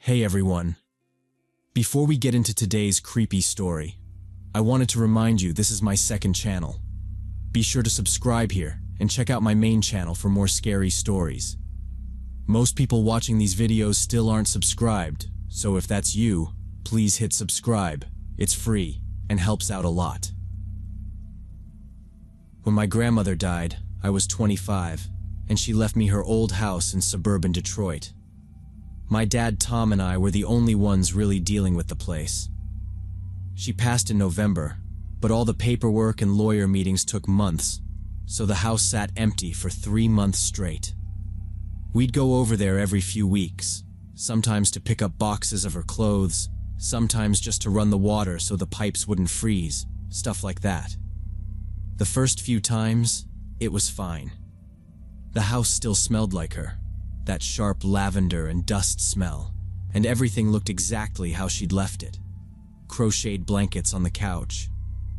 Hey everyone. Before we get into today's creepy story, I wanted to remind you this is my second channel. Be sure to subscribe here and check out my main channel for more scary stories. Most people watching these videos still aren't subscribed, so if that's you, please hit subscribe. It's free and helps out a lot. When my grandmother died, I was 25, and she left me her old house in suburban Detroit. My dad Tom and I were the only ones really dealing with the place. She passed in November, but all the paperwork and lawyer meetings took months, so the house sat empty for 3 months straight. We'd go over there every few weeks, sometimes to pick up boxes of her clothes, sometimes just to run the water so the pipes wouldn't freeze, stuff like that. The first few times, it was fine. The house still smelled like her, that sharp lavender and dust smell, and everything looked exactly how she'd left it. Crocheted blankets on the couch,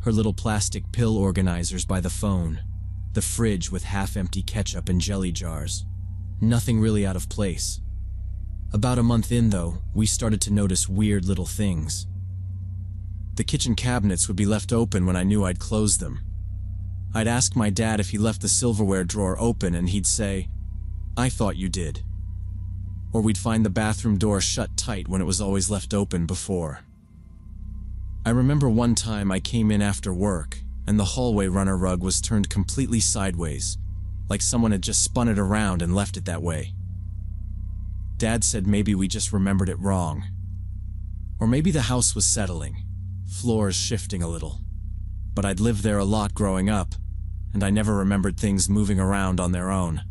her little plastic pill organizers by the phone, the fridge with half-empty ketchup and jelly jars. Nothing really out of place. About a month in, though, we started to notice weird little things. The kitchen cabinets would be left open when I knew I'd close them. I'd ask my dad if he left the silverware drawer open and he'd say, "I thought you did." Or we'd find the bathroom door shut tight when it was always left open before. I remember one time I came in after work and the hallway runner rug was turned completely sideways, like someone had just spun it around and left it that way. Dad said maybe we just remembered it wrong. Or maybe the house was settling, floors shifting a little. But I'd lived there a lot growing up, and I never remembered things moving around on their own.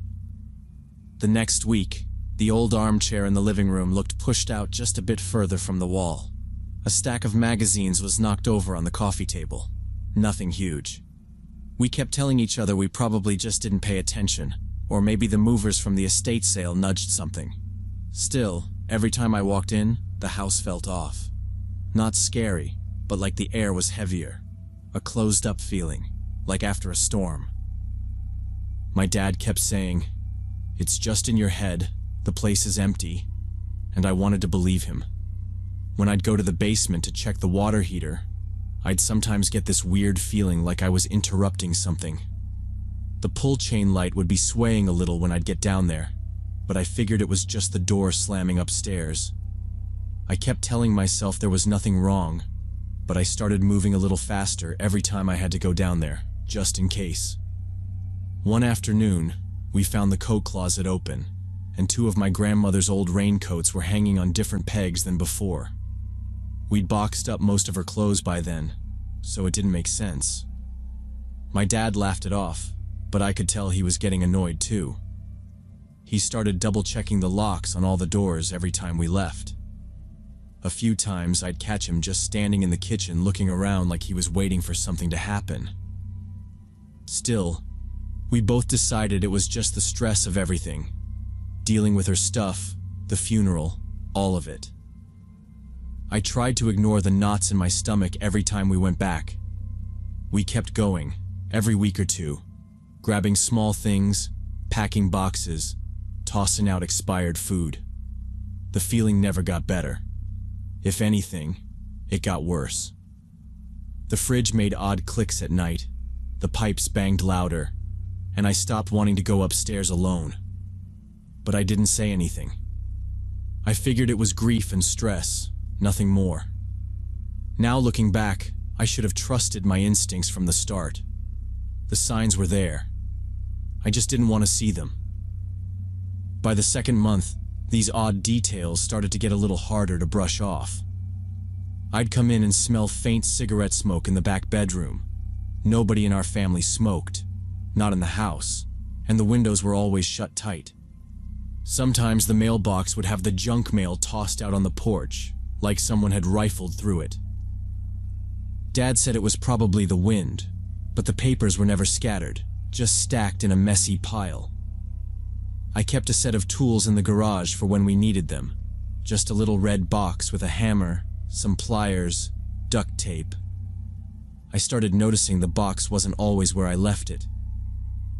The next week, the old armchair in the living room looked pushed out just a bit further from the wall. A stack of magazines was knocked over on the coffee table. Nothing huge. We kept telling each other we probably just didn't pay attention, or maybe the movers from the estate sale nudged something. Still, every time I walked in, the house felt off. Not scary, but like the air was heavier. A closed-up feeling, like after a storm. My dad kept saying, "It's just in your head, the place is empty," and I wanted to believe him. When I'd go to the basement to check the water heater, I'd sometimes get this weird feeling like I was interrupting something. The pull chain light would be swaying a little when I'd get down there, but I figured it was just the door slamming upstairs. I kept telling myself there was nothing wrong, but I started moving a little faster every time I had to go down there, just in case. One afternoon, we found the coat closet open, and 2 of my grandmother's old raincoats were hanging on different pegs than before. We'd boxed up most of her clothes by then, so it didn't make sense. My dad laughed it off, but I could tell he was getting annoyed too. He started double-checking the locks on all the doors every time we left. A few times I'd catch him just standing in the kitchen looking around like he was waiting for something to happen. Still, we both decided it was just the stress of everything. Dealing with her stuff, the funeral, all of it. I tried to ignore the knots in my stomach every time we went back. We kept going, every week or two, grabbing small things, packing boxes, tossing out expired food. The feeling never got better. If anything, it got worse. The fridge made odd clicks at night, the pipes banged louder, and I stopped wanting to go upstairs alone. But I didn't say anything. I figured it was grief and stress, nothing more. Now looking back, I should have trusted my instincts from the start. The signs were there. I just didn't want to see them. By the second month, these odd details started to get a little harder to brush off. I'd come in and smell faint cigarette smoke in the back bedroom. Nobody in our family smoked, not in the house, and the windows were always shut tight. Sometimes the mailbox would have the junk mail tossed out on the porch, like someone had rifled through it. Dad said it was probably the wind, but the papers were never scattered, just stacked in a messy pile. I kept a set of tools in the garage for when we needed them, just a little red box with a hammer, some pliers, duct tape. I started noticing the box wasn't always where I left it.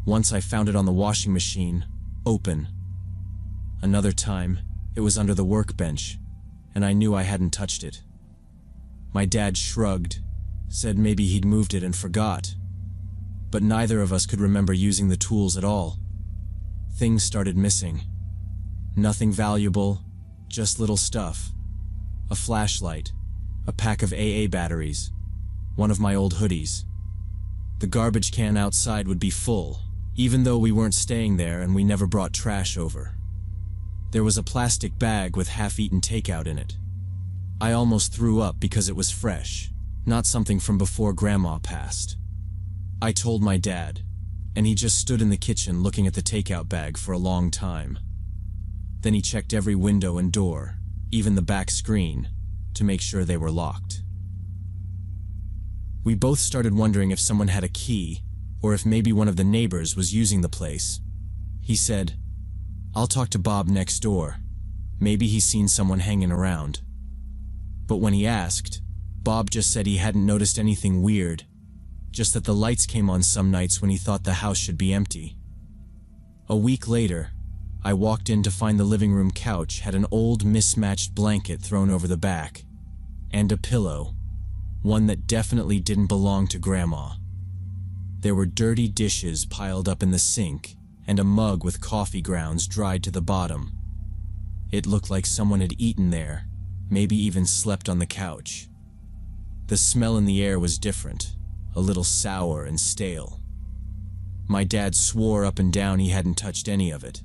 Once I found it on the washing machine, open. Another time, it was under the workbench, and I knew I hadn't touched it. My dad shrugged, said maybe he'd moved it and forgot. But neither of us could remember using the tools at all. Things started missing. Nothing valuable, just little stuff. A flashlight, a pack of AA batteries, one of my old hoodies. The garbage can outside would be full, even though we weren't staying there and we never brought trash over. There was a plastic bag with half-eaten takeout in it. I almost threw up because it was fresh, not something from before Grandma passed. I told my dad, and he just stood in the kitchen looking at the takeout bag for a long time. Then he checked every window and door, even the back screen, to make sure they were locked. We both started wondering if someone had a key, or if maybe one of the neighbors was using the place. He said, "I'll talk to Bob next door. Maybe he's seen someone hanging around." But when he asked, Bob just said he hadn't noticed anything weird, just that the lights came on some nights when he thought the house should be empty. A week later, I walked in to find the living room couch had an old mismatched blanket thrown over the back, and a pillow, one that definitely didn't belong to Grandma. There were dirty dishes piled up in the sink, and a mug with coffee grounds dried to the bottom. It looked like someone had eaten there, maybe even slept on the couch. The smell in the air was different, a little sour and stale. My dad swore up and down he hadn't touched any of it.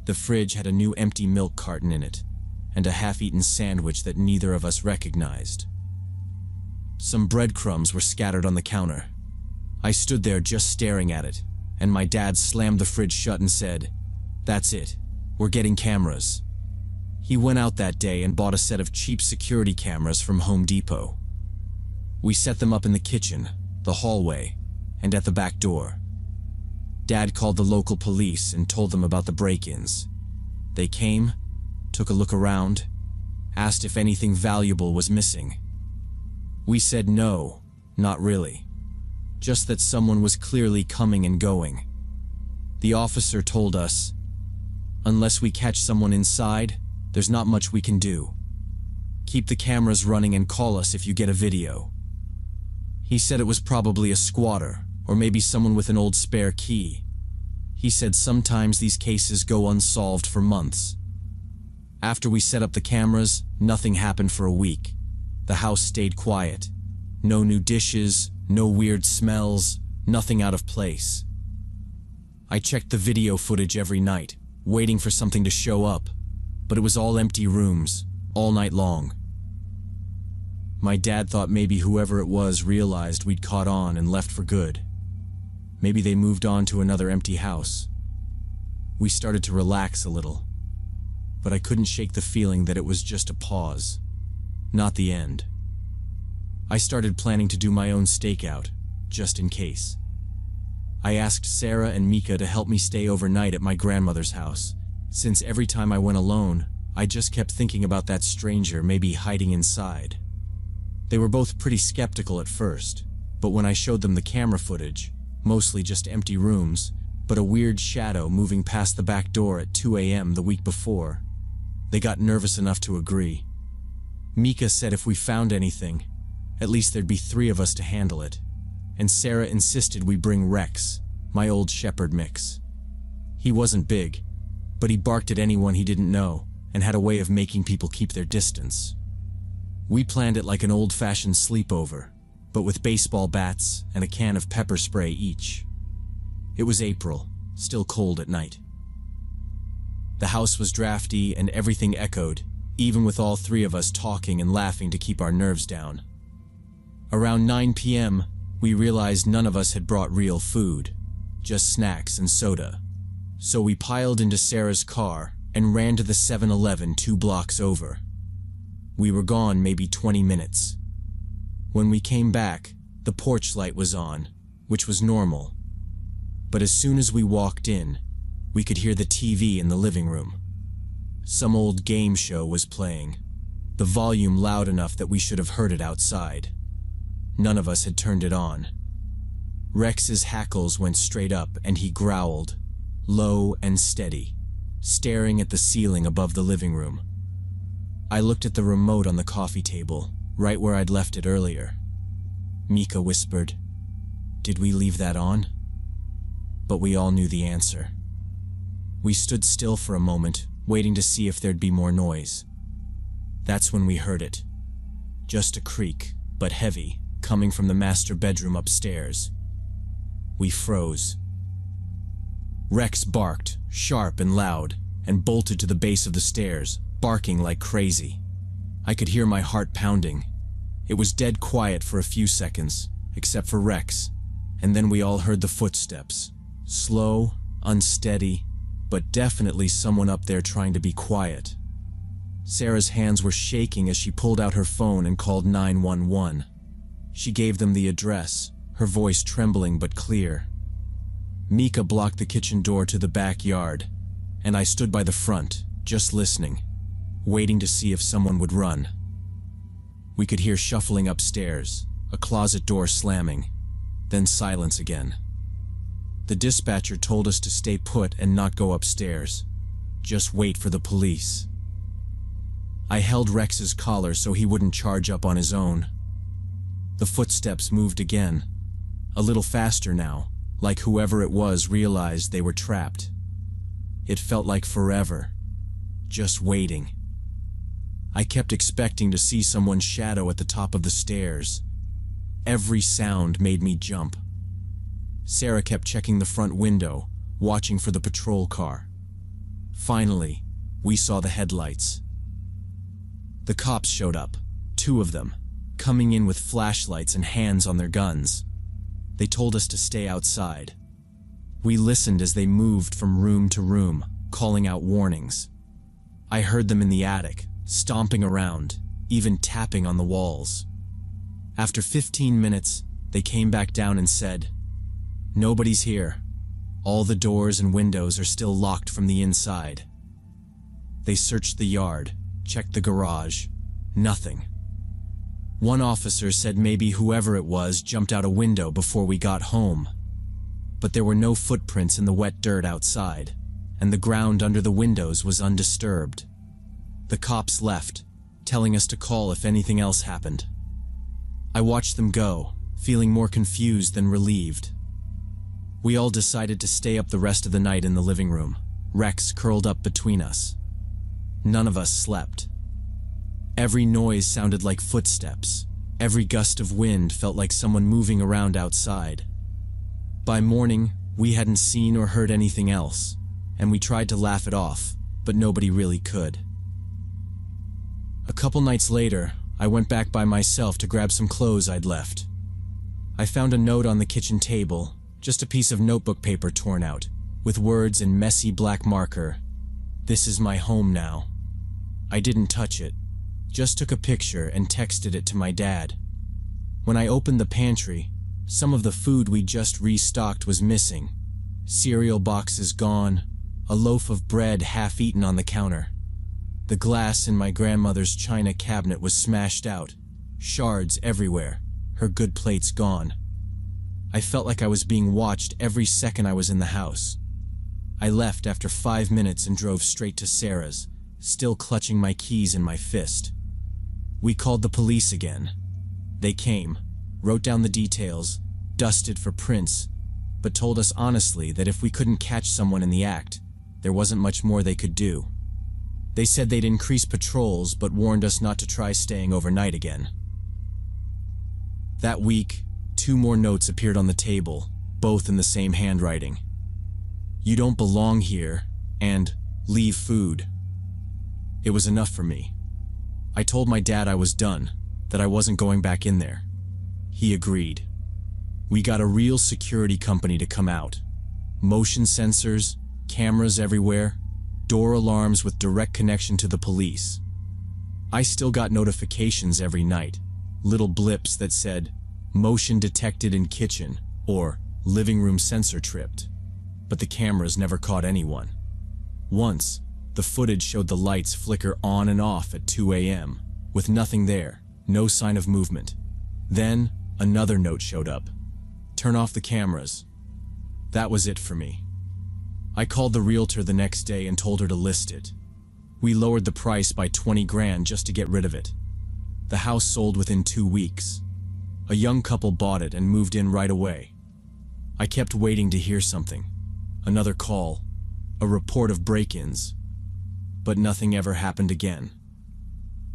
The fridge had a new empty milk carton in it, and a half-eaten sandwich that neither of us recognized. Some breadcrumbs were scattered on the counter. I stood there just staring at it, and my dad slammed the fridge shut and said, "That's it, we're getting cameras." He went out that day and bought a set of cheap security cameras from Home Depot. We set them up in the kitchen, the hallway, and at the back door. Dad called the local police and told them about the break-ins. They came, took a look around, asked if anything valuable was missing. We said no, not really. Just that someone was clearly coming and going. The officer told us, "Unless we catch someone inside, there's not much we can do. Keep the cameras running and call us if you get a video." He said it was probably a squatter, or maybe someone with an old spare key. He said sometimes these cases go unsolved for months. After we set up the cameras, nothing happened for a week. The house stayed quiet. No new dishes, no weird smells, nothing out of place. I checked the video footage every night, waiting for something to show up, but it was all empty rooms, all night long. My dad thought maybe whoever it was realized we'd caught on and left for good. Maybe they moved on to another empty house. We started to relax a little, but I couldn't shake the feeling that it was just a pause, not the end. I started planning to do my own stakeout, just in case. I asked Sarah and Mika to help me stay overnight at my grandmother's house, since every time I went alone, I just kept thinking about that stranger maybe hiding inside. They were both pretty skeptical at first, but when I showed them the camera footage, mostly just empty rooms, but a weird shadow moving past the back door at 2 a.m. the week before, they got nervous enough to agree. Mika said if we found anything, at least there'd be 3 of us to handle it, and Sarah insisted we bring Rex, my old shepherd mix. He wasn't big, but he barked at anyone he didn't know and had a way of making people keep their distance. We planned it like an old-fashioned sleepover, but with baseball bats and a can of pepper spray each. It was April, still cold at night. The house was drafty and everything echoed, even with all 3 of us talking and laughing to keep our nerves down. Around 9 p.m., we realized none of us had brought real food, just snacks and soda. So we piled into Sarah's car and ran to the 7-Eleven 2 blocks over. We were gone maybe 20 minutes. When we came back, the porch light was on, which was normal. But as soon as we walked in, we could hear the TV in the living room. Some old game show was playing, the volume loud enough that we should have heard it outside. None of us had turned it on. Rex's hackles went straight up and he growled, low and steady, staring at the ceiling above the living room. I looked at the remote on the coffee table, right where I'd left it earlier. Mika whispered, "Did we leave that on?" But we all knew the answer. We stood still for a moment, waiting to see if there'd be more noise. That's when we heard it. Just a creak, but heavy, coming from the master bedroom upstairs. We froze. Rex barked, sharp and loud, and bolted to the base of the stairs, barking like crazy. I could hear my heart pounding. It was dead quiet for a few seconds, except for Rex, and then we all heard the footsteps. Slow, unsteady, but definitely someone up there trying to be quiet. Sarah's hands were shaking as she pulled out her phone and called 911. She gave them the address, her voice trembling but clear. Mika blocked the kitchen door to the backyard, and I stood by the front, just listening, waiting to see if someone would run. We could hear shuffling upstairs, a closet door slamming, then silence again. The dispatcher told us to stay put and not go upstairs. Just wait for the police. I held Rex's collar so he wouldn't charge up on his own. The footsteps moved again, a little faster now, like whoever it was realized they were trapped. It felt like forever, just waiting. I kept expecting to see someone's shadow at the top of the stairs. Every sound made me jump. Sarah kept checking the front window, watching for the patrol car. Finally, we saw the headlights. The cops showed up, 2 of them, coming in with flashlights and hands on their guns. They told us to stay outside. We listened as they moved from room to room, calling out warnings. I heard them in the attic, stomping around, even tapping on the walls. After 15 minutes, they came back down and said, "Nobody's here. All the doors and windows are still locked from the inside." They searched the yard, checked the garage. Nothing. One officer said maybe whoever it was jumped out a window before we got home. But there were no footprints in the wet dirt outside, and the ground under the windows was undisturbed. The cops left, telling us to call if anything else happened. I watched them go, feeling more confused than relieved. We all decided to stay up the rest of the night in the living room, Rex curled up between us. None of us slept. Every noise sounded like footsteps. Every gust of wind felt like someone moving around outside. By morning, we hadn't seen or heard anything else, and we tried to laugh it off, but nobody really could. A couple nights later, I went back by myself to grab some clothes I'd left. I found a note on the kitchen table, just a piece of notebook paper torn out, with words in messy black marker. "This is my home now." I didn't touch it, just took a picture and texted it to my dad. When I opened the pantry, some of the food we just restocked was missing. Cereal boxes gone, a loaf of bread half-eaten on the counter. The glass in my grandmother's china cabinet was smashed out, shards everywhere, her good plates gone. I felt like I was being watched every second I was in the house. I left after 5 minutes and drove straight to Sarah's, still clutching my keys in my fist. We called the police again. They came, wrote down the details, dusted for prints, but told us honestly that if we couldn't catch someone in the act, there wasn't much more they could do. They said they'd increase patrols, but warned us not to try staying overnight again. That week, 2 more notes appeared on the table, both in the same handwriting. "You don't belong here," and "Leave food." It was enough for me. I told my dad I was done, that I wasn't going back in there. He agreed. We got a real security company to come out. Motion sensors, cameras everywhere, door alarms with direct connection to the police. I still got notifications every night, little blips that said, "Motion detected in kitchen," or "Living room sensor tripped." But the cameras never caught anyone. Once, the footage showed the lights flicker on and off at 2 a.m., with nothing there, no sign of movement. Then, another note showed up. "Turn off the cameras." That was it for me. I called the realtor the next day and told her to list it. We lowered the price by 20 grand just to get rid of it. The house sold within 2 weeks. A young couple bought it and moved in right away. I kept waiting to hear something. Another call, a report of break-ins. But nothing ever happened again.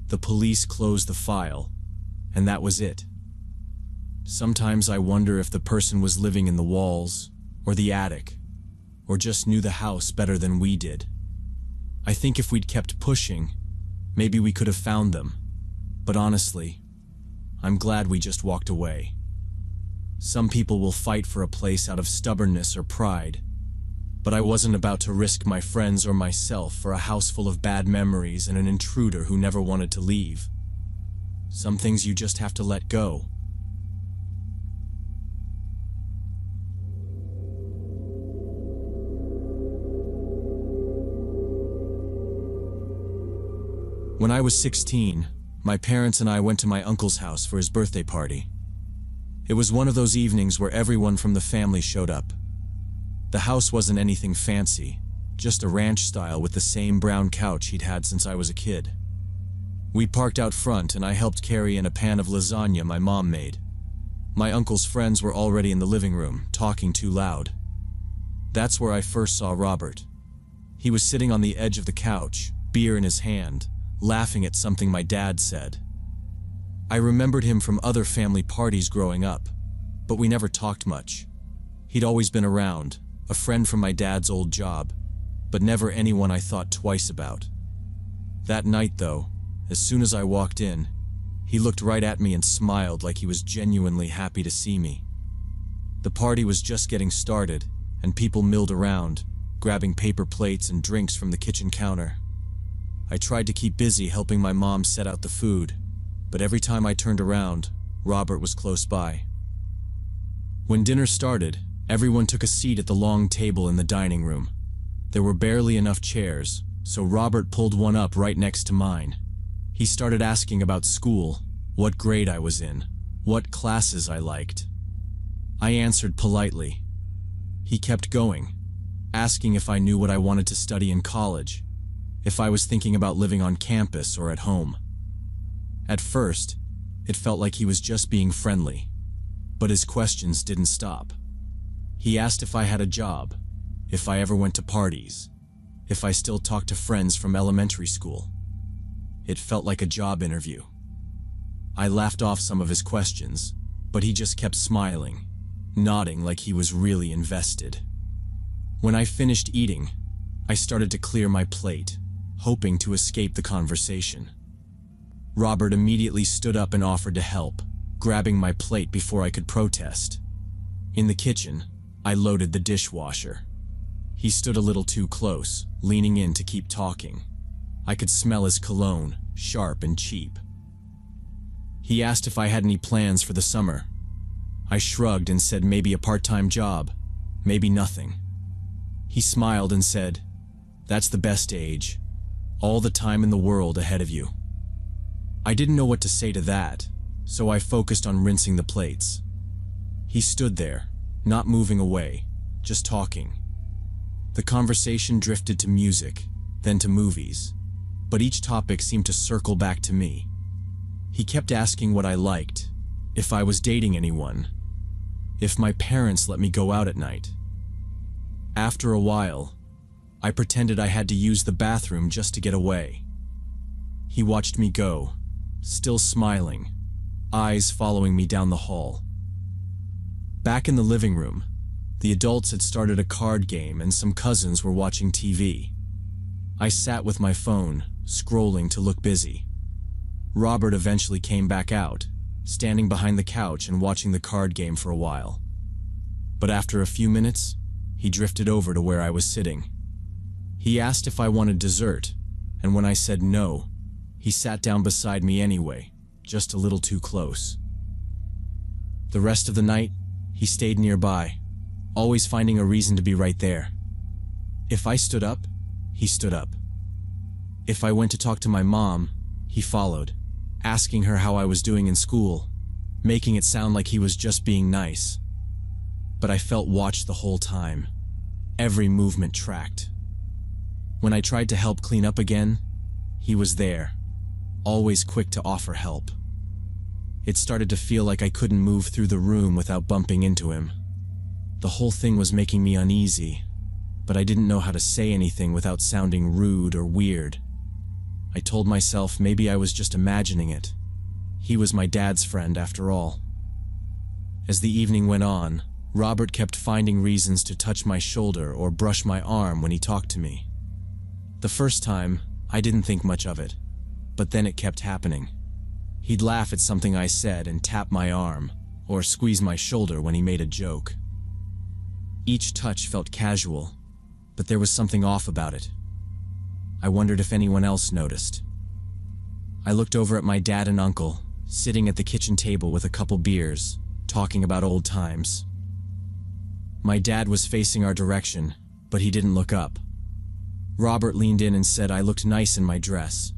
The police closed the file, and that was it. Sometimes I wonder if the person was living in the walls, or the attic, or just knew the house better than we did. I think if we'd kept pushing, maybe we could have found them. But honestly, I'm glad we just walked away. Some people will fight for a place out of stubbornness or pride, but I wasn't about to risk my friends or myself for a house full of bad memories and an intruder who never wanted to leave. Some things you just have to let go. When I was 16, my parents and I went to my uncle's house for his birthday party. It was one of those evenings where everyone from the family showed up. The house wasn't anything fancy, just a ranch style with the same brown couch he'd had since I was a kid. We parked out front and I helped carry in a pan of lasagna my mom made. My uncle's friends were already in the living room, talking too loud. That's where I first saw Robert. He was sitting on the edge of the couch, beer in his hand, laughing at something my dad said. I remembered him from other family parties growing up, but we never talked much. He'd always been around, a friend from my dad's old job, but never anyone I thought twice about. That night, though, as soon as I walked in, he looked right at me and smiled like he was genuinely happy to see me. The party was just getting started, and people milled around, grabbing paper plates and drinks from the kitchen counter. I tried to keep busy helping my mom set out the food, but every time I turned around, Robert was close by. When dinner started, everyone took a seat at the long table in the dining room. There were barely enough chairs, so Robert pulled one up right next to mine. He started asking about school, what grade I was in, what classes I liked. I answered politely. He kept going, asking if I knew what I wanted to study in college, if I was thinking about living on campus or at home. At first, it felt like he was just being friendly, but his questions didn't stop. He asked if I had a job, if I ever went to parties, if I still talked to friends from elementary school. It felt like a job interview. I laughed off some of his questions, but he just kept smiling, nodding like he was really invested. When I finished eating, I started to clear my plate, hoping to escape the conversation. Robert immediately stood up and offered to help, grabbing my plate before I could protest. In the kitchen, I loaded the dishwasher. He stood a little too close, leaning in to keep talking. I could smell his cologne, sharp and cheap. He asked if I had any plans for the summer. I shrugged and said maybe a part-time job, maybe nothing. He smiled and said, "That's the best age. All the time in the world ahead of you." I didn't know what to say to that, so I focused on rinsing the plates. He stood there, not moving away, just talking. The conversation drifted to music, then to movies, but each topic seemed to circle back to me. He kept asking what I liked, if I was dating anyone, if my parents let me go out at night. After a while, I pretended I had to use the bathroom just to get away. He watched me go, still smiling, eyes following me down the hall. Back in the living room, the adults had started a card game and some cousins were watching TV. I sat with my phone, scrolling to look busy. Robert eventually came back out, standing behind the couch and watching the card game for a while. But after a few minutes, he drifted over to where I was sitting. He asked if I wanted dessert, and when I said no, he sat down beside me anyway, just a little too close. The rest of the night, he stayed nearby, always finding a reason to be right there. If I stood up, he stood up. If I went to talk to my mom, he followed, asking her how I was doing in school, making it sound like he was just being nice. But I felt watched the whole time. Every movement tracked. When I tried to help clean up again, He was there, always quick to offer help. It started to feel like I couldn't move through the room without bumping into him. The whole thing was making me uneasy, but I didn't know how to say anything without sounding rude or weird. I told myself maybe I was just imagining it. He was my dad's friend after all. As the evening went on, Robert kept finding reasons to touch my shoulder or brush my arm when he talked to me. The first time, I didn't think much of it, but then it kept happening. He'd laugh at something I said and tap my arm, or squeeze my shoulder when he made a joke. Each touch felt casual, but there was something off about it. I wondered if anyone else noticed. I looked over at my dad and uncle, sitting at the kitchen table with a couple beers, talking about old times. My dad was facing our direction, but he didn't look up. Robert leaned in and said I looked nice in my dress.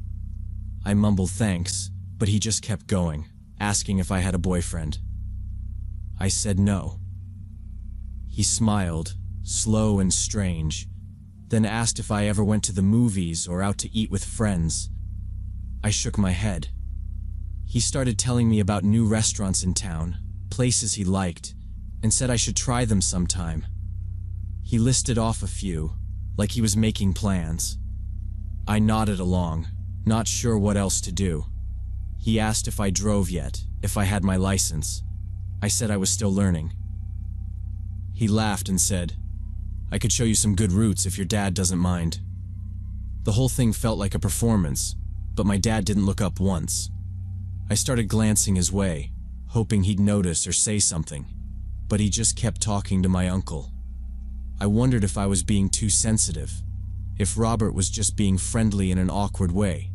I mumbled thanks, but he just kept going, asking if I had a boyfriend. I said no. He smiled, slow and strange, then asked if I ever went to the movies or out to eat with friends. I shook my head. He started telling me about new restaurants in town, places he liked, and said I should try them sometime. He listed off a few, like he was making plans. I nodded along, not sure what else to do. He asked if I drove yet, if I had my license. I said I was still learning. He laughed and said, I could show you some good routes if your dad doesn't mind. The whole thing felt like a performance, but my dad didn't look up once. I started glancing his way, hoping he'd notice or say something, but he just kept talking to my uncle. I wondered if I was being too sensitive, if Robert was just being friendly in an awkward way,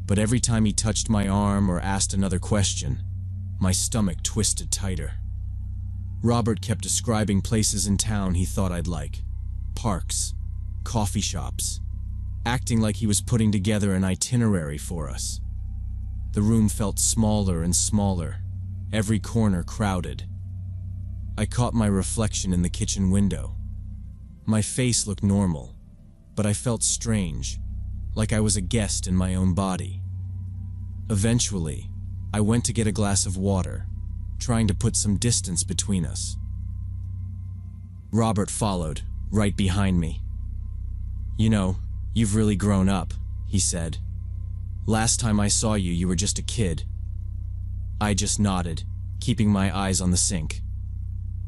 but every time he touched my arm or asked another question, my stomach twisted tighter. Robert kept describing places in town he thought I'd like, parks, coffee shops, acting like he was putting together an itinerary for us. The room felt smaller and smaller, every corner crowded. I caught my reflection in the kitchen window. My face looked normal, but I felt strange, like I was a guest in my own body. Eventually, I went to get a glass of water, trying to put some distance between us. Robert followed, right behind me. You know, you've really grown up, he said. Last time I saw you, you were just a kid. I just nodded, keeping my eyes on the sink.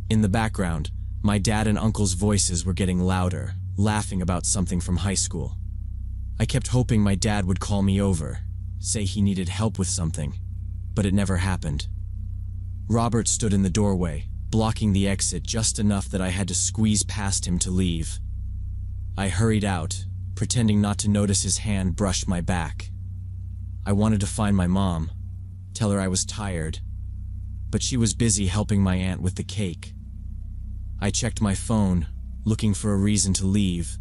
In the background, my dad and uncle's voices were getting louder, laughing about something from high school. I kept hoping my dad would call me over, say he needed help with something, but it never happened. Robert stood in the doorway, blocking the exit just enough that I had to squeeze past him to leave. I hurried out, pretending not to notice his hand brush my back. I wanted to find my mom, tell her I was tired, but she was busy helping my aunt with the cake. I checked my phone, looking for a reason to leave,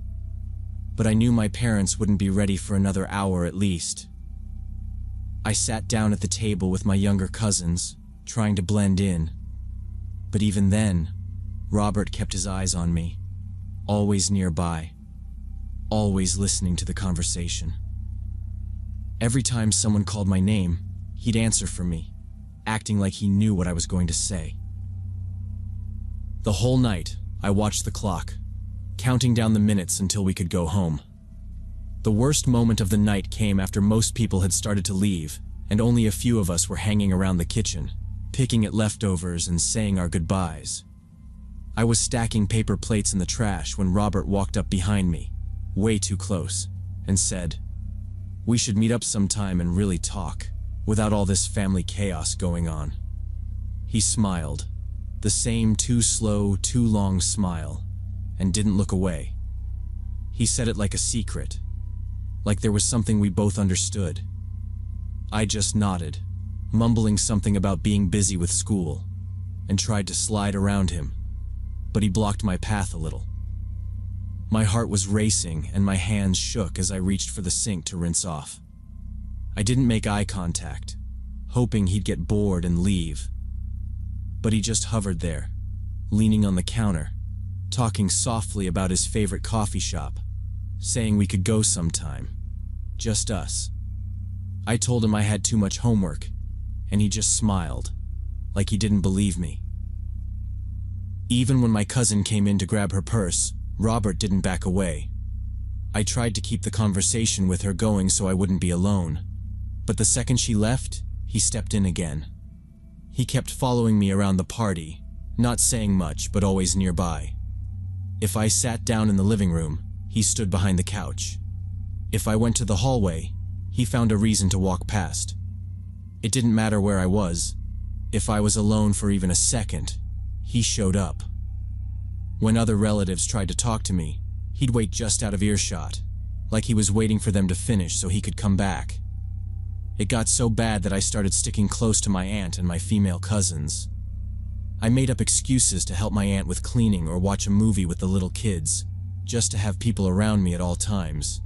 but I knew my parents wouldn't be ready for another hour at least. I sat down at the table with my younger cousins, trying to blend in, but even then, Robert kept his eyes on me, always nearby, always listening to the conversation. Every time someone called my name, he'd answer for me, acting like he knew what I was going to say. The whole night, I watched the clock, counting down the minutes until we could go home. The worst moment of the night came after most people had started to leave, and only a few of us were hanging around the kitchen, picking at leftovers and saying our goodbyes. I was stacking paper plates in the trash when Robert walked up behind me, way too close, and said, "We should meet up sometime and really talk, without all this family chaos going on." He smiled, the same too slow, too long smile, and didn't look away. He said it like a secret, like there was something we both understood. I just nodded, mumbling something about being busy with school, and tried to slide around him, but he blocked my path a little. My heart was racing and my hands shook as I reached for the sink to rinse off. I didn't make eye contact, hoping he'd get bored and leave, but he just hovered there, leaning on the counter, talking softly about his favorite coffee shop, saying we could go sometime, just us. I told him I had too much homework, and he just smiled, like he didn't believe me. Even when my cousin came in to grab her purse, Robert didn't back away. I tried to keep the conversation with her going so I wouldn't be alone, but the second she left, he stepped in again. He kept following me around the party, not saying much but always nearby. If I sat down in the living room, he stood behind the couch. If I went to the hallway, he found a reason to walk past. It didn't matter where I was. If I was alone for even a second, he showed up. When other relatives tried to talk to me, he'd wait just out of earshot, like he was waiting for them to finish so he could come back. It got so bad that I started sticking close to my aunt and my female cousins. I made up excuses to help my aunt with cleaning or watch a movie with the little kids, just to have people around me at all times.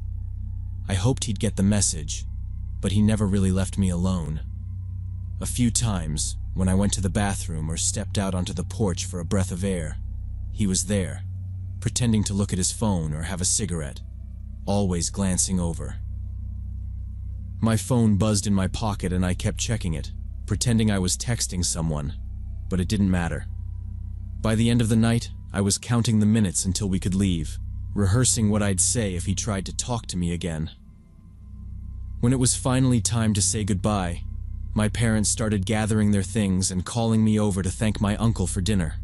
I hoped he'd get the message, but he never really left me alone. A few times, when I went to the bathroom or stepped out onto the porch for a breath of air, he was there, pretending to look at his phone or have a cigarette, always glancing over. My phone buzzed in my pocket and I kept checking it, pretending I was texting someone, but it didn't matter. By the end of the night, I was counting the minutes until we could leave, rehearsing what I'd say if he tried to talk to me again. When it was finally time to say goodbye, my parents started gathering their things and calling me over to thank my uncle for dinner.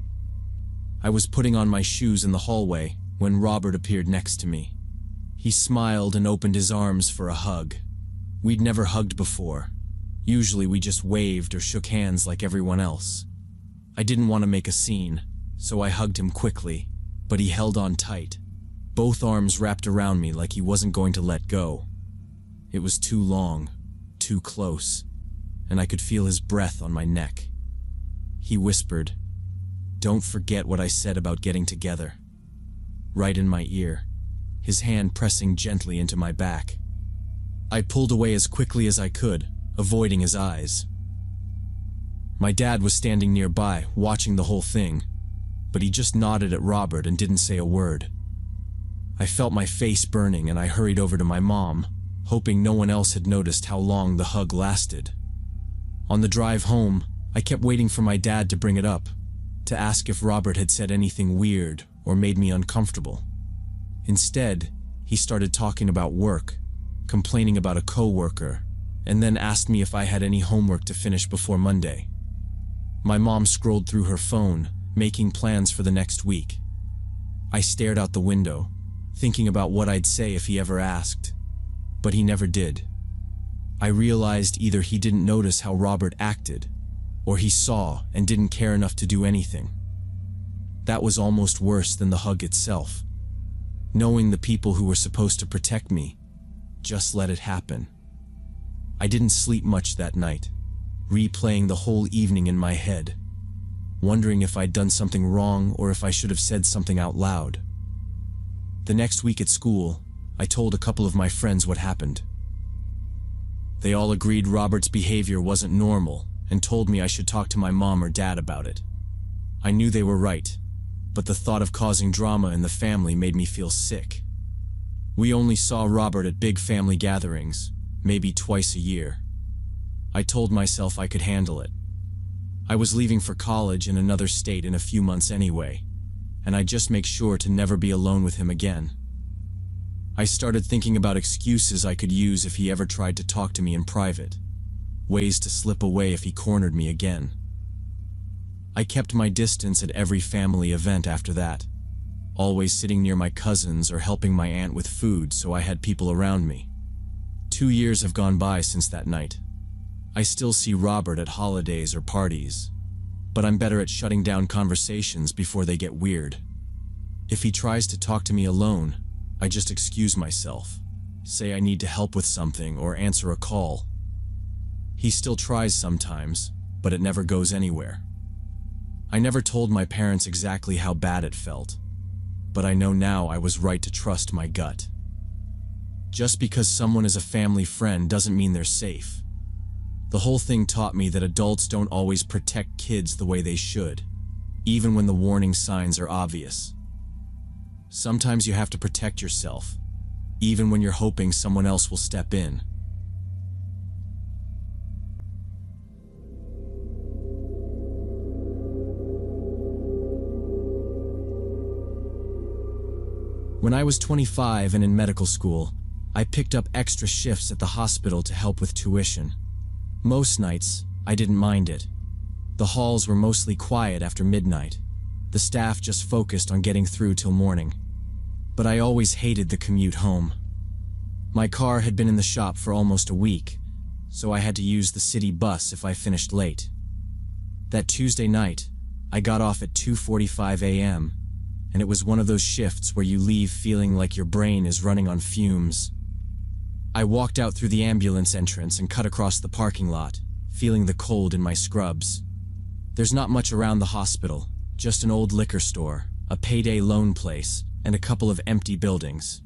I was putting on my shoes in the hallway when Robert appeared next to me. He smiled and opened his arms for a hug. We'd never hugged before. Usually we just waved or shook hands like everyone else. I didn't want to make a scene, so I hugged him quickly, but he held on tight, both arms wrapped around me like he wasn't going to let go. It was too long, too close, and I could feel his breath on my neck. He whispered, "Don't forget what I said about getting together," right in my ear, his hand pressing gently into my back. I pulled away as quickly as I could, avoiding his eyes. My dad was standing nearby, watching the whole thing, but he just nodded at Robert and didn't say a word. I felt my face burning and I hurried over to my mom, hoping no one else had noticed how long the hug lasted. On the drive home, I kept waiting for my dad to bring it up, to ask if Robert had said anything weird or made me uncomfortable. Instead, he started talking about work, complaining about a coworker, and then asked me if I had any homework to finish before Monday. My mom scrolled through her phone, making plans for the next week. I stared out the window, thinking about what I'd say if he ever asked, but he never did. I realized either he didn't notice how Robert acted, or he saw and didn't care enough to do anything. That was almost worse than the hug itself. Knowing the people who were supposed to protect me just let it happen. I didn't sleep much that night, replaying the whole evening in my head, wondering if I'd done something wrong or if I should have said something out loud. The next week at school, I told a couple of my friends what happened. They all agreed Robert's behavior wasn't normal and told me I should talk to my mom or dad about it. I knew they were right, but the thought of causing drama in the family made me feel sick. We only saw Robert at big family gatherings, maybe twice a year. I told myself I could handle it. I was leaving for college in another state in a few months anyway, and I'd just make sure to never be alone with him again. I started thinking about excuses I could use if he ever tried to talk to me in private, ways to slip away if he cornered me again. I kept my distance at every family event after that, always sitting near my cousins or helping my aunt with food so I had people around me. 2 years have gone by since that night. I still see Robert at holidays or parties, but I'm better at shutting down conversations before they get weird. If he tries to talk to me alone, I just excuse myself, say I need to help with something or answer a call. He still tries sometimes, but it never goes anywhere. I never told my parents exactly how bad it felt, but I know now I was right to trust my gut. Just because someone is a family friend doesn't mean they're safe. The whole thing taught me that adults don't always protect kids the way they should, even when the warning signs are obvious. Sometimes you have to protect yourself, even when you're hoping someone else will step in. When I was 25 and in medical school, I picked up extra shifts at the hospital to help with tuition. Most nights, I didn't mind it. The halls were mostly quiet after midnight. The staff just focused on getting through till morning. But I always hated the commute home. My car had been in the shop for almost a week, so I had to use the city bus if I finished late. That Tuesday night, I got off at 2:45 a.m., and it was one of those shifts where you leave feeling like your brain is running on fumes. I walked out through the ambulance entrance and cut across the parking lot, feeling the cold in my scrubs. There's not much around the hospital, just an old liquor store, a payday loan place, and a couple of empty buildings.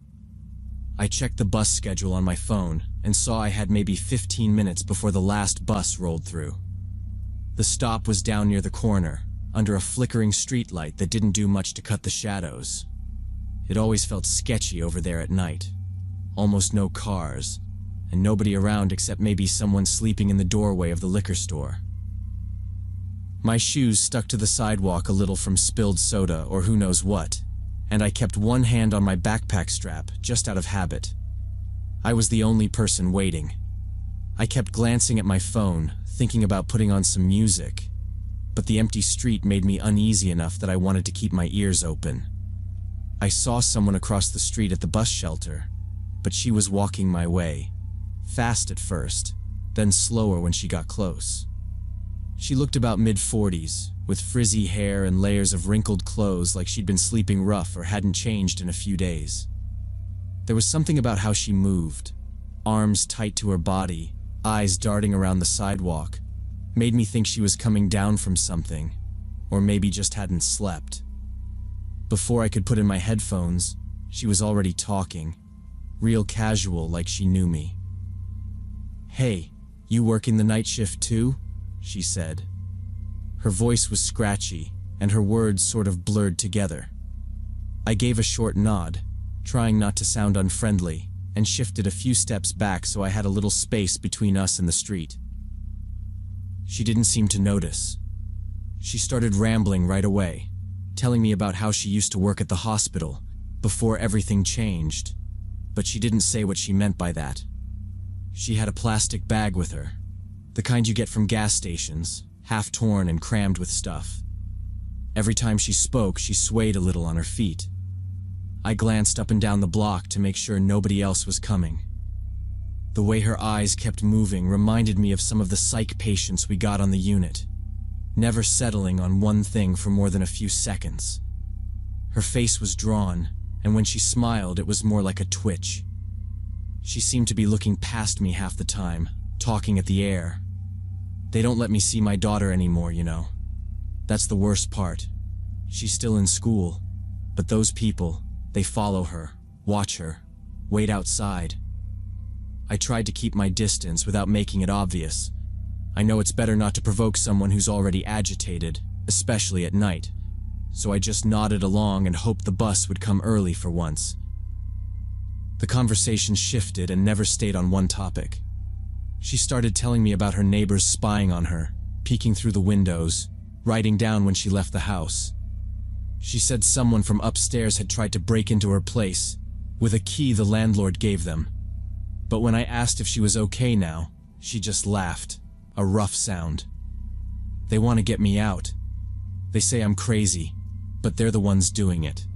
I checked the bus schedule on my phone and saw I had maybe 15 minutes before the last bus rolled through. The stop was down near the corner, under a flickering streetlight that didn't do much to cut the shadows. It always felt sketchy over there at night. Almost no cars, and nobody around except maybe someone sleeping in the doorway of the liquor store. My shoes stuck to the sidewalk a little from spilled soda or who knows what, and I kept one hand on my backpack strap just out of habit. I was the only person waiting. I kept glancing at my phone, thinking about putting on some music, but the empty street made me uneasy enough that I wanted to keep my ears open. I saw someone across the street at the bus shelter, but she was walking my way, fast at first, then slower when she got close. She looked about mid-40s, with frizzy hair and layers of wrinkled clothes like she'd been sleeping rough or hadn't changed in a few days. There was something about how she moved, arms tight to her body, eyes darting around the sidewalk, made me think she was coming down from something, or maybe just hadn't slept. Before I could put in my headphones, she was already talking, real casual like she knew me. "Hey, you working the night shift too?" she said. Her voice was scratchy, and her words sort of blurred together. I gave a short nod, trying not to sound unfriendly, and shifted a few steps back so I had a little space between us and the street. She didn't seem to notice. She started rambling right away, telling me about how she used to work at the hospital before everything changed, but she didn't say what she meant by that. She had a plastic bag with her, the kind you get from gas stations, half torn and crammed with stuff. Every time she spoke, she swayed a little on her feet. I glanced up and down the block to make sure nobody else was coming. The way her eyes kept moving reminded me of some of the psych patients we got on the unit, never settling on one thing for more than a few seconds. Her face was drawn, and when she smiled, it was more like a twitch. She seemed to be looking past me half the time, talking at the air. They don't let me see my daughter anymore, you know. That's the worst part. She's still in school, but those people, they follow her, watch her, wait outside. I tried to keep my distance without making it obvious. I know it's better not to provoke someone who's already agitated, especially at night, so I just nodded along and hoped the bus would come early for once. The conversation shifted and never stayed on one topic. She started telling me about her neighbors spying on her, peeking through the windows, writing down when she left the house. She said someone from upstairs had tried to break into her place, with a key the landlord gave them. But when I asked if she was okay now, she just laughed, a rough sound. They want to get me out. They say I'm crazy, but they're the ones doing it.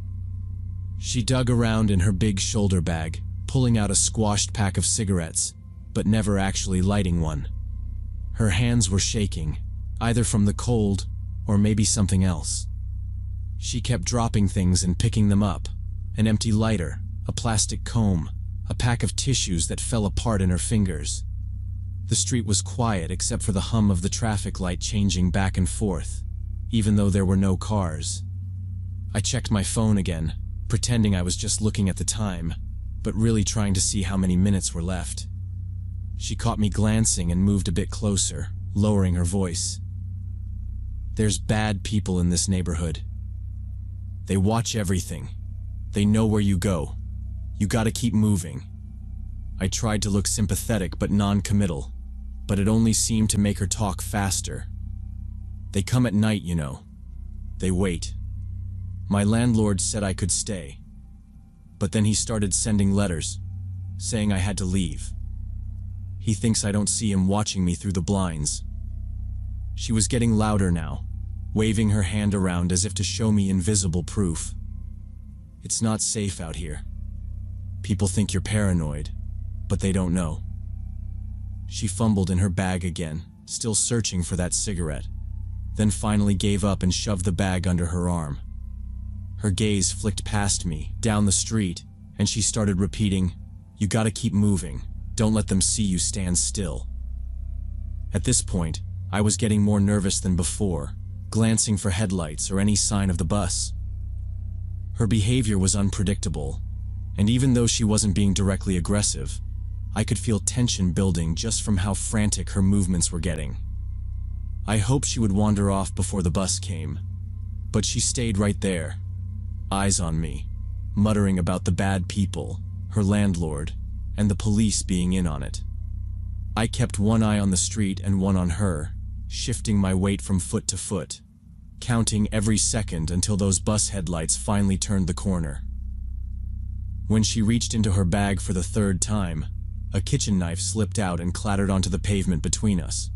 She dug around in her big shoulder bag, pulling out a squashed pack of cigarettes, but never actually lighting one. Her hands were shaking, either from the cold or maybe something else. She kept dropping things and picking them up, an empty lighter, a plastic comb, a pack of tissues that fell apart in her fingers. The street was quiet except for the hum of the traffic light changing back and forth, even though there were no cars. I checked my phone again, pretending I was just looking at the time, but really trying to see how many minutes were left. She caught me glancing and moved a bit closer, lowering her voice. "There's bad people in this neighborhood. They watch everything. They know where you go. You gotta keep moving." I tried to look sympathetic but non-committal, but it only seemed to make her talk faster. "They come at night, you know. They wait. My landlord said I could stay, But then he started sending letters, saying I had to leave. He thinks I don't see him watching me through the blinds. She was getting louder now, waving her hand around as if to show me invisible proof. It's not safe out here. People think you're paranoid, but they don't know. She fumbled in her bag again, still searching for that cigarette, then finally gave up and shoved the bag under her arm. Her gaze flicked past me, down the street, and she started repeating, "You gotta keep moving. Don't let them see you stand still." At this point, I was getting more nervous than before, glancing for headlights or any sign of the bus. Her behavior was unpredictable, and even though she wasn't being directly aggressive, I could feel tension building just from how frantic her movements were getting. I hoped she would wander off before the bus came, but she stayed right there, eyes on me, muttering about the bad people, her landlord, and the police being in on it. I kept one eye on the street and one on her, shifting my weight from foot to foot, counting every second until those bus headlights finally turned the corner. When she reached into her bag for the third time, a kitchen knife slipped out and clattered onto the pavement between us.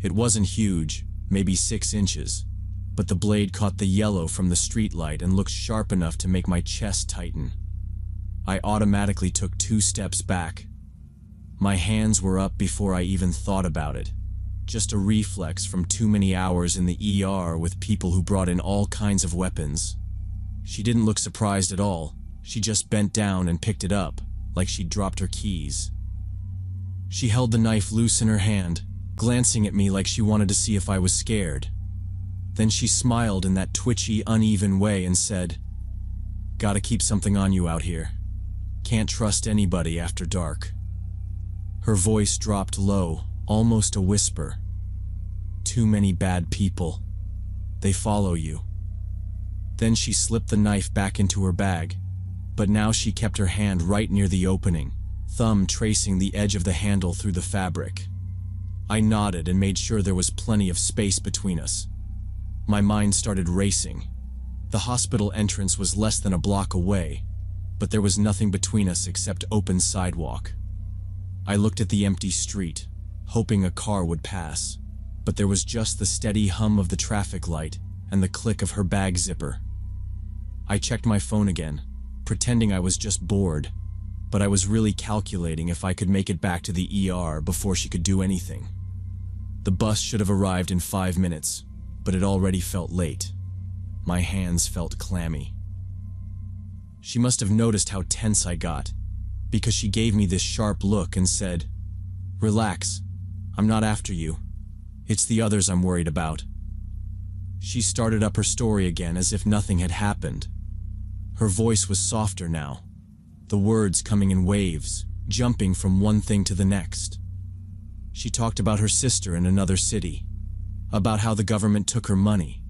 It wasn't huge, maybe 6 inches, but the blade caught the yellow from the streetlight and looked sharp enough to make my chest tighten. I automatically took 2 steps back. My hands were up before I even thought about it. Just a reflex from too many hours in the ER with people who brought in all kinds of weapons. She didn't look surprised at all. She just bent down and picked it up, like she'd dropped her keys. She held the knife loose in her hand, glancing at me like she wanted to see if I was scared. Then she smiled in that twitchy, uneven way and said, "Gotta keep something on you out here. Can't trust anybody after dark." Her voice dropped low, almost a whisper. "Too many bad people. They follow you." Then she slipped the knife back into her bag, but now she kept her hand right near the opening, thumb tracing the edge of the handle through the fabric. I nodded and made sure there was plenty of space between us. My mind started racing. The hospital entrance was less than a block away, but there was nothing between us except open sidewalk. I looked at the empty street, hoping a car would pass, but there was just the steady hum of the traffic light and the click of her bag zipper. I checked my phone again, pretending I was just bored, but I was really calculating if I could make it back to the ER before she could do anything. The bus should have arrived in 5 minutes, but it already felt late. My hands felt clammy. She must have noticed how tense I got, because she gave me this sharp look and said, "Relax, I'm not after you. It's the others I'm worried about." She started up her story again as if nothing had happened. Her voice was softer now, the words coming in waves, jumping from one thing to the next. She talked about her sister in another city, about how the government took her money,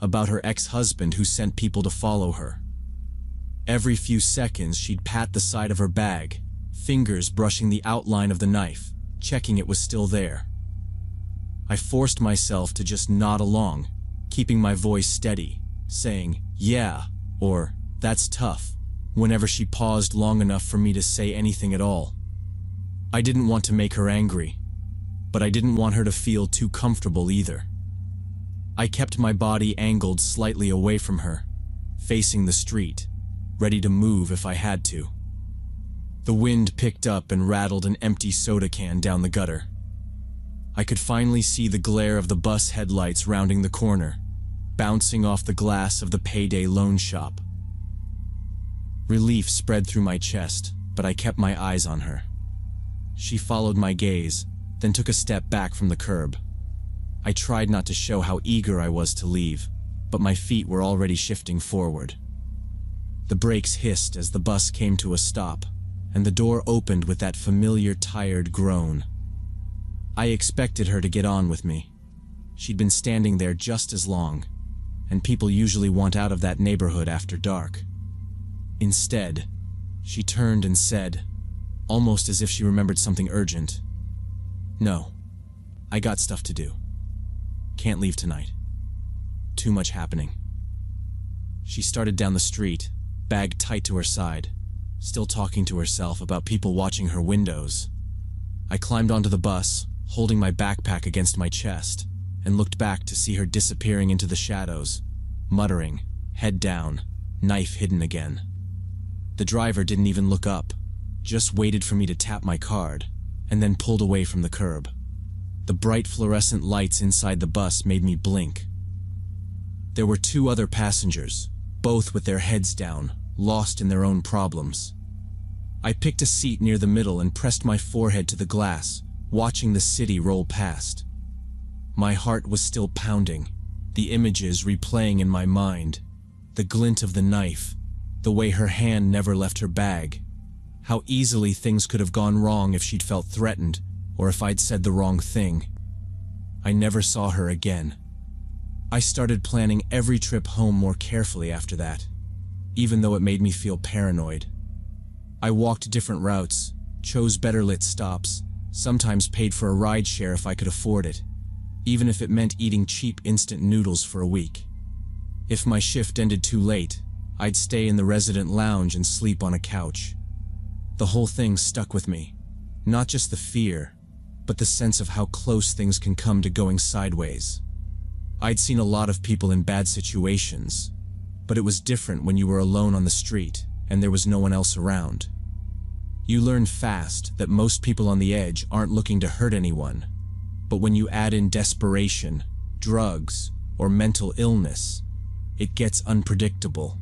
about her ex-husband who sent people to follow her. Every few seconds she'd pat the side of her bag, fingers brushing the outline of the knife, checking it was still there. I forced myself to just nod along, keeping my voice steady, saying, "Yeah," or "That's tough," whenever she paused long enough for me to say anything at all. I didn't want to make her angry, but I didn't want her to feel too comfortable either. I kept my body angled slightly away from her, facing the street, ready to move if I had to. The wind picked up and rattled an empty soda can down the gutter. I could finally see the glare of the bus headlights rounding the corner, bouncing off the glass of the Payday Loan Shop. Relief spread through my chest, but I kept my eyes on her. She followed my gaze, then took a step back from the curb. I tried not to show how eager I was to leave, but my feet were already shifting forward. The brakes hissed as the bus came to a stop, and the door opened with that familiar tired groan. I expected her to get on with me. She'd been standing there just as long, and people usually want out of that neighborhood after dark. Instead, she turned and said, almost as if she remembered something urgent, "No, I got stuff to do. Can't leave tonight. Too much happening." She started down the street, bag tight to her side, still talking to herself about people watching her windows. I climbed onto the bus, holding my backpack against my chest, and looked back to see her disappearing into the shadows, muttering, head down, knife hidden again. The driver didn't even look up, just waited for me to tap my card, and then pulled away from the curb. The bright fluorescent lights inside the bus made me blink. There were 2 other passengers, both with their heads down, lost in their own problems. I picked a seat near the middle and pressed my forehead to the glass, watching the city roll past. My heart was still pounding, the images replaying in my mind, the glint of the knife, the way her hand never left her bag, how easily things could have gone wrong if she'd felt threatened or if I'd said the wrong thing. I never saw her again. I started planning every trip home more carefully after that, even though it made me feel paranoid. I walked different routes, chose better lit stops, sometimes paid for a ride share if I could afford it, even if it meant eating cheap instant noodles for a week. If my shift ended too late, I'd stay in the resident lounge and sleep on a couch. The whole thing stuck with me, not just the fear, but the sense of how close things can come to going sideways. I'd seen a lot of people in bad situations, but it was different when you were alone on the street and there was no one else around. You learn fast that most people on the edge aren't looking to hurt anyone, but when you add in desperation, drugs, or mental illness, it gets unpredictable.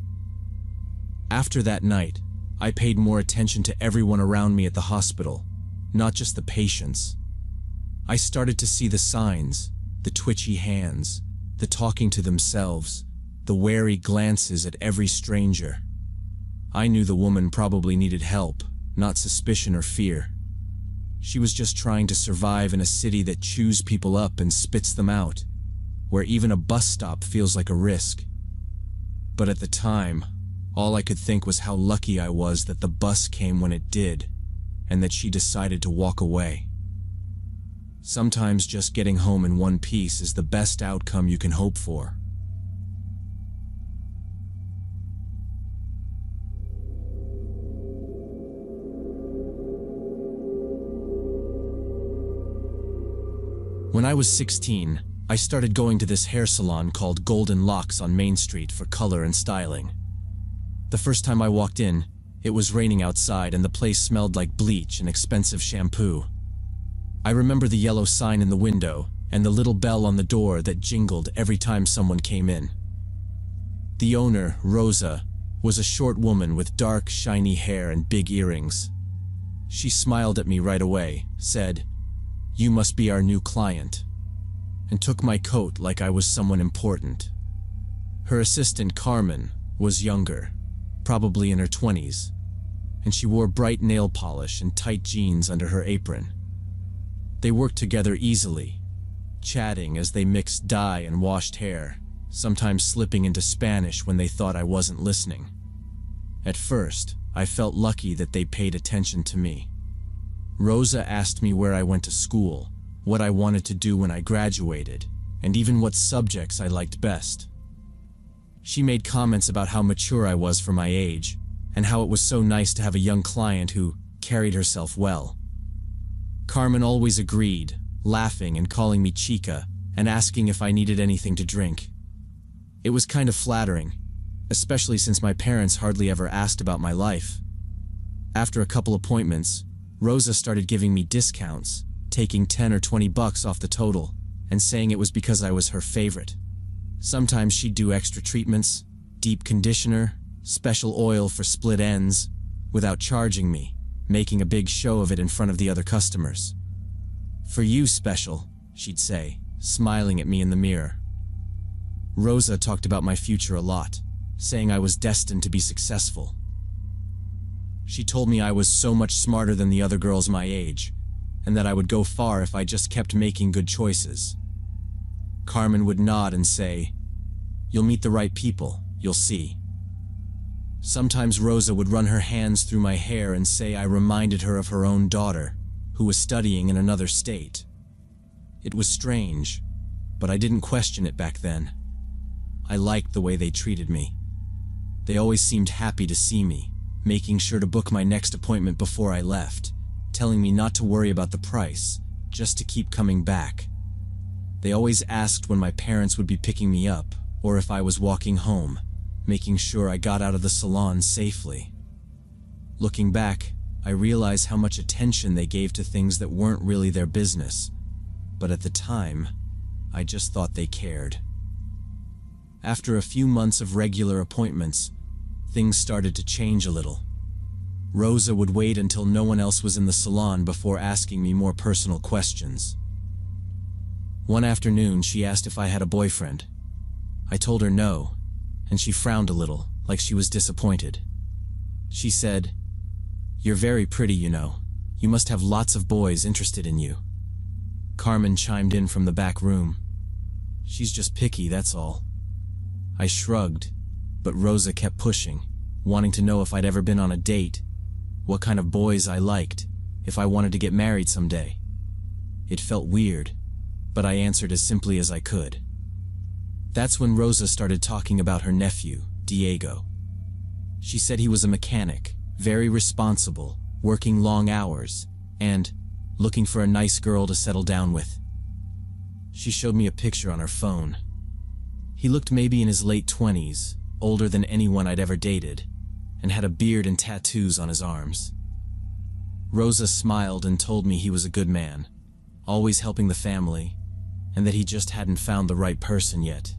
After that night, I paid more attention to everyone around me at the hospital, not just the patients. I started to see the signs, the twitchy hands, the talking to themselves, the wary glances at every stranger. I knew the woman probably needed help, not suspicion or fear. She was just trying to survive in a city that chews people up and spits them out, where even a bus stop feels like a risk. But at the time, all I could think was how lucky I was that the bus came when it did, and that she decided to walk away. Sometimes just getting home in one piece is the best outcome you can hope for. When I was 16, I started going to this hair salon called Golden Locks on Main Street for color and styling. The first time I walked in, it was raining outside and the place smelled like bleach and expensive shampoo. I remember the yellow sign in the window and the little bell on the door that jingled every time someone came in. The owner, Rosa, was a short woman with dark, shiny hair and big earrings. She smiled at me right away, said, "You must be our new client," and took my coat like I was someone important. Her assistant, Carmen, was younger, probably in her 20s, and she wore bright nail polish and tight jeans under her apron. They worked together easily, chatting as they mixed dye and washed hair, sometimes slipping into Spanish when they thought I wasn't listening. At first, I felt lucky that they paid attention to me. Rosa asked me where I went to school, what I wanted to do when I graduated, and even what subjects I liked best. She made comments about how mature I was for my age, and how it was so nice to have a young client who carried herself well. Carmen always agreed, laughing and calling me Chica, and asking if I needed anything to drink. It was kind of flattering, especially since my parents hardly ever asked about my life. After a couple appointments, Rosa started giving me discounts, taking $10 or $20 off the total, and saying it was because I was her favorite. Sometimes she'd do extra treatments, deep conditioner, special oil for split ends, without charging me, making a big show of it in front of the other customers. "For you, special," she'd say, smiling at me in the mirror. Rosa talked about my future a lot, saying I was destined to be successful. She told me I was so much smarter than the other girls my age, and that I would go far if I just kept making good choices. Carmen would nod and say, "You'll meet the right people, you'll see." Sometimes Rosa would run her hands through my hair and say I reminded her of her own daughter, who was studying in another state. It was strange, but I didn't question it back then. I liked the way they treated me. They always seemed happy to see me, making sure to book my next appointment before I left, telling me not to worry about the price, just to keep coming back. They always asked when my parents would be picking me up, or if I was walking home, making sure I got out of the salon safely. Looking back, I realize how much attention they gave to things that weren't really their business, but at the time, I just thought they cared. After a few months of regular appointments, things started to change a little. Rosa would wait until no one else was in the salon before asking me more personal questions. One afternoon, she asked if I had a boyfriend. I told her no, and she frowned a little, like she was disappointed. She said, "You're very pretty, you know. You must have lots of boys interested in you." Carmen chimed in from the back room. "She's just picky, that's all." I shrugged, but Rosa kept pushing, wanting to know if I'd ever been on a date, what kind of boys I liked, if I wanted to get married someday. It felt weird, but I answered as simply as I could. That's when Rosa started talking about her nephew, Diego. She said he was a mechanic, very responsible, working long hours, and looking for a nice girl to settle down with. She showed me a picture on her phone. He looked maybe in his late 20s, older than anyone I'd ever dated, and had a beard and tattoos on his arms. Rosa smiled and told me he was a good man, always helping the family, and that he just hadn't found the right person yet.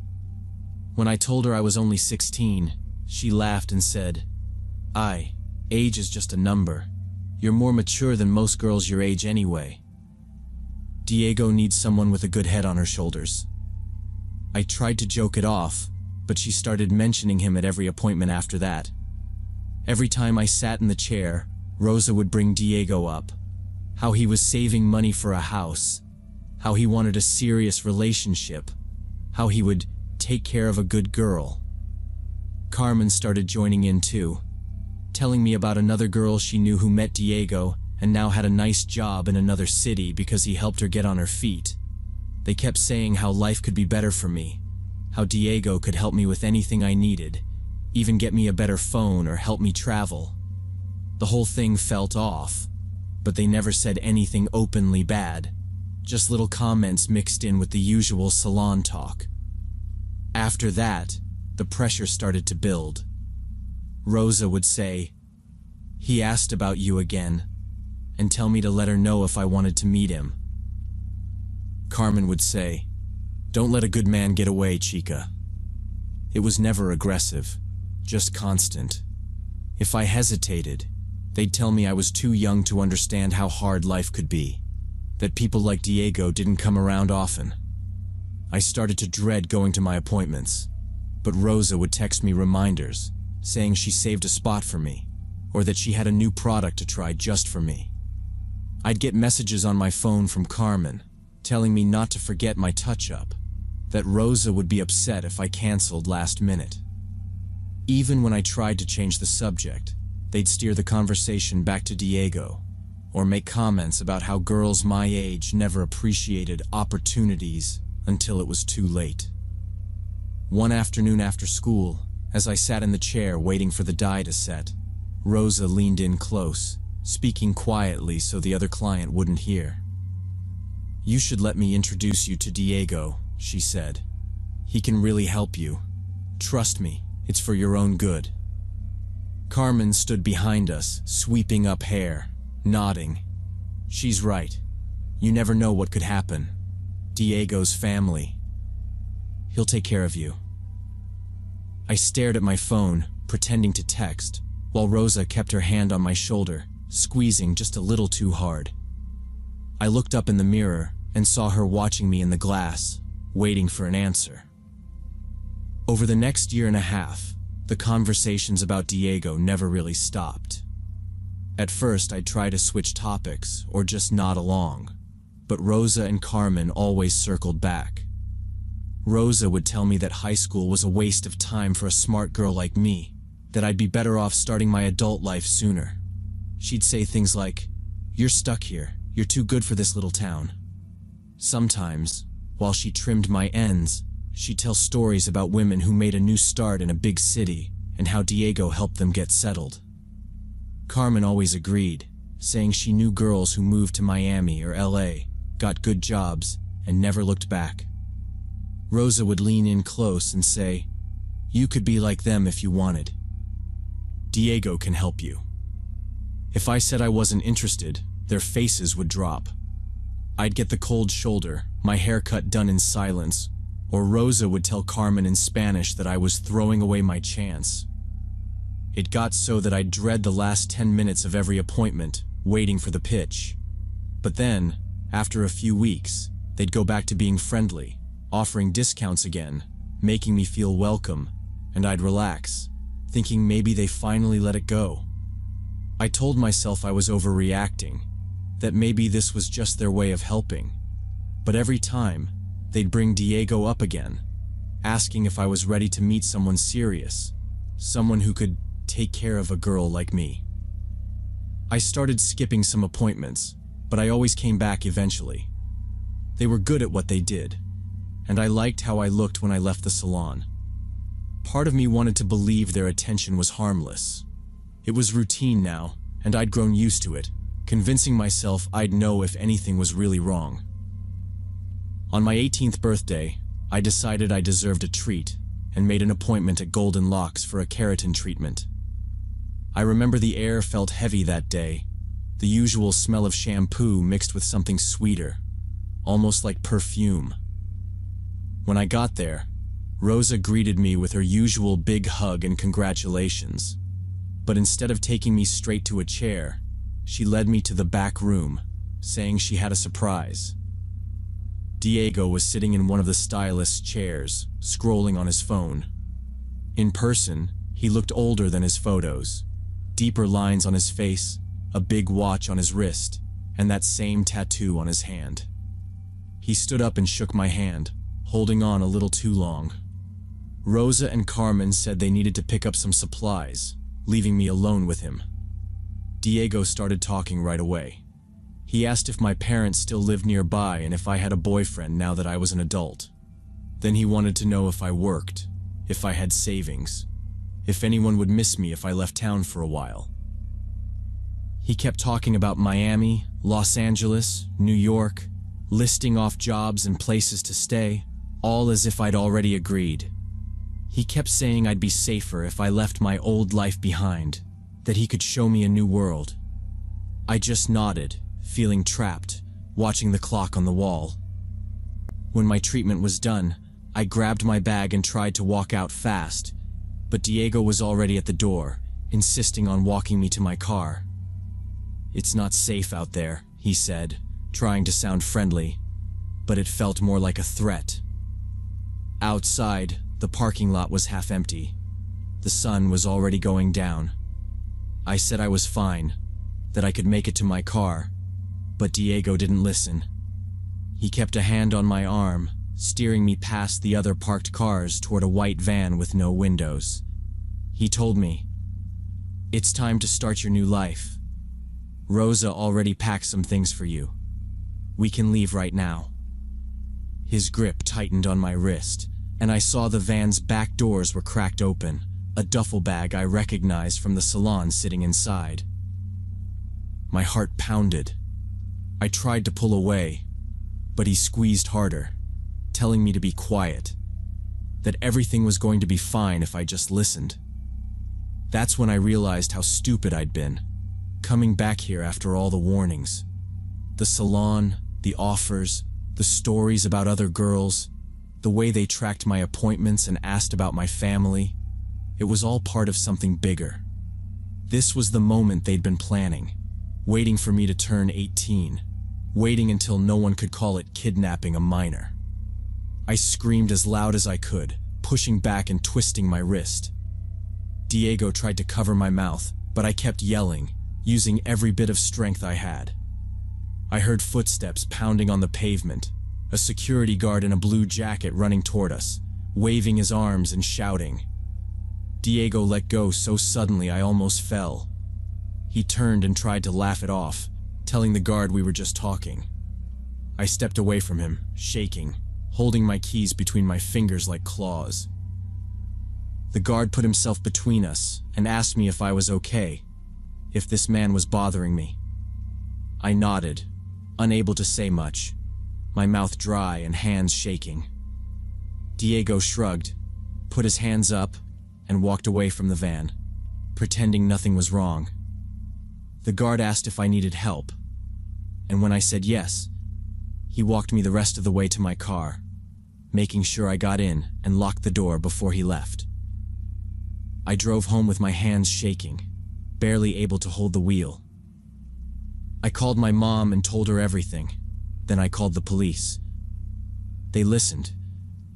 When I told her I was only 16, she laughed and said, Age is just a number. You're more mature than most girls your age anyway. Diego needs someone with a good head on her shoulders." I tried to joke it off, but she started mentioning him at every appointment after that. Every time I sat in the chair, Rosa would bring Diego up. How he was saving money for a house. How he wanted a serious relationship. How he would take care of a good girl. Carmen started joining in too, telling me about another girl she knew who met Diego and now had a nice job in another city because he helped her get on her feet. They kept saying how life could be better for me, how Diego could help me with anything I needed, even get me a better phone or help me travel. The whole thing felt off, but they never said anything openly bad, just little comments mixed in with the usual salon talk. After that, the pressure started to build. Rosa would say, "He asked about you again," and tell me to let her know if I wanted to meet him. Carmen would say, "Don't let a good man get away, chica." It was never aggressive, just constant. If I hesitated, they'd tell me I was too young to understand how hard life could be, that people like Diego didn't come around often. I started to dread going to my appointments, but Rosa would text me reminders, saying she saved a spot for me, or that she had a new product to try just for me. I'd get messages on my phone from Carmen, telling me not to forget my touch-up, that Rosa would be upset if I canceled last minute. Even when I tried to change the subject, they'd steer the conversation back to Diego, or make comments about how girls my age never appreciated opportunities until it was too late. One afternoon after school, as I sat in the chair waiting for the dye to set, Rosa leaned in close, speaking quietly so the other client wouldn't hear. "You should let me introduce you to Diego," she said. "He can really help you. Trust me, it's for your own good." Carmen stood behind us, sweeping up hair, nodding. "She's right. You never know what could happen. Diego's family. He'll take care of you." I stared at my phone, pretending to text, while Rosa kept her hand on my shoulder, squeezing just a little too hard. I looked up in the mirror and saw her watching me in the glass, waiting for an answer. Over the next year and a half, the conversations about Diego never really stopped. At first, I'd try to switch topics or just nod along, but Rosa and Carmen always circled back. Rosa would tell me that high school was a waste of time for a smart girl like me, that I'd be better off starting my adult life sooner. She'd say things like, "You're stuck here, you're too good for this little town." Sometimes, while she trimmed my ends, she'd tell stories about women who made a new start in a big city and how Diego helped them get settled. Carmen always agreed, saying she knew girls who moved to Miami or LA, got good jobs, and never looked back. Rosa would lean in close and say, "You could be like them if you wanted. Diego can help you." If I said I wasn't interested, their faces would drop. I'd get the cold shoulder, my haircut done in silence, or Rosa would tell Carmen in Spanish that I was throwing away my chance. It got so that I'd dread the last 10 minutes of every appointment, waiting for the pitch. But then, after a few weeks, they'd go back to being friendly, offering discounts again, making me feel welcome, and I'd relax, thinking maybe they finally let it go. I told myself I was overreacting, that maybe this was just their way of helping. But every time, they'd bring Diego up again, asking if I was ready to meet someone serious, someone who could take care of a girl like me. I started skipping some appointments, but I always came back eventually. They were good at what they did, and I liked how I looked when I left the salon. Part of me wanted to believe their attention was harmless. It was routine now, and I'd grown used to it, convincing myself I'd know if anything was really wrong. On my 18th birthday, I decided I deserved a treat and made an appointment at Golden Locks for a keratin treatment. I remember the air felt heavy that day, the usual smell of shampoo mixed with something sweeter, almost like perfume. When I got there, Rosa greeted me with her usual big hug and congratulations. But instead of taking me straight to a chair, she led me to the back room, saying she had a surprise. Diego was sitting in one of the stylist's chairs, scrolling on his phone. In person, he looked older than his photos. Deeper lines on his face, a big watch on his wrist, and that same tattoo on his hand. He stood up and shook my hand, holding on a little too long. Rosa and Carmen said they needed to pick up some supplies, leaving me alone with him. Diego started talking right away. He asked if my parents still lived nearby and if I had a boyfriend now that I was an adult. Then he wanted to know if I worked, if I had savings, if anyone would miss me if I left town for a while. He kept talking about Miami, Los Angeles, New York, listing off jobs and places to stay, all as if I'd already agreed. He kept saying I'd be safer if I left my old life behind, that he could show me a new world. I just nodded, feeling trapped, watching the clock on the wall. When my treatment was done, I grabbed my bag and tried to walk out fast, but Diego was already at the door, insisting on walking me to my car. "It's not safe out there," he said, trying to sound friendly, but it felt more like a threat. Outside, the parking lot was half empty. The sun was already going down. I said I was fine, that I could make it to my car, but Diego didn't listen. He kept a hand on my arm, steering me past the other parked cars toward a white van with no windows. He told me, "It's time to start your new life. Rosa already packed some things for you. We can leave right now." His grip tightened on my wrist, and I saw the van's back doors were cracked open, a duffel bag I recognized from the salon sitting inside. My heart pounded. I tried to pull away, but he squeezed harder, telling me to be quiet, that everything was going to be fine if I just listened. That's when I realized how stupid I'd been, coming back here after all the warnings. The salon, the offers, the stories about other girls, the way they tracked my appointments and asked about my family. It was all part of something bigger. This was the moment they'd been planning, waiting for me to turn 18, waiting until no one could call it kidnapping a minor. I screamed as loud as I could, pushing back and twisting my wrist. Diego tried to cover my mouth, but I kept yelling, using every bit of strength I had. I heard footsteps pounding on the pavement, a security guard in a blue jacket running toward us, waving his arms and shouting. Diego let go so suddenly I almost fell. He turned and tried to laugh it off, telling the guard we were just talking. I stepped away from him, shaking, holding my keys between my fingers like claws. The guard put himself between us and asked me if I was okay, if this man was bothering me. I nodded, unable to say much, my mouth dry and hands shaking. Diego shrugged, put his hands up, and walked away from the van, pretending nothing was wrong. The guard asked if I needed help, and when I said yes, he walked me the rest of the way to my car, making sure I got in and locked the door before he left. I drove home with my hands shaking, barely able to hold the wheel. I called my mom and told her everything. Then I called the police. They listened,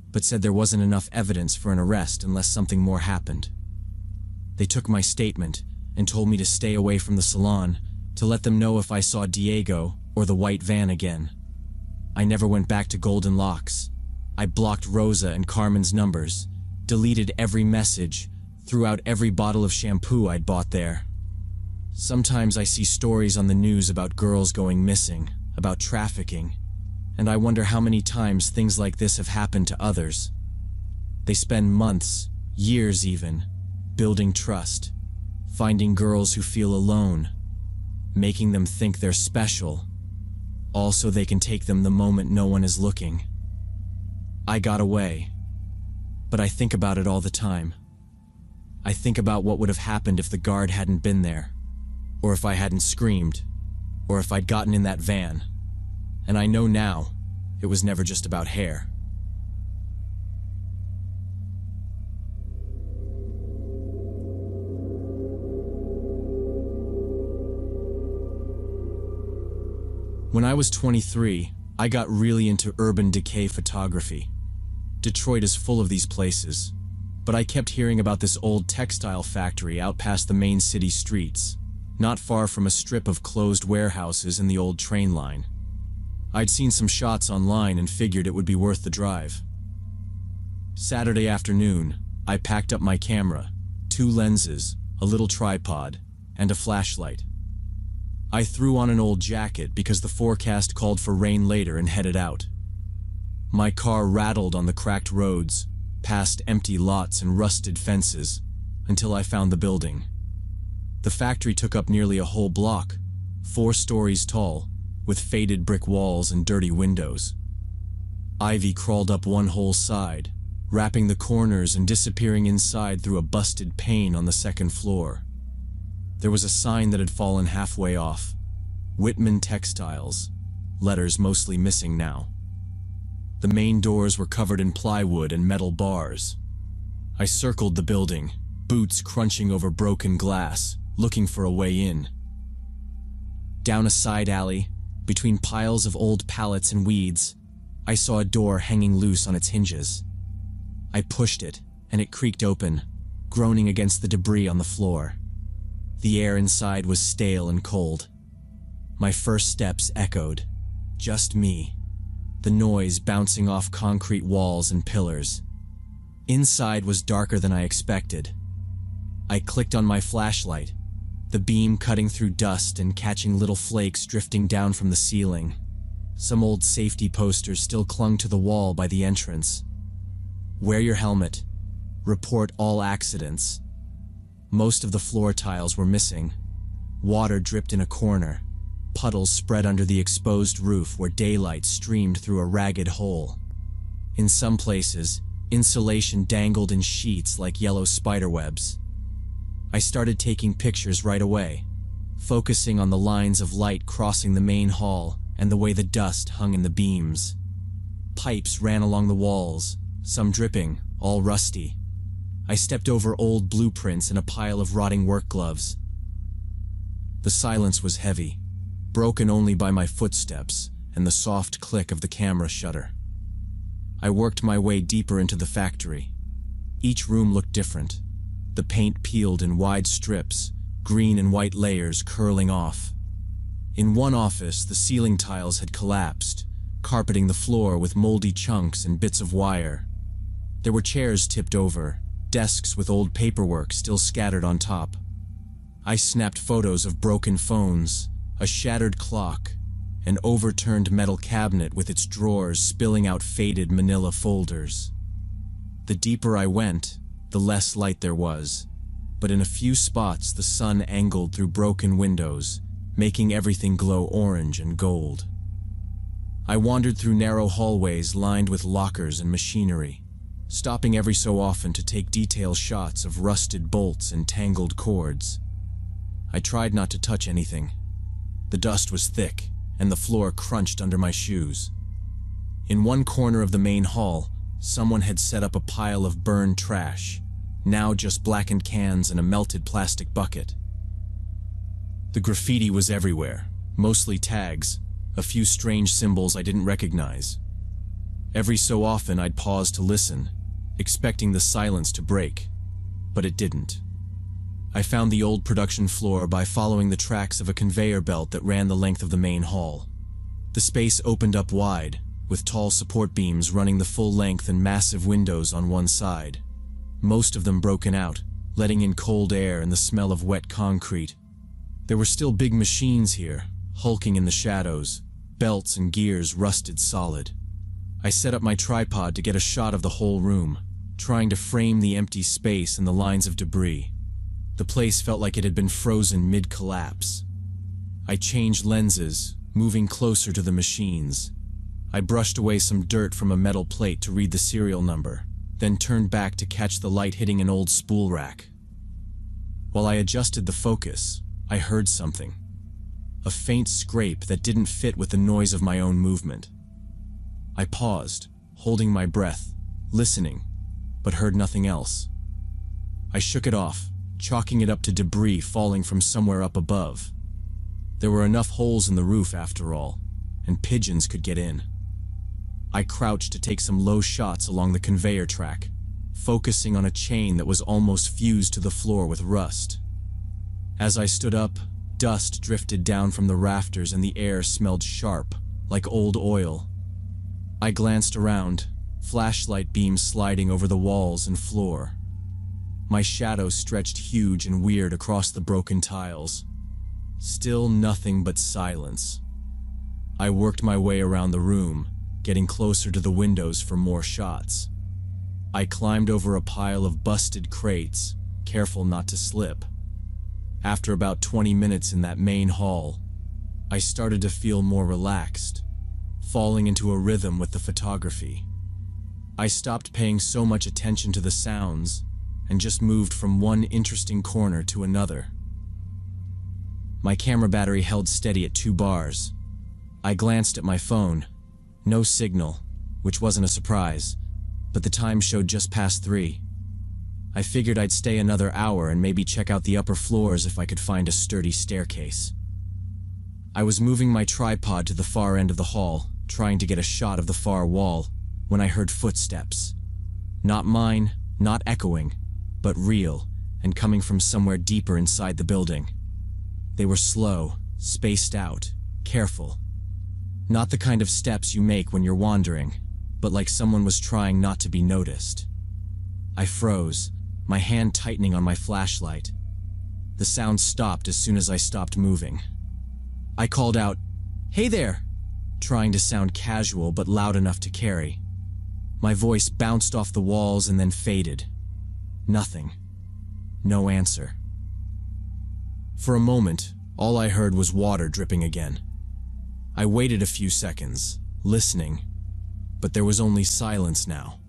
but said there wasn't enough evidence for an arrest unless something more happened. They took my statement and told me to stay away from the salon, to let them know if I saw Diego or the white van again. I never went back to Golden Locks. I blocked Rosa and Carmen's numbers, deleted every message, threw out every bottle of shampoo I'd bought there. Sometimes I see stories on the news about girls going missing, about trafficking, and I wonder how many times things like this have happened to others. They spend months, years even, building trust, finding girls who feel alone, making them think they're special, all so they can take them the moment no one is looking. I got away, but I think about it all the time. I think about what would have happened if the guard hadn't been there, or if I hadn't screamed, or if I'd gotten in that van. And I know now, it was never just about hair. When I was 23, I got really into urban decay photography. Detroit is full of these places, but I kept hearing about this old textile factory out past the main city streets, not far from a strip of closed warehouses and the old train line. I'd seen some shots online and figured it would be worth the drive. Saturday afternoon, I packed up my camera, 2 lenses, a little tripod, and a flashlight. I threw on an old jacket because the forecast called for rain later and headed out. My car rattled on the cracked roads, past empty lots and rusted fences, until I found the building. The factory took up nearly a whole block, 4 stories tall, with faded brick walls and dirty windows. Ivy crawled up one whole side, wrapping the corners and disappearing inside through a busted pane on the 2nd floor. There was a sign that had fallen halfway off. Whitman Textiles, letters mostly missing now. The main doors were covered in plywood and metal bars. I circled the building, boots crunching over broken glass, looking for a way in. Down a side alley, between piles of old pallets and weeds, I saw a door hanging loose on its hinges. I pushed it, and it creaked open, groaning against the debris on the floor. The air inside was stale and cold. My first steps echoed. Just me. The noise bouncing off concrete walls and pillars. Inside was darker than I expected. I clicked on my flashlight, the beam cutting through dust and catching little flakes drifting down from the ceiling. Some old safety posters still clung to the wall by the entrance. Wear your helmet. Report all accidents. Most of the floor tiles were missing. Water dripped in a corner. Puddles spread under the exposed roof where daylight streamed through a ragged hole. In some places, insulation dangled in sheets like yellow spiderwebs. I started taking pictures right away, focusing on the lines of light crossing the main hall and the way the dust hung in the beams. Pipes ran along the walls, some dripping, all rusty. I stepped over old blueprints and a pile of rotting work gloves. The silence was heavy, broken only by my footsteps and the soft click of the camera shutter. I worked my way deeper into the factory. Each room looked different. The paint peeled in wide strips, green and white layers curling off. In one office, the ceiling tiles had collapsed, carpeting the floor with moldy chunks and bits of wire. There were chairs tipped over, desks with old paperwork still scattered on top. I snapped photos of broken phones, a shattered clock, an overturned metal cabinet with its drawers spilling out faded manila folders. The deeper I went, the less light there was, but in a few spots the sun angled through broken windows, making everything glow orange and gold. I wandered through narrow hallways lined with lockers and machinery, stopping every so often to take detailed shots of rusted bolts and tangled cords. I tried not to touch anything. The dust was thick, and the floor crunched under my shoes. In one corner of the main hall, someone had set up a pile of burned trash, now just blackened cans and a melted plastic bucket. The graffiti was everywhere, mostly tags, a few strange symbols I didn't recognize. Every so often I'd pause to listen, expecting the silence to break, but it didn't. I found the old production floor by following the tracks of a conveyor belt that ran the length of the main hall. The space opened up wide, with tall support beams running the full length and massive windows on one side, most of them broken out, letting in cold air and the smell of wet concrete. There were still big machines here, hulking in the shadows, belts and gears rusted solid. I set up my tripod to get a shot of the whole room, trying to frame the empty space and the lines of debris. The place felt like it had been frozen mid-collapse. I changed lenses, moving closer to the machines. I brushed away some dirt from a metal plate to read the serial number, then turned back to catch the light hitting an old spool rack. While I adjusted the focus, I heard something. A faint scrape that didn't fit with the noise of my own movement. I paused, holding my breath, listening, but heard nothing else. I shook it off, chalking it up to debris falling from somewhere up above. There were enough holes in the roof after all, and pigeons could get in. I crouched to take some low shots along the conveyor track, focusing on a chain that was almost fused to the floor with rust. As I stood up, dust drifted down from the rafters and the air smelled sharp, like old oil. I glanced around, flashlight beams sliding over the walls and floor. My shadow stretched huge and weird across the broken tiles. Still nothing but silence. I worked my way around the room, getting closer to the windows for more shots. I climbed over a pile of busted crates, careful not to slip. After about 20 minutes in that main hall, I started to feel more relaxed, falling into a rhythm with the photography. I stopped paying so much attention to the sounds and just moved from one interesting corner to another. My camera battery held steady at 2 bars. I glanced at my phone. No signal, which wasn't a surprise, but the time showed just past 3. I figured I'd stay another hour and maybe check out the upper floors if I could find a sturdy staircase. I was moving my tripod to the far end of the hall, trying to get a shot of the far wall, when I heard footsteps. Not mine, not echoing, but real, and coming from somewhere deeper inside the building. They were slow, spaced out, careful. Not the kind of steps you make when you're wandering, but like someone was trying not to be noticed. I froze, my hand tightening on my flashlight. The sound stopped as soon as I stopped moving. I called out, "Hey there!" trying to sound casual but loud enough to carry. My voice bounced off the walls and then faded. Nothing. No answer. For a moment, all I heard was water dripping again. I waited a few seconds, listening, but there was only silence now.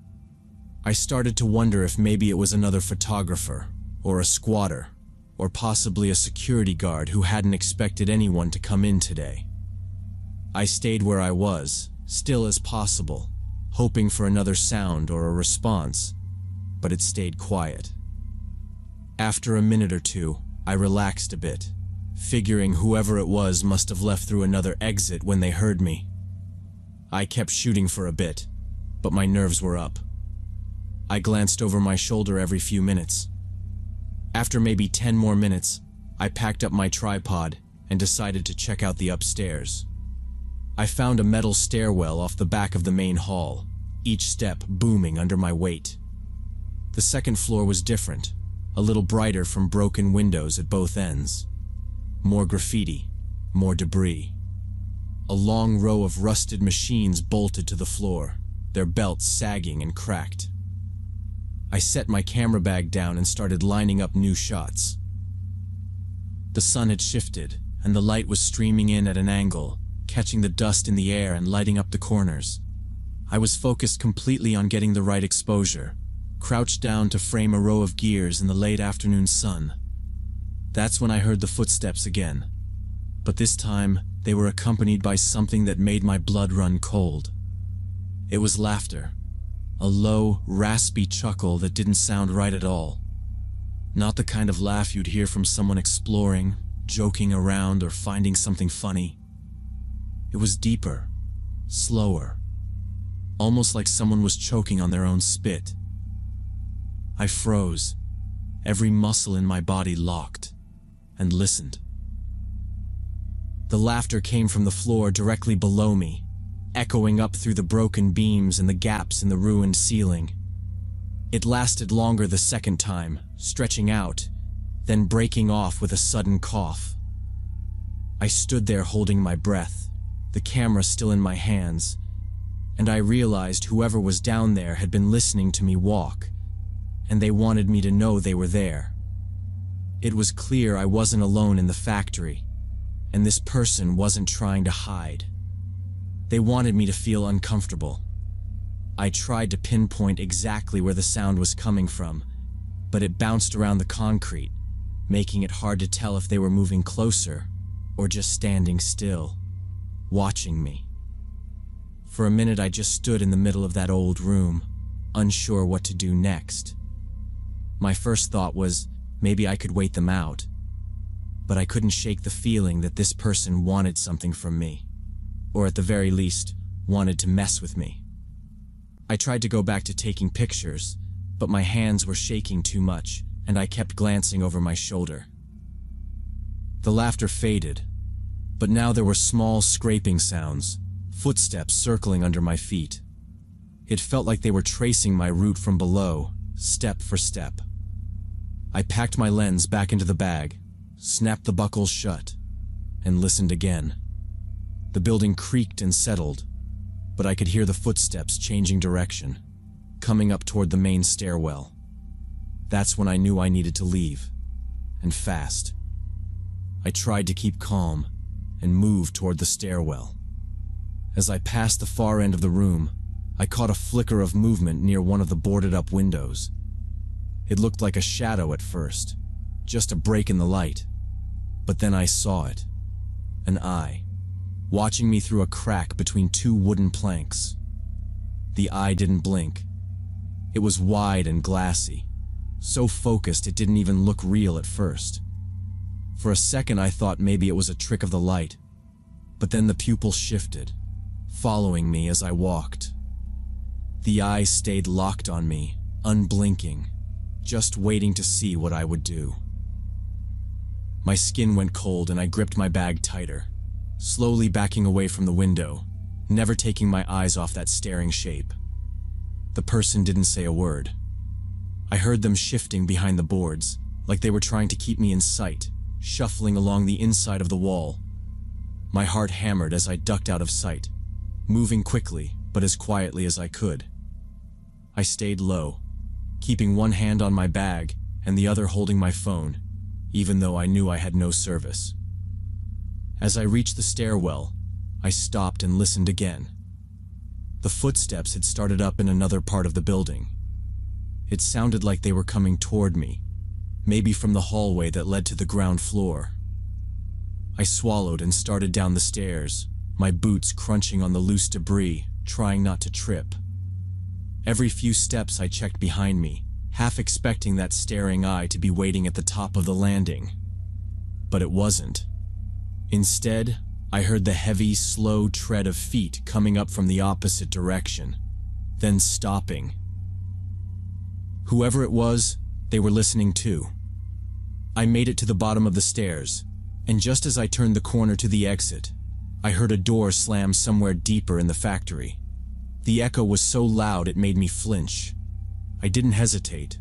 I started to wonder if maybe it was another photographer, or a squatter, or possibly a security guard who hadn't expected anyone to come in today. I stayed where I was, still as possible, hoping for another sound or a response, but it stayed quiet. After a minute or two, I relaxed a bit, figuring whoever it was must have left through another exit when they heard me. I kept shooting for a bit, but my nerves were up. I glanced over my shoulder every few minutes. After maybe 10 more minutes, I packed up my tripod and decided to check out the upstairs. I found a metal stairwell off the back of the main hall, each step booming under my weight. The second floor was different, a little brighter from broken windows at both ends. More graffiti, more debris. A long row of rusted machines bolted to the floor, their belts sagging and cracked. I set my camera bag down and started lining up new shots. The sun had shifted, and the light was streaming in at an angle, catching the dust in the air and lighting up the corners. I was focused completely on getting the right exposure, crouched down to frame a row of gears in the late afternoon sun. That's when I heard the footsteps again. But this time, they were accompanied by something that made my blood run cold. It was laughter. A low, raspy chuckle that didn't sound right at all. Not the kind of laugh you'd hear from someone exploring, joking around, or finding something funny. It was deeper, slower, almost like someone was choking on their own spit. I froze, every muscle in my body locked, and listened. The laughter came from the floor directly below me, echoing up through the broken beams and the gaps in the ruined ceiling. It lasted longer the second time, stretching out, then breaking off with a sudden cough. I stood there holding my breath, the camera still in my hands, and I realized whoever was down there had been listening to me walk, and they wanted me to know they were there. It was clear I wasn't alone in the factory, and this person wasn't trying to hide. They wanted me to feel uncomfortable. I tried to pinpoint exactly where the sound was coming from, but it bounced around the concrete, making it hard to tell if they were moving closer or just standing still, watching me. For a minute I just stood in the middle of that old room, unsure what to do next. My first thought was maybe I could wait them out, but I couldn't shake the feeling that this person wanted something from me, or at the very least, wanted to mess with me. I tried to go back to taking pictures, but my hands were shaking too much, and I kept glancing over my shoulder. The laughter faded, but now there were small scraping sounds, footsteps circling under my feet. It felt like they were tracing my route from below, step for step. I packed my lens back into the bag, snapped the buckles shut, and listened again. The building creaked and settled, but I could hear the footsteps changing direction, coming up toward the main stairwell. That's when I knew I needed to leave, and fast. I tried to keep calm and moved toward the stairwell. As I passed the far end of the room, I caught a flicker of movement near one of the boarded-up windows. It looked like a shadow at first, just a break in the light, but then I saw it, an eye, watching me through a crack between two wooden planks. The eye didn't blink. It was wide and glassy, so focused it didn't even look real at first. For a second I thought maybe it was a trick of the light, but then the pupil shifted, following me as I walked. The eye stayed locked on me, unblinking, just waiting to see what I would do. My skin went cold and I gripped my bag tighter, slowly backing away from the window, never taking my eyes off that staring shape. The person didn't say a word. I heard them shifting behind the boards, like they were trying to keep me in sight, shuffling along the inside of the wall. My heart hammered as I ducked out of sight, moving quickly, but as quietly as I could. I stayed low, keeping one hand on my bag and the other holding my phone, even though I knew I had no service. As I reached the stairwell, I stopped and listened again. The footsteps had started up in another part of the building. It sounded like they were coming toward me, maybe from the hallway that led to the ground floor. I swallowed and started down the stairs, my boots crunching on the loose debris, trying not to trip. Every few steps I checked behind me, half expecting that staring eye to be waiting at the top of the landing. But it wasn't. Instead, I heard the heavy, slow tread of feet coming up from the opposite direction, then stopping. Whoever it was, they were listening too. I made it to the bottom of the stairs, and just as I turned the corner to the exit, I heard a door slam somewhere deeper in the factory. The echo was so loud it made me flinch. I didn't hesitate.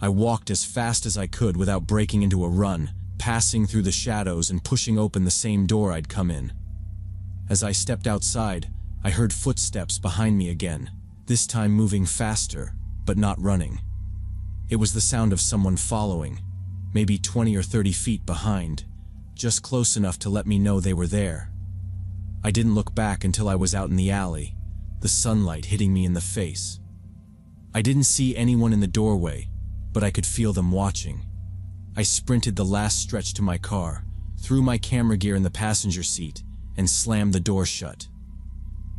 I walked as fast as I could without breaking into a run, passing through the shadows and pushing open the same door I'd come in. As I stepped outside, I heard footsteps behind me again, this time moving faster, but not running. It was the sound of someone following, maybe 20 or 30 feet behind, just close enough to let me know they were there. I didn't look back until I was out in the alley, the sunlight hitting me in the face. I didn't see anyone in the doorway, but I could feel them watching. I sprinted the last stretch to my car, threw my camera gear in the passenger seat, and slammed the door shut.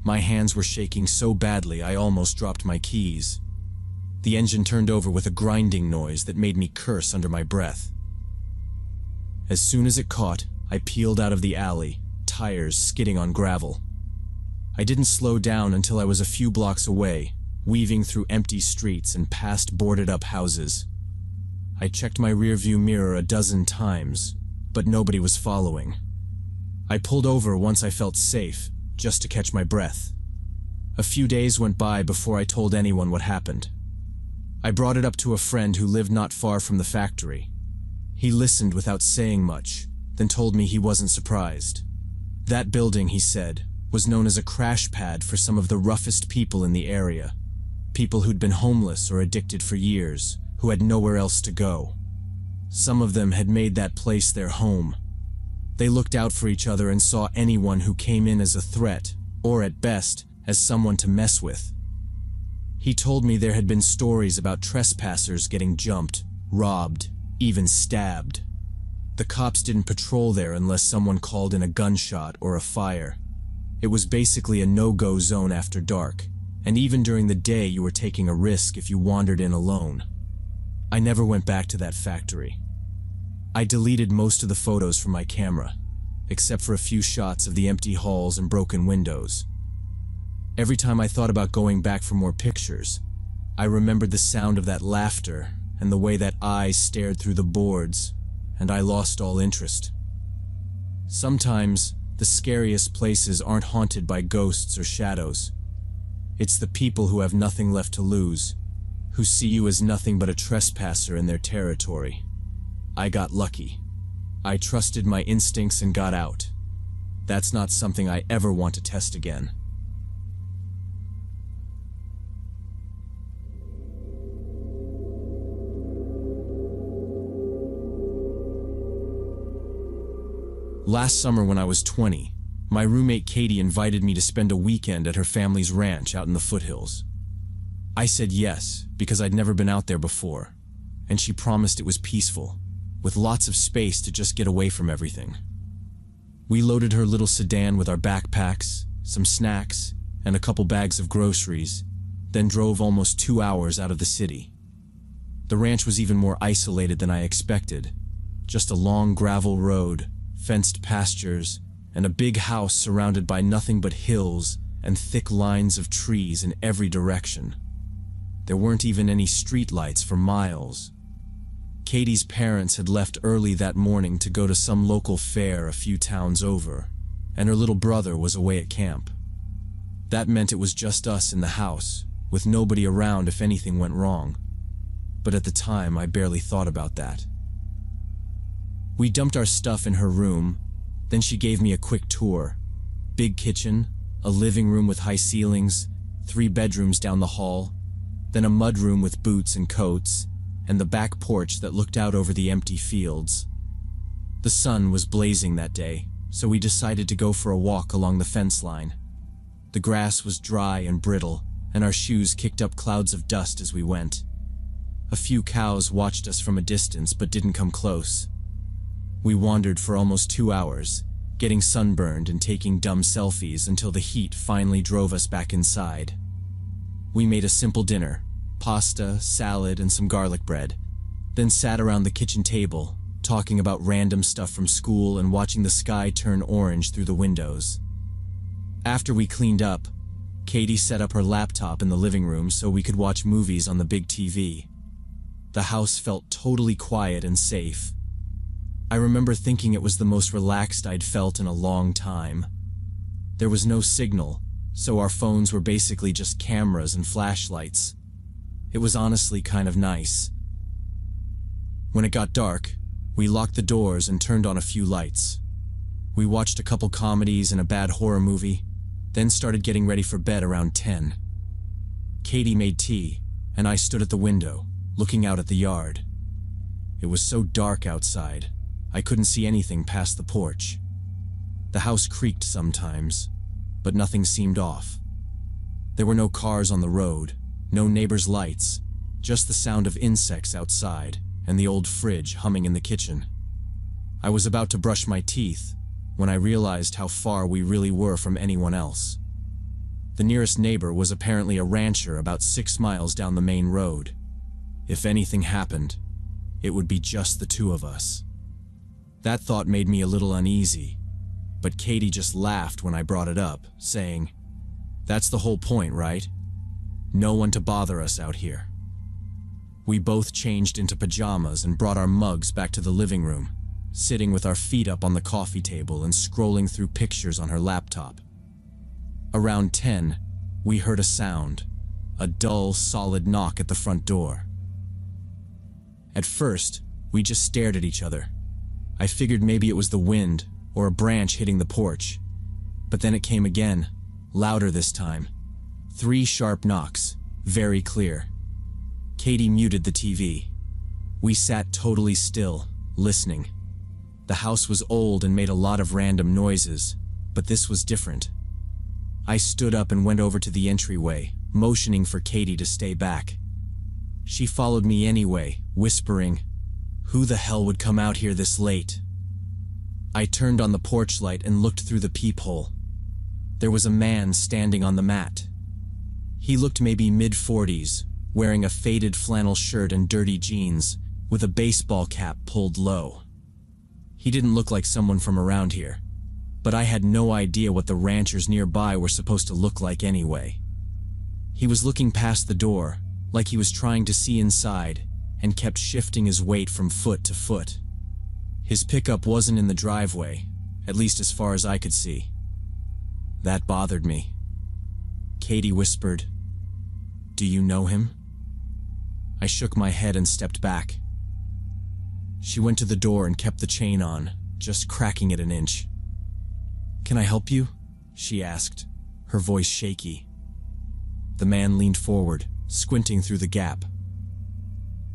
My hands were shaking so badly I almost dropped my keys. The engine turned over with a grinding noise that made me curse under my breath. As soon as it caught, I peeled out of the alley, tires skidding on gravel. I didn't slow down until I was a few blocks away, weaving through empty streets and past boarded-up houses. I checked my rearview mirror a dozen times, but nobody was following. I pulled over once I felt safe, just to catch my breath. A few days went by before I told anyone what happened. I brought it up to a friend who lived not far from the factory. He listened without saying much, then told me he wasn't surprised. That building, he said, was known as a crash pad for some of the roughest people in the area. People who'd been homeless or addicted for years, who had nowhere else to go. Some of them had made that place their home. They looked out for each other and saw anyone who came in as a threat, or at best, as someone to mess with. He told me there had been stories about trespassers getting jumped, robbed, even stabbed. The cops didn't patrol there unless someone called in a gunshot or a fire. It was basically a no-go zone after dark, and even during the day you were taking a risk if you wandered in alone. I never went back to that factory. I deleted most of the photos from my camera, except for a few shots of the empty halls and broken windows. Every time I thought about going back for more pictures, I remembered the sound of that laughter and the way that eyes stared through the boards, and I lost all interest. Sometimes, the scariest places aren't haunted by ghosts or shadows. It's the people who have nothing left to lose, who see you as nothing but a trespasser in their territory. I got lucky. I trusted my instincts and got out. That's not something I ever want to test again. Last summer when I was 20, my roommate Katie invited me to spend a weekend at her family's ranch out in the foothills. I said yes, because I'd never been out there before, and she promised it was peaceful, with lots of space to just get away from everything. We loaded her little sedan with our backpacks, some snacks, and a couple bags of groceries, then drove almost 2 hours out of the city. The ranch was even more isolated than I expected, just a long gravel road, fenced pastures, and a big house surrounded by nothing but hills and thick lines of trees in every direction. There weren't even any streetlights for miles. Katie's parents had left early that morning to go to some local fair a few towns over, and her little brother was away at camp. That meant it was just us in the house, with nobody around if anything went wrong. But at the time, I barely thought about that. We dumped our stuff in her room, then she gave me a quick tour. Big kitchen, a living room with high ceilings, 3 bedrooms down the hall, then a mudroom with boots and coats, and the back porch that looked out over the empty fields. The sun was blazing that day, so we decided to go for a walk along the fence line. The grass was dry and brittle, and our shoes kicked up clouds of dust as we went. A few cows watched us from a distance but didn't come close. We wandered for almost 2 hours, getting sunburned and taking dumb selfies until the heat finally drove us back inside. We made a simple dinner, pasta, salad, and some garlic bread, then sat around the kitchen table, talking about random stuff from school and watching the sky turn orange through the windows. After we cleaned up, Katie set up her laptop in the living room so we could watch movies on the big TV. The house felt totally quiet and safe. I remember thinking it was the most relaxed I'd felt in a long time. There was no signal, so our phones were basically just cameras and flashlights. It was honestly kind of nice. When it got dark, we locked the doors and turned on a few lights. We watched a couple comedies and a bad horror movie, then started getting ready for bed around 10. Katie made tea, and I stood at the window, looking out at the yard. It was so dark outside, I couldn't see anything past the porch. The house creaked sometimes, but nothing seemed off. There were no cars on the road, no neighbors' lights, just the sound of insects outside and the old fridge humming in the kitchen. I was about to brush my teeth when I realized how far we really were from anyone else. The nearest neighbor was apparently a rancher about 6 miles down the main road. If anything happened, it would be just the two of us. That thought made me a little uneasy, but Katie just laughed when I brought it up, saying, "That's the whole point, right? No one to bother us out here." We both changed into pajamas and brought our mugs back to the living room, sitting with our feet up on the coffee table and scrolling through pictures on her laptop. Around 10, we heard a sound, a dull, solid knock at the front door. At first, we just stared at each other. I figured maybe it was the wind or a branch hitting the porch. But then it came again, louder this time. 3 sharp knocks, very clear. Katie muted the TV. We sat totally still, listening. The house was old and made a lot of random noises, but this was different. I stood up and went over to the entryway, motioning for Katie to stay back. She followed me anyway, whispering, "Who the hell would come out here this late?" I turned on the porch light and looked through the peephole. There was a man standing on the mat. He looked maybe mid-40s, wearing a faded flannel shirt and dirty jeans, with a baseball cap pulled low. He didn't look like someone from around here, but I had no idea what the ranchers nearby were supposed to look like anyway. He was looking past the door, like he was trying to see inside, and kept shifting his weight from foot to foot. His pickup wasn't in the driveway, at least as far as I could see. That bothered me. Katie whispered, "Do you know him?" I shook my head and stepped back. She went to the door and kept the chain on, just cracking it an inch. "Can I help you?" she asked, her voice shaky. The man leaned forward, squinting through the gap.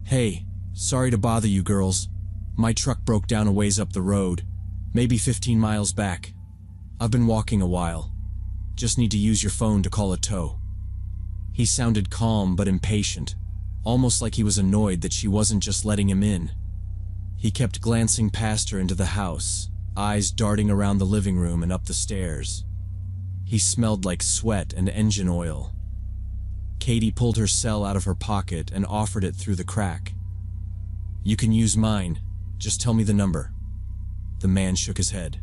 "Hey, sorry to bother you girls. My truck broke down a ways up the road, maybe 15 miles back. I've been walking a while. Just need to use your phone to call a tow." He sounded calm but impatient, almost like he was annoyed that she wasn't just letting him in. He kept glancing past her into the house, eyes darting around the living room and up the stairs. He smelled like sweat and engine oil. Katie pulled her cell out of her pocket and offered it through the crack. "You can use mine. Just tell me the number." The man shook his head.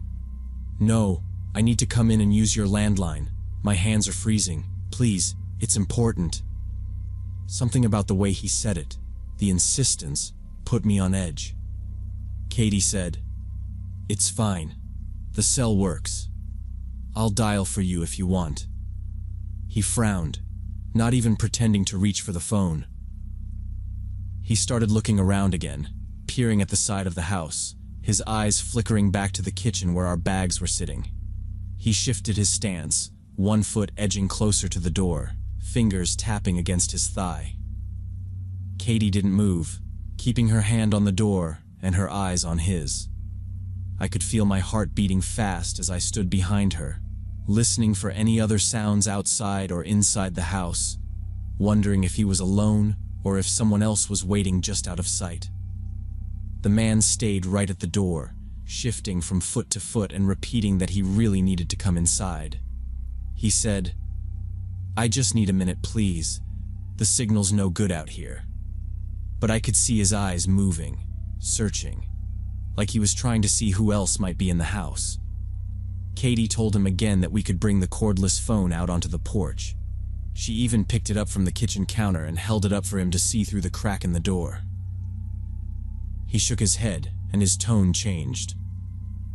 "No, I need to come in and use your landline. My hands are freezing. Please, it's important." Something about the way he said it, the insistence, put me on edge. Katie said, "It's fine. The cell works. I'll dial for you if you want." He frowned, not even pretending to reach for the phone. He started looking around again, peering at the side of the house, his eyes flickering back to the kitchen where our bags were sitting. He shifted his stance, one foot edging closer to the door, fingers tapping against his thigh. Katie didn't move, keeping her hand on the door and her eyes on his. I could feel my heart beating fast as I stood behind her, listening for any other sounds outside or inside the house, wondering if he was alone or if someone else was waiting just out of sight. The man stayed right at the door, shifting from foot to foot and repeating that he really needed to come inside. He said, "I just need a minute, please. The signal's no good out here." But I could see his eyes moving, searching, like he was trying to see who else might be in the house. Katie told him again that we could bring the cordless phone out onto the porch. She even picked it up from the kitchen counter and held it up for him to see through the crack in the door. He shook his head, and his tone changed.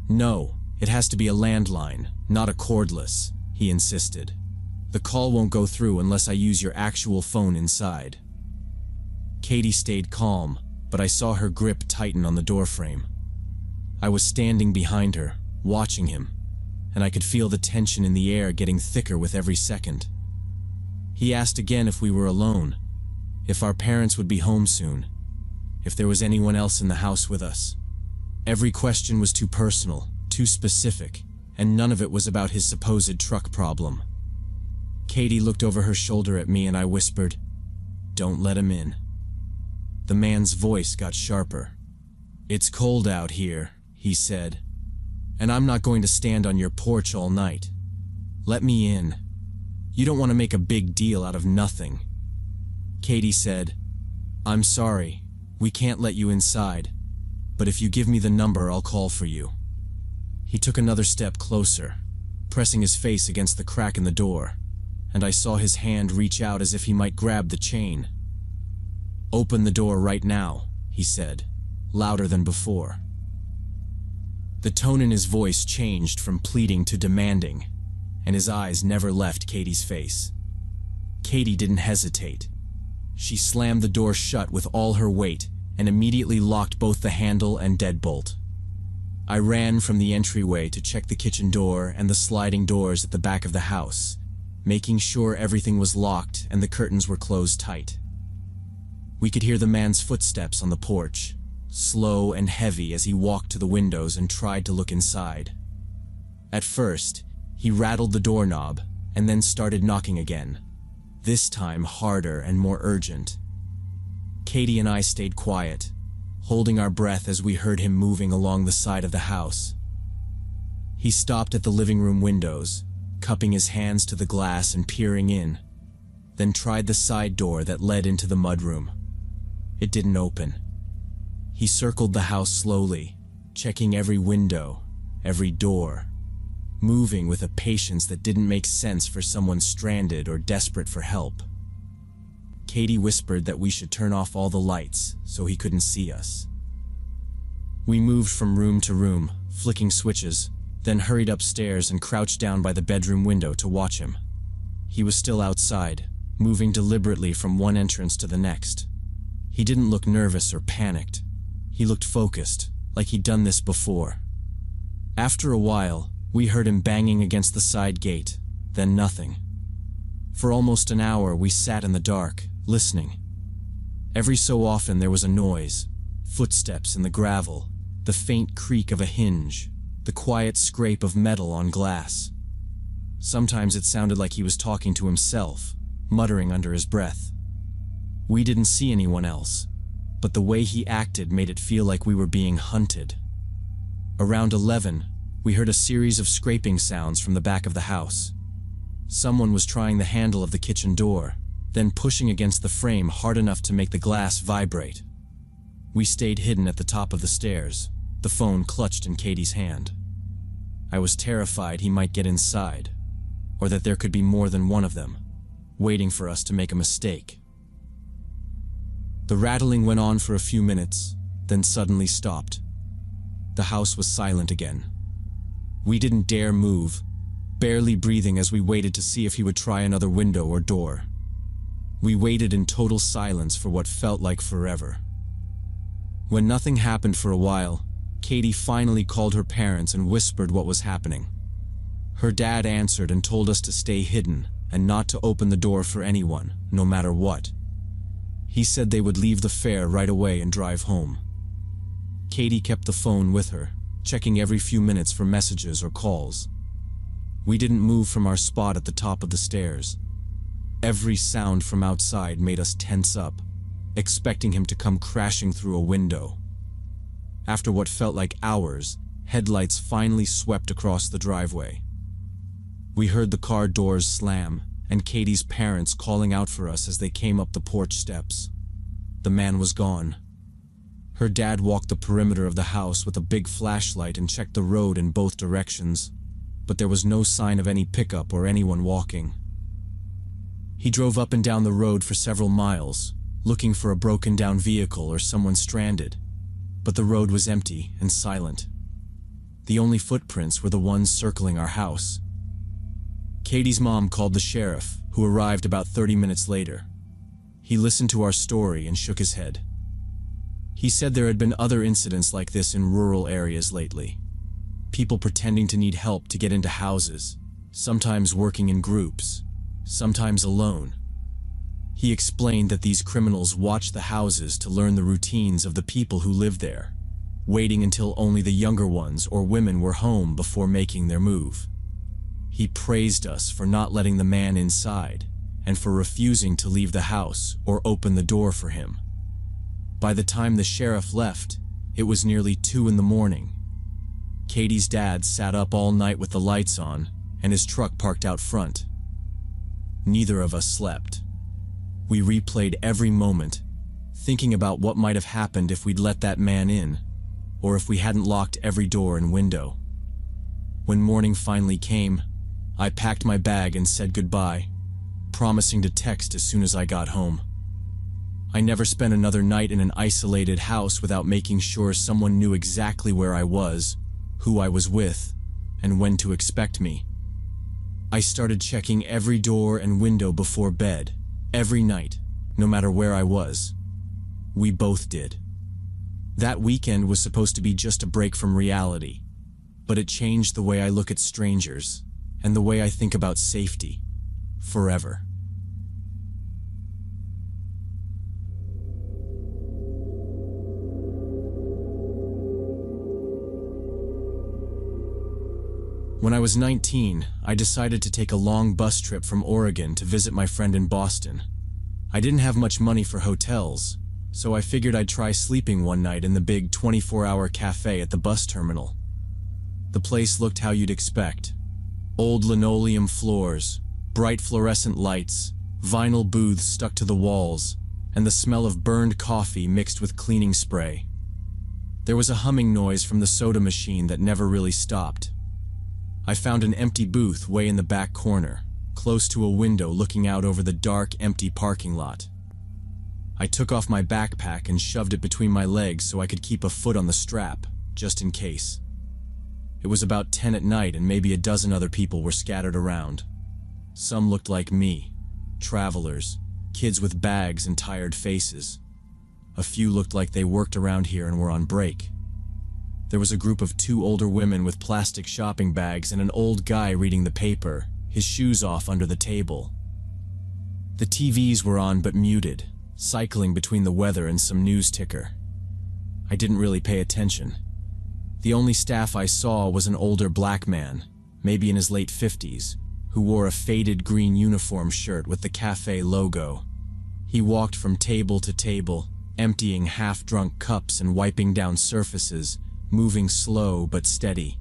"No, it has to be a landline, not a cordless," he insisted. "The call won't go through unless I use your actual phone inside." Katie stayed calm, but I saw her grip tighten on the doorframe. I was standing behind her, watching him, and I could feel the tension in the air getting thicker with every second. He asked again if we were alone. if our parents would be home soon, if there was anyone else in the house with us. Every question was too personal, too specific, and none of it was about his supposed truck problem. Katie looked over her shoulder at me and I whispered, "Don't let him in." The man's voice got sharper. "It's cold out here," he said, "and I'm not going to stand on your porch all night. Let me in. You don't want to make a big deal out of nothing." Katie said, "I'm sorry, we can't let you inside, but if you give me the number, I'll call for you." He took another step closer, pressing his face against the crack in the door, and I saw his hand reach out as if he might grab the chain. "Open the door right now," he said, louder than before. The tone in his voice changed from pleading to demanding, and his eyes never left Katie's face. Katie didn't hesitate. She slammed the door shut with all her weight and immediately locked both the handle and deadbolt. I ran from the entryway to check the kitchen door and the sliding doors at the back of the house, making sure everything was locked and the curtains were closed tight. We could hear the man's footsteps on the porch, slow and heavy as he walked to the windows and tried to look inside. At first, he rattled the doorknob and then started knocking again, this time harder and more urgent. Katie and I stayed quiet, holding our breath as we heard him moving along the side of the house. He stopped at the living room windows, cupping his hands to the glass and peering in, then tried the side door that led into the mudroom. It didn't open. He circled the house slowly, checking every window, every door, moving with a patience that didn't make sense for someone stranded or desperate for help. Katie whispered that we should turn off all the lights so he couldn't see us. We moved from room to room, flicking switches, then hurried upstairs and crouched down by the bedroom window to watch him. He was still outside, moving deliberately from one entrance to the next. He didn't look nervous or panicked. He looked focused, like he'd done this before. After a while, we heard him banging against the side gate, then nothing. For almost an hour, we sat in the dark, listening. Every so often there was a noise, footsteps in the gravel, the faint creak of a hinge, the quiet scrape of metal on glass. Sometimes it sounded like he was talking to himself, muttering under his breath. We didn't see anyone else, but the way he acted made it feel like we were being hunted. Around 11, we heard a series of scraping sounds from the back of the house. Someone was trying the handle of the kitchen door, then pushing against the frame hard enough to make the glass vibrate. We stayed hidden at the top of the stairs, the phone clutched in Katie's hand. I was terrified he might get inside, or that there could be more than one of them, waiting for us to make a mistake. The rattling went on for a few minutes, then suddenly stopped. The house was silent again. We didn't dare move, barely breathing as we waited to see if he would try another window or door. We waited in total silence for what felt like forever. When nothing happened for a while, Katie finally called her parents and whispered what was happening. Her dad answered and told us to stay hidden and not to open the door for anyone, no matter what. He said they would leave the fair right away and drive home. Katie kept the phone with her, checking every few minutes for messages or calls. We didn't move from our spot at the top of the stairs. Every sound from outside made us tense up, expecting him to come crashing through a window. After what felt like hours, headlights finally swept across the driveway. We heard the car doors slam, and Katie's parents calling out for us as they came up the porch steps. The man was gone. Her dad walked the perimeter of the house with a big flashlight and checked the road in both directions, but there was no sign of any pickup or anyone walking. He drove up and down the road for several miles, looking for a broken-down vehicle or someone stranded, but the road was empty and silent. The only footprints were the ones circling our house. Katie's mom called the sheriff, who arrived about 30 minutes later. He listened to our story and shook his head. He said there had been other incidents like this in rural areas lately. People pretending to need help to get into houses, sometimes working in groups, sometimes alone. He explained that these criminals watched the houses to learn the routines of the people who lived there, waiting until only the younger ones or women were home before making their move. He praised us for not letting the man inside and for refusing to leave the house or open the door for him. By the time the sheriff left, it was nearly 2 in the morning. Katie's dad sat up all night with the lights on and his truck parked out front. Neither of us slept. We replayed every moment, thinking about what might have happened if we'd let that man in, or if we hadn't locked every door and window. When morning finally came, I packed my bag and said goodbye, promising to text as soon as I got home. I never spent another night in an isolated house without making sure someone knew exactly where I was, who I was with, and when to expect me. I started checking every door and window before bed, every night, no matter where I was. We both did. That weekend was supposed to be just a break from reality, but it changed the way I look at strangers and the way I think about safety, forever. When I was 19, I decided to take a long bus trip from Oregon to visit my friend in Boston. I didn't have much money for hotels, so I figured I'd try sleeping one night in the big 24-hour cafe at the bus terminal. The place looked how you'd expect. Old linoleum floors, bright fluorescent lights, vinyl booths stuck to the walls, and the smell of burned coffee mixed with cleaning spray. There was a humming noise from the soda machine that never really stopped. I found an empty booth way in the back corner, close to a window looking out over the dark, empty parking lot. I took off my backpack and shoved it between my legs so I could keep a foot on the strap, just in case. It was about 10 at night and maybe a dozen other people were scattered around. Some looked like me, travelers, kids with bags and tired faces. A few looked like they worked around here and were on break. There was a group of 2 older women with plastic shopping bags and an old guy reading the paper, his shoes off under the table. The TVs were on but muted, cycling between the weather and some news ticker. I didn't really pay attention. The only staff I saw was an older black man, maybe in his late 50s, who wore a faded green uniform shirt with the cafe logo. He walked from table to table, emptying half-drunk cups and wiping down surfaces, moving slow but steady.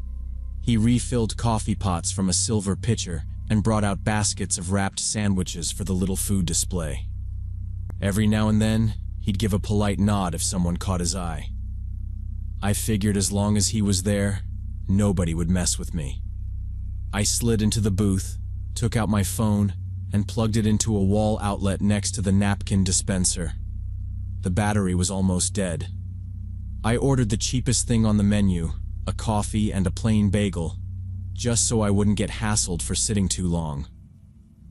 He refilled coffee pots from a silver pitcher and brought out baskets of wrapped sandwiches for the little food display. Every now and then, he'd give a polite nod if someone caught his eye. I figured as long as he was there, nobody would mess with me. I slid into the booth, took out my phone, and plugged it into a wall outlet next to the napkin dispenser. The battery was almost dead. I ordered the cheapest thing on the menu, a coffee and a plain bagel, just so I wouldn't get hassled for sitting too long.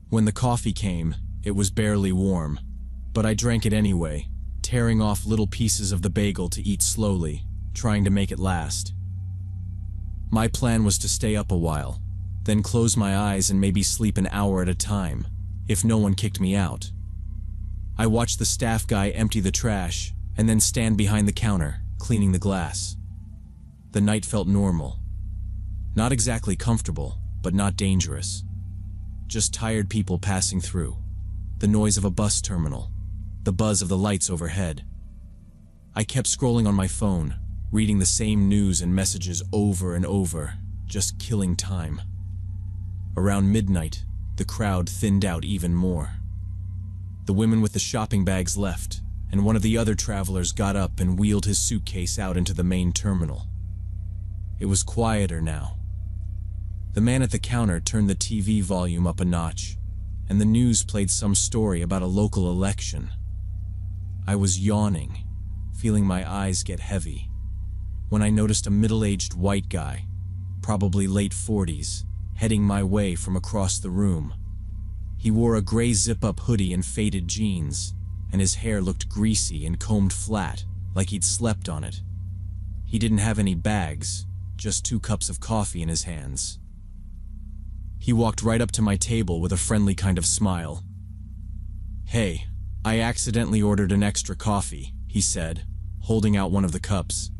When the coffee came, it was barely warm, but I drank it anyway, tearing off little pieces of the bagel to eat slowly, trying to make it last. My plan was to stay up a while, then close my eyes and maybe sleep an hour at a time, if no one kicked me out. I watched the staff guy empty the trash and then stand behind the counter, cleaning the glass. The night felt normal. Not exactly comfortable, but not dangerous. Just tired people passing through, the noise of a bus terminal, the buzz of the lights overhead. I kept scrolling on my phone, reading the same news and messages over and over, just killing time. Around midnight, the crowd thinned out even more. The women with the shopping bags left, and one of the other travelers got up and wheeled his suitcase out into the main terminal. It was quieter now. The man at the counter turned the TV volume up a notch, and the news played some story about a local election. I was yawning, feeling my eyes get heavy, when I noticed a middle-aged white guy, probably late 40s, heading my way from across the room. He wore a gray zip-up hoodie and faded jeans, and his hair looked greasy and combed flat, like he'd slept on it. He didn't have any bags, just 2 cups of coffee in his hands. He walked right up to my table with a friendly kind of smile. "Hey," "I accidentally ordered an extra coffee," he said, holding out one of the cups.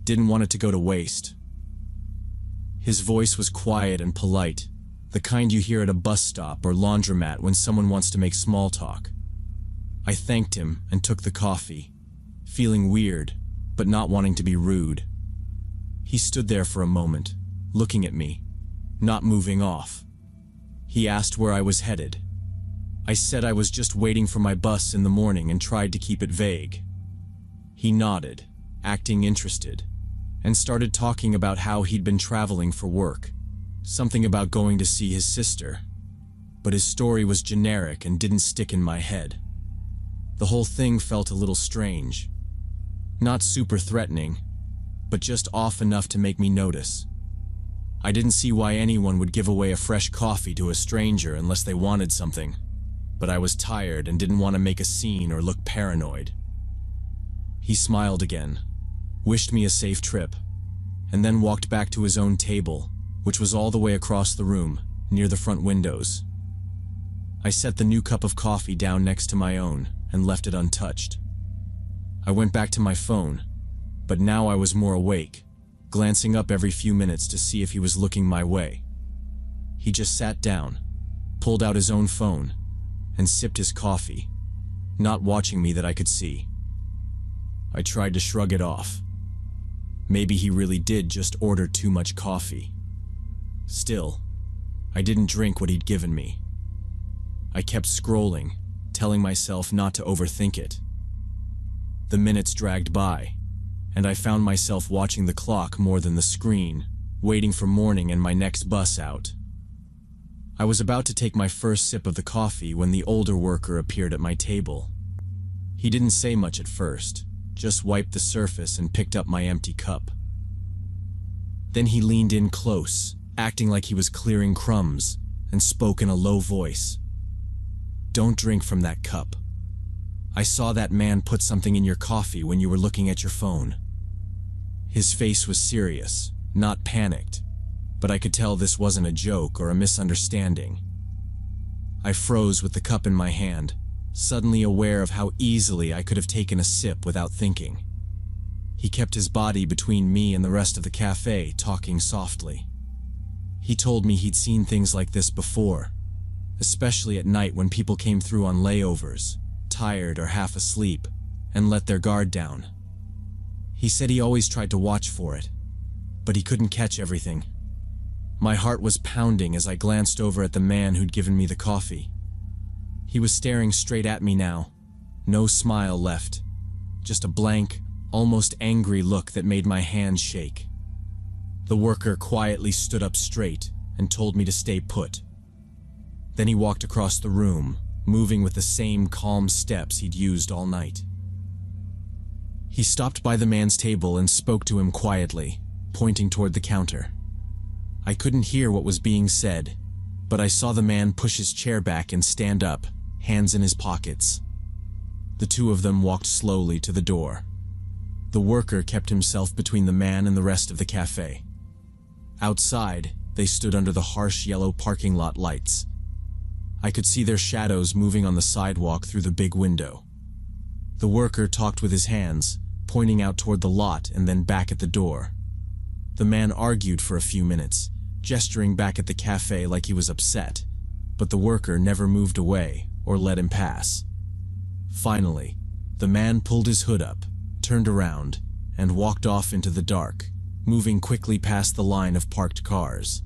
"Didn't want it to go to waste." His voice was quiet and polite, the kind you hear at a bus stop or laundromat when someone wants to make small talk. I thanked him and took the coffee, feeling weird, but not wanting to be rude. He stood there for a moment, looking at me, not moving off. He asked where I was headed. I said I was just waiting for my bus in the morning and tried to keep it vague. He nodded, acting interested, and started talking about how he'd been traveling for work, something about going to see his sister. But his story was generic and didn't stick in my head. The whole thing felt a little strange. Not super threatening, but just off enough to make me notice. I didn't see why anyone would give away a fresh coffee to a stranger unless they wanted something, but I was tired and didn't want to make a scene or look paranoid. He smiled again, wished me a safe trip, and then walked back to his own table, which was all the way across the room, near the front windows. I set the new cup of coffee down next to my own and left it untouched. I went back to my phone, but now I was more awake, glancing up every few minutes to see if he was looking my way. He just sat down, pulled out his own phone, and sipped his coffee, not watching me that I could see. I tried to shrug it off. Maybe he really did just order too much coffee. Still, I didn't drink what he'd given me. I kept scrolling, telling myself not to overthink it. The minutes dragged by, and I found myself watching the clock more than the screen, waiting for morning and my next bus out. I was about to take my first sip of the coffee when the older worker appeared at my table. He didn't say much at first, just wiped the surface and picked up my empty cup. Then he leaned in close, acting like he was clearing crumbs, and spoke in a low voice. "Don't drink from that cup. I saw that man put something in your coffee when you were looking at your phone." His face was serious, not panicked, but I could tell this wasn't a joke or a misunderstanding. I froze with the cup in my hand, suddenly aware of how easily I could have taken a sip without thinking. He kept his body between me and the rest of the cafe, talking softly. He told me he'd seen things like this before, especially at night when people came through on layovers, tired or half asleep, and let their guard down. He said he always tried to watch for it, but he couldn't catch everything. My heart was pounding as I glanced over at the man who'd given me the coffee. He was staring straight at me now, no smile left, just a blank, almost angry look that made my hands shake. The worker quietly stood up straight and told me to stay put. Then he walked across the room, moving with the same calm steps he'd used all night. He stopped by the man's table and spoke to him quietly, pointing toward the counter. I couldn't hear what was being said, but I saw the man push his chair back and stand up, hands in his pockets. The two of them walked slowly to the door. The worker kept himself between the man and the rest of the cafe. Outside, they stood under the harsh yellow parking lot lights. I could see their shadows moving on the sidewalk through the big window. The worker talked with his hands, pointing out toward the lot and then back at the door. The man argued for a few minutes, gesturing back at the cafe like he was upset, but the worker never moved away or let him pass. Finally, the man pulled his hood up, turned around, and walked off into the dark, moving quickly past the line of parked cars.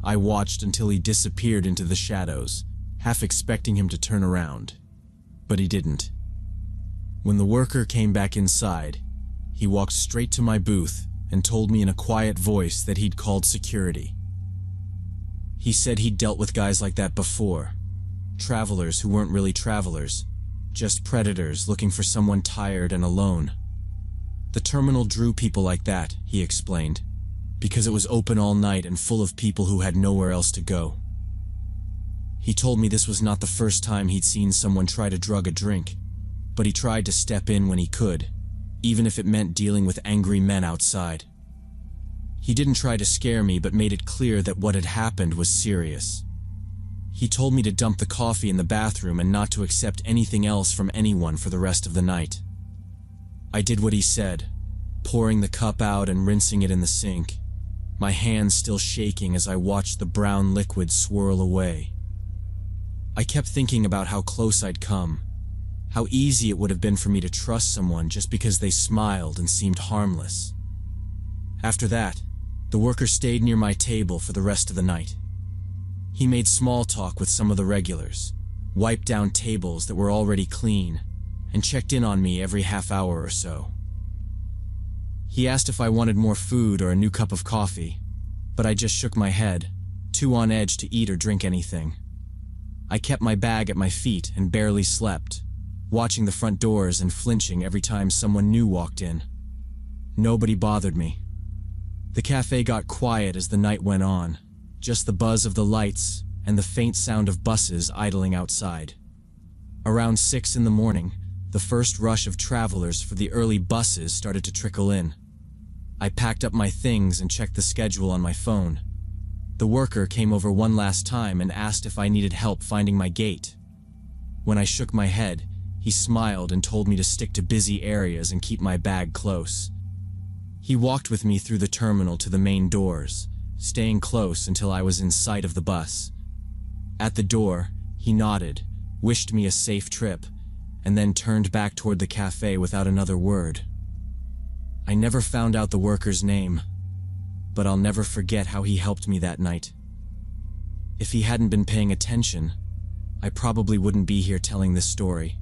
I watched until he disappeared into the shadows, half expecting him to turn around, but he didn't. When the worker came back inside, he walked straight to my booth and told me in a quiet voice that he'd called security. He said he'd dealt with guys like that before, travelers who weren't really travelers, just predators looking for someone tired and alone. The terminal drew people like that, he explained, because it was open all night and full of people who had nowhere else to go. He told me this was not the first time he'd seen someone try to drug a drink, but he tried to step in when he could, even if it meant dealing with angry men outside. He didn't try to scare me, but made it clear that what had happened was serious. He told me to dump the coffee in the bathroom and not to accept anything else from anyone for the rest of the night. I did what he said, pouring the cup out and rinsing it in the sink, my hands still shaking as I watched the brown liquid swirl away. I kept thinking about how close I'd come, how easy it would have been for me to trust someone just because they smiled and seemed harmless. After that, the worker stayed near my table for the rest of the night. He made small talk with some of the regulars, wiped down tables that were already clean, and checked in on me every half hour or so. He asked if I wanted more food or a new cup of coffee, but I just shook my head, too on edge to eat or drink anything. I kept my bag at my feet and barely slept, watching the front doors and flinching every time someone new walked in. Nobody bothered me. The cafe got quiet as the night went on, just the buzz of the lights and the faint sound of buses idling outside. Around 6 in the morning, the first rush of travelers for the early buses started to trickle in. I packed up my things and checked the schedule on my phone. The worker came over one last time and asked if I needed help finding my gate. When I shook my head, he smiled and told me to stick to busy areas and keep my bag close. He walked with me through the terminal to the main doors, staying close until I was in sight of the bus. At the door, he nodded, wished me a safe trip, and then turned back toward the cafe without another word. I never found out the worker's name, but I'll never forget how he helped me that night. If he hadn't been paying attention, I probably wouldn't be here telling this story.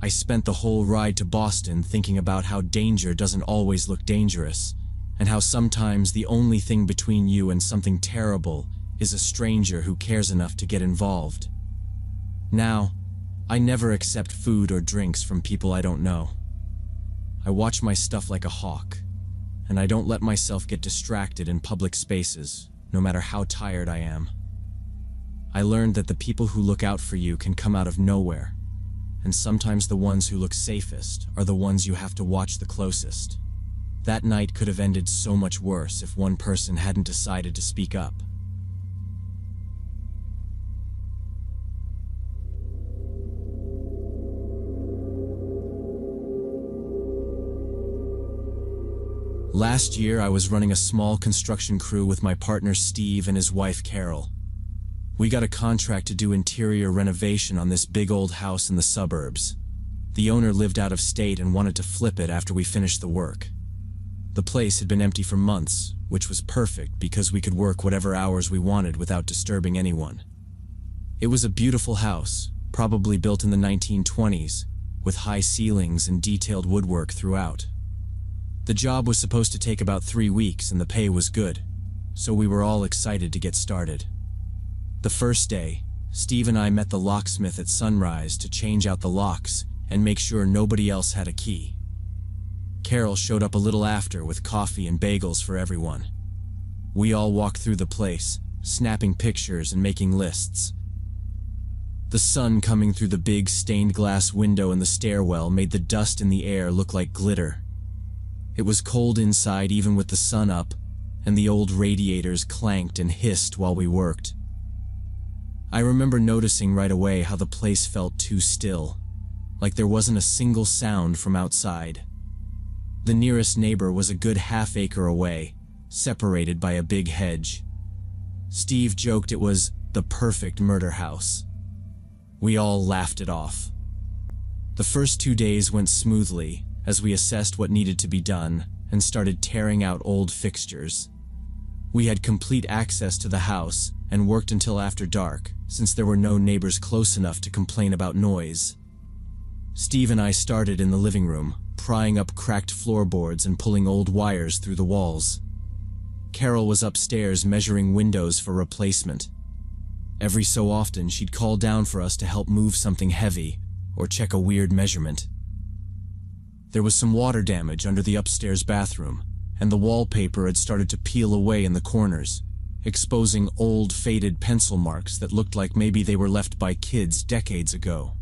I spent the whole ride to Boston thinking about how danger doesn't always look dangerous, and how sometimes the only thing between you and something terrible is a stranger who cares enough to get involved. Now, I never accept food or drinks from people I don't know. I watch my stuff like a hawk, and I don't let myself get distracted in public spaces, no matter how tired I am. I learned that the people who look out for you can come out of nowhere, and sometimes the ones who look safest are the ones you have to watch the closest. That night could have ended so much worse if one person hadn't decided to speak up. Last year, I was running a small construction crew with my partner Steve and his wife Carol. We got a contract to do interior renovation on this big old house in the suburbs. The owner lived out of state and wanted to flip it after we finished the work. The place had been empty for months, which was perfect because we could work whatever hours we wanted without disturbing anyone. It was a beautiful house, probably built in the 1920s, with high ceilings and detailed woodwork throughout. The job was supposed to take about 3 weeks and the pay was good, so we were all excited to get started. The first day, Steve and I met the locksmith at sunrise to change out the locks and make sure nobody else had a key. Carol showed up a little after with coffee and bagels for everyone. We all walked through the place, snapping pictures and making lists. The sun coming through the big stained glass window in the stairwell made the dust in the air look like glitter. It was cold inside even with the sun up, and the old radiators clanked and hissed while we worked. I remember noticing right away how the place felt too still, like there wasn't a single sound from outside. The nearest neighbor was a good half-acre away, separated by a big hedge. Steve joked it was the perfect murder house. We all laughed it off. The first 2 days went smoothly as we assessed what needed to be done and started tearing out old fixtures. We had complete access to the house and worked until after dark, since there were no neighbors close enough to complain about noise. Steve and I started in the living room, prying up cracked floorboards and pulling old wires through the walls. Carol was upstairs measuring windows for replacement. Every so often, she'd call down for us to help move something heavy or check a weird measurement. There was some water damage under the upstairs bathroom, and the wallpaper had started to peel away in the corners, exposing old, faded pencil marks that looked like maybe they were left by kids decades ago.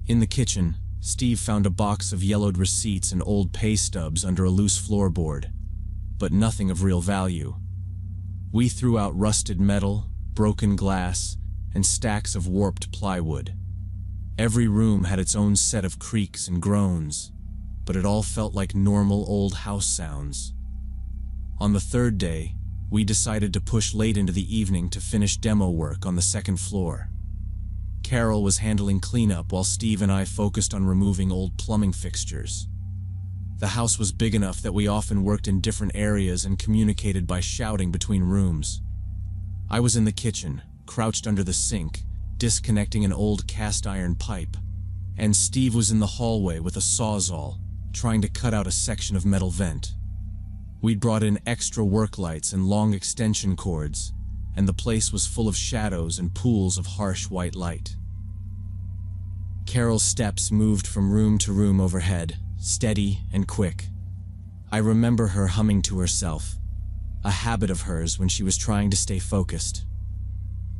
In the kitchen, Steve found a box of yellowed receipts and old pay stubs under a loose floorboard, but nothing of real value. We threw out rusted metal, broken glass, and stacks of warped plywood. Every room had its own set of creaks and groans, but it all felt like normal old house sounds. On the third day, we decided to push late into the evening to finish demo work on the second floor. Carol was handling cleanup while Steve and I focused on removing old plumbing fixtures. The house was big enough that we often worked in different areas and communicated by shouting between rooms. I was in the kitchen, crouched under the sink, disconnecting an old cast iron pipe, and Steve was in the hallway with a sawzall, trying to cut out a section of metal vent. We'd brought in extra work lights and long extension cords, and the place was full of shadows and pools of harsh white light. Carol's steps moved from room to room overhead, steady and quick. I remember her humming to herself, a habit of hers when she was trying to stay focused.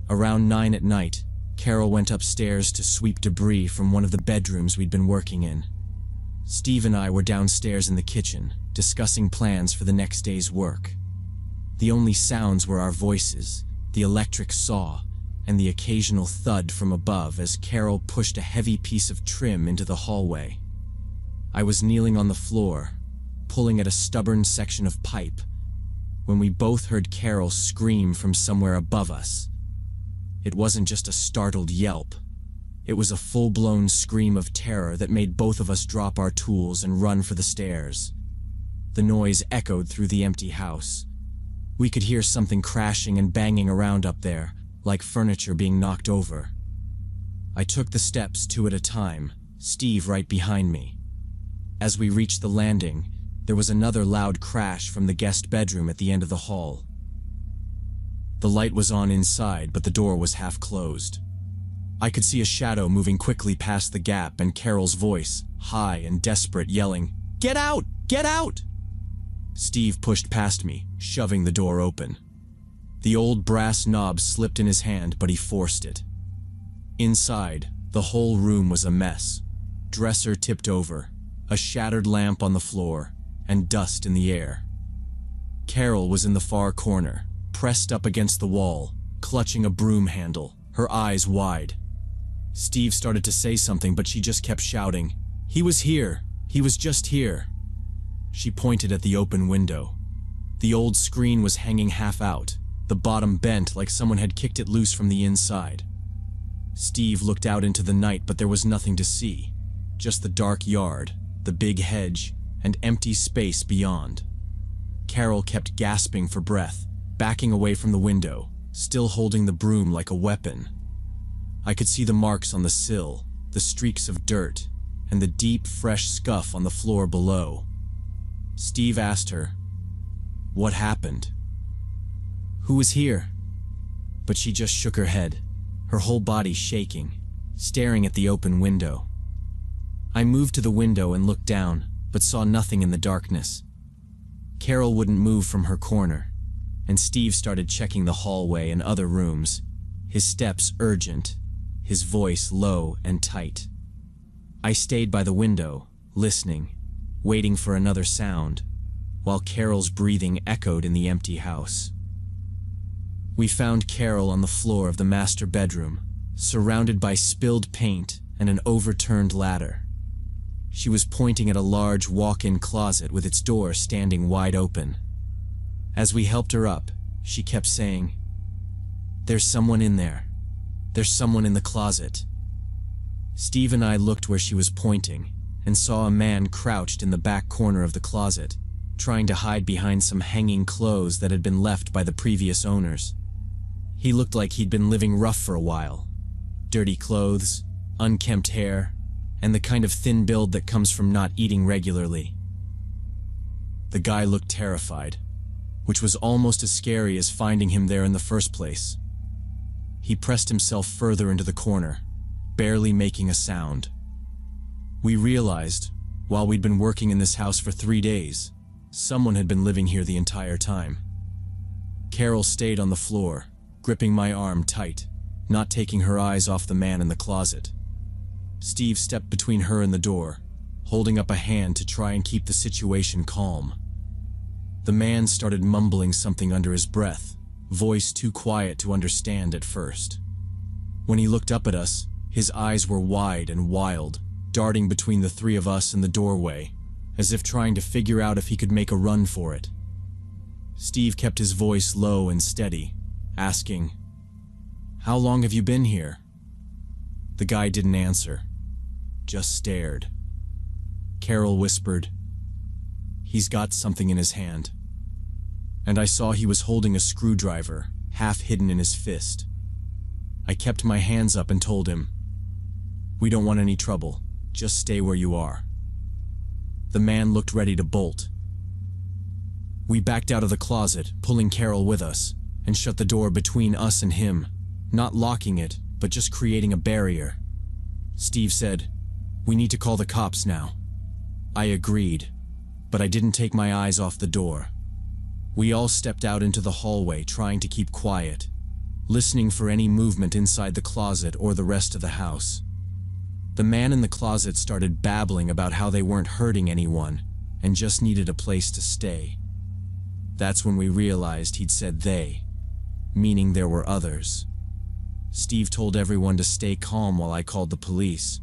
Around 9 at night, Carol went upstairs to sweep debris from one of the bedrooms we'd been working in. Steve and I were downstairs in the kitchen, discussing plans for the next day's work. The only sounds were our voices, the electric saw, and the occasional thud from above as Carol pushed a heavy piece of trim into the hallway. I was kneeling on the floor, pulling at a stubborn section of pipe, when we both heard Carol scream from somewhere above us. It wasn't just a startled yelp. It was a full-blown scream of terror that made both of us drop our tools and run for the stairs. The noise echoed through the empty house. We could hear something crashing and banging around up there, like furniture being knocked over. I took the steps 2 at a time, Steve right behind me. As we reached the landing, there was another loud crash from the guest bedroom at the end of the hall. The light was on inside, but the door was half closed. I could see a shadow moving quickly past the gap and Carol's voice, high and desperate, yelling, "Get out! Get out!" Steve pushed past me, shoving the door open. The old brass knob slipped in his hand, but he forced it. Inside, the whole room was a mess. Dresser tipped over, a shattered lamp on the floor, and dust in the air. Carol was in the far corner, pressed up against the wall, clutching a broom handle, her eyes wide. Steve started to say something, but she just kept shouting, "He was here! He was just here!" She pointed at the open window. The old screen was hanging half out, the bottom bent like someone had kicked it loose from the inside. Steve looked out into the night, but there was nothing to see, just the dark yard, the big hedge, and empty space beyond. Carol kept gasping for breath, backing away from the window, still holding the broom like a weapon. I could see the marks on the sill, the streaks of dirt, and the deep, fresh scuff on the floor below. Steve asked her, "What happened? Who was here?" But she just shook her head, her whole body shaking, staring at the open window. I moved to the window and looked down, but saw nothing in the darkness. Carol wouldn't move from her corner, and Steve started checking the hallway and other rooms, his steps urgent, his voice low and tight. I stayed by the window, listening, waiting for another sound, while Carol's breathing echoed in the empty house. We found Carol on the floor of the master bedroom, surrounded by spilled paint and an overturned ladder. She was pointing at a large walk-in closet with its door standing wide open. As we helped her up, she kept saying, "There's someone in there. There's someone in the closet." Steve and I looked where she was pointing and saw a man crouched in the back corner of the closet, trying to hide behind some hanging clothes that had been left by the previous owners. He looked like he'd been living rough for a while. Dirty clothes, unkempt hair, and the kind of thin build that comes from not eating regularly. The guy looked terrified, which was almost as scary as finding him there in the first place. He pressed himself further into the corner, barely making a sound. We realized, while we'd been working in this house for 3 days, someone had been living here the entire time. Carol stayed on the floor, gripping my arm tight, not taking her eyes off the man in the closet. Steve stepped between her and the door, holding up a hand to try and keep the situation calm. The man started mumbling something under his breath, voice too quiet to understand at first. When he looked up at us, his eyes were wide and wild, darting between the three of us and the doorway, as if trying to figure out if he could make a run for it. Steve kept his voice low and steady, asking, "How long have you been here?" The guy didn't answer, just stared. Carol whispered, "He's got something in his hand." And I saw he was holding a screwdriver, half hidden in his fist. I kept my hands up and told him, "We don't want any trouble, just stay where you are." The man looked ready to bolt. We backed out of the closet, pulling Carol with us, and shut the door between us and him, not locking it, but just creating a barrier. Steve said, "We need to call the cops now." I agreed, but I didn't take my eyes off the door. We all stepped out into the hallway, trying to keep quiet, listening for any movement inside the closet or the rest of the house. The man in the closet started babbling about how they weren't hurting anyone and just needed a place to stay. That's when we realized he'd said they, meaning there were others. Steve told everyone to stay calm while I called the police,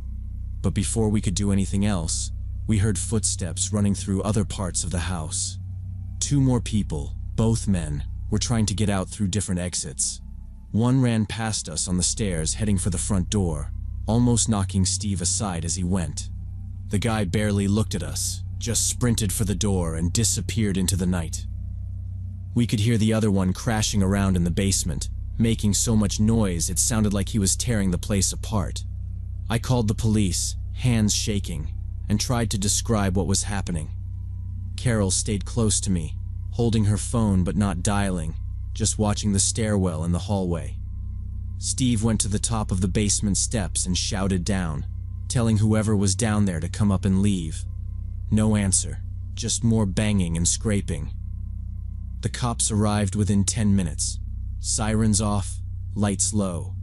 but before we could do anything else, we heard footsteps running through other parts of the house. 2 more people, both men, were trying to get out through different exits. One ran past us on the stairs heading for the front door, almost knocking Steve aside as he went. The guy barely looked at us, just sprinted for the door and disappeared into the night. We could hear the other one crashing around in the basement, making so much noise it sounded like he was tearing the place apart. I called the police, hands shaking, and tried to describe what was happening. Carol stayed close to me, holding her phone but not dialing, just watching the stairwell and the hallway. Steve went to the top of the basement steps and shouted down, telling whoever was down there to come up and leave. No answer, just more banging and scraping. The cops arrived within 10 minutes. Sirens off, lights low.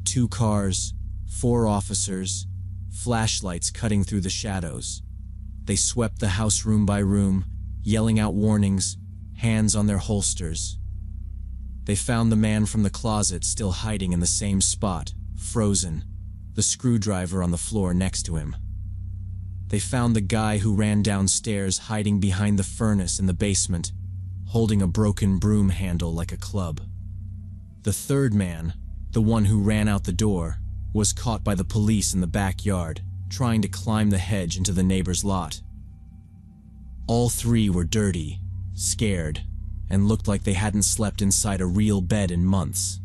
2 cars, 4 officers, flashlights cutting through the shadows. They swept the house room by room, yelling out warnings, hands on their holsters. They found the man from the closet still hiding in the same spot, frozen, the screwdriver on the floor next to him. They found the guy who ran downstairs hiding behind the furnace in the basement, holding a broken broom handle like a club. The third man, the one who ran out the door, was caught by the police in the backyard, trying to climb the hedge into the neighbor's lot. All 3 were dirty, scared, and looked like they hadn't slept inside a real bed in months.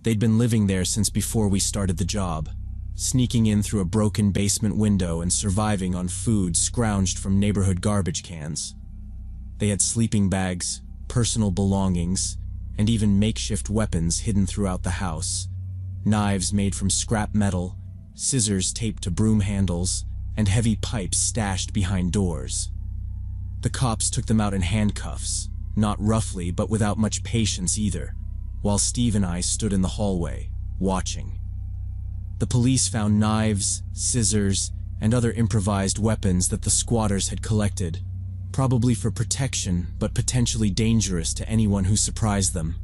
They'd been living there since before we started the job, sneaking in through a broken basement window and surviving on food scrounged from neighborhood garbage cans. They had sleeping bags, personal belongings, and even makeshift weapons hidden throughout the house. Knives made from scrap metal, scissors taped to broom handles, and heavy pipes stashed behind doors. The cops took them out in handcuffs, not roughly but without much patience either, while Steve and I stood in the hallway, watching. The police found knives, scissors, and other improvised weapons that the squatters had collected, probably for protection but potentially dangerous to anyone who surprised them.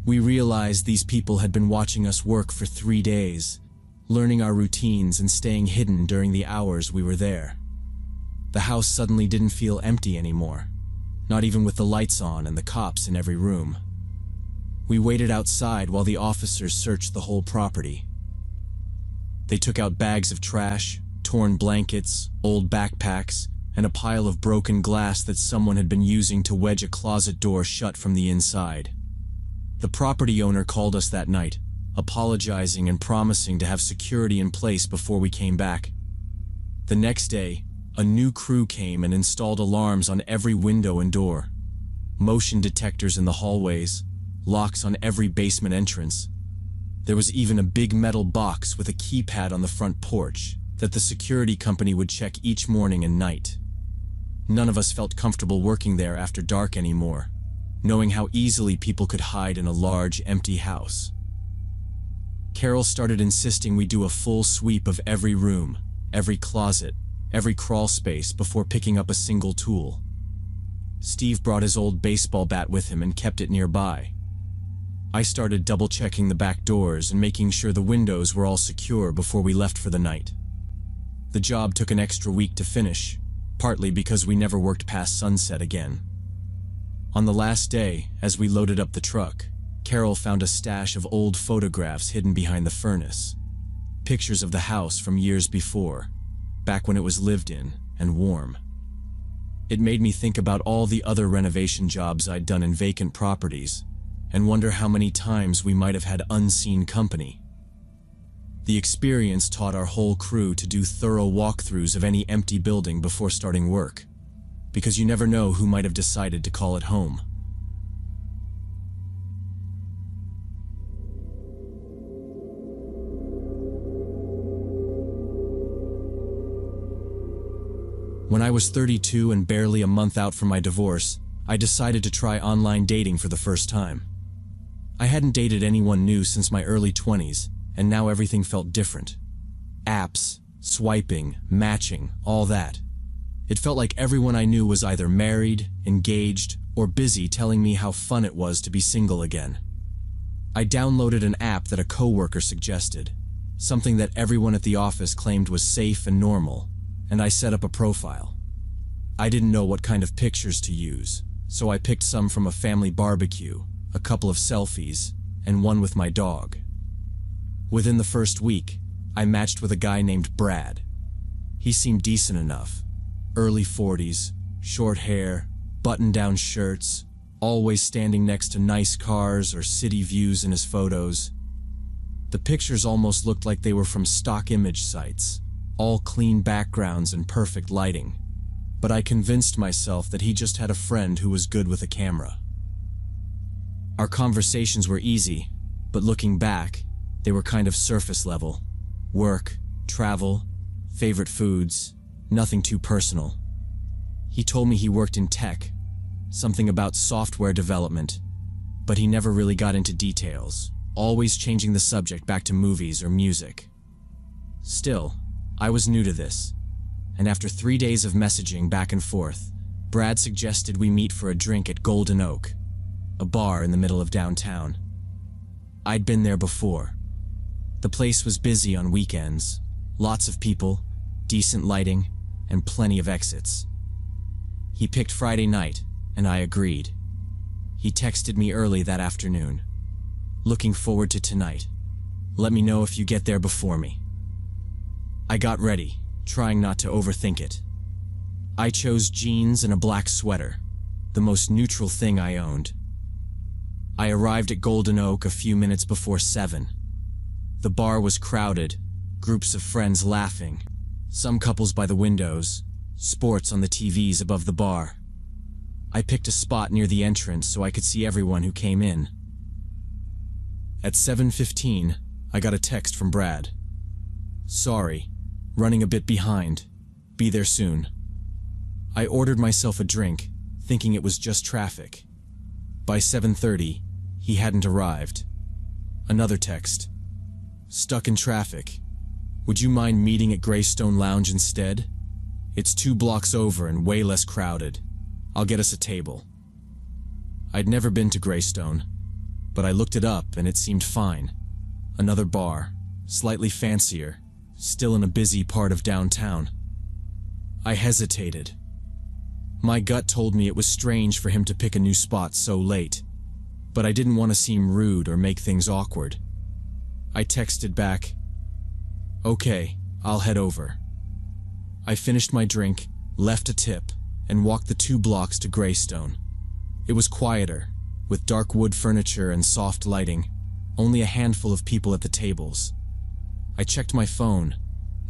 We realized these people had been watching us work for 3 days, learning our routines and staying hidden during the hours we were there. The house suddenly didn't feel empty anymore, not even with the lights on and the cops in every room. We waited outside while the officers searched the whole property. They took out bags of trash, torn blankets, old backpacks, and a pile of broken glass that someone had been using to wedge a closet door shut from the inside. The property owner called us that night, apologizing and promising to have security in place before we came back. The next day, a new crew came and installed alarms on every window and door, motion detectors in the hallways, locks on every basement entrance. There was even a big metal box with a keypad on the front porch that the security company would check each morning and night. None of us felt comfortable working there after dark anymore, knowing how easily people could hide in a large, empty house. Carol started insisting we do a full sweep of every room, every closet, every crawl space before picking up a single tool. Steve brought his old baseball bat with him and kept it nearby. I started double-checking the back doors and making sure the windows were all secure before we left for the night. The job took an extra week to finish, partly because we never worked past sunset again. On the last day, as we loaded up the truck, Carol found a stash of old photographs hidden behind the furnace. Pictures of the house from years before, back when it was lived in and warm. It made me think about all the other renovation jobs I'd done in vacant properties, and wonder how many times we might have had unseen company. The experience taught our whole crew to do thorough walkthroughs of any empty building before starting work, because you never know who might have decided to call it home. When I was 32 and barely a month out from my divorce, I decided to try online dating for the first time. I hadn't dated anyone new since my early 20s, and now everything felt different. Apps, swiping, matching, all that. It felt like everyone I knew was either married, engaged, or busy telling me how fun it was to be single again. I downloaded an app that a coworker suggested, something that everyone at the office claimed was safe and normal, and I set up a profile. I didn't know what kind of pictures to use, so I picked some from a family barbecue, a couple of selfies, and one with my dog. Within the first week, I matched with a guy named Brad. He seemed decent enough. Early 40s, short hair, button-down shirts, always standing next to nice cars or city views in his photos. The pictures almost looked like they were from stock image sites, all clean backgrounds and perfect lighting. But I convinced myself that he just had a friend who was good with a camera. Our conversations were easy, but looking back, they were kind of surface level. Work, travel, favorite foods, nothing too personal. He told me he worked in tech, something about software development, but he never really got into details, always changing the subject back to movies or music. Still, I was new to this, and after 3 days of messaging back and forth, Brad suggested we meet for a drink at Golden Oak, a bar in the middle of downtown. I'd been there before. The place was busy on weekends, lots of people, decent lighting, and plenty of exits. He picked Friday night, and I agreed. He texted me early that afternoon. Looking forward to tonight. Let me know if you get there before me. I got ready, trying not to overthink it. I chose jeans and a black sweater, the most neutral thing I owned. I arrived at Golden Oak a few minutes before 7. The bar was crowded, groups of friends laughing, some couples by the windows, sports on the TVs above the bar. I picked a spot near the entrance so I could see everyone who came in. At 7:15, I got a text from Brad. "Sorry, running a bit behind. Be there soon." I ordered myself a drink, thinking it was just traffic. By 7:30, he hadn't arrived. Another text. "Stuck in traffic. Would you mind meeting at Greystone Lounge instead? It's 2 blocks over and way less crowded. I'll get us a table." I'd never been to Greystone, but I looked it up and it seemed fine. Another bar, slightly fancier, still in a busy part of downtown. I hesitated. My gut told me it was strange for him to pick a new spot so late, but I didn't want to seem rude or make things awkward. I texted back, "Okay, I'll head over." I finished my drink, left a tip, and walked the 2 blocks to Greystone. It was quieter, with dark wood furniture and soft lighting, only a handful of people at the tables. I checked my phone,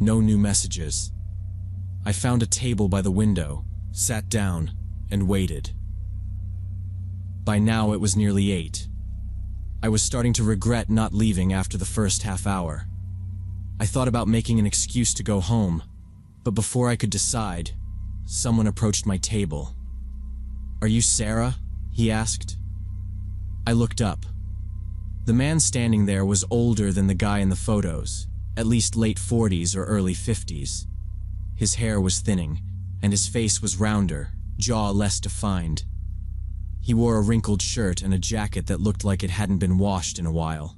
no new messages. I found a table by the window, sat down, and waited. By now it was nearly 8. I was starting to regret not leaving after the first half hour. I thought about making an excuse to go home, but before I could decide, someone approached my table. "Are you Sarah?" he asked. I looked up. The man standing there was older than the guy in the photos, at least late 40s or early 50s. His hair was thinning, and his face was rounder, jaw less defined. He wore a wrinkled shirt and a jacket that looked like it hadn't been washed in a while.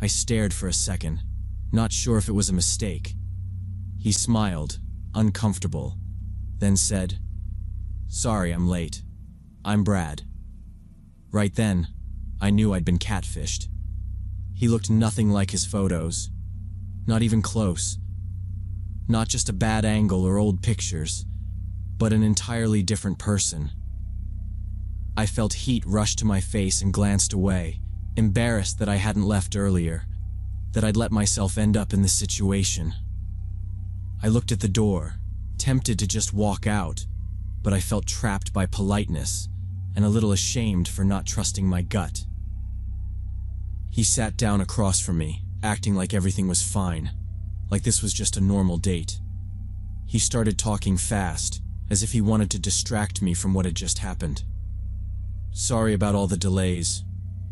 I stared for a second, not sure if it was a mistake. He smiled, uncomfortable, then said, "Sorry I'm late. I'm Brad." Right then, I knew I'd been catfished. He looked nothing like his photos. Not even close. Not just a bad angle or old pictures, but an entirely different person. I felt heat rush to my face and glanced away, embarrassed that I hadn't left earlier, that I'd let myself end up in this situation. I looked at the door, tempted to just walk out, but I felt trapped by politeness and a little ashamed for not trusting my gut. He sat down across from me, acting like everything was fine, like this was just a normal date. He started talking fast, as if he wanted to distract me from what had just happened. "Sorry about all the delays.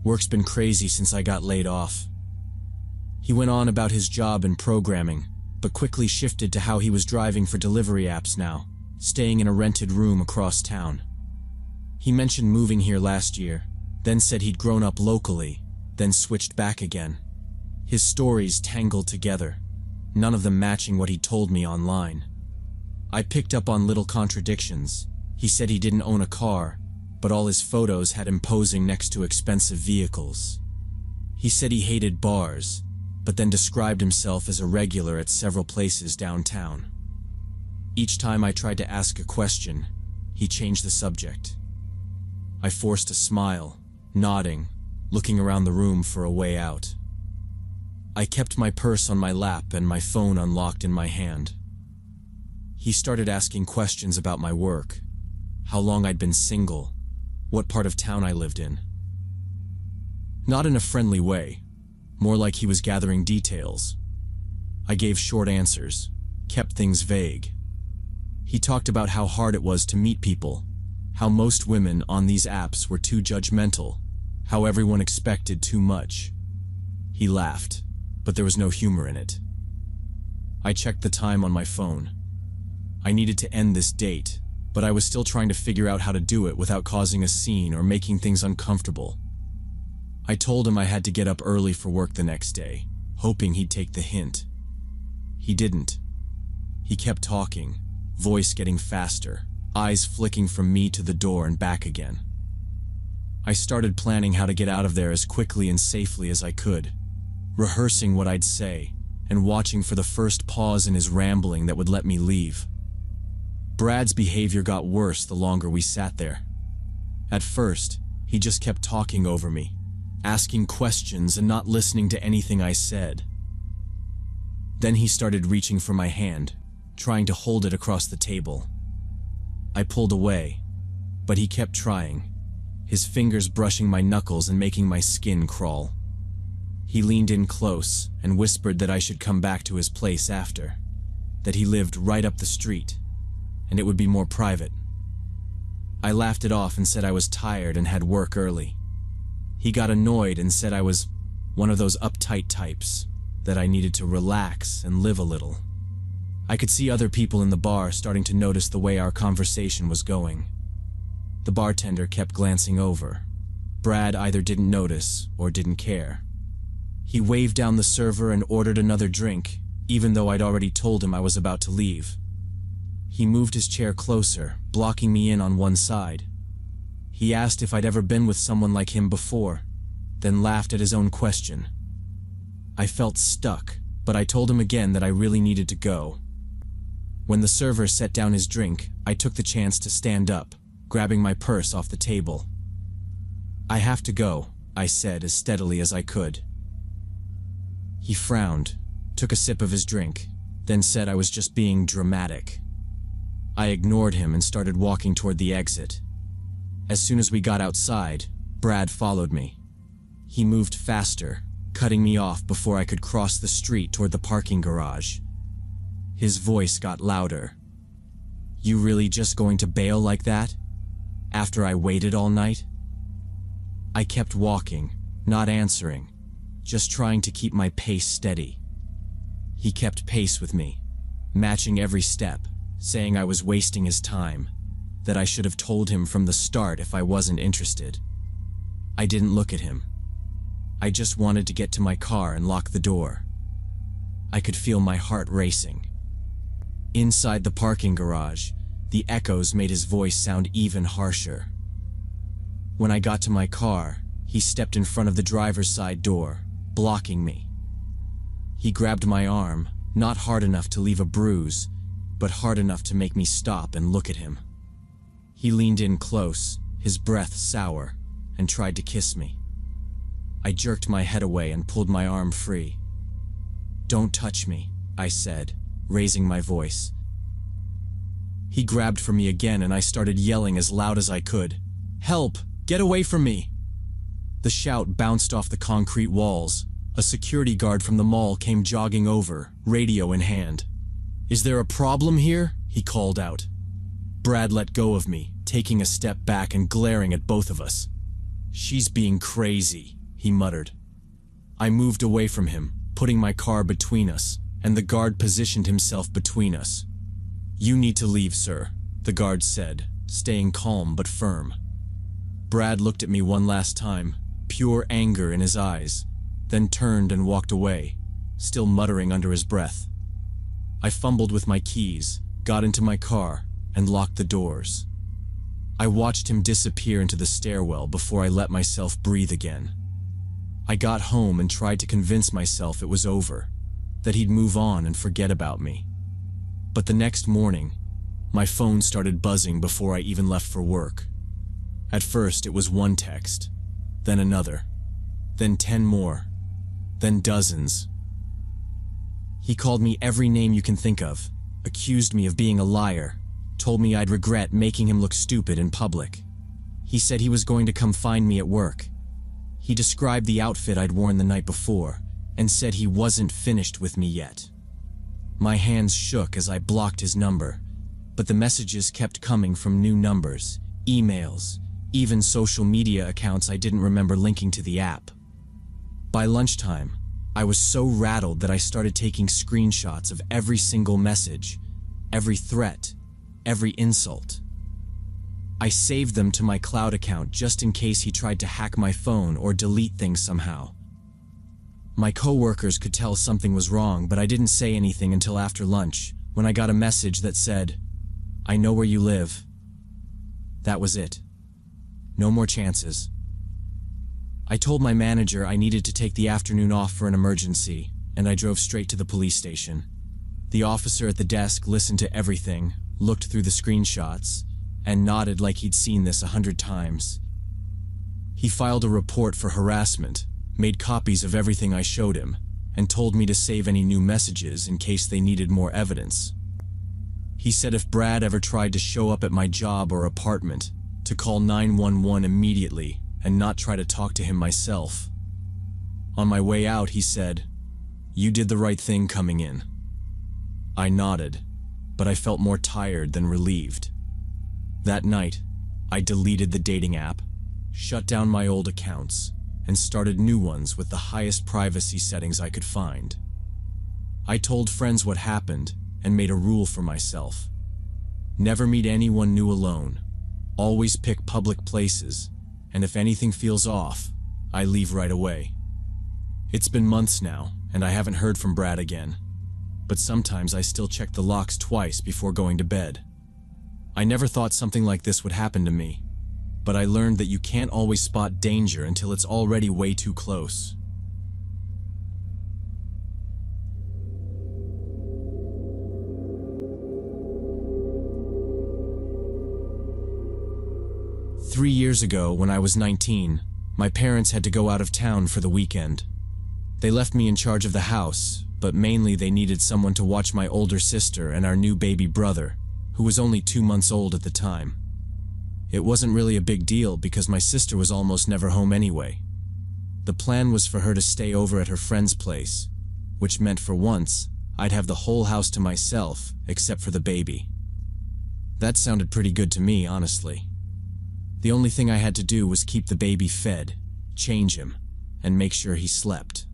Work's been crazy since I got laid off." He went on about his job in programming, but quickly shifted to how he was driving for delivery apps now, staying in a rented room across town. He mentioned moving here last year, then said he'd grown up locally, then switched back again. His stories tangled together, none of them matching what he told me online. I picked up on little contradictions. He said he didn't own a car, but all his photos had him posing next to expensive vehicles. He said he hated bars, but then described himself as a regular at several places downtown. Each time I tried to ask a question, he changed the subject. I forced a smile, nodding, looking around the room for a way out. I kept my purse on my lap and my phone unlocked in my hand. He started asking questions about my work, how long I'd been single, what part of town I lived in. Not in a friendly way, more like he was gathering details. I gave short answers, kept things vague. He talked about how hard it was to meet people, how most women on these apps were too judgmental, how everyone expected too much. He laughed, but there was no humor in it. I checked the time on my phone. I needed to end this date, but I was still trying to figure out how to do it without causing a scene or making things uncomfortable. I told him I had to get up early for work the next day, hoping he'd take the hint. He didn't. He kept talking, voice getting faster, eyes flicking from me to the door and back again. I started planning how to get out of there as quickly and safely as I could, rehearsing what I'd say and watching for the first pause in his rambling that would let me leave. Brad's behavior got worse the longer we sat there. At first, he just kept talking over me, asking questions and not listening to anything I said. Then he started reaching for my hand, trying to hold it across the table. I pulled away, but he kept trying, his fingers brushing my knuckles and making my skin crawl. He leaned in close and whispered that I should come back to his place after, that he lived right up the street, and it would be more private. I laughed it off and said I was tired and had work early. He got annoyed and said I was one of those uptight types, that I needed to relax and live a little. I could see other people in the bar starting to notice the way our conversation was going. The bartender kept glancing over. Brad either didn't notice or didn't care. He waved down the server and ordered another drink, even though I'd already told him I was about to leave. He moved his chair closer, blocking me in on one side. He asked if I'd ever been with someone like him before, then laughed at his own question. I felt stuck, but I told him again that I really needed to go. When the server set down his drink, I took the chance to stand up, grabbing my purse off the table. "I have to go," I said as steadily as I could. He frowned, took a sip of his drink, then said I was just being dramatic. I ignored him and started walking toward the exit. As soon as we got outside, Brad followed me. He moved faster, cutting me off before I could cross the street toward the parking garage. His voice got louder. "You really just going to bail like that? After I waited all night?" I kept walking, not answering, just trying to keep my pace steady. He kept pace with me, matching every step, saying I was wasting his time, that I should have told him from the start if I wasn't interested. I didn't look at him. I just wanted to get to my car and lock the door. I could feel my heart racing. Inside the parking garage, the echoes made his voice sound even harsher. When I got to my car, he stepped in front of the driver's side door, blocking me. He grabbed my arm, not hard enough to leave a bruise, but hard enough to make me stop and look at him. He leaned in close, his breath sour, and tried to kiss me. I jerked my head away and pulled my arm free. "Don't touch me," I said, raising my voice. He grabbed for me again and I started yelling as loud as I could. "Help! Get away from me!" The shout bounced off the concrete walls. A security guard from the mall came jogging over, radio in hand. "Is there a problem here?" he called out. Brad let go of me, taking a step back and glaring at both of us. "She's being crazy," he muttered. I moved away from him, putting my car between us, and the guard positioned himself between us. "You need to leave, sir," the guard said, staying calm but firm. Brad looked at me one last time, pure anger in his eyes, then turned and walked away, still muttering under his breath. I fumbled with my keys, got into my car, and locked the doors. I watched him disappear into the stairwell before I let myself breathe again. I got home and tried to convince myself it was over, that he'd move on and forget about me. But the next morning, my phone started buzzing before I even left for work. At first it was one text, then another, then 10 more, then dozens. He called me every name you can think of, accused me of being a liar, told me I'd regret making him look stupid in public. He said he was going to come find me at work. He described the outfit I'd worn the night before, and said he wasn't finished with me yet. My hands shook as I blocked his number, but the messages kept coming from new numbers, emails, even social media accounts I didn't remember linking to the app. By lunchtime, I was so rattled that I started taking screenshots of every single message, every threat, every insult. I saved them to my cloud account just in case he tried to hack my phone or delete things somehow. My coworkers could tell something was wrong, but I didn't say anything until after lunch, when I got a message that said, "I know where you live." That was it. No more chances. I told my manager I needed to take the afternoon off for an emergency, and I drove straight to the police station. The officer at the desk listened to everything, looked through the screenshots, and nodded like he'd seen this 100 times. He filed a report for harassment, made copies of everything I showed him, and told me to save any new messages in case they needed more evidence. He said if Brad ever tried to show up at my job or apartment, to call 911 immediately and not try to talk to him myself. On my way out, he said, "You did the right thing coming in." I nodded, but I felt more tired than relieved. That night, I deleted the dating app, shut down my old accounts, and started new ones with the highest privacy settings I could find. I told friends what happened and made a rule for myself. Never meet anyone new alone. Always pick public places, and if anything feels off, I leave right away. It's been months now, and I haven't heard from Brad again, but sometimes I still check the locks twice before going to bed. I never thought something like this would happen to me, but I learned that you can't always spot danger until it's already way too close. Three years ago, when I was 19, my parents had to go out of town for the weekend. They left me in charge of the house, but mainly they needed someone to watch my older sister and our new baby brother, who was only 2 months old at the time. It wasn't really a big deal because my sister was almost never home anyway. The plan was for her to stay over at her friend's place, which meant for once, I'd have the whole house to myself except for the baby. That sounded pretty good to me, honestly. The only thing I had to do was keep the baby fed, change him, and make sure he slept.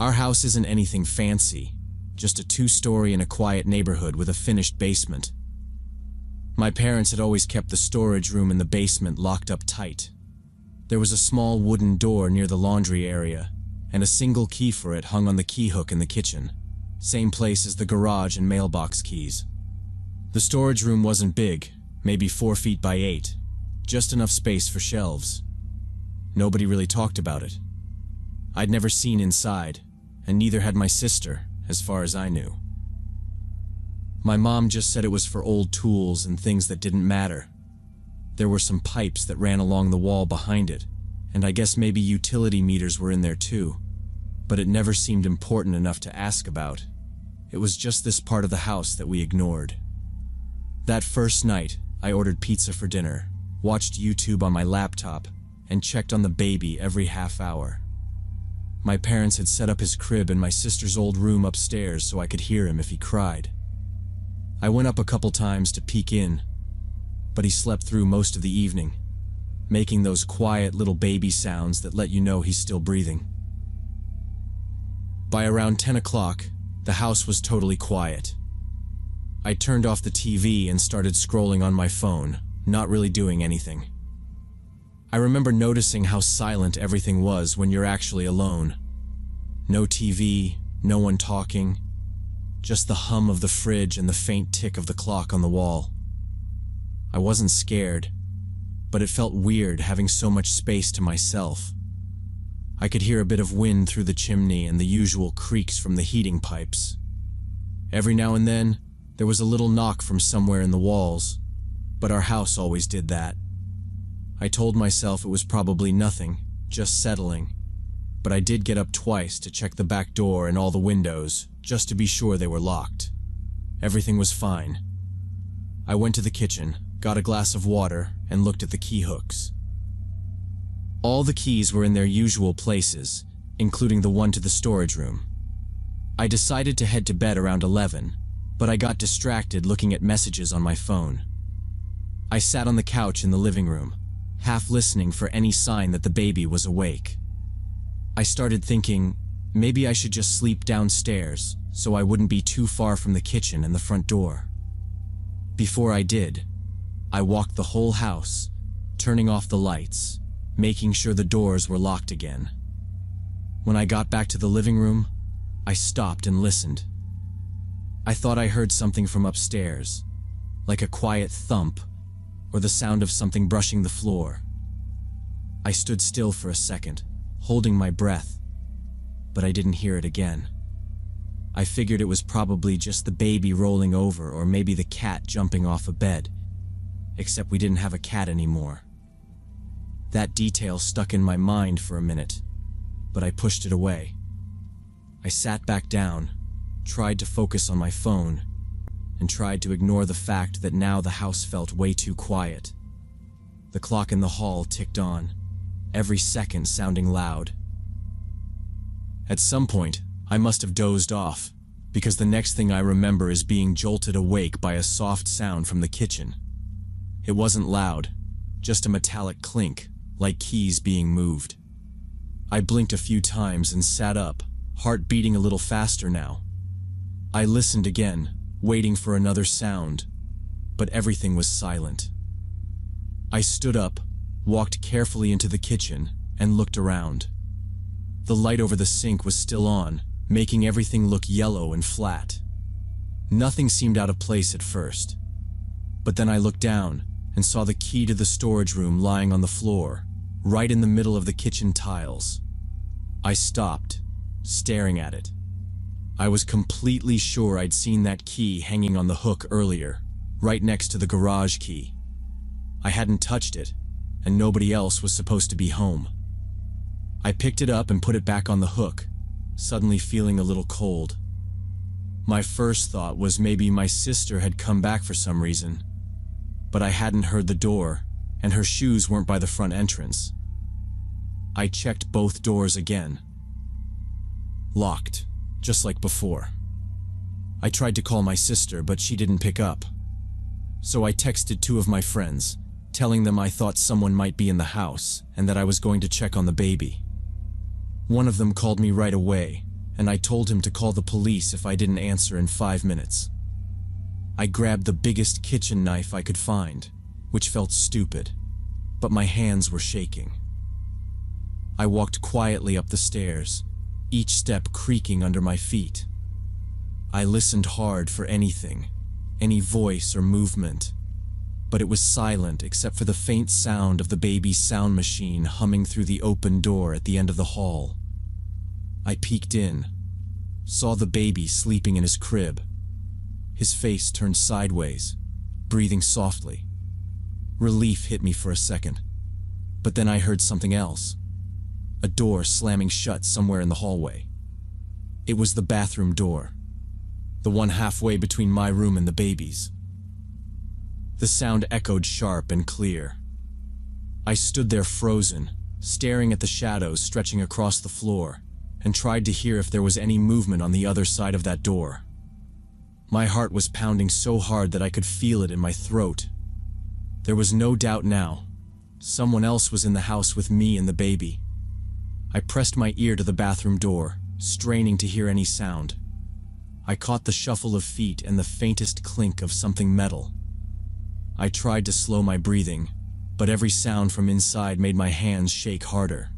Our house isn't anything fancy, just a 2-story in a quiet neighborhood with a finished basement. My parents had always kept the storage room in the basement locked up tight. There was a small wooden door near the laundry area, and a single key for it hung on the key hook in the kitchen, same place as the garage and mailbox keys. The storage room wasn't big, maybe 4 feet by 8, just enough space for shelves. Nobody really talked about it. I'd never seen inside, and neither had my sister, as far as I knew. My mom just said it was for old tools and things that didn't matter. There were some pipes that ran along the wall behind it, and I guess maybe utility meters were in there too, but it never seemed important enough to ask about. It was just this part of the house that we ignored. That first night, I ordered pizza for dinner, watched YouTube on my laptop, and checked on the baby every half hour. My parents had set up his crib in my sister's old room upstairs so I could hear him if he cried. I went up a couple times to peek in, but he slept through most of the evening, making those quiet little baby sounds that let you know he's still breathing. By around 10 o'clock, the house was totally quiet. I turned off the TV and started scrolling on my phone, not really doing anything. I remember noticing how silent everything was when you're actually alone. No TV, no one talking, just the hum of the fridge and the faint tick of the clock on the wall. I wasn't scared, but it felt weird having so much space to myself. I could hear a bit of wind through the chimney and the usual creaks from the heating pipes. Every now and then, there was a little knock from somewhere in the walls, but our house always did that. I told myself it was probably nothing, just settling, but I did get up twice to check the back door and all the windows, just to be sure they were locked. Everything was fine. I went to the kitchen, got a glass of water, and looked at the key hooks. All the keys were in their usual places, including the one to the storage room. I decided to head to bed around 11, but I got distracted looking at messages on my phone. I sat on the couch in the living room, half listening for any sign that the baby was awake. I started thinking, maybe I should just sleep downstairs so I wouldn't be too far from the kitchen and the front door. Before I did, I walked the whole house, turning off the lights, making sure the doors were locked again. When I got back to the living room, I stopped and listened. I thought I heard something from upstairs, like a quiet thump or the sound of something brushing the floor. I stood still for a second, holding my breath, but I didn't hear it again. I figured it was probably just the baby rolling over or maybe the cat jumping off a bed, except we didn't have a cat anymore. That detail stuck in my mind for a minute, but I pushed it away. I sat back down, tried to focus on my phone, and tried to ignore the fact that now the house felt way too quiet. The clock in the hall ticked on, every second sounding loud. At some point, I must have dozed off, because the next thing I remember is being jolted awake by a soft sound from the kitchen. It wasn't loud, just a metallic clink, like keys being moved. I blinked a few times and sat up, heart beating a little faster now. I listened again, waiting for another sound, but everything was silent. I stood up, walked carefully into the kitchen, and looked around. The light over the sink was still on, making everything look yellow and flat. Nothing seemed out of place at first, but then I looked down and saw the key to the storage room lying on the floor, right in the middle of the kitchen tiles. I stopped, staring at it. I was completely sure I'd seen that key hanging on the hook earlier, right next to the garage key. I hadn't touched it, and nobody else was supposed to be home. I picked it up and put it back on the hook, suddenly feeling a little cold. My first thought was maybe my sister had come back for some reason, but I hadn't heard the door, and her shoes weren't by the front entrance. I checked both doors again. Locked. Just like before. I tried to call my sister, but she didn't pick up. So I texted 2 of my friends, telling them I thought someone might be in the house and that I was going to check on the baby. One of them called me right away, and I told him to call the police if I didn't answer in 5 minutes. I grabbed the biggest kitchen knife I could find, which felt stupid, but my hands were shaking. I walked quietly up the stairs, each step creaking under my feet. I listened hard for anything, any voice or movement, but it was silent except for the faint sound of the baby's sound machine humming through the open door at the end of the hall. I peeked in, saw the baby sleeping in his crib. His face turned sideways, breathing softly. Relief hit me for a second, but then I heard something else. A door slamming shut somewhere in the hallway. It was the bathroom door, the one halfway between my room and the baby's. The sound echoed sharp and clear. I stood there frozen, staring at the shadows stretching across the floor, and tried to hear if there was any movement on the other side of that door. My heart was pounding so hard that I could feel it in my throat. There was no doubt now. Someone else was in the house with me and the baby. I pressed my ear to the bathroom door, straining to hear any sound. I caught the shuffle of feet and the faintest clink of something metal. I tried to slow my breathing, but every sound from inside made my hands shake harder.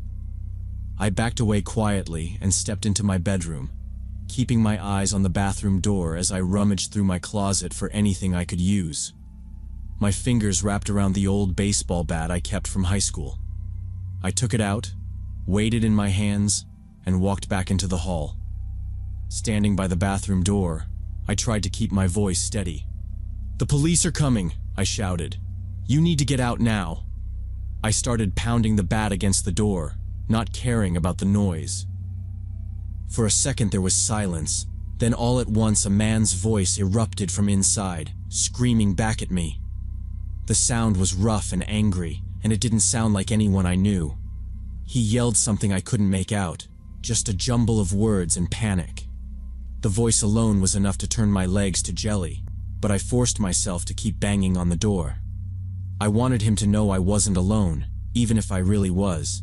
I backed away quietly and stepped into my bedroom, keeping my eyes on the bathroom door as I rummaged through my closet for anything I could use. My fingers wrapped around the old baseball bat I kept from high school. I took it out, weighed it in my hands, and walked back into the hall. Standing by the bathroom door, I tried to keep my voice steady. "The police are coming," I shouted. "You need to get out now." I started pounding the bat against the door, not caring about the noise. For a second there was silence, then all at once a man's voice erupted from inside, screaming back at me. The sound was rough and angry, and it didn't sound like anyone I knew. He yelled something I couldn't make out, just a jumble of words and panic. The voice alone was enough to turn my legs to jelly, but I forced myself to keep banging on the door. I wanted him to know I wasn't alone, even if I really was.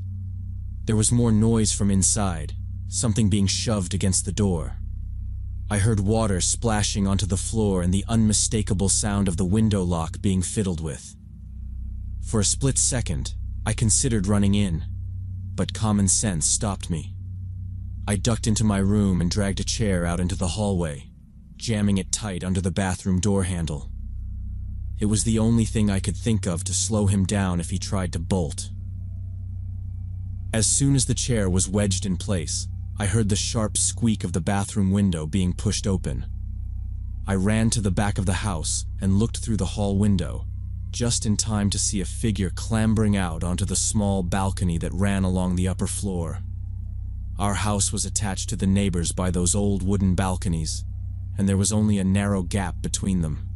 There was more noise from inside, something being shoved against the door. I heard water splashing onto the floor and the unmistakable sound of the window lock being fiddled with. For a split second, I considered running in, but common sense stopped me. I ducked into my room and dragged a chair out into the hallway, jamming it tight under the bathroom door handle. It was the only thing I could think of to slow him down if he tried to bolt. As soon as the chair was wedged in place, I heard the sharp squeak of the bathroom window being pushed open. I ran to the back of the house and looked through the hall window, just in time to see a figure clambering out onto the small balcony that ran along the upper floor. Our house was attached to the neighbors by those old wooden balconies, and there was only a narrow gap between them.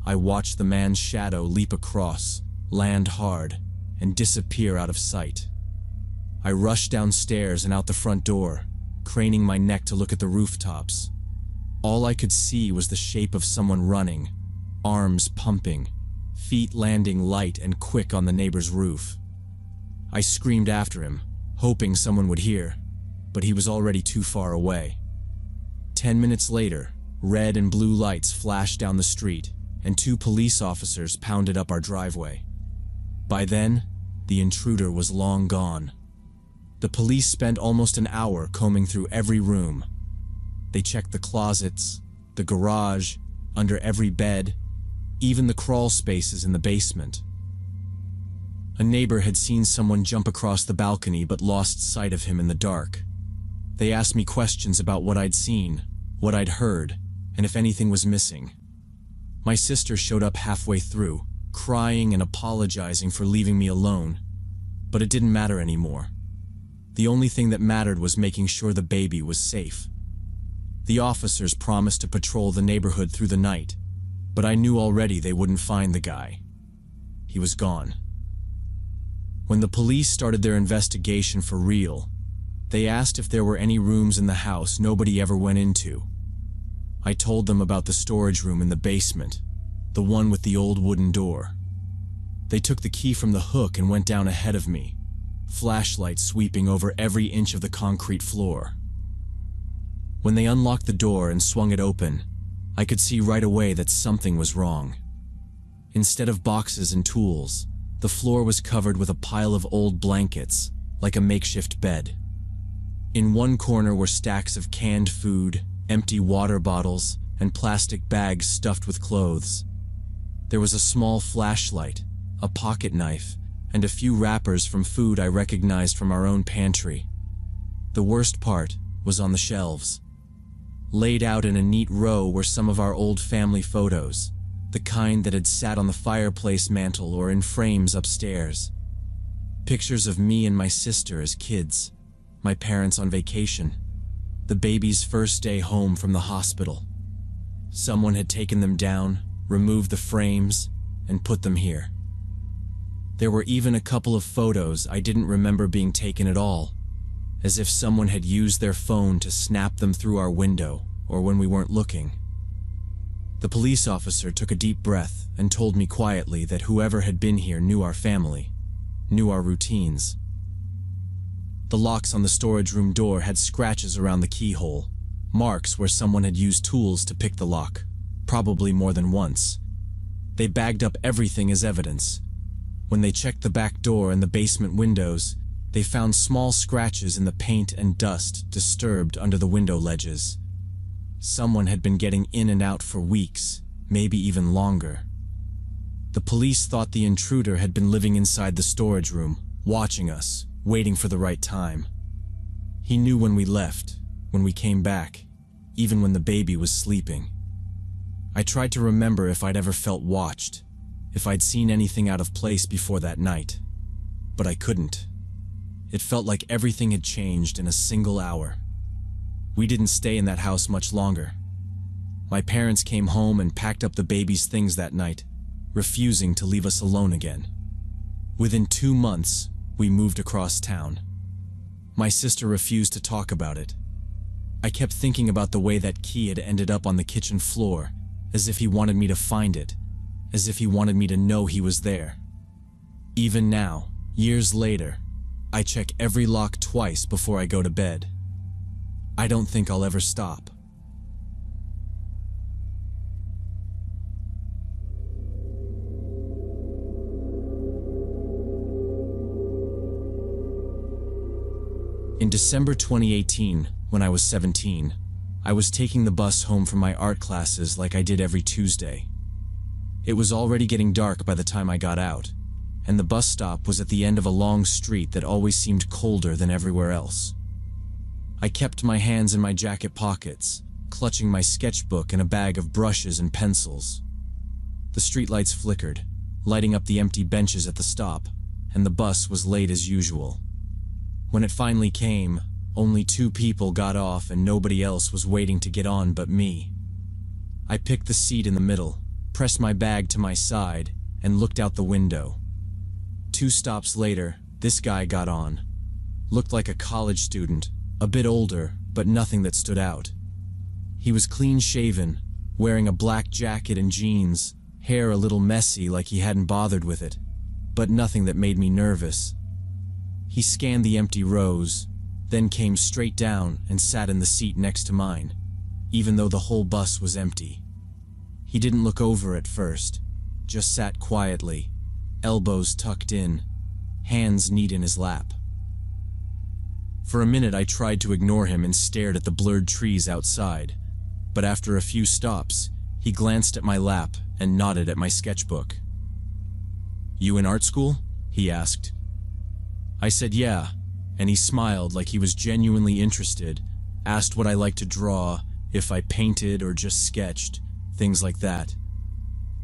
I watched the man's shadow leap across, land hard, and disappear out of sight. I rushed downstairs and out the front door, craning my neck to look at the rooftops. All I could see was the shape of someone running, arms pumping, feet landing light and quick on the neighbor's roof. I screamed after him, hoping someone would hear, but he was already too far away. 10 minutes later, red and blue lights flashed down the street, and 2 police officers pounded up our driveway. By then, the intruder was long gone. The police spent almost an hour combing through every room. They checked the closets, the garage, under every bed, even the crawl spaces in the basement. A neighbor had seen someone jump across the balcony but lost sight of him in the dark. They asked me questions about what I'd seen, what I'd heard, and if anything was missing. My sister showed up halfway through, crying and apologizing for leaving me alone, but it didn't matter anymore. The only thing that mattered was making sure the baby was safe. The officers promised to patrol the neighborhood through the night, but I knew already they wouldn't find the guy. He was gone. When the police started their investigation for real, they asked if there were any rooms in the house nobody ever went into. I told them about the storage room in the basement, the one with the old wooden door. They took the key from the hook and went down ahead of me, flashlight sweeping over every inch of the concrete floor. When they unlocked the door and swung it open, I could see right away that something was wrong. Instead of boxes and tools, the floor was covered with a pile of old blankets, like a makeshift bed. In one corner were stacks of canned food, empty water bottles, and plastic bags stuffed with clothes. There was a small flashlight, a pocket knife, and a few wrappers from food I recognized from our own pantry. The worst part was on the shelves. Laid out in a neat row were some of our old family photos, the kind that had sat on the fireplace mantel or in frames upstairs. Pictures of me and my sister as kids, my parents on vacation, the baby's first day home from the hospital. Someone had taken them down, removed the frames, and put them here. There were even a couple of photos I didn't remember being taken at all, as if someone had used their phone to snap them through our window or when we weren't looking. The police officer took a deep breath and told me quietly that whoever had been here knew our family, knew our routines. The locks on the storage room door had scratches around the keyhole, marks where someone had used tools to pick the lock, probably more than once. They bagged up everything as evidence. When they checked the back door and the basement windows, they found small scratches in the paint and dust disturbed under the window ledges. Someone had been getting in and out for weeks, maybe even longer. The police thought the intruder had been living inside the storage room, watching us, waiting for the right time. He knew when we left, when we came back, even when the baby was sleeping. I tried to remember if I'd ever felt watched, if I'd seen anything out of place before that night, but I couldn't. It felt like everything had changed in a single hour. We didn't stay in that house much longer. My parents came home and packed up the baby's things that night, refusing to leave us alone again. Within 2 months, we moved across town. My sister refused to talk about it. I kept thinking about the way that key had ended up on the kitchen floor, as if he wanted me to find it, as if he wanted me to know he was there. Even now, years later, I check every lock twice before I go to bed. I don't think I'll ever stop. In December 2018, when I was 17, I was taking the bus home from my art classes like I did every Tuesday. It was already getting dark by the time I got out, and the bus stop was at the end of a long street that always seemed colder than everywhere else. I kept my hands in my jacket pockets, clutching my sketchbook and a bag of brushes and pencils. The streetlights flickered, lighting up the empty benches at the stop, and the bus was late as usual. When it finally came, only 2 people got off and nobody else was waiting to get on but me. I picked the seat in the middle, pressed my bag to my side, and looked out the window. 2 stops later, this guy got on. Looked like a college student, a bit older, but nothing that stood out. He was clean-shaven, wearing a black jacket and jeans, hair a little messy like he hadn't bothered with it, but nothing that made me nervous. He scanned the empty rows, then came straight down and sat in the seat next to mine, even though the whole bus was empty. He didn't look over at first, just sat quietly, elbows tucked in, hands neat in his lap. For a minute I tried to ignore him and stared at the blurred trees outside, but after a few stops, he glanced at my lap and nodded at my sketchbook. "You in art school?" he asked. I said yeah, and he smiled like he was genuinely interested, asked what I liked to draw, if I painted or just sketched, things like that.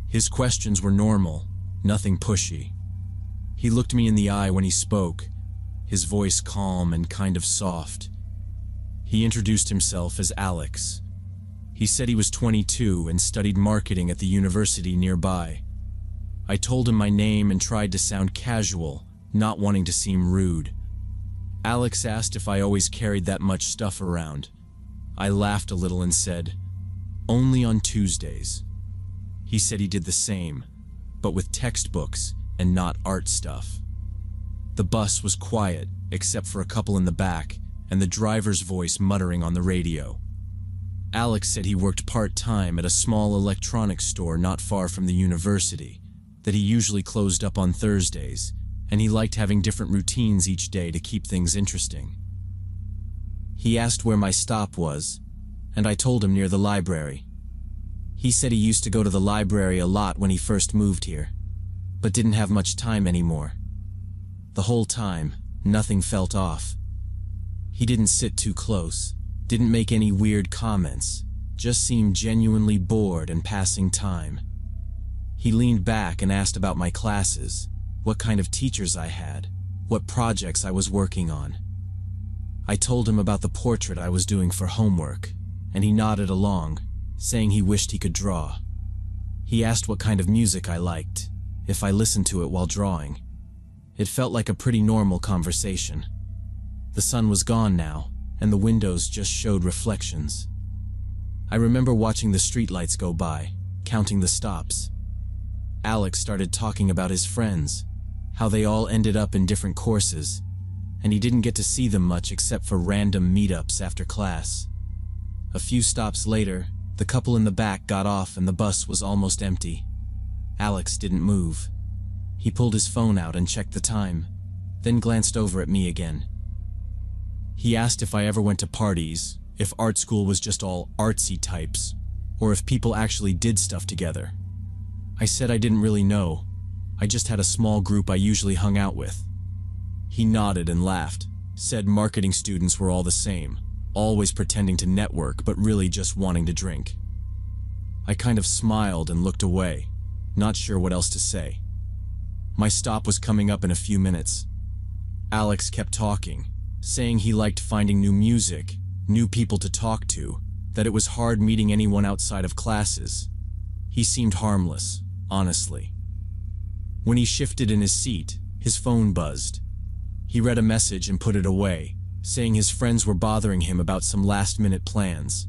His questions were normal, nothing pushy. He looked me in the eye when he spoke, his voice calm and kind of soft. He introduced himself as Alex. He said he was 22 and studied marketing at the university nearby. I told him my name and tried to sound casual, not wanting to seem rude. Alex asked if I always carried that much stuff around. I laughed a little and said, "Only on Tuesdays." He said he did the same, but with textbooks and not art stuff. The bus was quiet, except for a couple in the back, and the driver's voice muttering on the radio. Alex said he worked part-time at a small electronics store not far from the university, that he usually closed up on Thursdays, and he liked having different routines each day to keep things interesting. He asked where my stop was, and I told him near the library. He said he used to go to the library a lot when he first moved here, but didn't have much time anymore. The whole time, nothing felt off. He didn't sit too close, didn't make any weird comments, just seemed genuinely bored and passing time. He leaned back and asked about my classes, what kind of teachers I had, what projects I was working on. I told him about the portrait I was doing for homework, and he nodded along, saying he wished he could draw. He asked what kind of music I liked, if I listened to it while drawing. It felt like a pretty normal conversation. The sun was gone now, and the windows just showed reflections. I remember watching the streetlights go by, counting the stops. Alex started talking about his friends, how they all ended up in different courses, and he didn't get to see them much except for random meetups after class. A few stops later, the couple in the back got off and the bus was almost empty. Alex didn't move. He pulled his phone out and checked the time, then glanced over at me again. He asked if I ever went to parties, if art school was just all artsy types, or if people actually did stuff together. I said I didn't really know. I just had a small group I usually hung out with. He nodded and laughed, said marketing students were all the same, always pretending to network but really just wanting to drink. I kind of smiled and looked away, not sure what else to say. My stop was coming up in a few minutes. Alex kept talking, saying he liked finding new music, new people to talk to, that it was hard meeting anyone outside of classes. He seemed harmless, honestly. When he shifted in his seat, his phone buzzed. He read a message and put it away, saying his friends were bothering him about some last-minute plans.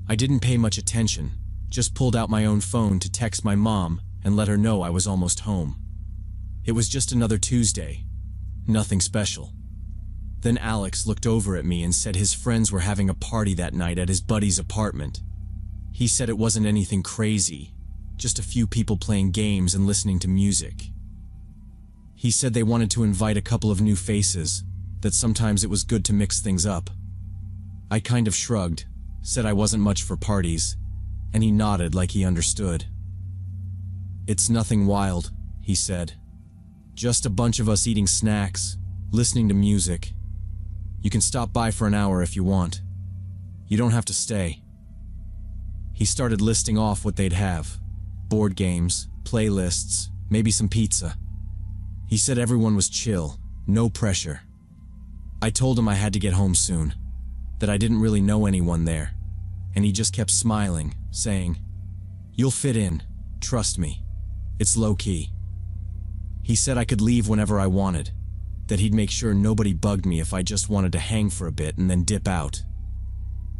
I didn't pay much attention, just pulled out my own phone to text my mom and let her know I was almost home. It was just another Tuesday, nothing special. Then Alex looked over at me and said his friends were having a party that night at his buddy's apartment. He said it wasn't anything crazy, just a few people playing games and listening to music. He said they wanted to invite a couple of new faces, that sometimes it was good to mix things up. I kind of shrugged, said I wasn't much for parties, and he nodded like he understood. "It's nothing wild," he said. "Just a bunch of us eating snacks, listening to music. You can stop by for an hour if you want. You don't have to stay." He started listing off what they'd have: board games, playlists, maybe some pizza. He said everyone was chill, no pressure. I told him I had to get home soon, that I didn't really know anyone there, and he just kept smiling, saying, "You'll fit in, trust me. It's low-key." He said I could leave whenever I wanted, that he'd make sure nobody bugged me if I just wanted to hang for a bit and then dip out.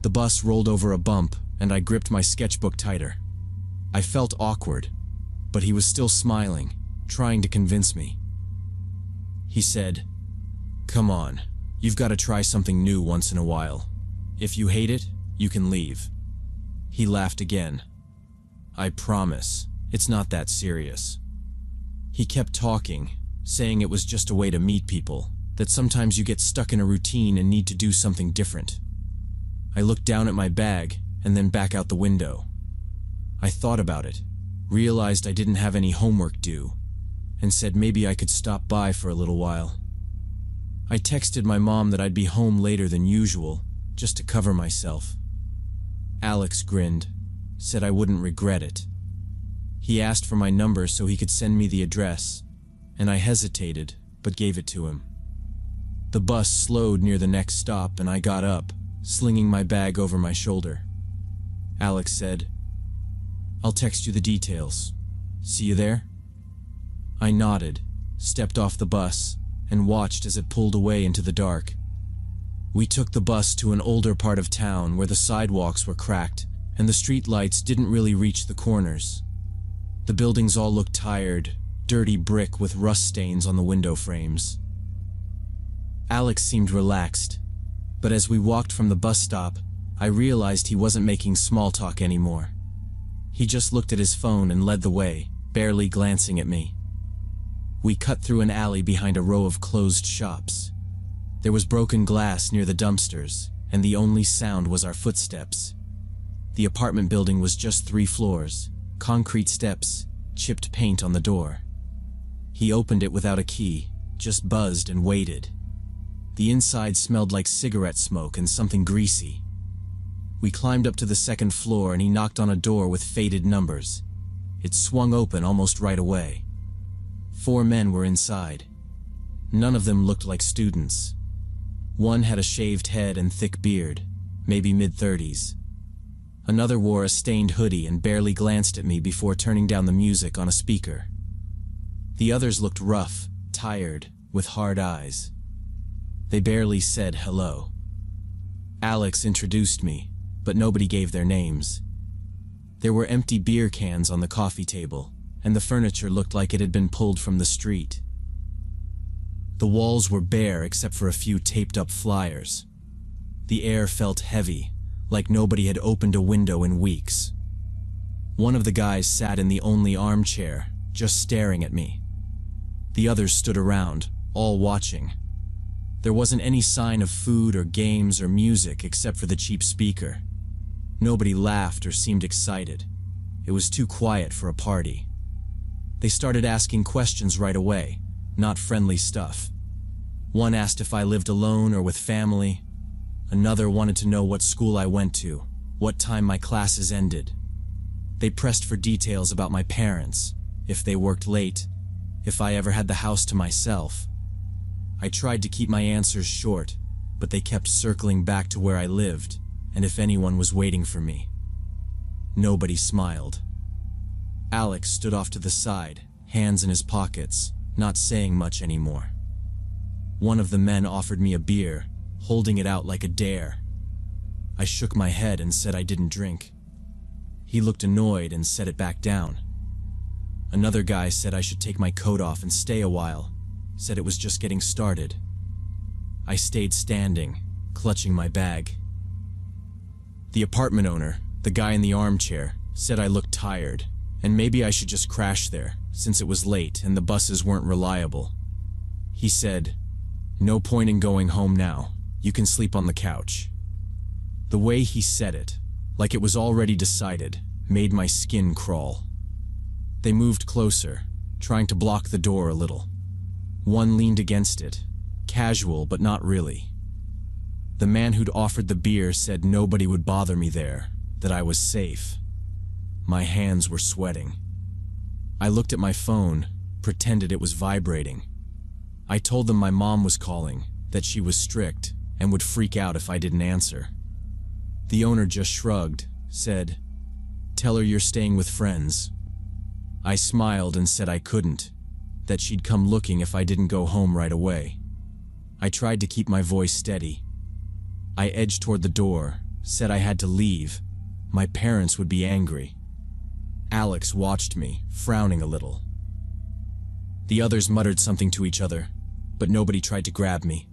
The bus rolled over a bump, and I gripped my sketchbook tighter. I felt awkward, but he was still smiling, trying to convince me. He said, "Come on, you've got to try something new once in a while. If you hate it, you can leave." He laughed again. "I promise, it's not that serious." He kept talking, saying it was just a way to meet people, that sometimes you get stuck in a routine and need to do something different. I looked down at my bag and then back out the window. I thought about it, realized I didn't have any homework due, and said maybe I could stop by for a little while. I texted my mom that I'd be home later than usual, just to cover myself. Alex grinned, said I wouldn't regret it. He asked for my number so he could send me the address, and I hesitated, but gave it to him. The bus slowed near the next stop and I got up, slinging my bag over my shoulder. Alex said, "I'll text you the details. See you there?" I nodded, stepped off the bus, and watched as it pulled away into the dark. We took the bus to an older part of town where the sidewalks were cracked and the street lights didn't really reach the corners. The buildings all looked tired, dirty brick with rust stains on the window frames. Alex seemed relaxed, but as we walked from the bus stop, I realized he wasn't making small talk anymore. He just looked at his phone and led the way, barely glancing at me. We cut through an alley behind a row of closed shops. There was broken glass near the dumpsters, and the only sound was our footsteps. The apartment building was just 3 floors, concrete steps, chipped paint on the door. He opened it without a key, just buzzed and waited. The inside smelled like cigarette smoke and something greasy. We climbed up to the 2nd floor and he knocked on a door with faded numbers. It swung open almost right away. 4 men were inside. None of them looked like students. One had a shaved head and thick beard, maybe mid-30s. Another wore a stained hoodie and barely glanced at me before turning down the music on a speaker. The others looked rough, tired, with hard eyes. They barely said hello. Alex introduced me, but nobody gave their names. There were empty beer cans on the coffee table, and the furniture looked like it had been pulled from the street. The walls were bare except for a few taped-up flyers. The air felt heavy, like nobody had opened a window in weeks. One of the guys sat in the only armchair, just staring at me. The others stood around, all watching. There wasn't any sign of food or games or music except for the cheap speaker. Nobody laughed or seemed excited. It was too quiet for a party. They started asking questions right away, not friendly stuff. One asked if I lived alone or with family. Another wanted to know what school I went to, what time my classes ended. They pressed for details about my parents, if they worked late, if I ever had the house to myself. I tried to keep my answers short, but they kept circling back to where I lived, and if anyone was waiting for me. Nobody smiled. Alex stood off to the side, hands in his pockets, not saying much anymore. One of the men offered me a beer, holding it out like a dare. I shook my head and said I didn't drink. He looked annoyed and set it back down. Another guy said I should take my coat off and stay a while, said it was just getting started. I stayed standing, clutching my bag. The apartment owner, the guy in the armchair, said I looked tired, and maybe I should just crash there, since it was late and the buses weren't reliable. He said, "No point in going home now. You can sleep on the couch." The way he said it, like it was already decided, made my skin crawl. They moved closer, trying to block the door a little. One leaned against it, casual but not really. The man who'd offered the beer said nobody would bother me there, that I was safe. My hands were sweating. I looked at my phone, pretended it was vibrating. I told them my mom was calling, that she was strict, and would freak out if I didn't answer. The owner just shrugged, said, "Tell her you're staying with friends." I smiled and said I couldn't, that she'd come looking if I didn't go home right away. I tried to keep my voice steady. I edged toward the door, said I had to leave. My parents would be angry. Alex watched me, frowning a little. The others muttered something to each other, but nobody tried to grab me.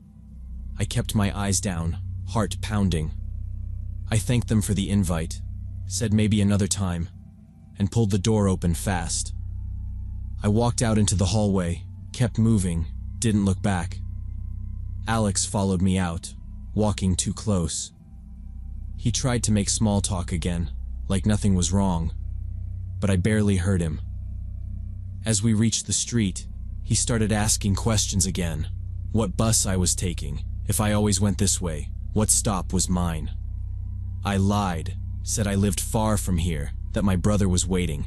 I kept my eyes down, heart pounding. I thanked them for the invite, said maybe another time, and pulled the door open fast. I walked out into the hallway, kept moving, didn't look back. Alex followed me out, walking too close. He tried to make small talk again, like nothing was wrong, but I barely heard him. As we reached the street, he started asking questions again. What bus I was taking, if I always went this way, what stop was mine. I lied, said I lived far from here, that my brother was waiting.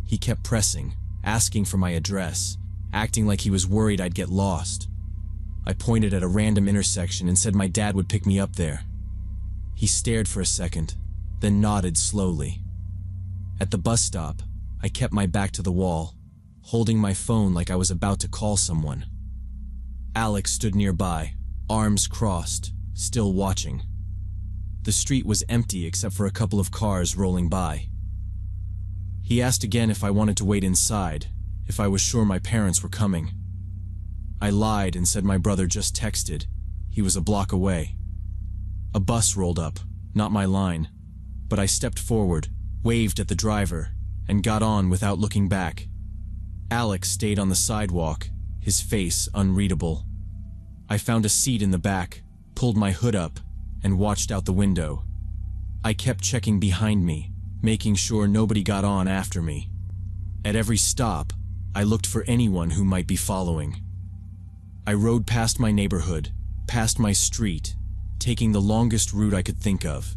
He kept pressing, asking for my address, acting like he was worried I'd get lost. I pointed at a random intersection and said my dad would pick me up there. He stared for a second, then nodded slowly. At the bus stop, I kept my back to the wall, holding my phone like I was about to call someone. Alex stood nearby, arms crossed, still watching. The street was empty except for a couple of cars rolling by. He asked again if I wanted to wait inside, if I was sure my parents were coming. I lied and said my brother just texted. He was a block away. A bus rolled up, Not my line, but I stepped forward, waved at the driver, and got on without looking back. Alex stayed on the sidewalk, his face unreadable. I found a seat in the back, pulled my hood up, and watched out the window. I kept checking behind me, making sure nobody got on after me. At every stop, I looked for anyone who might be following. I rode past my neighborhood, past my street, taking the longest route I could think of.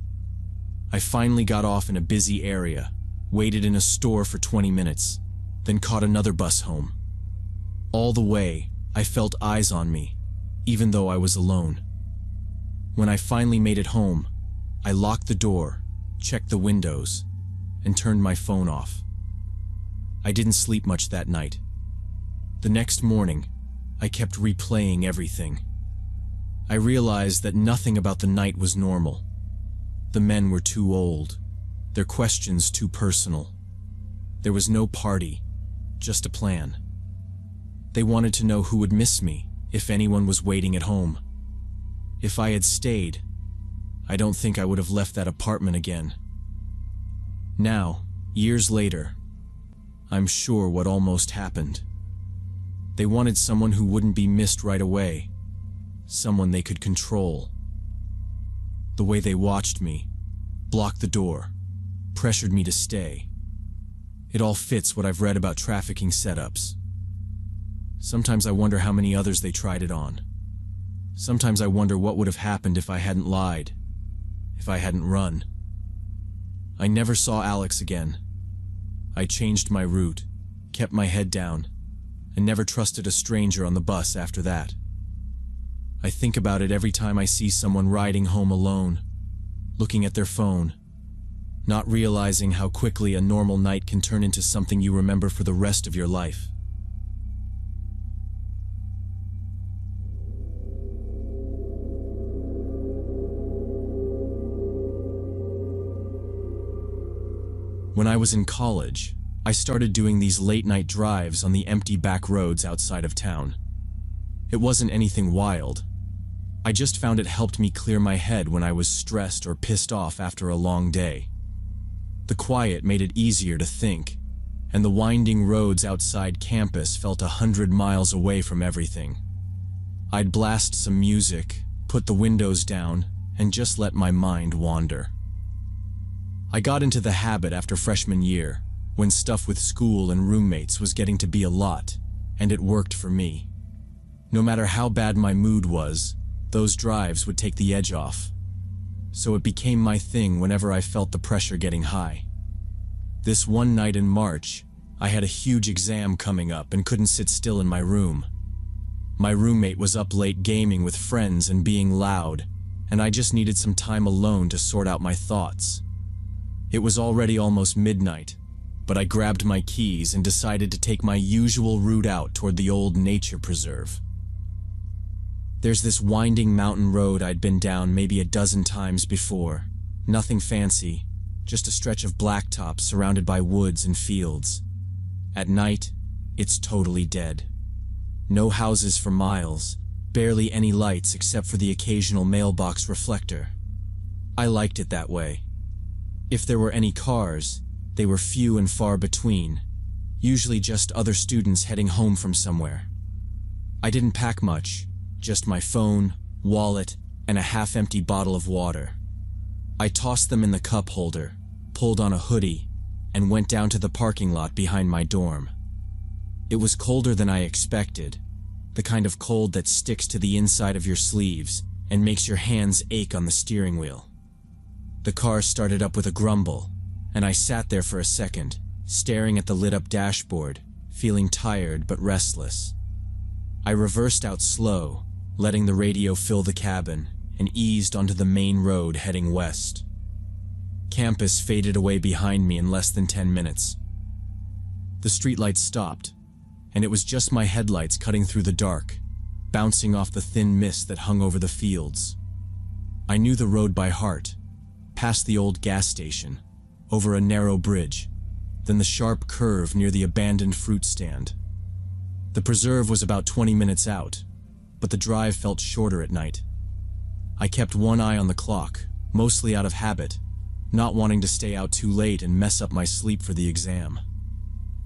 I finally got off in a busy area, waited in a store for 20 minutes, then caught another bus home. All the way, I felt eyes on me, even though I was alone. When I finally made it home, I locked the door, checked the windows, and turned my phone off. I didn't sleep much that night. The next morning, I kept replaying everything. I realized that nothing about the night was normal. The men were too old, their questions too personal. There was no party, just a plan. They wanted to know who would miss me, if anyone was waiting at home. If I had stayed, I don't think I would have left that apartment again. Now, years later, I'm sure what almost happened. They wanted someone who wouldn't be missed right away, someone they could control. The way they watched me, blocked the door, pressured me to stay. It all fits what I've read about trafficking setups. Sometimes I wonder how many others they tried it on. Sometimes I wonder what would have happened if I hadn't lied, if I hadn't run. I never saw Alex again. I changed my route, kept my head down, and never trusted a stranger on the bus after that. I think about it every time I see someone riding home alone, looking at their phone, not realizing how quickly a normal night can turn into something you remember for the rest of your life. When I was in college, I started doing these late-night drives on the empty back roads outside of town. It wasn't anything wild. I just found it helped me clear my head when I was stressed or pissed off after a long day. The quiet made it easier to think, and the winding roads outside campus felt 100 miles away from everything. I'd blast some music, put the windows down, and just let my mind wander. I got into the habit after freshman year, when stuff with school and roommates was getting to be a lot, and it worked for me. No matter how bad my mood was, those drives would take the edge off. So it became my thing whenever I felt the pressure getting high. This one night in March, I had a huge exam coming up and couldn't sit still in my room. My roommate was up late gaming with friends and being loud, and I just needed some time alone to sort out my thoughts. It was already almost midnight, but I grabbed my keys and decided to take my usual route out toward the old nature preserve. There's this winding mountain road I'd been down maybe a dozen times before. Nothing fancy, just a stretch of blacktop surrounded by woods and fields. At night, it's totally dead. No houses for miles, barely any lights except for the occasional mailbox reflector. I liked it that way. If there were any cars, they were few and far between, usually just other students heading home from somewhere. I didn't pack much, just my phone, wallet, and a half-empty bottle of water. I tossed them in the cup holder, pulled on a hoodie, and went down to the parking lot behind my dorm. It was colder than I expected, the kind of cold that sticks to the inside of your sleeves and makes your hands ache on the steering wheel. The car started up with a grumble, and I sat there for a second, staring at the lit-up dashboard, feeling tired but restless. I reversed out slow, letting the radio fill the cabin, and eased onto the main road heading west. Campus faded away behind me in less than 10 minutes. The streetlights stopped, and it was just my headlights cutting through the dark, bouncing off the thin mist that hung over the fields. I knew the road by heart, past the old gas station, over a narrow bridge, then the sharp curve near the abandoned fruit stand. The preserve was about 20 minutes out, but the drive felt shorter at night. I kept one eye on the clock, mostly out of habit, not wanting to stay out too late and mess up my sleep for the exam.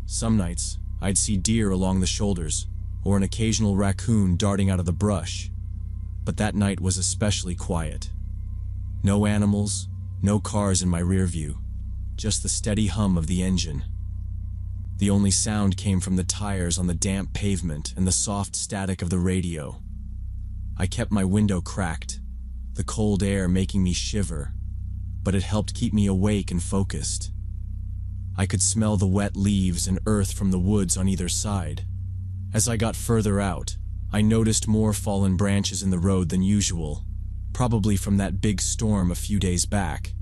Some nights, I'd see deer along the shoulders, or an occasional raccoon darting out of the brush, but that night was especially quiet. No animals, no cars in my rear view, just the steady hum of the engine. The only sound came from the tires on the damp pavement and the soft static of the radio. I kept my window cracked, the cold air making me shiver, but it helped keep me awake and focused. I could smell the wet leaves and earth from the woods on either side. As I got further out, I noticed more fallen branches in the road than usual, probably from that big storm a few days back.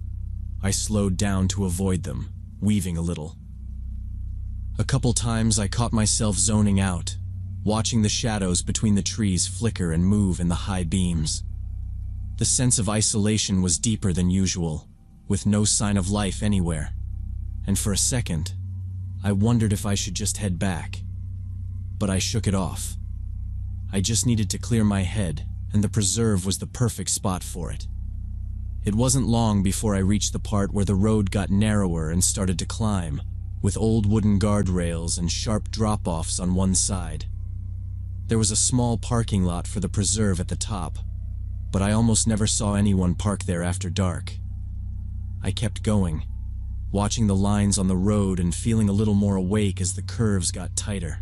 I slowed down to avoid them, weaving a little. A couple times I caught myself zoning out, watching the shadows between the trees flicker and move in the high beams. The sense of isolation was deeper than usual, with no sign of life anywhere. And for a second, I wondered if I should just head back. But I shook it off. I just needed to clear my head, and the preserve was the perfect spot for it. It wasn't long before I reached the part where the road got narrower and started to climb, with old wooden guardrails and sharp drop-offs on one side. There was a small parking lot for the preserve at the top, but I almost never saw anyone park there after dark. I kept going, watching the lines on the road and feeling a little more awake as the curves got tighter.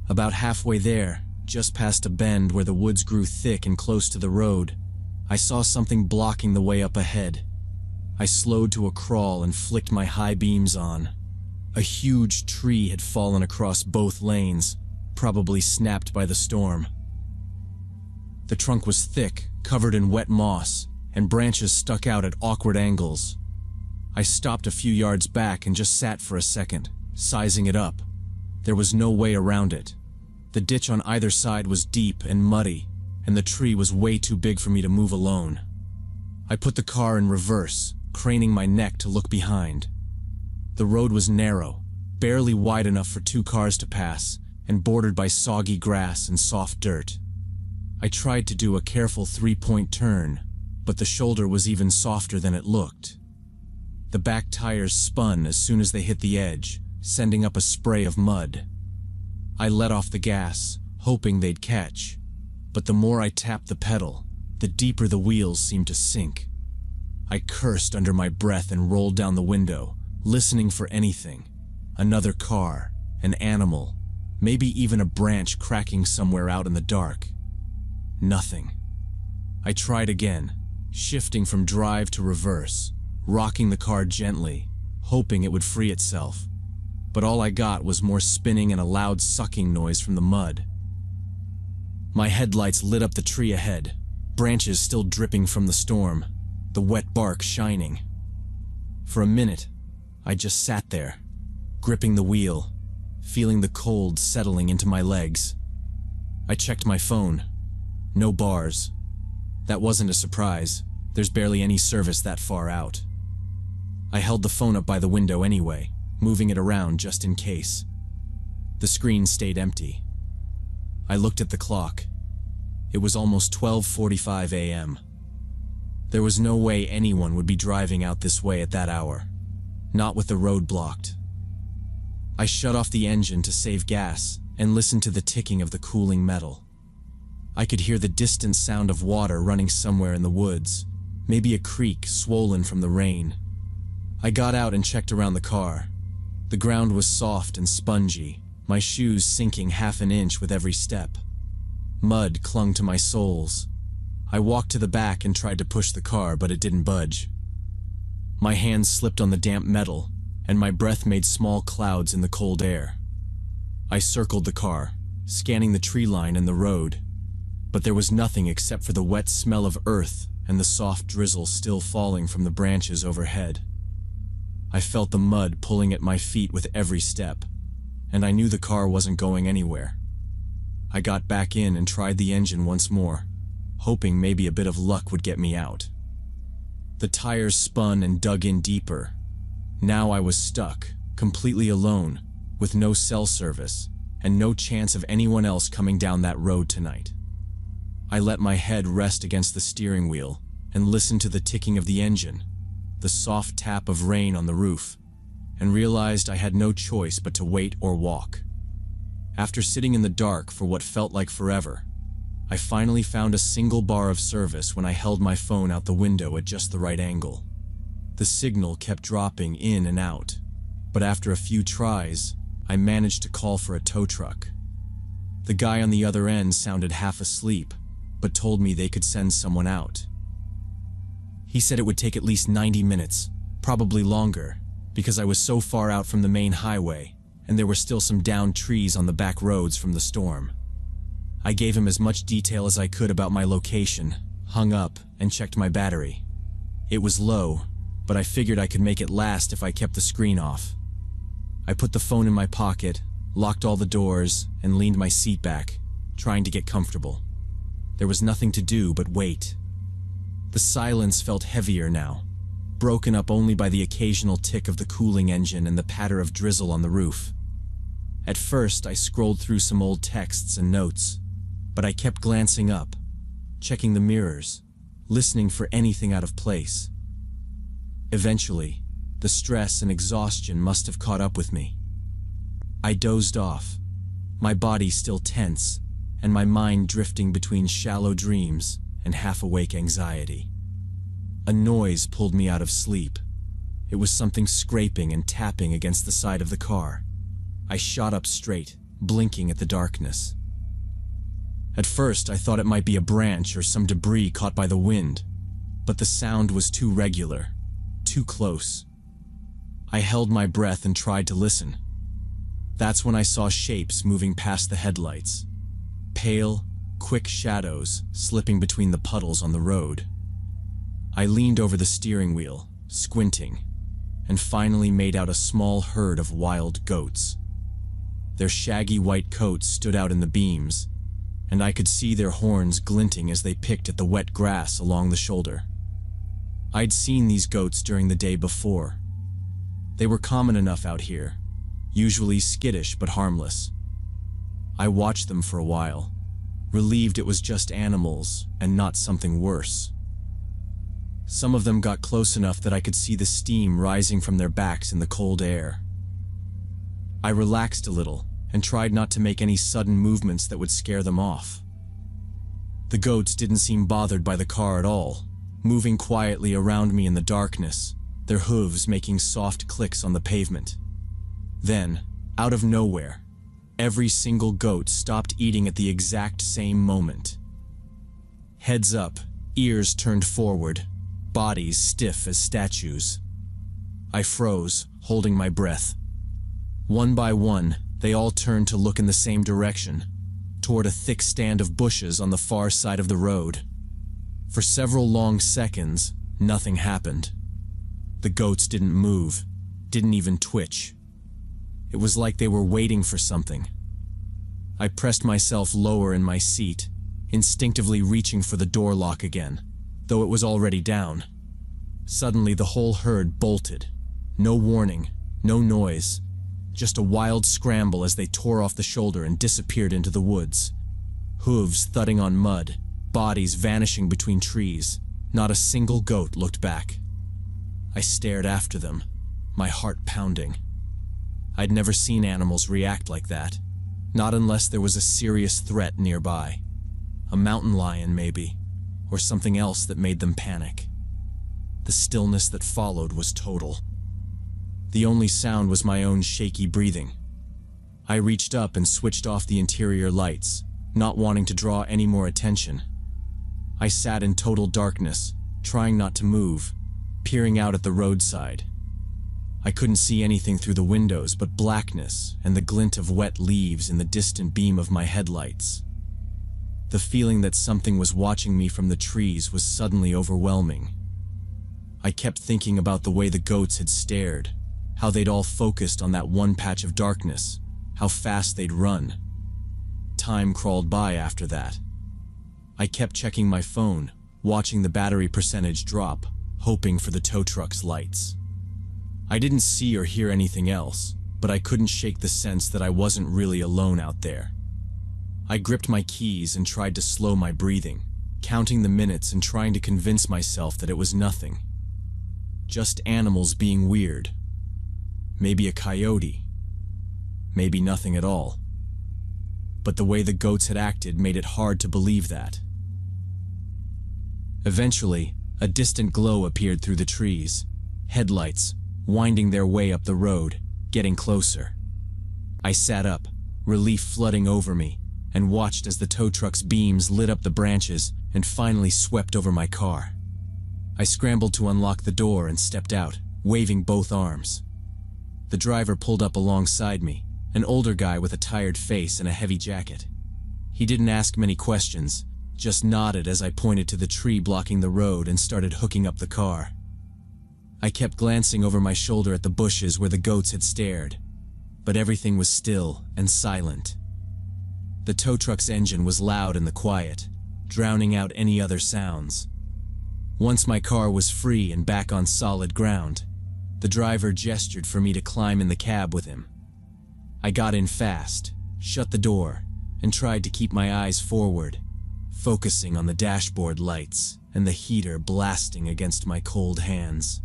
About halfway there, just past a bend where the woods grew thick and close to the road, I saw something blocking the way up ahead. I slowed to a crawl and flicked my high beams on. A huge tree had fallen across both lanes, probably snapped by the storm. The trunk was thick, covered in wet moss, and branches stuck out at awkward angles. I stopped a few yards back and just sat for a second, sizing it up. There was no way around it. The ditch on either side was deep and muddy, and the tree was way too big for me to move alone. I put the car in reverse, craning my neck to look behind. The road was narrow, barely wide enough for 2 cars to pass, and bordered by soggy grass and soft dirt. I tried to do a careful 3-point turn, but the shoulder was even softer than it looked. The back tires spun as soon as they hit the edge, sending up a spray of mud. I let off the gas, hoping they'd catch, but the more I tapped the pedal, the deeper the wheels seemed to sink. I cursed under my breath and rolled down the window, listening for anything. Another car, an animal, maybe even a branch cracking somewhere out in the dark. Nothing. I tried again, shifting from drive to reverse, rocking the car gently, hoping it would free itself. But all I got was more spinning and a loud sucking noise from the mud. My headlights lit up the tree ahead, branches still dripping from the storm, the wet bark shining. For a minute, I just sat there, gripping the wheel, feeling the cold settling into my legs. I checked my phone. No bars. That wasn't a surprise. There's barely any service that far out. I held the phone up by the window anyway, moving it around just in case. The screen stayed empty. I looked at the clock. It was almost 12:45 a.m. There was no way anyone would be driving out this way at that hour, not with the road blocked. I shut off the engine to save gas and listened to the ticking of the cooling metal. I could hear the distant sound of water running somewhere in the woods, maybe a creek swollen from the rain. I got out and checked around the car. The ground was soft and spongy, my shoes sinking half an inch with every step. Mud clung to my soles. I walked to the back and tried to push the car, but it didn't budge. My hands slipped on the damp metal, and my breath made small clouds in the cold air. I circled the car, scanning the tree line and the road, but there was nothing except for the wet smell of earth and the soft drizzle still falling from the branches overhead. I felt the mud pulling at my feet with every step, and I knew the car wasn't going anywhere. I got back in and tried the engine once more, hoping maybe a bit of luck would get me out. The tires spun and dug in deeper. Now I was stuck, completely alone, with no cell service, and no chance of anyone else coming down that road tonight. I let my head rest against the steering wheel, and listened to the ticking of the engine, the soft tap of rain on the roof, and realized I had no choice but to wait or walk. After sitting in the dark for what felt like forever, I finally found a single bar of service when I held my phone out the window at just the right angle. The signal kept dropping in and out, but after a few tries, I managed to call for a tow truck. The guy on the other end sounded half asleep, but told me they could send someone out. He said it would take at least 90 minutes, probably longer, because I was so far out from the main highway, and there were still some downed trees on the back roads from the storm. I gave him as much detail as I could about my location, hung up, and checked my battery. It was low, but I figured I could make it last if I kept the screen off. I put the phone in my pocket, locked all the doors, and leaned my seat back, trying to get comfortable. There was nothing to do but wait. The silence felt heavier now, broken up only by the occasional tick of the cooling engine and the patter of drizzle on the roof. At first, I scrolled through some old texts and notes, but I kept glancing up, checking the mirrors, listening for anything out of place. Eventually, the stress and exhaustion must have caught up with me. I dozed off, my body still tense, and my mind drifting between shallow dreams and half-awake anxiety. A noise pulled me out of sleep. It was something scraping and tapping against the side of the car. I shot up straight, blinking at the darkness. At first, I thought it might be a branch or some debris caught by the wind, but the sound was too regular, too close. I held my breath and tried to listen. That's when I saw shapes moving past the headlights. Pale, quick shadows slipping between the puddles on the road. I leaned over the steering wheel, squinting, and finally made out a small herd of wild goats. Their shaggy white coats stood out in the beams, and I could see their horns glinting as they picked at the wet grass along the shoulder. I'd seen these goats during the day before. They were common enough out here, usually skittish but harmless. I watched them for a while, relieved it was just animals and not something worse. Some of them got close enough that I could see the steam rising from their backs in the cold air. I relaxed a little and tried not to make any sudden movements that would scare them off. The goats didn't seem bothered by the car at all, moving quietly around me in the darkness, their hooves making soft clicks on the pavement. Then, out of nowhere, every single goat stopped eating at the exact same moment. Heads up, ears turned forward, bodies stiff as statues. I froze, holding my breath. One by one, they all turned to look in the same direction, toward a thick stand of bushes on the far side of the road. For several long seconds, nothing happened. The goats didn't move, didn't even twitch. It was like they were waiting for something. I pressed myself lower in my seat, instinctively reaching for the door lock again, though it was already down. Suddenly the whole herd bolted. No warning, no noise, just a wild scramble as they tore off the shoulder and disappeared into the woods. Hooves thudding on mud, bodies vanishing between trees. Not a single goat looked back. I stared after them, my heart pounding. I'd never seen animals react like that, not unless there was a serious threat nearby. A mountain lion, maybe, or something else that made them panic. The stillness that followed was total. The only sound was my own shaky breathing. I reached up and switched off the interior lights, not wanting to draw any more attention. I sat in total darkness, trying not to move, peering out at the roadside. I couldn't see anything through the windows but blackness and the glint of wet leaves in the distant beam of my headlights. The feeling that something was watching me from the trees was suddenly overwhelming. I kept thinking about the way the goats had stared, how they'd all focused on that one patch of darkness, how fast they'd run. Time crawled by after that. I kept checking my phone, watching the battery percentage drop, hoping for the tow truck's lights. I didn't see or hear anything else, but I couldn't shake the sense that I wasn't really alone out there. I gripped my keys and tried to slow my breathing, counting the minutes and trying to convince myself that it was nothing. Just animals being weird. Maybe a coyote. Maybe nothing at all. But the way the goats had acted made it hard to believe that. Eventually, a distant glow appeared through the trees. Headlights, winding their way up the road, getting closer. I sat up, relief flooding over me, and watched as the tow truck's beams lit up the branches and finally swept over my car. I scrambled to unlock the door and stepped out, waving both arms. The driver pulled up alongside me, an older guy with a tired face and a heavy jacket. He didn't ask many questions, just nodded as I pointed to the tree blocking the road and started hooking up the car. I kept glancing over my shoulder at the bushes where the goats had stared, but everything was still and silent. The tow truck's engine was loud in the quiet, drowning out any other sounds. Once my car was free and back on solid ground, the driver gestured for me to climb in the cab with him. I got in fast, shut the door, and tried to keep my eyes forward, focusing on the dashboard lights and the heater blasting against my cold hands.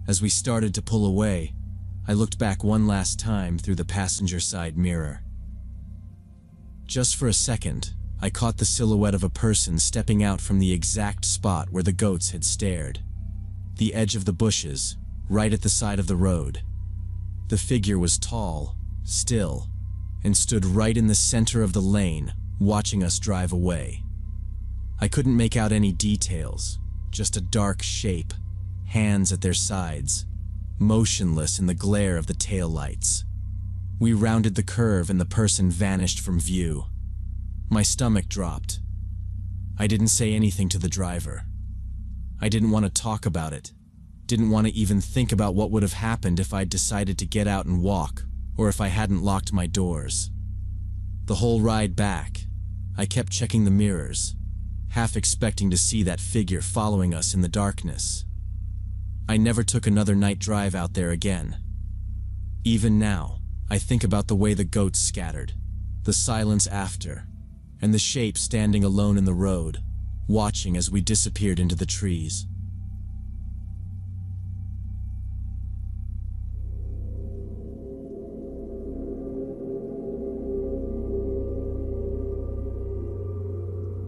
As we started to pull away, I looked back one last time through the passenger side mirror. Just for a second, I caught the silhouette of a person stepping out from the exact spot where the goats had stared. The edge of the bushes, right at the side of the road. The figure was tall, still, and stood right in the center of the lane, watching us drive away. I couldn't make out any details, just a dark shape, hands at their sides, motionless in the glare of the taillights. We rounded the curve and the person vanished from view. My stomach dropped. I didn't say anything to the driver. I didn't want to talk about it. Didn't want to even think about what would have happened if I'd decided to get out and walk, or if I hadn't locked my doors. The whole ride back, I kept checking the mirrors, half expecting to see that figure following us in the darkness. I never took another night drive out there again. Even now, I think about the way the goats scattered, the silence after, and the shape standing alone in the road, watching as we disappeared into the trees.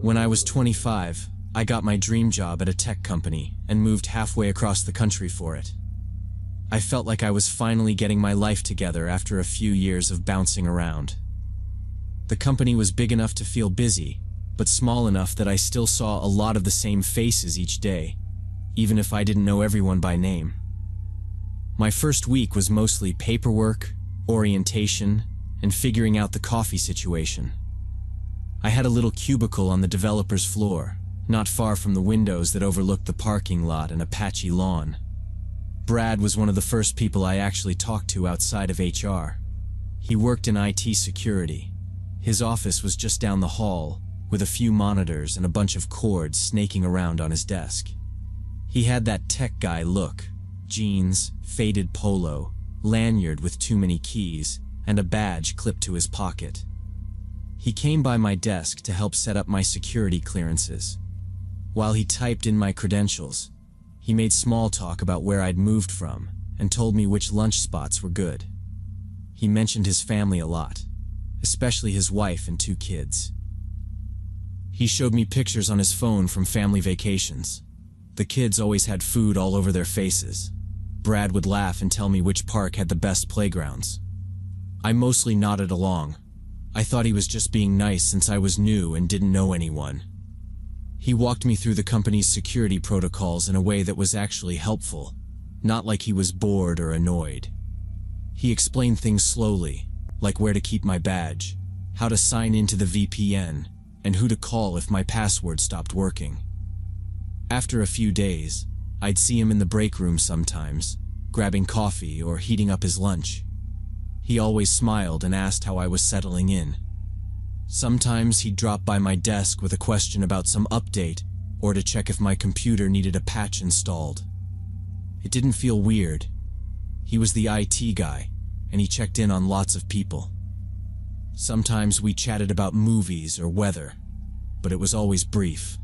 When I was 25, I got my dream job at a tech company and moved halfway across the country for it. I felt like I was finally getting my life together after a few years of bouncing around. The company was big enough to feel busy, but small enough that I still saw a lot of the same faces each day, even if I didn't know everyone by name. My first week was mostly paperwork, orientation, and figuring out the coffee situation. I had a little cubicle on the developer's floor, not far from the windows that overlooked the parking lot and a patchy lawn. Brad was one of the first people I actually talked to outside of HR. He worked in IT security. His office was just down the hall, with a few monitors and a bunch of cords snaking around on his desk. He had that tech guy look: jeans, faded polo, lanyard with too many keys, and a badge clipped to his pocket. He came by my desk to help set up my security clearances. While he typed in my credentials, he made small talk about where I'd moved from and told me which lunch spots were good. He mentioned his family a lot, especially his wife and 2 kids. He showed me pictures on his phone from family vacations. The kids always had food all over their faces. Brad would laugh and tell me which park had the best playgrounds. I mostly nodded along. I thought he was just being nice since I was new and didn't know anyone. He walked me through the company's security protocols in a way that was actually helpful, not like he was bored or annoyed. He explained things slowly, like where to keep my badge, how to sign into the VPN, and who to call if my password stopped working. After a few days, I'd see him in the break room sometimes, grabbing coffee or heating up his lunch. He always smiled and asked how I was settling in. Sometimes he'd drop by my desk with a question about some update or to check if my computer needed a patch installed. It didn't feel weird. He was the IT guy, and he checked in on lots of people. Sometimes we chatted about movies or weather. but it was always brief.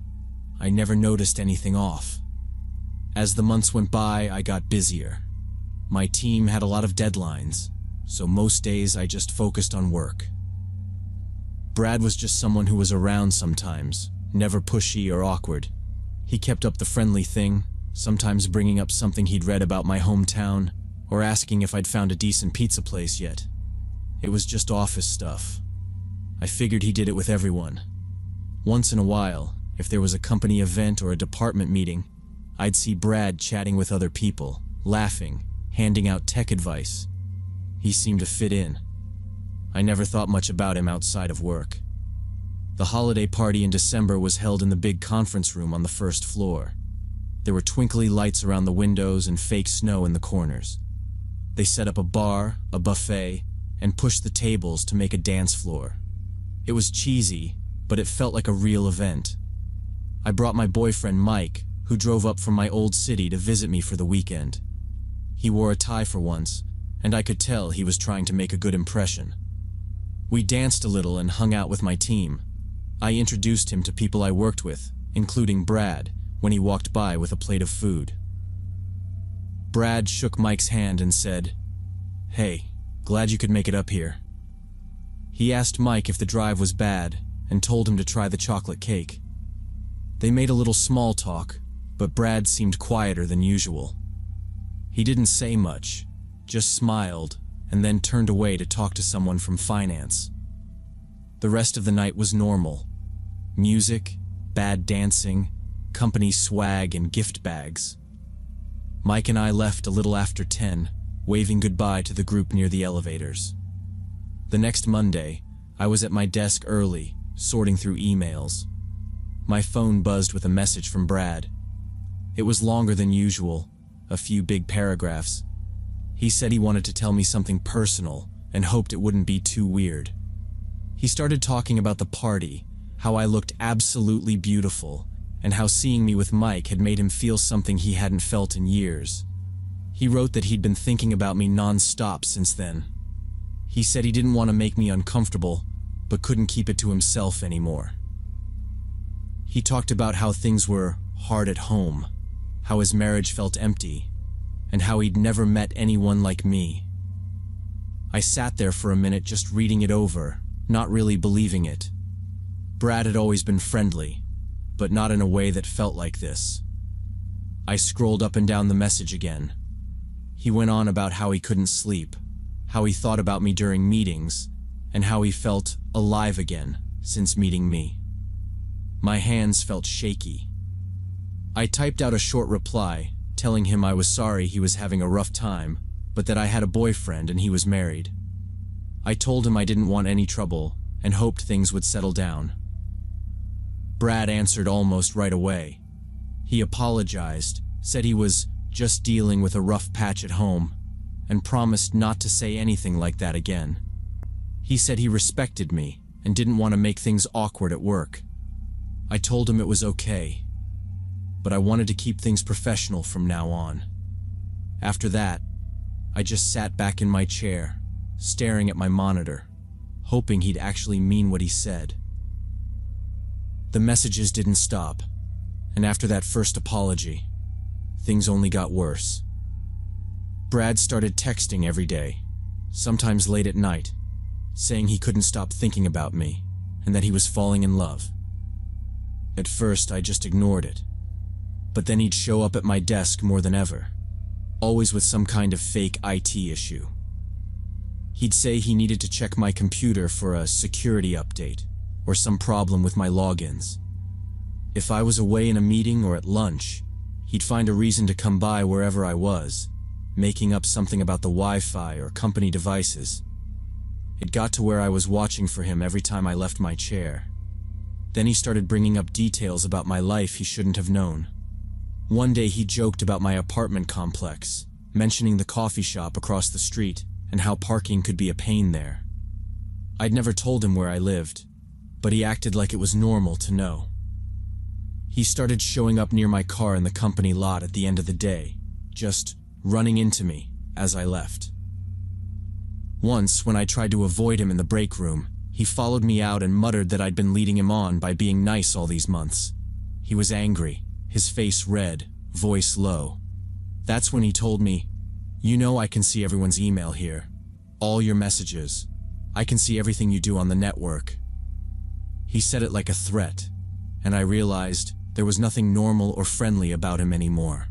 I never noticed anything off. As the months went by, I got busier. My team had a lot of deadlines, so most days I just focused on work. Brad was just someone who was around sometimes, never pushy or awkward. He kept up the friendly thing, sometimes bringing up something he'd read about my hometown, or asking if I'd found a decent pizza place yet. It was just office stuff. I figured he did it with everyone. Once in a while, if there was a company event or a department meeting, I'd see Brad chatting with other people, laughing, handing out tech advice. He seemed to fit in. I never thought much about him outside of work. The holiday party in December was held in the big conference room on the first floor. There were twinkly lights around the windows and fake snow in the corners. They set up a bar, a buffet, and pushed the tables to make a dance floor. It was cheesy, but it felt like a real event. I brought my boyfriend Mike, who drove up from my old city to visit me for the weekend. He wore a tie for once, and I could tell he was trying to make a good impression. We danced a little and hung out with my team. I introduced him to people I worked with, including Brad, when he walked by with a plate of food. Brad shook Mike's hand and said, "Hey, glad you could make it up here." He asked Mike if the drive was bad and told him to try the chocolate cake. They made a little small talk, but Brad seemed quieter than usual. He didn't say much, just smiled, and then turned away to talk to someone from finance. The rest of the night was normal. Music, bad dancing, company swag, and gift bags. Mike and I left a little after 10, waving goodbye to the group near the elevators. The next Monday, I was at my desk early, sorting through emails. My phone buzzed with a message from Brad. It was longer than usual, a few big paragraphs. He said he wanted to tell me something personal and hoped it wouldn't be too weird. He started talking about the party, how I looked absolutely beautiful, and how seeing me with Mike had made him feel something he hadn't felt in years. He wrote that he'd been thinking about me non-stop since then. He said he didn't want to make me uncomfortable, but couldn't keep it to himself anymore. He talked about how things were hard at home, how his marriage felt empty, and how he'd never met anyone like me. I sat there for a minute just reading it over, not really believing it. Brad had always been friendly, but not in a way that felt like this. I scrolled up and down the message again. He went on about how he couldn't sleep, how he thought about me during meetings, and how he felt alive again since meeting me. My hands felt shaky. I typed out a short reply, telling him I was sorry he was having a rough time, but that I had a boyfriend and he was married. I told him I didn't want any trouble and hoped things would settle down. Brad answered almost right away. He apologized, said he was just dealing with a rough patch at home, and promised not to say anything like that again. He said he respected me and didn't want to make things awkward at work. I told him it was okay, but I wanted to keep things professional from now on. After that, I just sat back in my chair, staring at my monitor, hoping he'd actually mean what he said. The messages didn't stop, and after that first apology, things only got worse. Brad started texting every day, sometimes late at night, saying he couldn't stop thinking about me and that he was falling in love. At first, I just ignored it, but then he'd show up at my desk more than ever, always with some kind of fake IT issue. He'd say he needed to check my computer for a security update or some problem with my logins. If I was away in a meeting or at lunch, he'd find a reason to come by wherever I was, making up something about the Wi-Fi or company devices. It got to where I was watching for him every time I left my chair. Then he started bringing up details about my life he shouldn't have known. One day he joked about my apartment complex, mentioning the coffee shop across the street and how parking could be a pain there. I'd never told him where I lived, but he acted like it was normal to know. He started showing up near my car in the company lot at the end of the day, just running into me as I left. Once, when I tried to avoid him in the break room, He followed me out and muttered that I'd been leading him on by being nice all these months. He was angry, his face red, voice low. That's when he told me, "You know I can see everyone's email here. All your messages. I can see everything you do on the network." He said it like a threat, and I realized there was nothing normal or friendly about him anymore.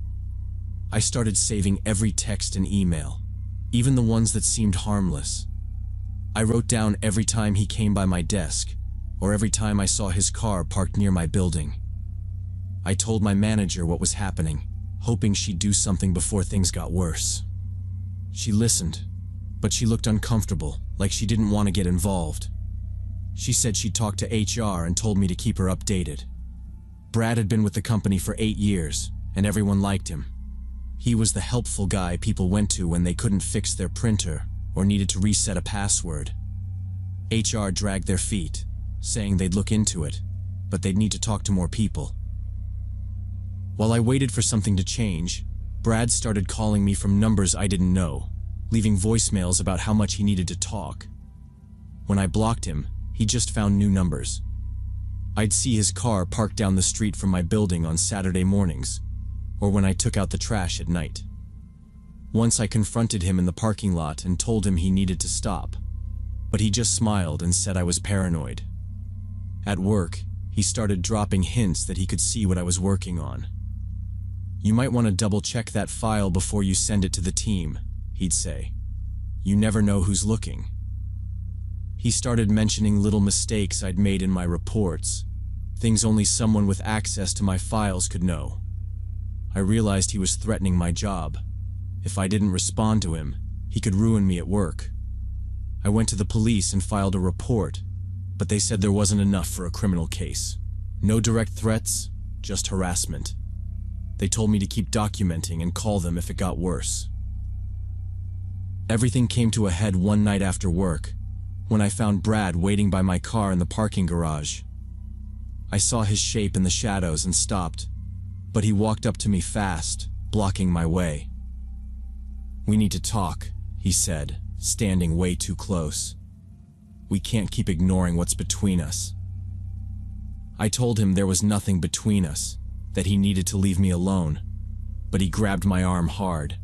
I started saving every text and email, even the ones that seemed harmless. I wrote down every time he came by my desk, or every time I saw his car parked near my building. I told my manager what was happening, hoping she'd do something before things got worse. She listened, but she looked uncomfortable, like she didn't want to get involved. She said she'd talked to HR and told me to keep her updated. Brad had been with the company for 8 years, and everyone liked him. He was the helpful guy people went to when they couldn't fix their printer or needed to reset a password. HR dragged their feet, saying they'd look into it, but they'd need to talk to more people. While I waited for something to change, Brad started calling me from numbers I didn't know, leaving voicemails about how much he needed to talk. When I blocked him, he just found new numbers. I'd see his car parked down the street from my building on Saturday mornings, or when I took out the trash at night. Once I confronted him in the parking lot and told him he needed to stop, but he just smiled and said I was paranoid. At work, he started dropping hints that he could see what I was working on. "You might want to double-check that file before you send it to the team," he'd say. "You never know who's looking." He started mentioning little mistakes I'd made in my reports, things only someone with access to my files could know. I realized he was threatening my job. If I didn't respond to him, he could ruin me at work. I went to the police and filed a report, but they said there wasn't enough for a criminal case. No direct threats, just harassment. They told me to keep documenting and call them if it got worse. Everything came to a head one night after work, when I found Brad waiting by my car in the parking garage. I saw his shape in the shadows and stopped, but he walked up to me fast, blocking my way. "We need to talk," he said, standing way too close. "We can't keep ignoring what's between us." I told him there was nothing between us, that he needed to leave me alone, but he grabbed my arm hard.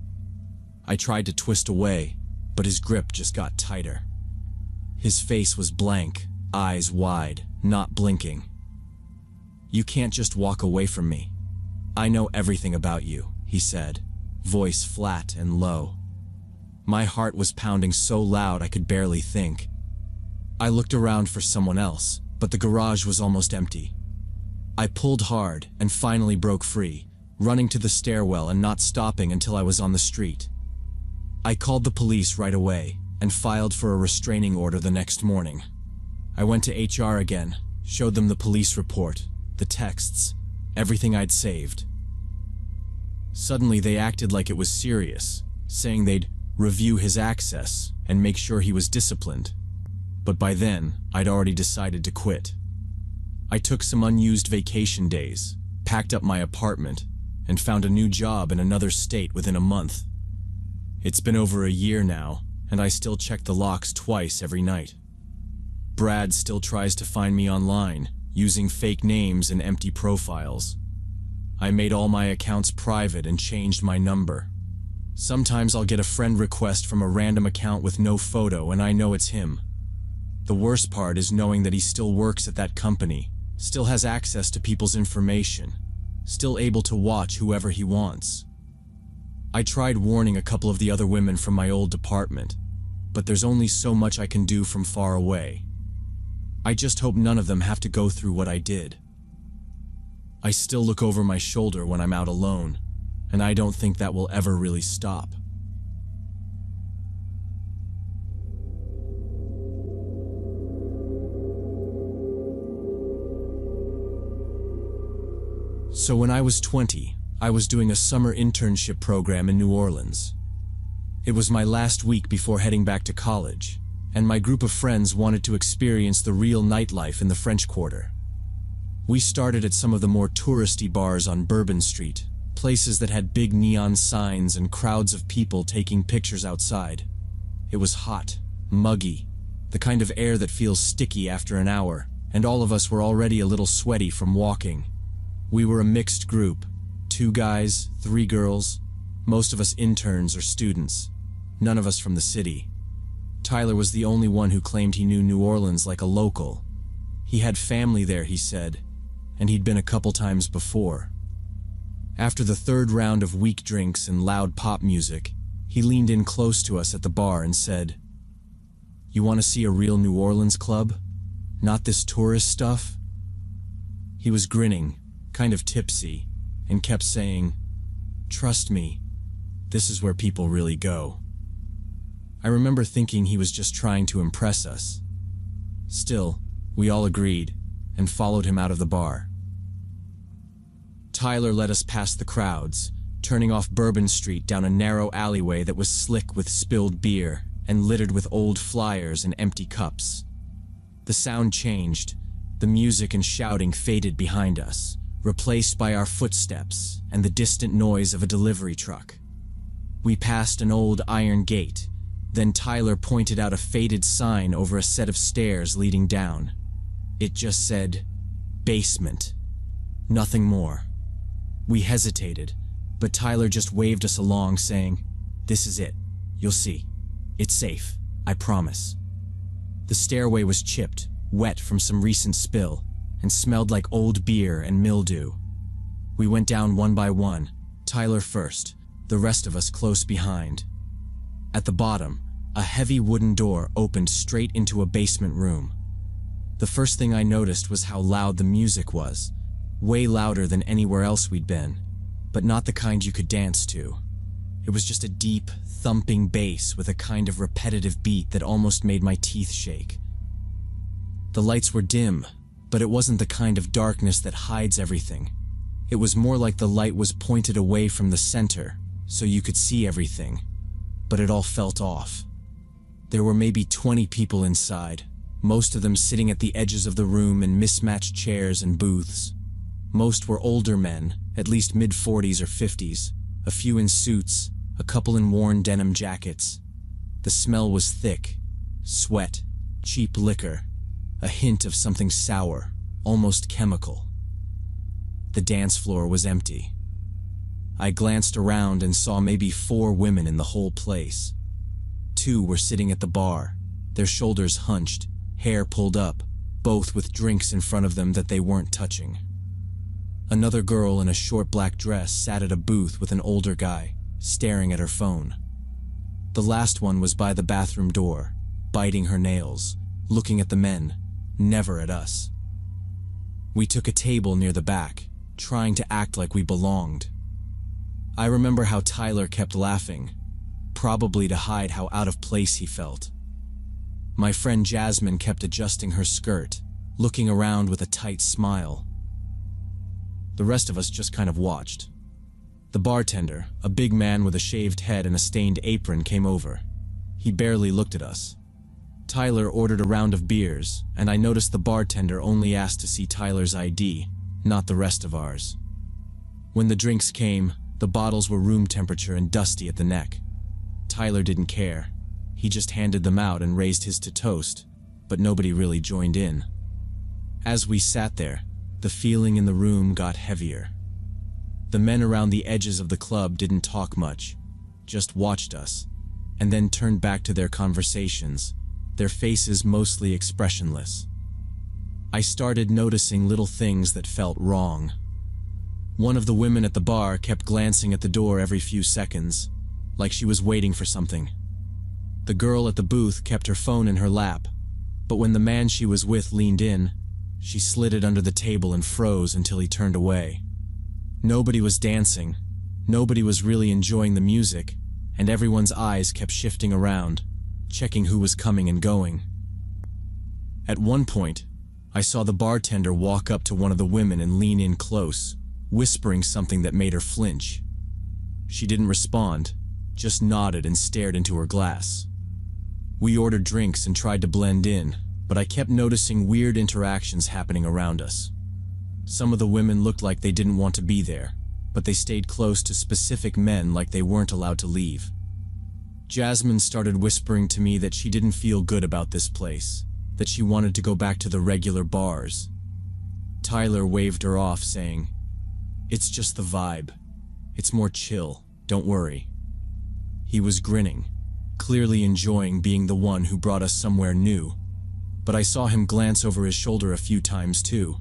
I tried to twist away, but his grip just got tighter. His face was blank, eyes wide, not blinking. "You can't just walk away from me. I know everything about you," he said, voice flat and low. My heart was pounding so loud I could barely think. I looked around for someone else, but the garage was almost empty. I pulled hard and finally broke free, running to the stairwell and not stopping until I was on the street. I called the police right away and filed for a restraining order the next morning. I went to HR again, showed them the police report, the texts, everything I'd saved. Suddenly they acted like it was serious, saying they'd review his access and make sure he was disciplined. But by then, I'd already decided to quit. I took some unused vacation days, packed up my apartment, and found a new job in another state within a month. It's been over a year now, and I still check the locks twice every night. Brad still tries to find me online, using fake names and empty profiles. I made all my accounts private and changed my number. Sometimes I'll get a friend request from a random account with no photo and I know it's him. The worst part is knowing that he still works at that company, still has access to people's information, still able to watch whoever he wants. I tried warning a couple of the other women from my old department, but there's only so much I can do from far away. I just hope none of them have to go through what I did. I still look over my shoulder when I'm out alone, and I don't think that will ever really stop. So when I was 20, I was doing a summer internship program in New Orleans. It was my last week before heading back to college, and my group of friends wanted to experience the real nightlife in the French Quarter. We started at some of the more touristy bars on Bourbon Street, places that had big neon signs and crowds of people taking pictures outside. It was hot, muggy, The kind of air that feels sticky after an hour, and all of us were already a little sweaty from walking. We were a mixed group, 2 guys, 3 girls, most of us interns or students, none of us from the city. Tyler was the only one who claimed he knew New Orleans like a local. He had family there, he said, and he'd been a couple times before. After the 3rd round of weak drinks and loud pop music, he leaned in close to us at the bar and said, "You want to see a real New Orleans club? Not this tourist stuff?" He was grinning, kind of tipsy, and kept saying, "Trust me, this is where people really go." I remember thinking he was just trying to impress us. Still, we all agreed and followed him out of the bar. Tyler led us past the crowds, turning off Bourbon Street down a narrow alleyway that was slick with spilled beer and littered with old flyers and empty cups. The sound changed. The music and shouting faded behind us, replaced by our footsteps and the distant noise of a delivery truck. We passed an old iron gate. Then Tyler pointed out a faded sign over a set of stairs leading down. It just said, "Basement." Nothing more. We hesitated, but Tyler just waved us along, saying, "This is it. You'll see. It's safe, I promise." The stairway was chipped, wet from some recent spill, and smelled like old beer and mildew. We went down one by one, Tyler first, the rest of us close behind. At the bottom, a heavy wooden door opened straight into a basement room. The first thing I noticed was how loud the music was, way louder than anywhere else we'd been, but not the kind you could dance to. It was just a deep, thumping bass with a kind of repetitive beat that almost made my teeth shake. The lights were dim, but it wasn't the kind of darkness that hides everything. It was more like the light was pointed away from the center, so you could see everything, but it all felt off. There were maybe 20 people inside, most of them sitting at the edges of the room in mismatched chairs and booths. Most were older men, at least mid-40s or 50s, a few in suits, a couple in worn denim jackets. The smell was thick, sweat, cheap liquor, a hint of something sour, almost chemical. The dance floor was empty. I glanced around and saw maybe 4 women in the whole place. 2 were sitting at the bar, their shoulders hunched, hair pulled up, both with drinks in front of them that they weren't touching. Another girl in a short black dress sat at a booth with an older guy, staring at her phone. The last one was by the bathroom door, biting her nails, looking at the men, never at us. We took a table near the back, trying to act like we belonged. I remember how Tyler kept laughing, probably to hide how out of place he felt. My friend Jasmine kept adjusting her skirt, looking around with a tight smile. The rest of us just kind of watched. The bartender, a big man with a shaved head and a stained apron, came over. He barely looked at us. Tyler ordered a round of beers, and I noticed the bartender only asked to see Tyler's ID, not the rest of ours. When the drinks came, the bottles were room temperature and dusty at the neck. Tyler didn't care. He just handed them out and raised his to toast, but nobody really joined in. As we sat there, the feeling in the room got heavier. The men around the edges of the club didn't talk much, just watched us, and then turned back to their conversations, their faces mostly expressionless. I started noticing little things that felt wrong. One of the women at the bar kept glancing at the door every few seconds, like she was waiting for something. The girl at the booth kept her phone in her lap, but when the man she was with leaned in, she slid it under the table and froze until he turned away. Nobody was dancing, nobody was really enjoying the music, and everyone's eyes kept shifting around, checking who was coming and going. At one point, I saw the bartender walk up to one of the women and lean in close, whispering something that made her flinch. She didn't respond, just nodded and stared into her glass. We ordered drinks and tried to blend in, but I kept noticing weird interactions happening around us. Some of the women looked like they didn't want to be there, but they stayed close to specific men like they weren't allowed to leave. Jasmine started whispering to me that she didn't feel good about this place, that she wanted to go back to the regular bars. Tyler waved her off, saying, "It's just the vibe. It's more chill, don't worry." He was grinning, clearly enjoying being the one who brought us somewhere new, but I saw him glance over his shoulder a few times too.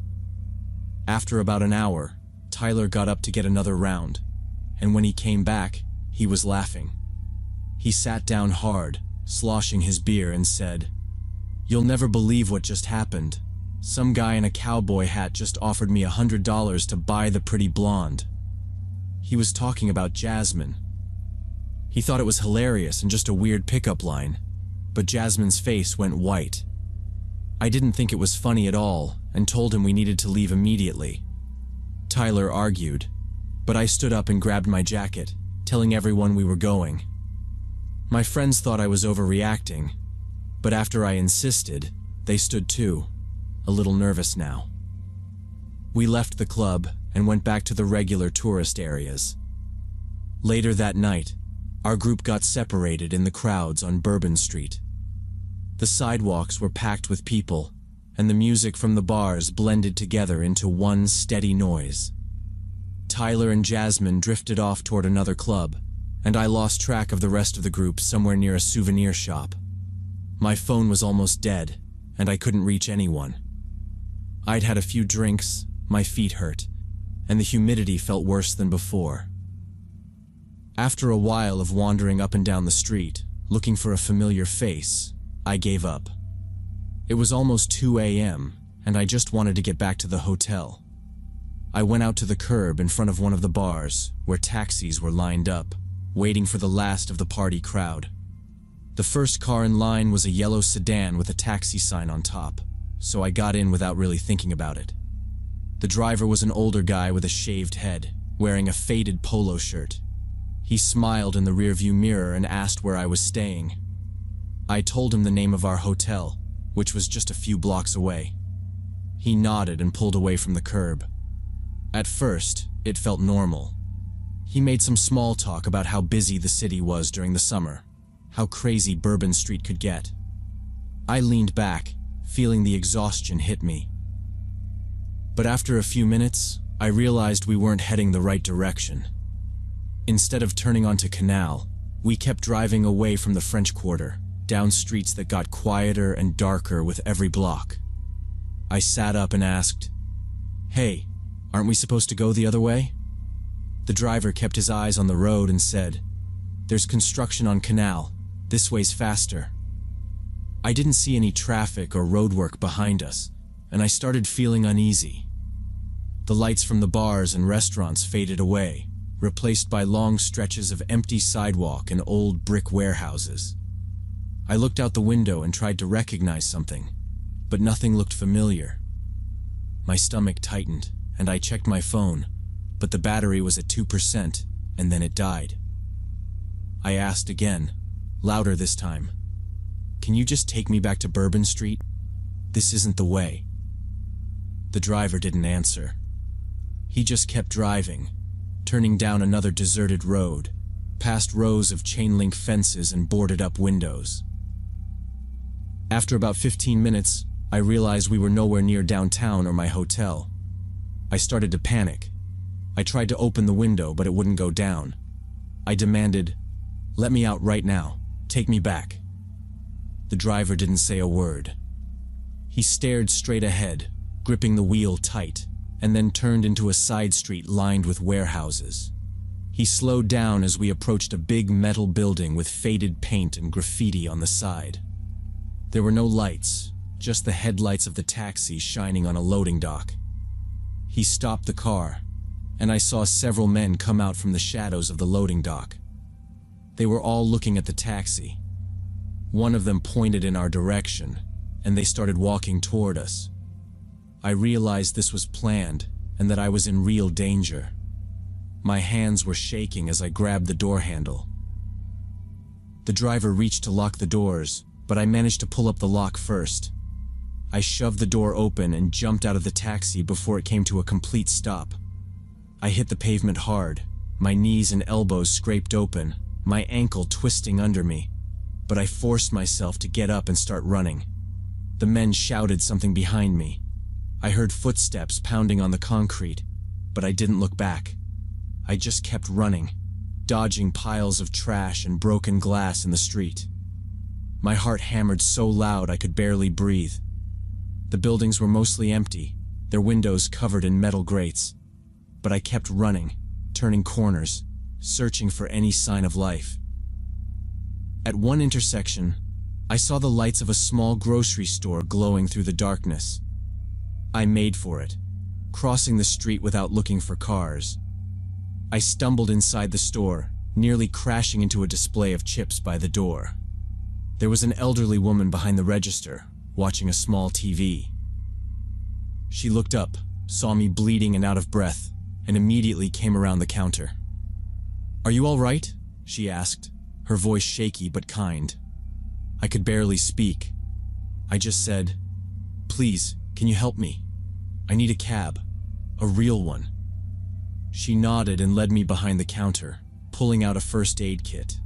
After about an hour, Tyler got up to get another round, and when he came back, he was laughing. He sat down hard, sloshing his beer, and said, "You'll never believe what just happened. Some guy in a cowboy hat just offered me $100 to buy the pretty blonde." He was talking about Jasmine. He thought it was hilarious and just a weird pickup line, but Jasmine's face went white. I didn't think it was funny at all and told him we needed to leave immediately. Tyler argued, but I stood up and grabbed my jacket, telling everyone we were going. My friends thought I was overreacting, but after I insisted, they stood too, a little nervous now. We left the club and went back to the regular tourist areas. Later that night, our group got separated in the crowds on Bourbon Street. The sidewalks were packed with people, and the music from the bars blended together into one steady noise. Tyler and Jasmine drifted off toward another club, and I lost track of the rest of the group somewhere near a souvenir shop. My phone was almost dead, and I couldn't reach anyone. I'd had a few drinks, my feet hurt, and the humidity felt worse than before. After a while of wandering up and down the street, looking for a familiar face, I gave up. It was almost 2 a.m., and I just wanted to get back to the hotel. I went out to the curb in front of one of the bars, where taxis were lined up, waiting for the last of the party crowd. The first car in line was a yellow sedan with a taxi sign on top, so I got in without really thinking about it. The driver was an older guy with a shaved head, wearing a faded polo shirt. He smiled in the rearview mirror and asked where I was staying. I told him the name of our hotel, which was just a few blocks away. He nodded and pulled away from the curb. At first, it felt normal. He made some small talk about how busy the city was during the summer, how crazy Bourbon Street could get. I leaned back, feeling the exhaustion hit me. But after a few minutes, I realized we weren't heading the right direction. Instead of turning onto Canal, we kept driving away from the French Quarter, down streets that got quieter and darker with every block. I sat up and asked, "Hey, aren't we supposed to go the other way?" The driver kept his eyes on the road and said, "There's construction on Canal. This way's faster." I didn't see any traffic or roadwork behind us, and I started feeling uneasy. The lights from the bars and restaurants faded away, replaced by long stretches of empty sidewalk and old brick warehouses. I looked out the window and tried to recognize something, but nothing looked familiar. My stomach tightened, and I checked my phone, but the battery was at 2%, and then it died. I asked again, louder this time, "Can you just take me back to Bourbon Street? This isn't the way." The driver didn't answer. He just kept driving, turning down another deserted road, past rows of chain-link fences and boarded-up windows. After about 15 minutes, I realized we were nowhere near downtown or my hotel. I started to panic. I tried to open the window, but it wouldn't go down. I demanded, "Let me out right now. Take me back." The driver didn't say a word. He stared straight ahead, gripping the wheel tight, and then turned into a side street lined with warehouses. He slowed down as we approached a big metal building with faded paint and graffiti on the side. There were no lights, just the headlights of the taxi shining on a loading dock. He stopped the car, and I saw several men come out from the shadows of the loading dock. They were all looking at the taxi. One of them pointed in our direction, and they started walking toward us. I realized this was planned, and that I was in real danger. My hands were shaking as I grabbed the door handle. The driver reached to lock the doors, but I managed to pull up the lock first. I shoved the door open and jumped out of the taxi before it came to a complete stop. I hit the pavement hard, my knees and elbows scraped open, my ankle twisting under me, but I forced myself to get up and start running. The men shouted something behind me. I heard footsteps pounding on the concrete, but I didn't look back. I just kept running, dodging piles of trash and broken glass in the street. My heart hammered so loud I could barely breathe. The buildings were mostly empty, their windows covered in metal grates. But I kept running, turning corners, searching for any sign of life. At one intersection, I saw the lights of a small grocery store glowing through the darkness. I made for it, crossing the street without looking for cars. I stumbled inside the store, nearly crashing into a display of chips by the door. There was an elderly woman behind the register, watching a small TV. She looked up, saw me bleeding and out of breath, and immediately came around the counter. "Are you all right?" she asked, her voice shaky but kind. I could barely speak. I just said, "Please, can you help me? I need a cab, a real one." She nodded and led me behind the counter, pulling out a first aid kit.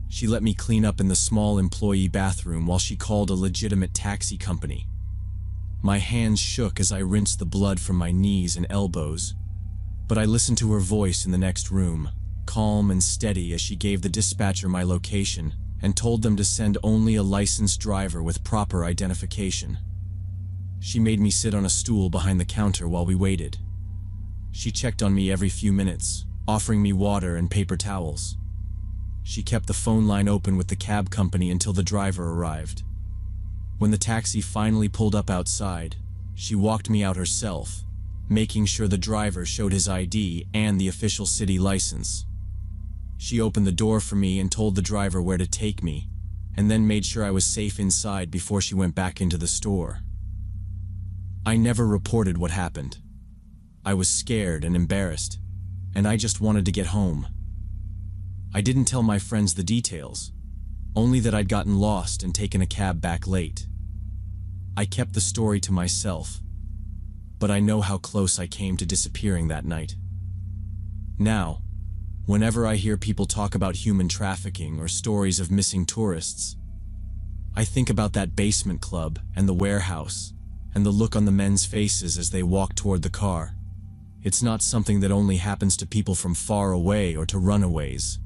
She let me clean up in the small employee bathroom while she called a legitimate taxi company. My hands shook as I rinsed the blood from my knees and elbows, but I listened to her voice in the next room, calm and steady as she gave the dispatcher my location and told them to send only a licensed driver with proper identification. She made me sit on a stool behind the counter while we waited. She checked on me every few minutes, offering me water and paper towels. She kept the phone line open with the cab company until the driver arrived. When the taxi finally pulled up outside, she walked me out herself, making sure the driver showed his ID and the official city license. She opened the door for me and told the driver where to take me, and then made sure I was safe inside before she went back into the store. I never reported what happened. I was scared and embarrassed, and I just wanted to get home. I didn't tell my friends the details, only that I'd gotten lost and taken a cab back late. I kept the story to myself, but I know how close I came to disappearing that night. Now, whenever I hear people talk about human trafficking or stories of missing tourists, I think about that basement club and the warehouse and the look on the men's faces as they walk toward the car. It's not something that only happens to people from far away or to runaways.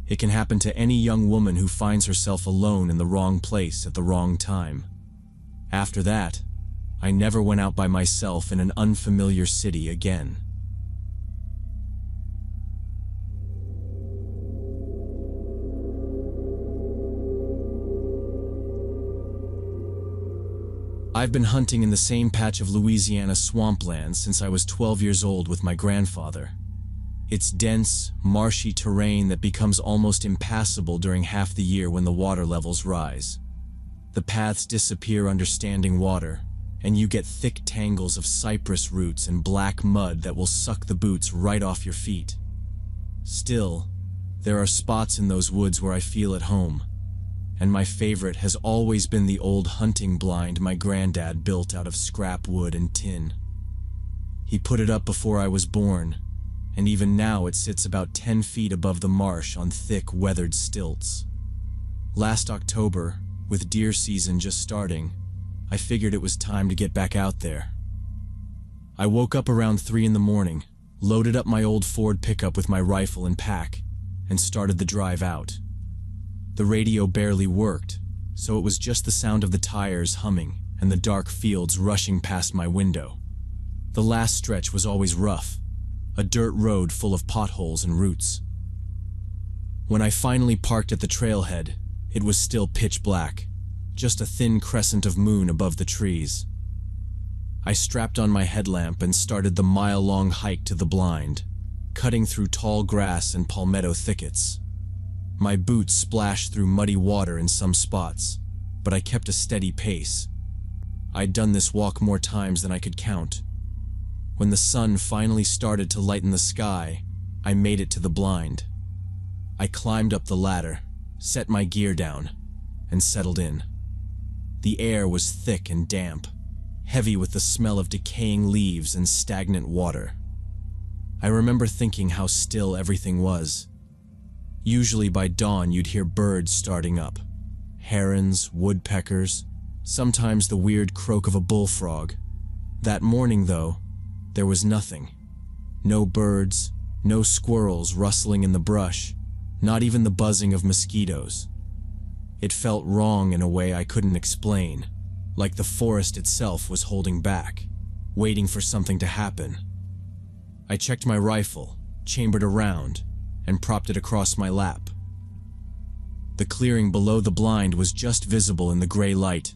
It can happen to any young woman who finds herself alone in the wrong place at the wrong time. After that, I never went out by myself in an unfamiliar city again. I've been hunting in the same patch of Louisiana swampland since I was 12 years old with my grandfather. It's dense, marshy terrain that becomes almost impassable during half the year when the water levels rise. The paths disappear under standing water, and you get thick tangles of cypress roots and black mud that will suck the boots right off your feet. Still, there are spots in those woods where I feel at home, and my favorite has always been the old hunting blind my granddad built out of scrap wood and tin. He put it up before I was born, and even now it sits about 10 feet above the marsh on thick, weathered stilts. Last October, with deer season just starting, I figured it was time to get back out there. I woke up around 3 in the morning, loaded up my old Ford pickup with my rifle and pack, and started the drive out. The radio barely worked, so it was just the sound of the tires humming and the dark fields rushing past my window. The last stretch was always rough, a dirt road full of potholes and roots. When I finally parked at the trailhead, it was still pitch black, just a thin crescent of moon above the trees. I strapped on my headlamp and started the mile-long hike to the blind, cutting through tall grass and palmetto thickets. My boots splashed through muddy water in some spots, but I kept a steady pace. I'd done this walk more times than I could count. When the sun finally started to lighten the sky, I made it to the blind. I climbed up the ladder, set my gear down, and settled in. The air was thick and damp, heavy with the smell of decaying leaves and stagnant water. I remember thinking how still everything was. Usually by dawn you'd hear birds starting up. Herons, woodpeckers, sometimes the weird croak of a bullfrog. That morning, though, there was nothing. No birds, no squirrels rustling in the brush, not even the buzzing of mosquitoes. It felt wrong in a way I couldn't explain, like the forest itself was holding back, waiting for something to happen. I checked my rifle, chambered a round, and propped it across my lap. The clearing below the blind was just visible in the gray light,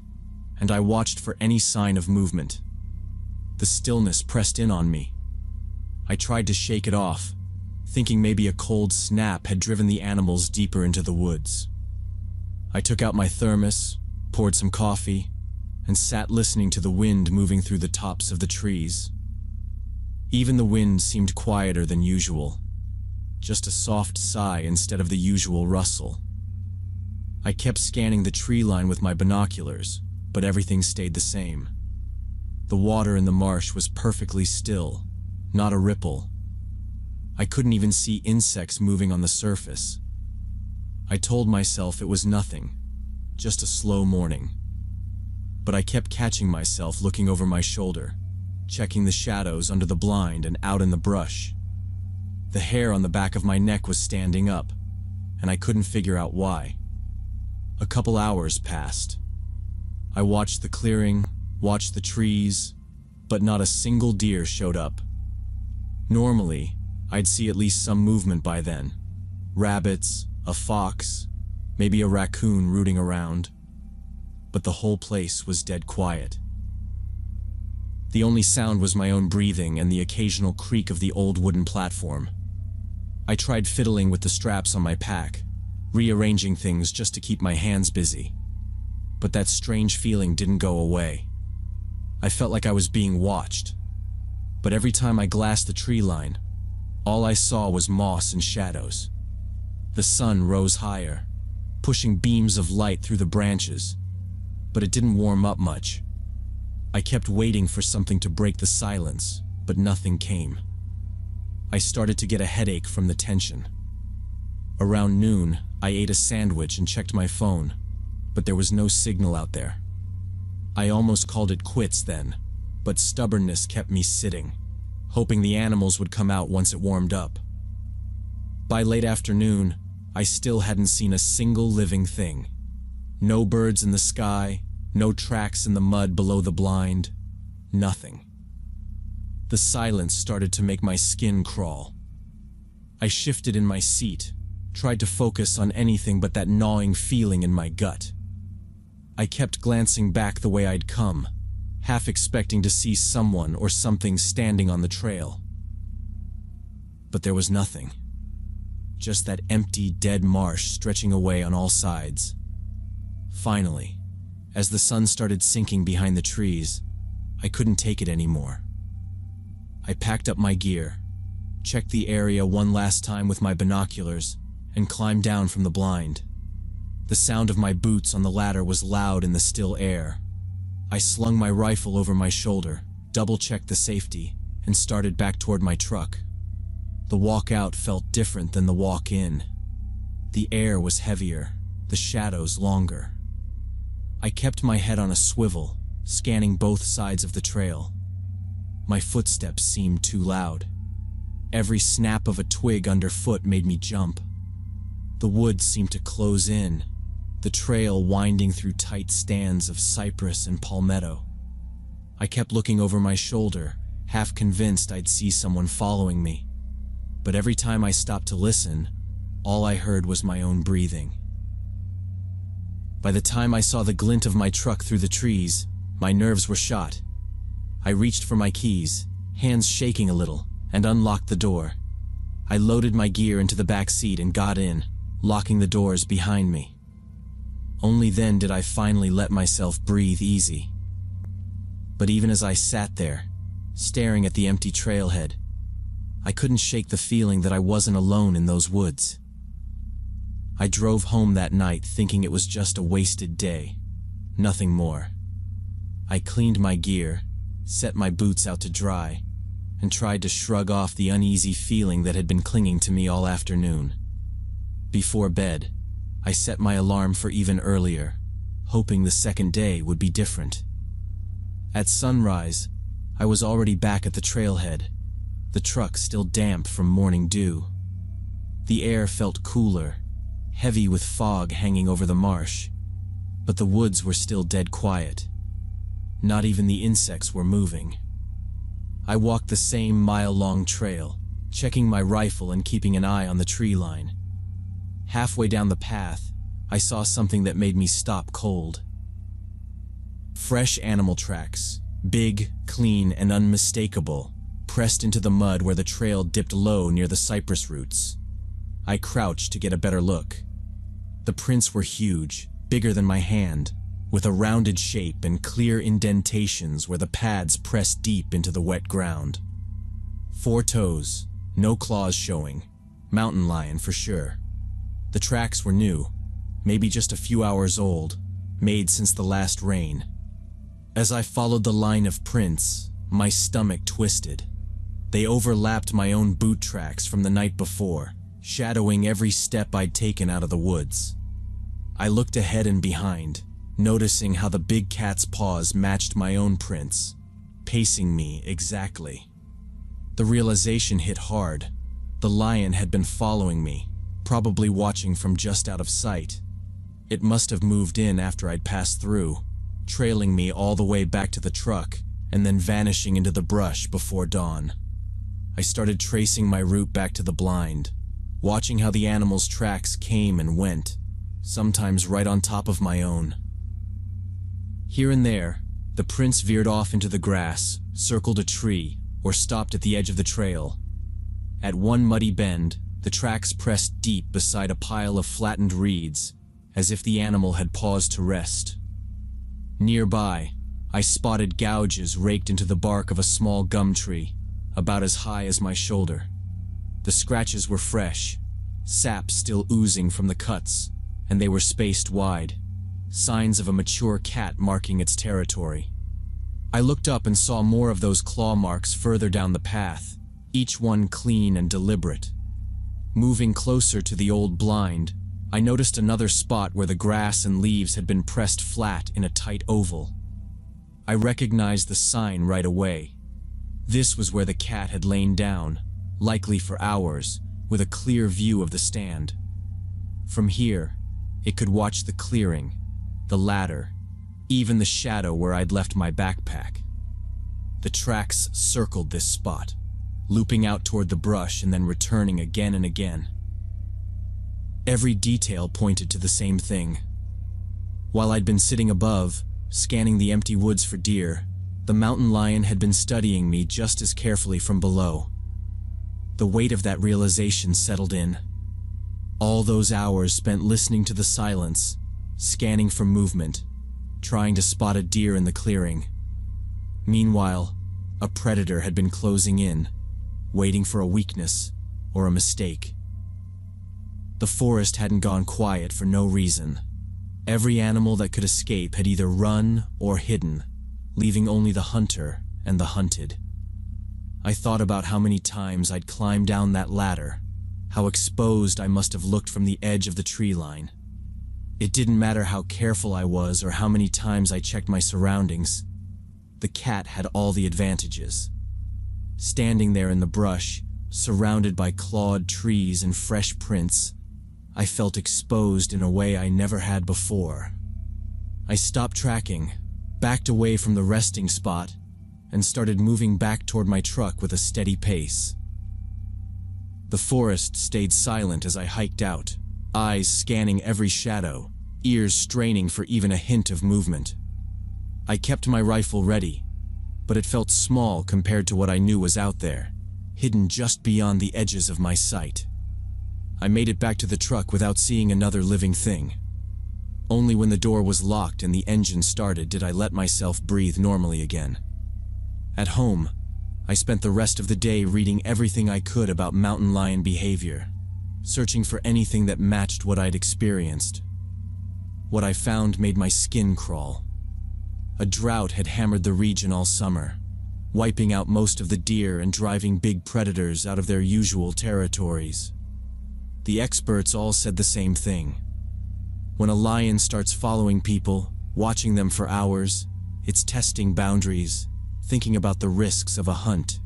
and I watched for any sign of movement. The stillness pressed in on me. I tried to shake it off, thinking maybe a cold snap had driven the animals deeper into the woods. I took out my thermos, poured some coffee, and sat listening to the wind moving through the tops of the trees. Even the wind seemed quieter than usual, just a soft sigh instead of the usual rustle. I kept scanning the tree line with my binoculars, but everything stayed the same. The water in the marsh was perfectly still, not a ripple. I couldn't even see insects moving on the surface. I told myself it was nothing, just a slow morning. But I kept catching myself looking over my shoulder, checking the shadows under the blind and out in the brush. The hair on the back of my neck was standing up, and I couldn't figure out why. A couple hours passed. I watched the clearing, watched the trees, but not a single deer showed up. Normally, I'd see at least some movement by then. Rabbits, a fox, maybe a raccoon rooting around. But the whole place was dead quiet. The only sound was my own breathing and the occasional creak of the old wooden platform. I tried fiddling with the straps on my pack, rearranging things just to keep my hands busy. But that strange feeling didn't go away. I felt like I was being watched. But every time I glassed the tree line, all I saw was moss and shadows. The sun rose higher, pushing beams of light through the branches, but it didn't warm up much. I kept waiting for something to break the silence, but nothing came. I started to get a headache from the tension. Around noon, I ate a sandwich and checked my phone, but there was no signal out there. I almost called it quits then, but stubbornness kept me sitting, hoping the animals would come out once it warmed up. By late afternoon, I still hadn't seen a single living thing. No birds in the sky, no tracks in the mud below the blind, nothing. The silence started to make my skin crawl. I shifted in my seat, tried to focus on anything but that gnawing feeling in my gut. I kept glancing back the way I'd come, half expecting to see someone or something standing on the trail. But there was nothing. Just that empty, dead marsh stretching away on all sides. Finally, as the sun started sinking behind the trees, I couldn't take it anymore. I packed up my gear, checked the area one last time with my binoculars, and climbed down from the blind. The sound of my boots on the ladder was loud in the still air. I slung my rifle over my shoulder, double-checked the safety, and started back toward my truck. The walk out felt different than the walk in. The air was heavier, the shadows longer. I kept my head on a swivel, scanning both sides of the trail. My footsteps seemed too loud. Every snap of a twig underfoot made me jump. The woods seemed to close in, the trail winding through tight stands of cypress and palmetto. I kept looking over my shoulder, half convinced I'd see someone following me. But every time I stopped to listen, all I heard was my own breathing. By the time I saw the glint of my truck through the trees, my nerves were shot. I reached for my keys, hands shaking a little, and unlocked the door. I loaded my gear into the back seat and got in, locking the doors behind me. Only then did I finally let myself breathe easy. But even as I sat there, staring at the empty trailhead, I couldn't shake the feeling that I wasn't alone in those woods. I drove home that night thinking it was just a wasted day, nothing more. I cleaned my gear, set my boots out to dry, and tried to shrug off the uneasy feeling that had been clinging to me all afternoon. Before bed, I set my alarm for even earlier, hoping the second day would be different. At sunrise, I was already back at the trailhead, the truck still damp from morning dew. The air felt cooler, heavy with fog hanging over the marsh, but the woods were still dead quiet. Not even the insects were moving. I walked the same mile-long trail, checking my rifle and keeping an eye on the tree line. Halfway down the path, I saw something that made me stop cold. Fresh animal tracks, big, clean, and unmistakable, pressed into the mud where the trail dipped low near the cypress roots. I crouched to get a better look. The prints were huge, bigger than my hand, with a rounded shape and clear indentations where the pads pressed deep into the wet ground. 4 toes, no claws showing. Mountain lion for sure. The tracks were new, maybe just a few hours old, made since the last rain. As I followed the line of prints, my stomach twisted. They overlapped my own boot tracks from the night before, shadowing every step I'd taken out of the woods. I looked ahead and behind, noticing how the big cat's paws matched my own prints, pacing me exactly. The realization hit hard. The lion had been following me, probably watching from just out of sight. It must have moved in after I'd passed through, trailing me all the way back to the truck and then vanishing into the brush before dawn. I started tracing my route back to the blind, watching how the animal's tracks came and went, sometimes right on top of my own. Here and there, the prints veered off into the grass, circled a tree, or stopped at the edge of the trail. At one muddy bend, the tracks pressed deep beside a pile of flattened reeds, as if the animal had paused to rest. Nearby, I spotted gouges raked into the bark of a small gum tree, about as high as my shoulder. The scratches were fresh, sap still oozing from the cuts, and they were spaced wide, signs of a mature cat marking its territory. I looked up and saw more of those claw marks further down the path, each one clean and deliberate. Moving closer to the old blind, I noticed another spot where the grass and leaves had been pressed flat in a tight oval. I recognized the sign right away. This was where the cat had lain down, likely for hours, with a clear view of the stand. From here, it could watch the clearing, the ladder, even the shadow where I'd left my backpack. The tracks circled this spot, looping out toward the brush and then returning again and again. Every detail pointed to the same thing. While I'd been sitting above, scanning the empty woods for deer, the mountain lion had been studying me just as carefully from below. The weight of that realization settled in. All those hours spent listening to the silence, scanning for movement, trying to spot a deer in the clearing. Meanwhile, a predator had been closing in, waiting for a weakness or a mistake. The forest hadn't gone quiet for no reason. Every animal that could escape had either run or hidden, leaving only the hunter and the hunted. I thought about how many times I'd climbed down that ladder, how exposed I must have looked from the edge of the tree line. It didn't matter how careful I was or how many times I checked my surroundings. The cat had all the advantages. Standing there in the brush, surrounded by clawed trees and fresh prints, I felt exposed in a way I never had before. I stopped tracking, backed away from the resting spot, and started moving back toward my truck with a steady pace. The forest stayed silent as I hiked out, eyes scanning every shadow, ears straining for even a hint of movement. I kept my rifle ready, but it felt small compared to what I knew was out there, hidden just beyond the edges of my sight. I made it back to the truck without seeing another living thing. Only when the door was locked and the engine started did I let myself breathe normally again. At home, I spent the rest of the day reading everything I could about mountain lion behavior, searching for anything that matched what I'd experienced. What I found made my skin crawl. A drought had hammered the region all summer, wiping out most of the deer and driving big predators out of their usual territories. The experts all said the same thing. When a lion starts following people, watching them for hours, it's testing boundaries, thinking about the risks of a hunt.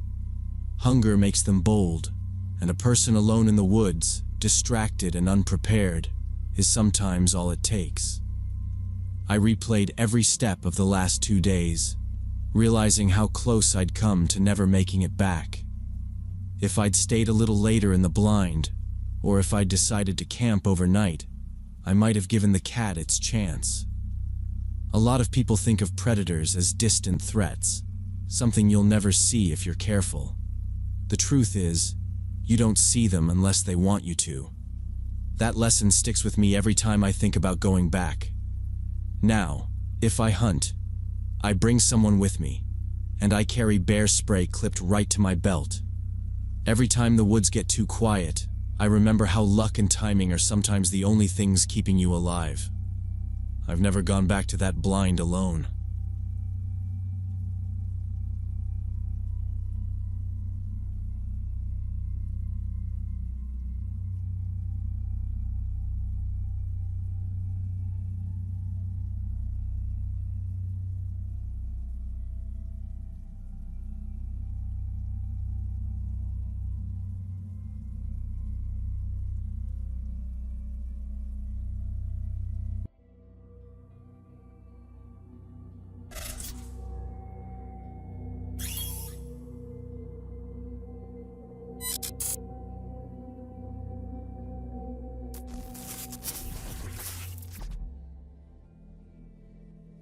Hunger makes them bold, and a person alone in the woods, distracted and unprepared, is sometimes all it takes. I replayed every step of the last 2 days, realizing how close I'd come to never making it back. If I'd stayed a little later in the blind, or if I'd decided to camp overnight, I might have given the cat its chance. A lot of people think of predators as distant threats, something you'll never see if you're careful. The truth is, you don't see them unless they want you to. That lesson sticks with me every time I think about going back. Now, if I hunt, I bring someone with me, and I carry bear spray clipped right to my belt. Every time the woods get too quiet, I remember how luck and timing are sometimes the only things keeping you alive. I've never gone back to that blind alone.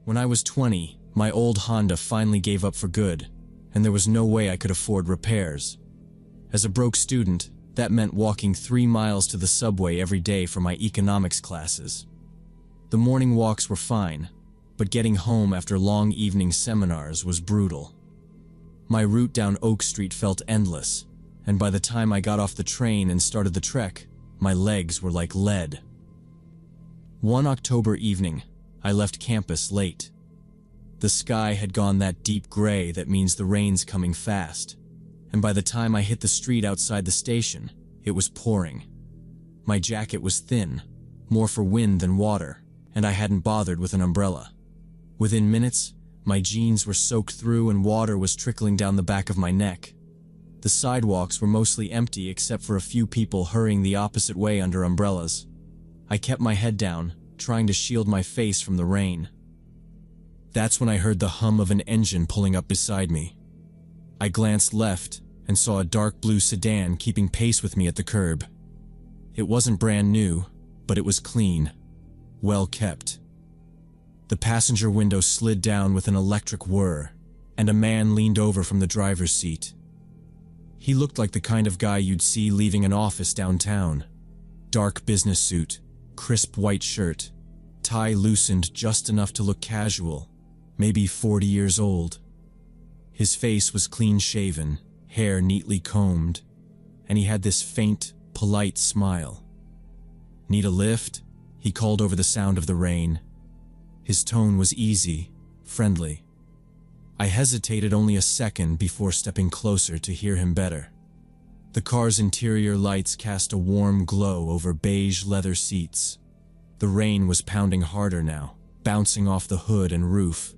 When I was 20, my old Honda finally gave up for good, and there was no way I could afford repairs. As a broke student, that meant walking 3 miles to the subway every day for my economics classes. The morning walks were fine, but getting home after long evening seminars was brutal. My route down Oak Street felt endless, and by the time I got off the train and started the trek, my legs were like lead. One October evening, I left campus late. The sky had gone that deep gray that means the rain's coming fast, and by the time I hit the street outside the station, it was pouring. My jacket was thin, more for wind than water, and I hadn't bothered with an umbrella. Within minutes, my jeans were soaked through and water was trickling down the back of my neck. The sidewalks were mostly empty except for a few people hurrying the opposite way under umbrellas. I kept my head down, trying to shield my face from the rain. That's when I heard the hum of an engine pulling up beside me. I glanced left and saw a dark blue sedan keeping pace with me at the curb. It wasn't brand new, but it was clean, well kept. The passenger window slid down with an electric whir, and a man leaned over from the driver's seat. He looked like the kind of guy you'd see leaving an office downtown. Dark business suit, crisp white shirt, tie loosened just enough to look casual, maybe 40 years old. His face was clean-shaven, hair neatly combed, and he had this faint, polite smile. "Need a lift?" he called over the sound of the rain. His tone was easy, friendly. I hesitated only a second before stepping closer to hear him better. The car's interior lights cast a warm glow over beige leather seats. The rain was pounding harder now, bouncing off the hood and roof.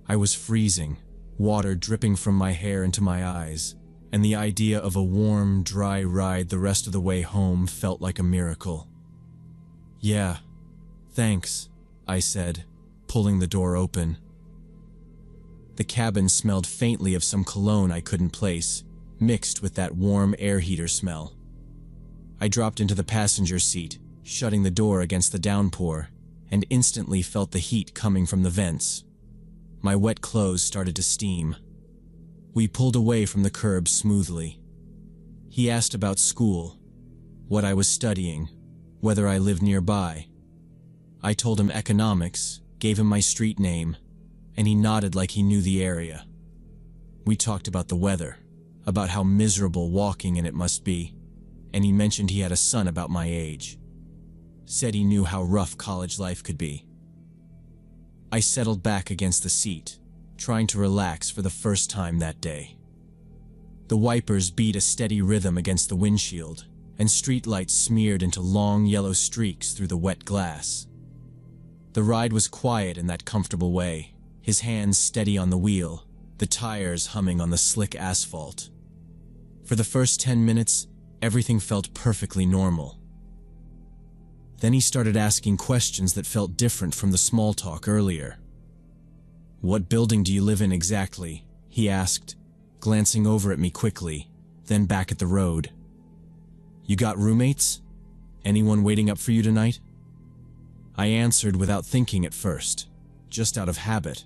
I was freezing, water dripping from my hair into my eyes, and the idea of a warm, dry ride the rest of the way home felt like a miracle. "Yeah, thanks," I said, pulling the door open. The cabin smelled faintly of some cologne I couldn't place, mixed with that warm air heater smell. I dropped into the passenger seat, shutting the door against the downpour, and instantly felt the heat coming from the vents. My wet clothes started to steam. We pulled away from the curb smoothly. He asked about school, what I was studying, whether I lived nearby. I told him economics, gave him my street name, and he nodded like he knew the area. We talked about the weather, about how miserable walking in it must be, and he mentioned he had a son about my age. Said he knew how rough college life could be. I settled back against the seat, trying to relax for the first time that day. The wipers beat a steady rhythm against the windshield, and streetlights smeared into long yellow streaks through the wet glass. The ride was quiet in that comfortable way, his hands steady on the wheel, the tires humming on the slick asphalt. For the first 10 minutes, everything felt perfectly normal. Then he started asking questions that felt different from the small talk earlier. "What building do you live in exactly?" he asked, glancing over at me quickly, then back at the road. "You got roommates? Anyone waiting up for you tonight?" I answered without thinking at first, just out of habit.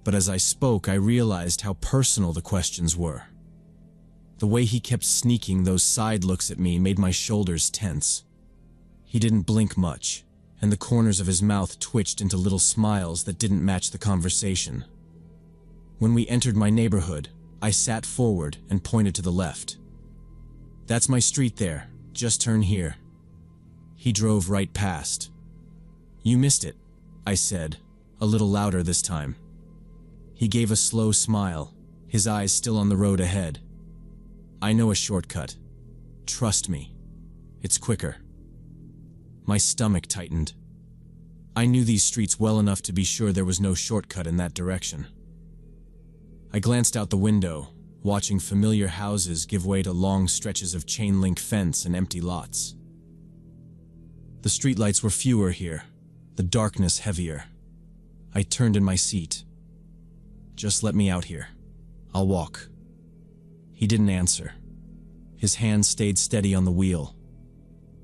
But as I spoke, I realized how personal the questions were. The way he kept sneaking those side looks at me made my shoulders tense. He didn't blink much, and the corners of his mouth twitched into little smiles that didn't match the conversation. When we entered my neighborhood, I sat forward and pointed to the left. "That's my street there, just turn here." He drove right past. "You missed it," I said, a little louder this time. He gave a slow smile, his eyes still on the road ahead. "I know a shortcut. Trust me. It's quicker." My stomach tightened. I knew these streets well enough to be sure there was no shortcut in that direction. I glanced out the window, watching familiar houses give way to long stretches of chain-link fence and empty lots. The streetlights were fewer here, the darkness heavier. I turned in my seat. "Just let me out here. I'll walk." He didn't answer. His hand stayed steady on the wheel.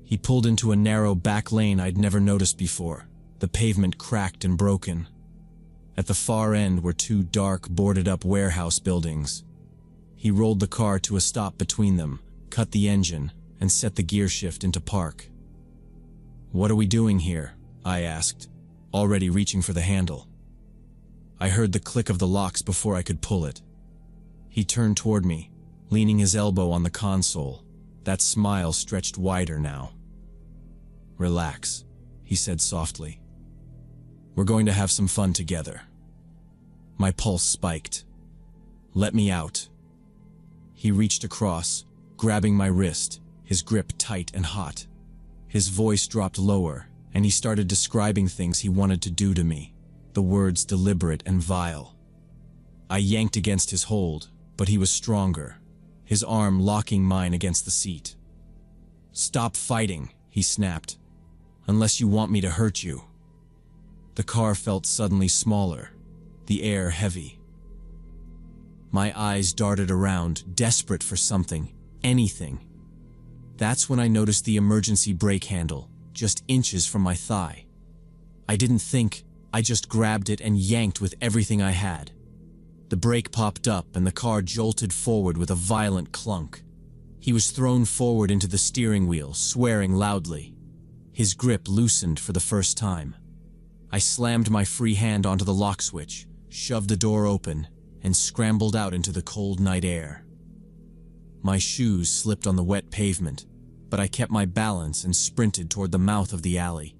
He pulled into a narrow back lane I'd never noticed before, the pavement cracked and broken. At the far end were two dark, boarded-up warehouse buildings. He rolled the car to a stop between them, cut the engine, and set the gear shift into park. "What are we doing here?" I asked, already reaching for the handle. I heard the click of the locks before I could pull it. He turned toward me, leaning his elbow on the console. That smile stretched wider now. "Relax," he said softly. "We're going to have some fun together." My pulse spiked. "Let me out." He reached across, grabbing my wrist, his grip tight and hot. His voice dropped lower, and he started describing things he wanted to do to me, the words deliberate and vile. I yanked against his hold, but he was stronger, his arm locking mine against the seat. "Stop fighting," he snapped, "unless you want me to hurt you." The car felt suddenly smaller, the air heavy. My eyes darted around, desperate for something, anything. That's when I noticed the emergency brake handle, just inches from my thigh. I didn't think, I just grabbed it and yanked with everything I had. The brake popped up and the car jolted forward with a violent clunk. He was thrown forward into the steering wheel, swearing loudly. His grip loosened for the first time. I slammed my free hand onto the lock switch, shoved the door open, and scrambled out into the cold night air. My shoes slipped on the wet pavement, but I kept my balance and sprinted toward the mouth of the alley.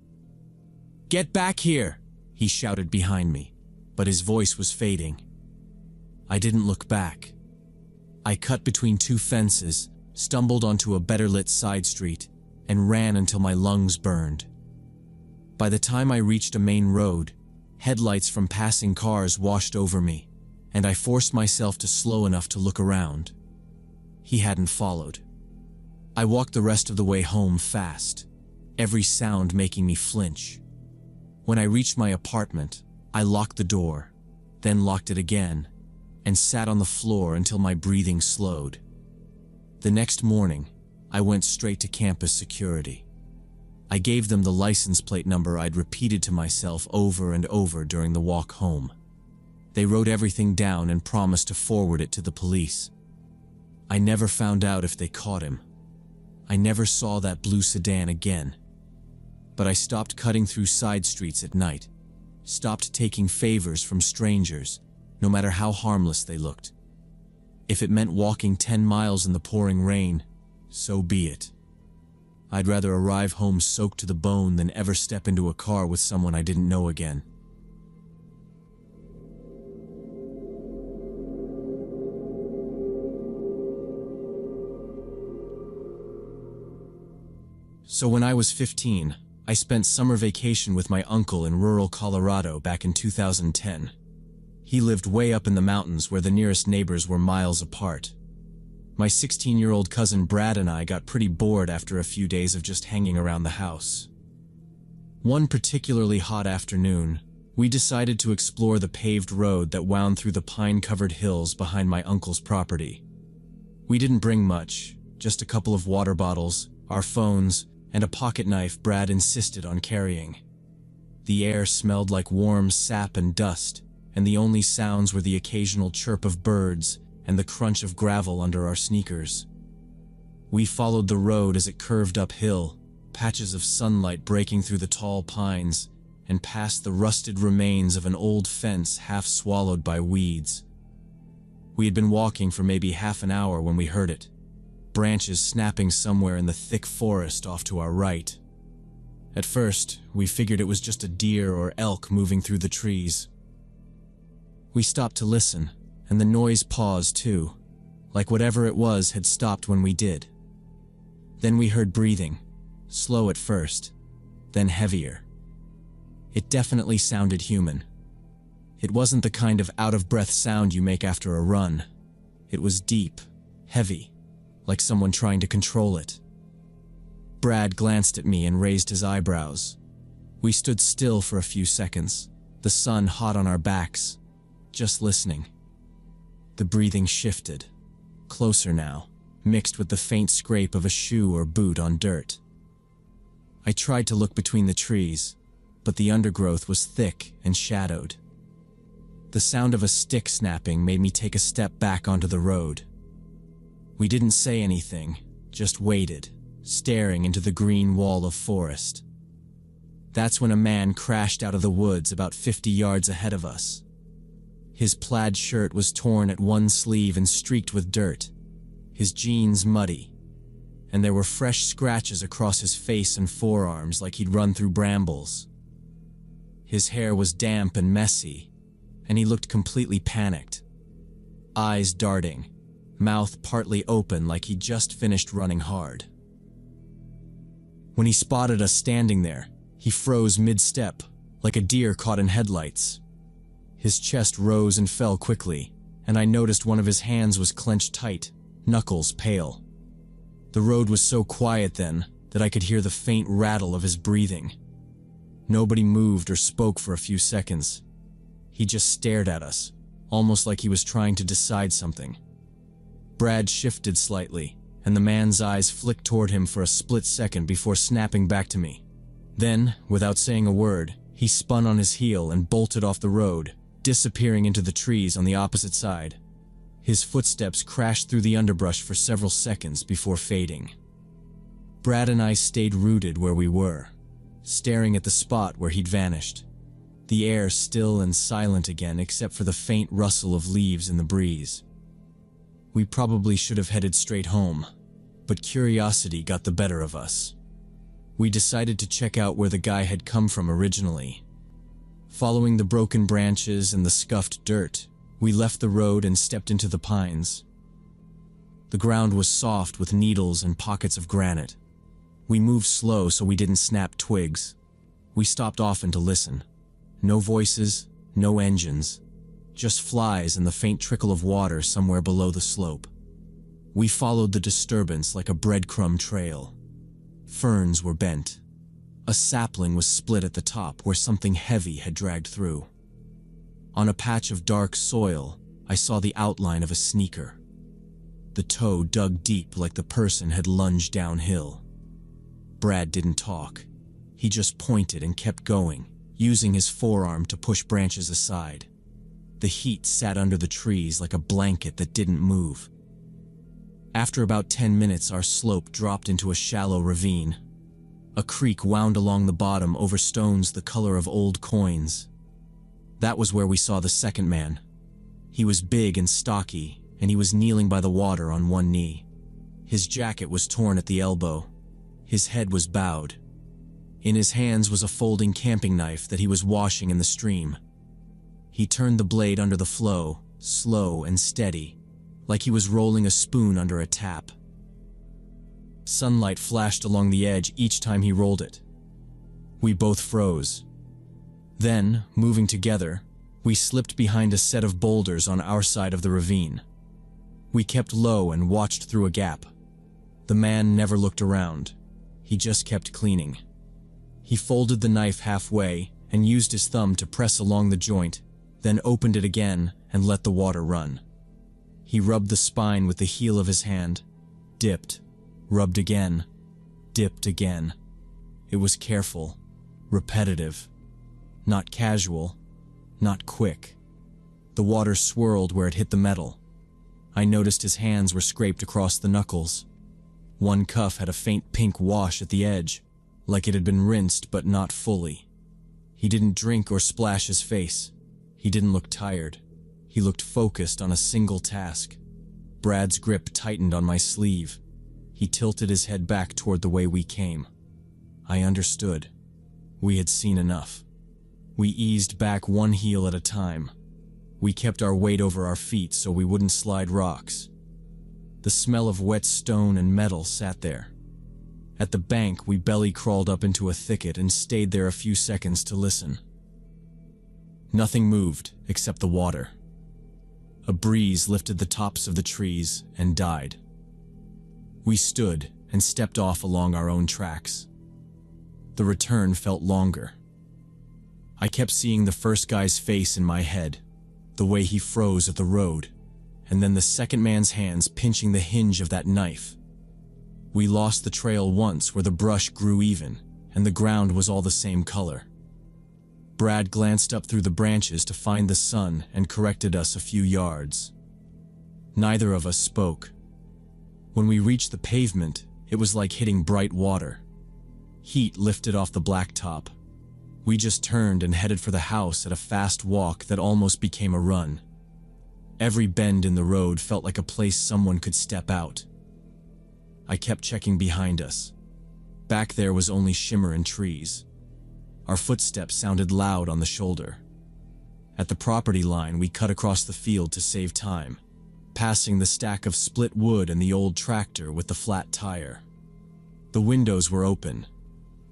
"Get back here!" he shouted behind me, but his voice was fading. I didn't look back. I cut between two fences, stumbled onto a better-lit side street, and ran until my lungs burned. By the time I reached a main road, headlights from passing cars washed over me, and I forced myself to slow enough to look around. He hadn't followed. I walked the rest of the way home fast, every sound making me flinch. When I reached my apartment, I locked the door, then locked it again, and sat on the floor until my breathing slowed. The next morning, I went straight to campus security. I gave them the license plate number I'd repeated to myself over and over during the walk home. They wrote everything down and promised to forward it to the police. I never found out if they caught him. I never saw that blue sedan again. But I stopped cutting through side streets at night, stopped taking favors from strangers, no matter how harmless they looked. If it meant walking 10 miles in the pouring rain, so be it. I'd rather arrive home soaked to the bone than ever step into a car with someone I didn't know again. So when I was 15, I spent summer vacation with my uncle in rural Colorado back in 2010. He lived way up in the mountains where the nearest neighbors were miles apart. My 16-year-old cousin Brad and I got pretty bored after a few days of just hanging around the house. One particularly hot afternoon, we decided to explore the paved road that wound through the pine-covered hills behind my uncle's property. We didn't bring much, just a couple of water bottles, our phones, and a pocket knife Brad insisted on carrying. The air smelled like warm sap and dust, and the only sounds were the occasional chirp of birds and the crunch of gravel under our sneakers. We followed the road as it curved uphill, patches of sunlight breaking through the tall pines, and past the rusted remains of an old fence half swallowed by weeds. We had been walking for maybe half an hour when we heard it, branches snapping somewhere in the thick forest off to our right. At first, we figured it was just a deer or elk moving through the trees. We stopped to listen, and the noise paused too, like whatever it was had stopped when we did. Then we heard breathing, slow at first, then heavier. It definitely sounded human. It wasn't the kind of out-of-breath sound you make after a run. It was deep, heavy, like someone trying to control it. Brad glanced at me and raised his eyebrows. We stood still for a few seconds, the sun hot on our backs, just listening. The breathing shifted, closer now, mixed with the faint scrape of a shoe or boot on dirt. I tried to look between the trees, but the undergrowth was thick and shadowed. The sound of a stick snapping made me take a step back onto the road. We didn't say anything, just waited, staring into the green wall of forest. That's when a man crashed out of the woods about 50 yards ahead of us. His plaid shirt was torn at one sleeve and streaked with dirt, his jeans muddy, and there were fresh scratches across his face and forearms like he'd run through brambles. His hair was damp and messy, and he looked completely panicked, eyes darting, mouth partly open like he'd just finished running hard. When he spotted us standing there, he froze mid-step, like a deer caught in headlights. His chest rose and fell quickly, and I noticed one of his hands was clenched tight, knuckles pale. The road was so quiet then that I could hear the faint rattle of his breathing. Nobody moved or spoke for a few seconds. He just stared at us, almost like he was trying to decide something. Brad shifted slightly, and the man's eyes flicked toward him for a split second before snapping back to me. Then, without saying a word, he spun on his heel and bolted off the road, disappearing into the trees on the opposite side. His footsteps crashed through the underbrush for several seconds before fading. Brad and I stayed rooted where we were, staring at the spot where he'd vanished, the air still and silent again except for the faint rustle of leaves in the breeze. We probably should have headed straight home, but curiosity got the better of us. We decided to check out where the guy had come from originally. Following the broken branches and the scuffed dirt, we left the road and stepped into the pines. The ground was soft with needles and pockets of granite. We moved slow so we didn't snap twigs. We stopped often to listen. No voices, no engines, just flies and the faint trickle of water somewhere below the slope. We followed the disturbance like a breadcrumb trail. Ferns were bent. A sapling was split at the top where something heavy had dragged through. On a patch of dark soil, I saw the outline of a sneaker. The toe dug deep like the person had lunged downhill. Brad didn't talk. He just pointed and kept going, using his forearm to push branches aside. The heat sat under the trees like a blanket that didn't move. After about 10 minutes, our slope dropped into a shallow ravine. A creek wound along the bottom over stones the color of old coins. That was where we saw the second man. He was big and stocky, and he was kneeling by the water on one knee. His jacket was torn at the elbow. His head was bowed. In his hands was a folding camping knife that he was washing in the stream. He turned the blade under the flow, slow and steady, like he was rolling a spoon under a tap. Sunlight flashed along the edge each time he rolled it. We both froze. Then, moving together, we slipped behind a set of boulders on our side of the ravine. We kept low and watched through a gap. The man never looked around. He just kept cleaning. He folded the knife halfway and used his thumb to press along the joint, then opened it again and let the water run. He rubbed the spine with the heel of his hand, dipped, rubbed again, dipped again. It was careful, repetitive, not casual, not quick. The water swirled where it hit the metal. I noticed his hands were scraped across the knuckles. One cuff had a faint pink wash at the edge, like it had been rinsed but not fully. He didn't drink or splash his face. He didn't look tired. He looked focused on a single task. Brad's grip tightened on my sleeve. He tilted his head back toward the way we came. I understood. We had seen enough. We eased back one heel at a time. We kept our weight over our feet so we wouldn't slide rocks. The smell of wet stone and metal sat there. At the bank, we belly crawled up into a thicket and stayed there a few seconds to listen. Nothing moved except the water. A breeze lifted the tops of the trees and died. We stood and stepped off along our own tracks. The return felt longer. I kept seeing the first guy's face in my head, the way he froze at the road, and then the second man's hands pinching the hinge of that knife. We lost the trail once where the brush grew even, and the ground was all the same color. Brad glanced up through the branches to find the sun and corrected us a few yards. Neither of us spoke. When we reached the pavement, it was like hitting bright water. Heat lifted off the blacktop. We just turned and headed for the house at a fast walk that almost became a run. Every bend in the road felt like a place someone could step out. I kept checking behind us. Back there was only shimmer and trees. Our footsteps sounded loud on the shoulder. At the property line, we cut across the field to save time, passing the stack of split wood and the old tractor with the flat tire. The windows were open.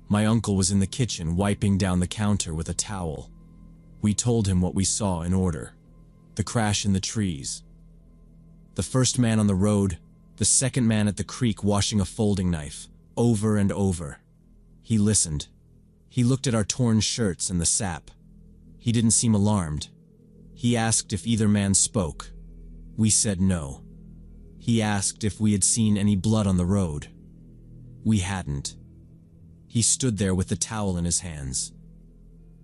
My uncle was in the kitchen wiping down the counter with a towel. We told him what we saw in order. The crash in the trees. The first man on the road, the second man at the creek washing a folding knife, over and over. He listened. He looked at our torn shirts and the sap. He didn't seem alarmed. He asked if either man spoke. We said no. He asked if we had seen any blood on the road. We hadn't. He stood there with the towel in his hands.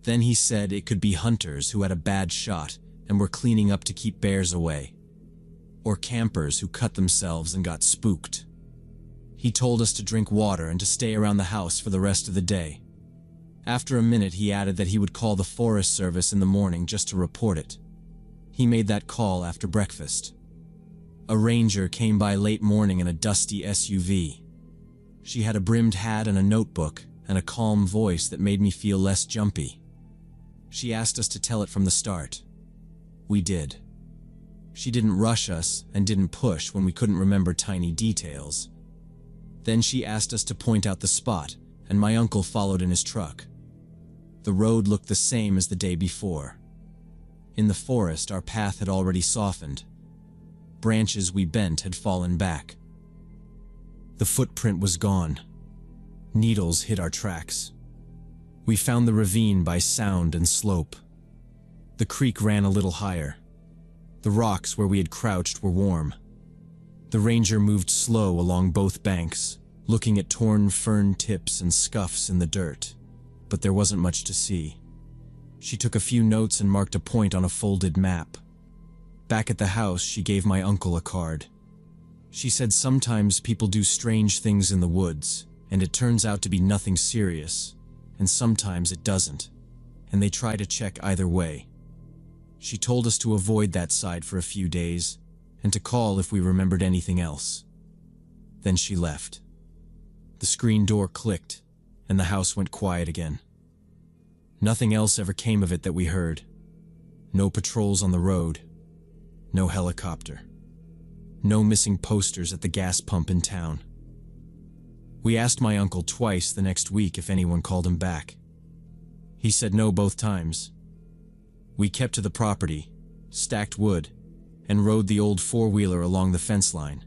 Then he said it could be hunters who had a bad shot and were cleaning up to keep bears away. Or campers who cut themselves and got spooked. He told us to drink water and to stay around the house for the rest of the day. After a minute, he added that he would call the Forest Service in the morning just to report it. He made that call after breakfast. A ranger came by late morning in a dusty SUV. She had a brimmed hat and a notebook and a calm voice that made me feel less jumpy. She asked us to tell it from the start. We did. She didn't rush us and didn't push when we couldn't remember tiny details. Then she asked us to point out the spot, and my uncle followed in his truck. The road looked the same as the day before. In the forest, our path had already softened. Branches we bent had fallen back. The footprint was gone. Needles hid our tracks. We found the ravine by sound and slope. The creek ran a little higher. The rocks where we had crouched were warm. The ranger moved slow along both banks, looking at torn fern tips and scuffs in the dirt, but there wasn't much to see. She took a few notes and marked a point on a folded map. Back at the house, she gave my uncle a card. She said sometimes people do strange things in the woods, and it turns out to be nothing serious, and sometimes it doesn't, and they try to check either way. She told us to avoid that side for a few days, and to call if we remembered anything else. Then she left. The screen door clicked, and the house went quiet again. Nothing else ever came of it that we heard. No patrols on the road. No helicopter. No missing posters at the gas pump in town. We asked my uncle twice the next week if anyone called him back. He said no both times. We kept to the property, stacked wood, and rode the old four-wheeler along the fence line.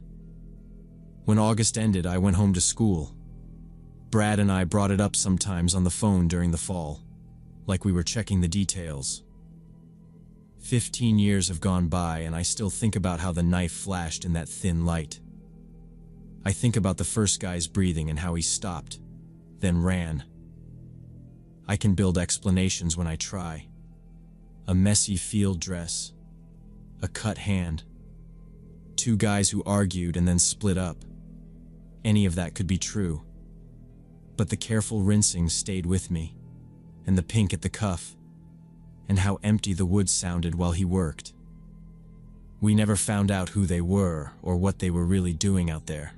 When August ended, I went home to school. Brad and I brought it up sometimes on the phone during the fall, like we were checking the details. 15 years have gone by and I still think about how the knife flashed in that thin light. I think about the first guy's breathing and how he stopped, then ran. I can build explanations when I try. A messy field dress, a cut hand, two guys who argued and then split up. Any of that could be true. But the careful rinsing stayed with me, and the pink at the cuff, and how empty the wood sounded while he worked. We never found out who they were or what they were really doing out there.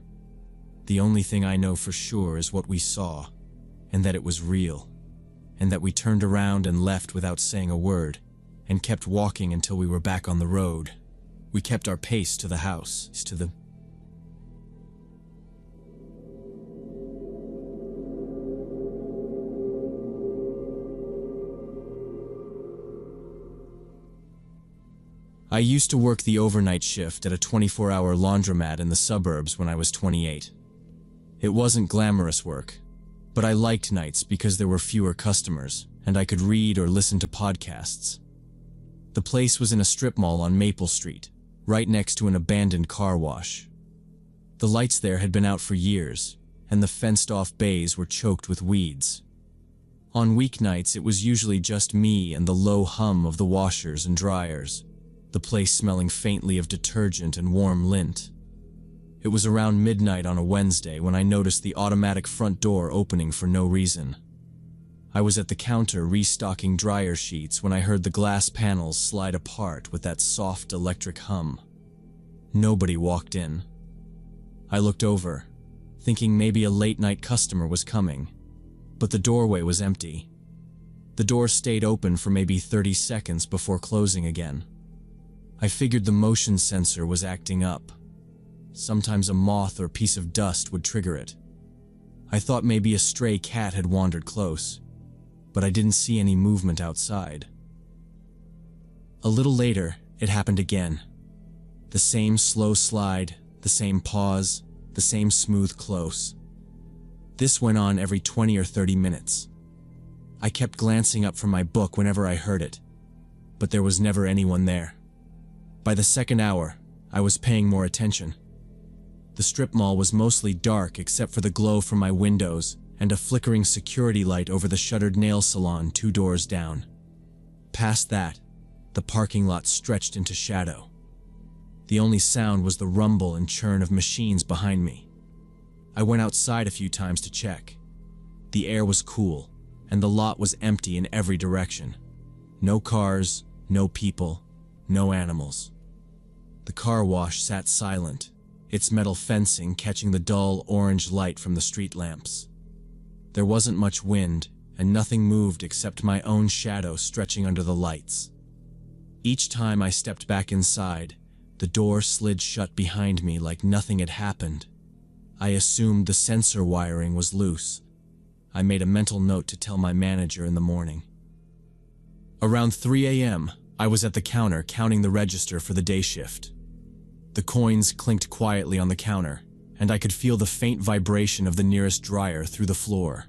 The only thing I know for sure is what we saw, and that it was real, and that we turned around and left without saying a word, and kept walking until we were back on the road. We kept our pace to the house, I used to work the overnight shift at a 24-hour laundromat in the suburbs when I was 28. It wasn't glamorous work, but I liked nights because there were fewer customers, and I could read or listen to podcasts. The place was in a strip mall on Maple Street, right next to an abandoned car wash. The lights there had been out for years, and the fenced-off bays were choked with weeds. On weeknights, it was usually just me and the low hum of the washers and dryers, the place smelling faintly of detergent and warm lint. It was around midnight on a Wednesday when I noticed the automatic front door opening for no reason. I was at the counter restocking dryer sheets when I heard the glass panels slide apart with that soft electric hum. Nobody walked in. I looked over, thinking maybe a late-night customer was coming, but the doorway was empty. The door stayed open for maybe 30 seconds before closing again. I figured the motion sensor was acting up. Sometimes a moth or piece of dust would trigger it. I thought maybe a stray cat had wandered close, but I didn't see any movement outside. A little later, it happened again. The same slow slide, the same pause, the same smooth close. This went on every 20 or 30 minutes. I kept glancing up from my book whenever I heard it, but there was never anyone there. By the second hour, I was paying more attention. The strip mall was mostly dark except for the glow from my windows and a flickering security light over the shuttered nail salon 2 doors down. Past that, the parking lot stretched into shadow. The only sound was the rumble and churn of machines behind me. I went outside a few times to check. The air was cool, and the lot was empty in every direction. No cars, no people, no animals. The car wash sat silent, its metal fencing catching the dull orange light from the street lamps. There wasn't much wind, and nothing moved except my own shadow stretching under the lights. Each time I stepped back inside, the door slid shut behind me like nothing had happened. I assumed the sensor wiring was loose. I made a mental note to tell my manager in the morning. Around 3 a.m., I was at the counter counting the register for the day shift. The coins clinked quietly on the counter, and I could feel the faint vibration of the nearest dryer through the floor.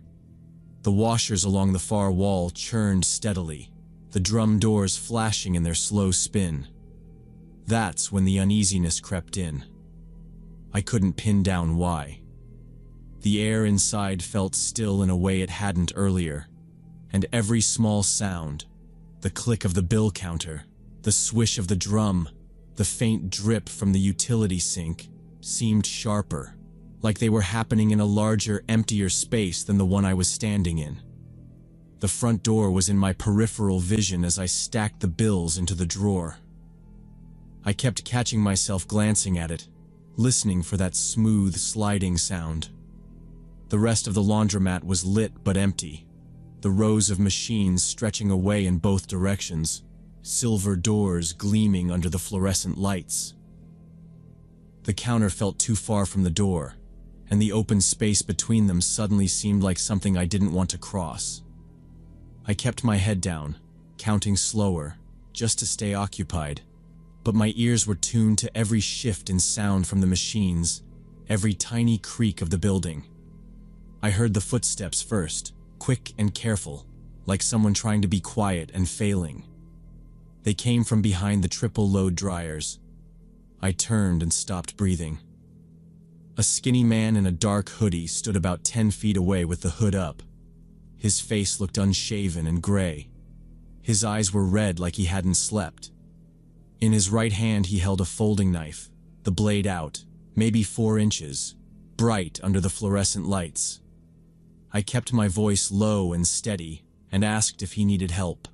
The washers along the far wall churned steadily, the drum doors flashing in their slow spin. That's when the uneasiness crept in. I couldn't pin down why. The air inside felt still in a way it hadn't earlier, and every small sound, the click of the bill counter, the swish of the drum, the faint drip from the utility sink, seemed sharper, like they were happening in a larger, emptier space than the one I was standing in. The front door was in my peripheral vision as I stacked the bills into the drawer. I kept catching myself glancing at it, listening for that smooth, sliding sound. The rest of the laundromat was lit but empty, the rows of machines stretching away in both directions, silver doors gleaming under the fluorescent lights. The counter felt too far from the door, and the open space between them suddenly seemed like something I didn't want to cross. I kept my head down, counting slower, just to stay occupied, but my ears were tuned to every shift in sound from the machines, every tiny creak of the building. I heard the footsteps first, quick and careful, like someone trying to be quiet and failing. They came from behind the triple-load dryers. I turned and stopped breathing. A skinny man in a dark hoodie stood about 10 feet away with the hood up. His face looked unshaven and gray. His eyes were red like he hadn't slept. In his right hand he held a folding knife, the blade out, maybe 4 inches, bright under the fluorescent lights. I kept my voice low and steady and asked if he needed help.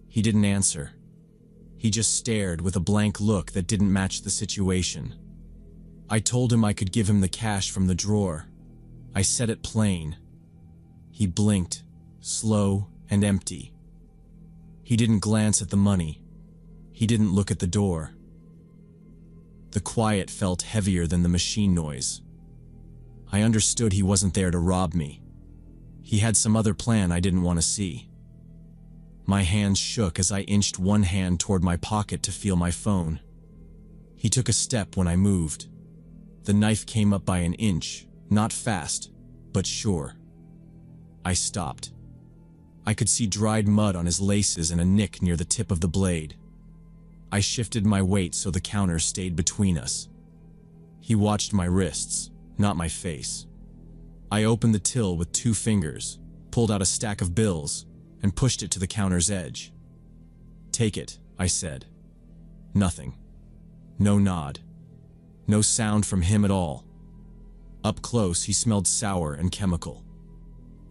He didn't answer. He just stared with a blank look that didn't match the situation. I told him I could give him the cash from the drawer. I said it plain. He blinked, slow and empty. He didn't glance at the money. He didn't look at the door. The quiet felt heavier than the machine noise. I understood he wasn't there to rob me. He had some other plan I didn't want to see. My hands shook as I inched one hand toward my pocket to feel my phone. He took a step when I moved. The knife came up by an inch, not fast, but sure. I stopped. I could see dried mud on his laces and a nick near the tip of the blade. I shifted my weight so the counter stayed between us. He watched my wrists, not my face. I opened the till with 2 fingers, pulled out a stack of bills, and pushed it to the counter's edge. "Take it," I said. Nothing. No nod. No sound from him at all. Up close, he smelled sour and chemical.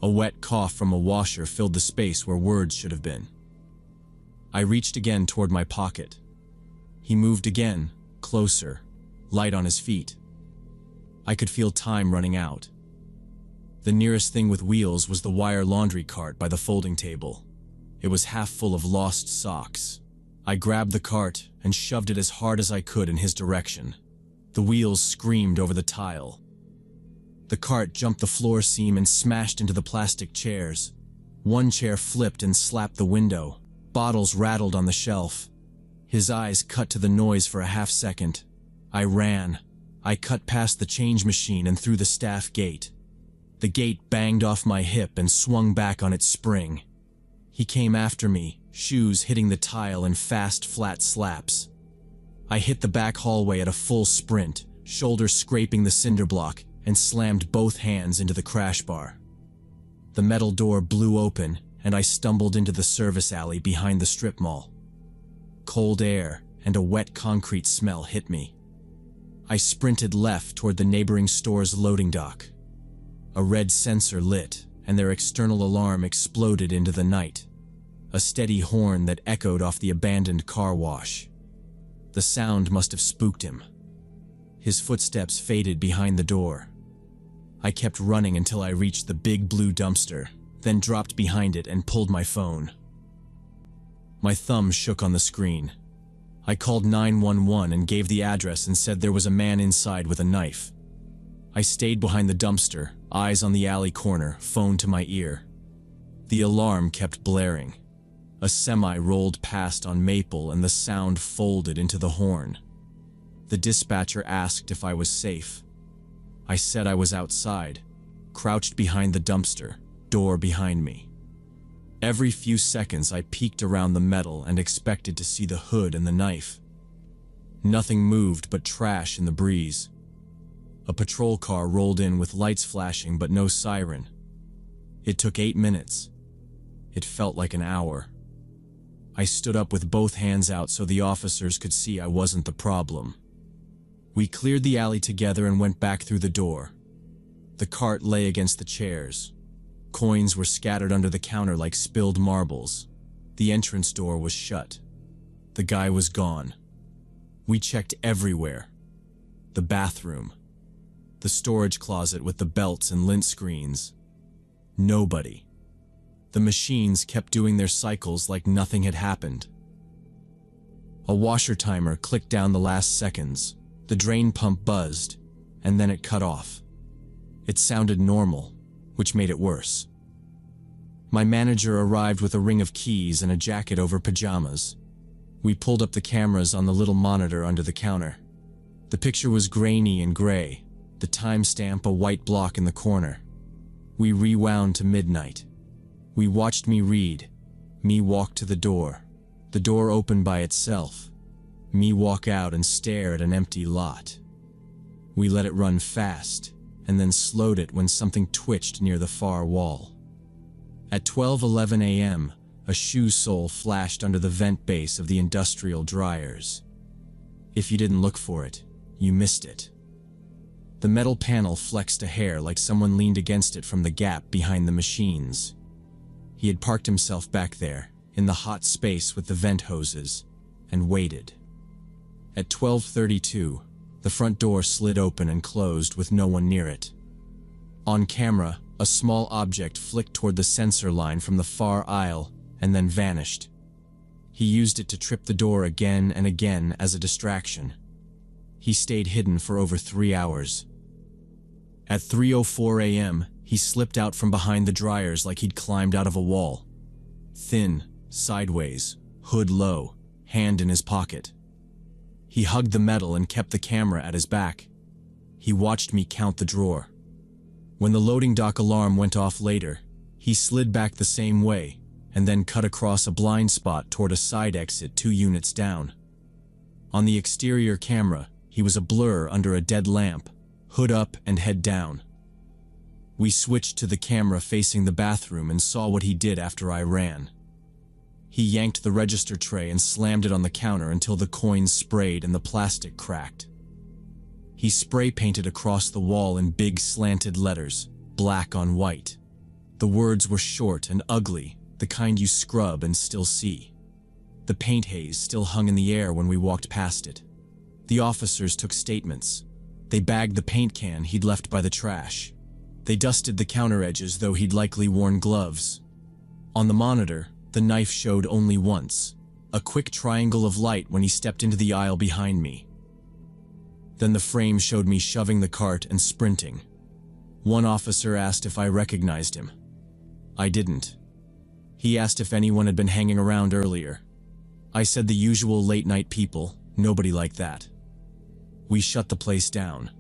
A wet cough from a washer filled the space where words should have been. I reached again toward my pocket. He moved again, closer, light on his feet. I could feel time running out. The nearest thing with wheels was the wire laundry cart by the folding table. It was half full of lost socks. I grabbed the cart and shoved it as hard as I could in his direction. The wheels screamed over the tile. The cart jumped the floor seam and smashed into the plastic chairs. One chair flipped and slapped the window. Bottles rattled on the shelf. His eyes cut to the noise for a half second. I ran. I cut past the change machine and through the staff gate. The gate banged off my hip and swung back on its spring. He came after me, shoes hitting the tile in fast, flat slaps. I hit the back hallway at a full sprint, shoulders scraping the cinder block, and slammed both hands into the crash bar. The metal door blew open, and I stumbled into the service alley behind the strip mall. Cold air and a wet concrete smell hit me. I sprinted left toward the neighboring store's loading dock. A red sensor lit, and their external alarm exploded into the night. A steady horn that echoed off the abandoned car wash. The sound must have spooked him. His footsteps faded behind the door. I kept running until I reached the big blue dumpster, then dropped behind it and pulled my phone. My thumb shook on the screen. I called 911 and gave the address and said there was a man inside with a knife. I stayed behind the dumpster, eyes on the alley corner, phone to my ear. The alarm kept blaring. A semi rolled past on Maple and the sound folded into the horn. The dispatcher asked if I was safe. I said I was outside, crouched behind the dumpster, door behind me. Every few seconds I peeked around the metal and expected to see the hood and the knife. Nothing moved but trash in the breeze. A patrol car rolled in with lights flashing but no siren. It took 8 minutes. It felt like an hour. I stood up with both hands out so the officers could see I wasn't the problem. We cleared the alley together and went back through the door. The cart lay against the chairs. Coins were scattered under the counter like spilled marbles. The entrance door was shut. The guy was gone. We checked everywhere. The bathroom. The storage closet with the belts and lint screens. Nobody. The machines kept doing their cycles like nothing had happened. A washer timer clicked down the last seconds. The drain pump buzzed, and then it cut off. It sounded normal, which made it worse. My manager arrived with a ring of keys and a jacket over pajamas. We pulled up the cameras on the little monitor under the counter. The picture was grainy and gray, the timestamp a white block in the corner. We rewound to midnight. We watched me read. Me walk to the door. The door opened by itself. Me walk out and stare at an empty lot. We let it run fast, and then slowed it when something twitched near the far wall. At 12:11 a.m., a shoe sole flashed under the vent base of the industrial dryers. If you didn't look for it, you missed it. The metal panel flexed a hair like someone leaned against it from the gap behind the machines. He had parked himself back there, in the hot space with the vent hoses, and waited. At 12:32, the front door slid open and closed with no one near it. On camera, a small object flicked toward the sensor line from the far aisle and then vanished. He used it to trip the door again and again as a distraction. He stayed hidden for over 3 hours. At 3:04 a.m., he slipped out from behind the dryers like he'd climbed out of a wall. Thin, sideways, hood low, hand in his pocket. He hugged the metal and kept the camera at his back. He watched me count the drawer. When the loading dock alarm went off later, he slid back the same way and then cut across a blind spot toward a side exit 2 units down. On the exterior camera, he was a blur under a dead lamp, hood up and head down. We switched to the camera facing the bathroom and saw what he did after I ran. He yanked the register tray and slammed it on the counter until the coins sprayed and the plastic cracked. He spray painted across the wall in big slanted letters, black on white. The words were short and ugly, the kind you scrub and still see. The paint haze still hung in the air when we walked past it. The officers took statements. They bagged the paint can he'd left by the trash. They dusted the counter edges, though he'd likely worn gloves. On the monitor, the knife showed only once, a quick triangle of light when he stepped into the aisle behind me. Then the frame showed me shoving the cart and sprinting. One officer asked if I recognized him. I didn't. He asked if anyone had been hanging around earlier. I said the usual late-night people, nobody like that. We shut the place down.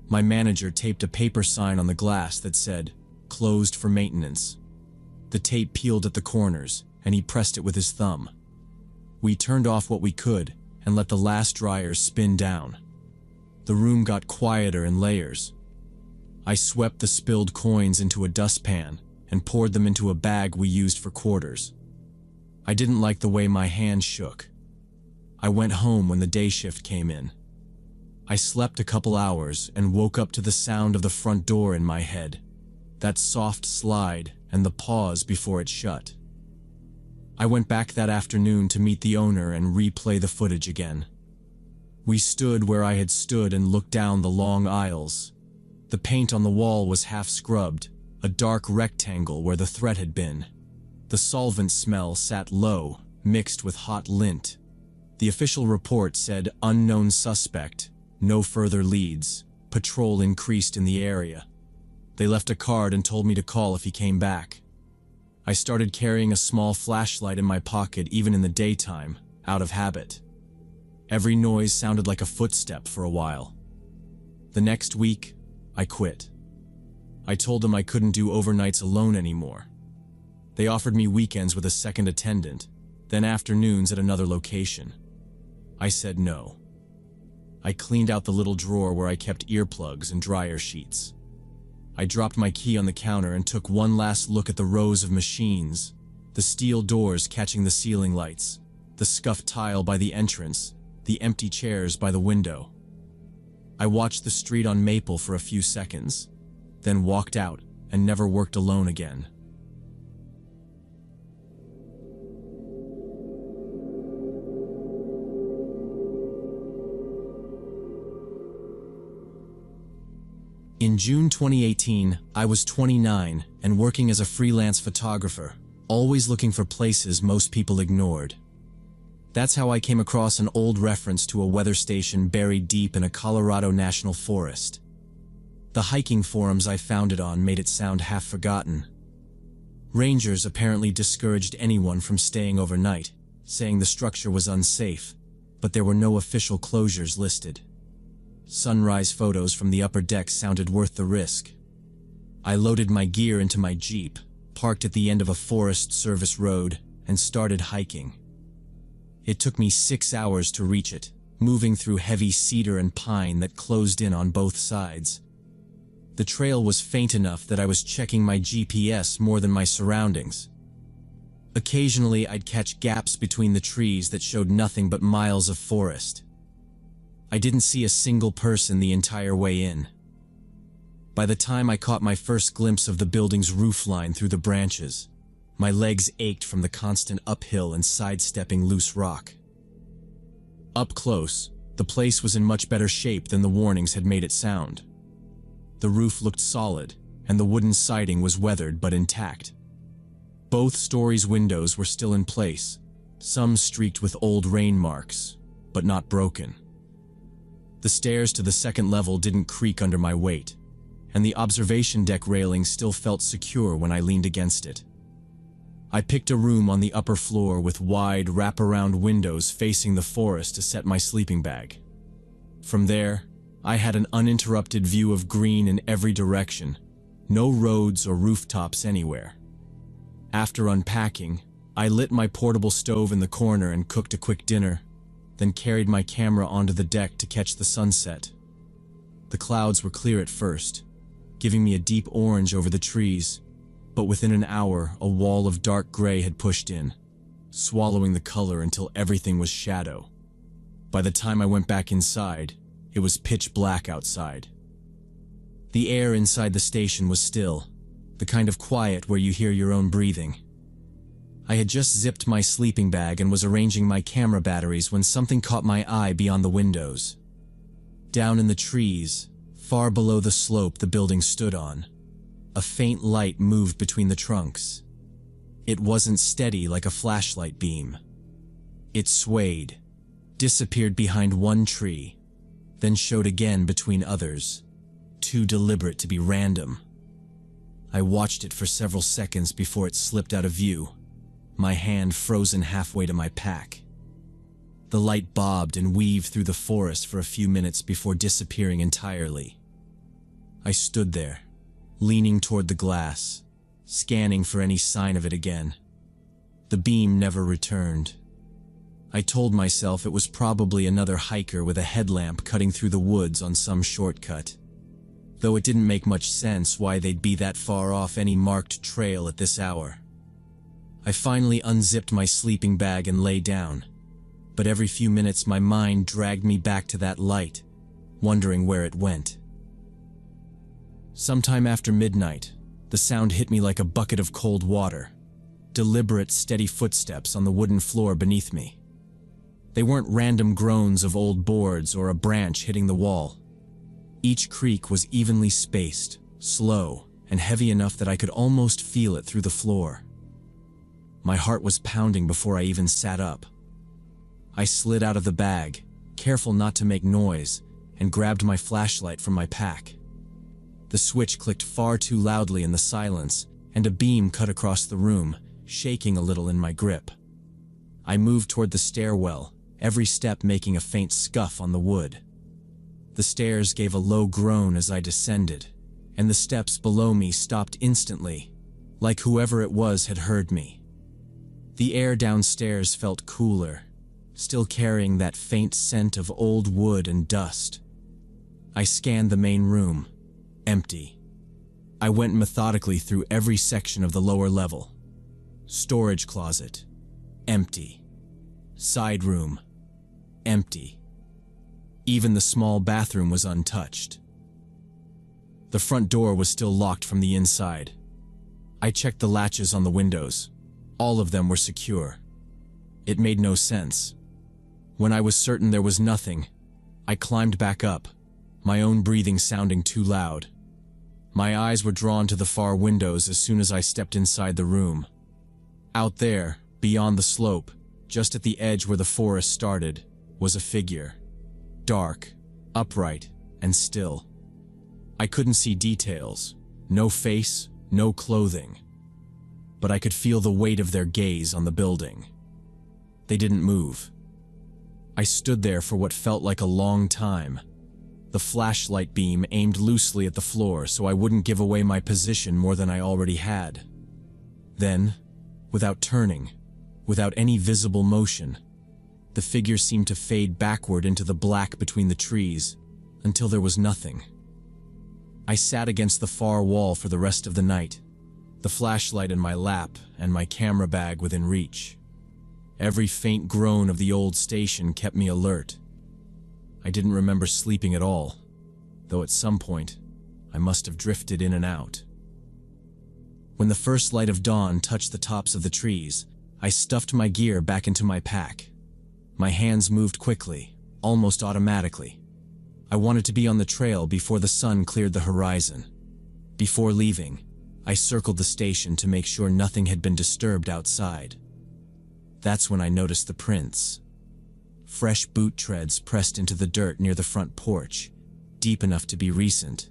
My manager taped a paper sign on the glass that said, "Closed for maintenance." The tape peeled at the corners, and he pressed it with his thumb. We turned off what we could and let the last dryers spin down. The room got quieter in layers. I swept the spilled coins into a dustpan and poured them into a bag we used for quarters. I didn't like the way my hands shook. I went home when the day shift came in. I slept a couple hours and woke up to the sound of the front door in my head, that soft slide and the pause before it shut. I went back that afternoon to meet the owner and replay the footage again. We stood where I had stood and looked down the long aisles. The paint on the wall was half scrubbed, a dark rectangle where the threat had been. The solvent smell sat low, mixed with hot lint. The official report said unknown suspect, no further leads, patrol increased in the area. They left a card and told me to call if he came back. I started carrying a small flashlight in my pocket even in the daytime, out of habit. Every noise sounded like a footstep for a while. The next week, I quit. I told them I couldn't do overnights alone anymore. They offered me weekends with a second attendant, then afternoons at another location. I said no. I cleaned out the little drawer where I kept earplugs and dryer sheets. I dropped my key on the counter and took one last look at the rows of machines, the steel doors catching the ceiling lights, the scuffed tile by the entrance, the empty chairs by the window. I watched the street on Maple for a few seconds, then walked out and never worked alone again. In June 2018, I was 29 and working as a freelance photographer, always looking for places most people ignored. That's how I came across an old reference to a weather station buried deep in a Colorado national forest. The hiking forums I found it on made it sound half forgotten. Rangers apparently discouraged anyone from staying overnight, saying the structure was unsafe, but there were no official closures listed. Sunrise photos from the upper deck sounded worth the risk. I loaded my gear into my Jeep, parked at the end of a Forest Service road, and started hiking. It took me 6 hours to reach it, moving through heavy cedar and pine that closed in on both sides. The trail was faint enough that I was checking my GPS more than my surroundings. Occasionally, I'd catch gaps between the trees that showed nothing but miles of forest. I didn't see a single person the entire way in. By the time I caught my first glimpse of the building's roofline through the branches, my legs ached from the constant uphill and sidestepping loose rock. Up close, the place was in much better shape than the warnings had made it sound. The roof looked solid, and the wooden siding was weathered but intact. Both stories' windows were still in place, some streaked with old rain marks, but not broken. The stairs to the second level didn't creak under my weight, and the observation deck railing still felt secure when I leaned against it. I picked a room on the upper floor with wide, wraparound windows facing the forest to set my sleeping bag. From there, I had an uninterrupted view of green in every direction, no roads or rooftops anywhere. After unpacking, I lit my portable stove in the corner and cooked a quick dinner, then carried my camera onto the deck to catch the sunset. The clouds were clear at first, giving me a deep orange over the trees, but within an hour, a wall of dark gray had pushed in, swallowing the color until everything was shadow. By the time I went back inside, it was pitch black outside. The air inside the station was still, the kind of quiet where you hear your own breathing. I had just zipped my sleeping bag and was arranging my camera batteries when something caught my eye beyond the windows. Down in the trees, far below the slope the building stood on, a faint light moved between the trunks. It wasn't steady like a flashlight beam. It swayed, disappeared behind one tree, then showed again between others, too deliberate to be random. I watched it for several seconds before it slipped out of view, my hand frozen halfway to my pack. The light bobbed and weaved through the forest for a few minutes before disappearing entirely. I stood there, leaning toward the glass, scanning for any sign of it again. The beam never returned. I told myself it was probably another hiker with a headlamp cutting through the woods on some shortcut, though it didn't make much sense why they'd be that far off any marked trail at this hour. I finally unzipped my sleeping bag and lay down, but every few minutes my mind dragged me back to that light, wondering where it went. Sometime after midnight, the sound hit me like a bucket of cold water, deliberate, steady footsteps on the wooden floor beneath me. They weren't random groans of old boards or a branch hitting the wall. Each creak was evenly spaced, slow, and heavy enough that I could almost feel it through the floor. My heart was pounding before I even sat up. I slid out of the bag, careful not to make noise, and grabbed my flashlight from my pack. The switch clicked far too loudly in the silence, and a beam cut across the room, shaking a little in my grip. I moved toward the stairwell, every step making a faint scuff on the wood. The stairs gave a low groan as I descended, and the steps below me stopped instantly, like whoever it was had heard me. The air downstairs felt cooler, still carrying that faint scent of old wood and dust. I scanned the main room, empty. I went methodically through every section of the lower level. Storage closet, empty. Side room, empty. Even the small bathroom was untouched. The front door was still locked from the inside. I checked the latches on the windows. All of them were secure. It made no sense. When I was certain there was nothing, I climbed back up, my own breathing sounding too loud. My eyes were drawn to the far windows as soon as I stepped inside the room. Out there, beyond the slope, just at the edge where the forest started, was a figure. Dark, upright, and still. I couldn't see details, no face, no clothing, but I could feel the weight of their gaze on the building. They didn't move. I stood there for what felt like a long time, the flashlight beam aimed loosely at the floor so I wouldn't give away my position more than I already had. Then, without turning, without any visible motion, the figure seemed to fade backward into the black between the trees, until there was nothing. I sat against the far wall for the rest of the night, the flashlight in my lap and my camera bag within reach. Every faint groan of the old station kept me alert. I didn't remember sleeping at all, though at some point, I must have drifted in and out. When the first light of dawn touched the tops of the trees, I stuffed my gear back into my pack. My hands moved quickly, almost automatically. I wanted to be on the trail before the sun cleared the horizon. Before leaving, I circled the station to make sure nothing had been disturbed outside. That's when I noticed the prints. Fresh boot treads pressed into the dirt near the front porch, deep enough to be recent.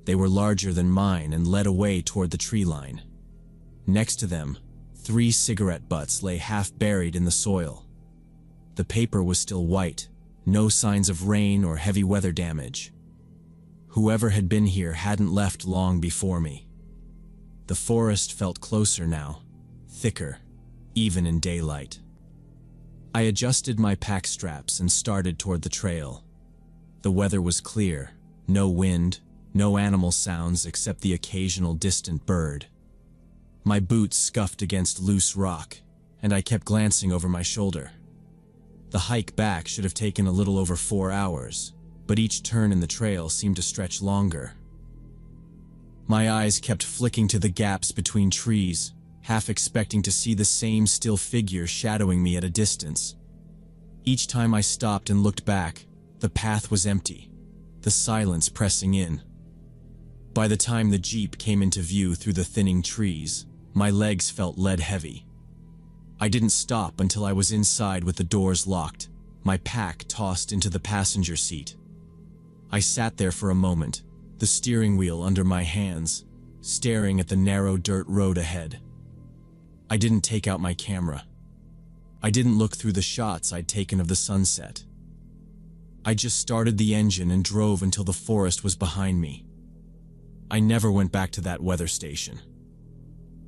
They were larger than mine and led away toward the tree line. Next to them, 3 cigarette butts lay half buried in the soil. The paper was still white, no signs of rain or heavy weather damage. Whoever had been here hadn't left long before me. The forest felt closer now, thicker, even in daylight. I adjusted my pack straps and started toward the trail. The weather was clear, no wind, no animal sounds except the occasional distant bird. My boots scuffed against loose rock, and I kept glancing over my shoulder. The hike back should have taken a little over 4 hours, but each turn in the trail seemed to stretch longer. My eyes kept flicking to the gaps between trees, half expecting to see the same still figure shadowing me at a distance. Each time I stopped and looked back, the path was empty, the silence pressing in. By the time the Jeep came into view through the thinning trees, my legs felt lead-heavy. I didn't stop until I was inside with the doors locked, my pack tossed into the passenger seat. I sat there for a moment, the steering wheel under my hands, staring at the narrow dirt road ahead. I didn't take out my camera. I didn't look through the shots I'd taken of the sunset. I just started the engine and drove until the forest was behind me. I never went back to that weather station.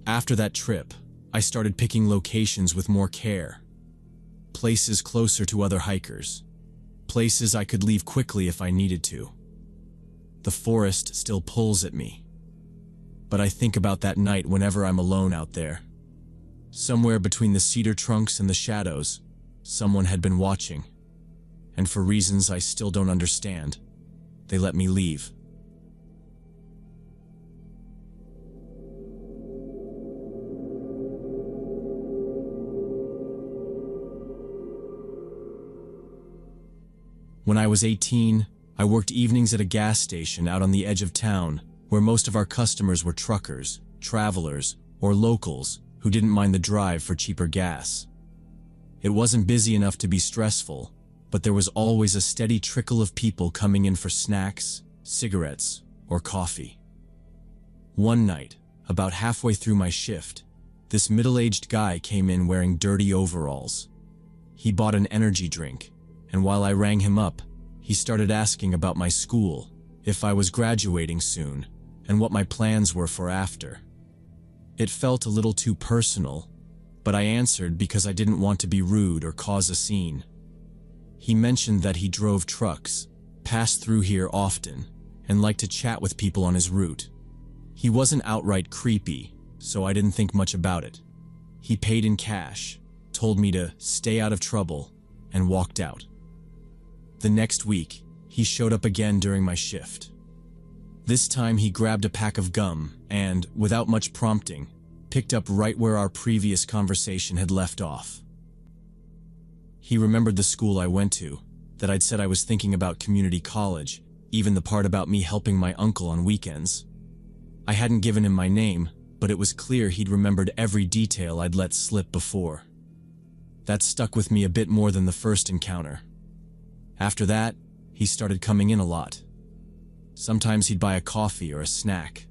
After that trip, I started picking locations with more care. Places closer to other hikers. Places I could leave quickly if I needed to. The forest still pulls at me. But I think about that night whenever I'm alone out there. Somewhere between the cedar trunks and the shadows, someone had been watching. And for reasons I still don't understand, they let me leave. When I was 18, I worked evenings at a gas station out on the edge of town, where most of our customers were truckers, travelers, or locals who didn't mind the drive for cheaper gas. It wasn't busy enough to be stressful, but there was always a steady trickle of people coming in for snacks, cigarettes, or coffee. One night, about halfway through my shift, this middle-aged guy came in wearing dirty overalls. He bought an energy drink, and while I rang him up, he started asking about my school, if I was graduating soon, and what my plans were for after. It felt a little too personal, but I answered because I didn't want to be rude or cause a scene. He mentioned that he drove trucks, passed through here often, and liked to chat with people on his route. He wasn't outright creepy, so I didn't think much about it. He paid in cash, told me to stay out of trouble, and walked out. The next week, he showed up again during my shift. This time he grabbed a pack of gum and, without much prompting, picked up right where our previous conversation had left off. He remembered the school I went to, that I'd said I was thinking about community college, even the part about me helping my uncle on weekends. I hadn't given him my name, but it was clear he'd remembered every detail I'd let slip before. That stuck with me a bit more than the first encounter. After that, he started coming in a lot. Sometimes he'd buy a coffee or a snack.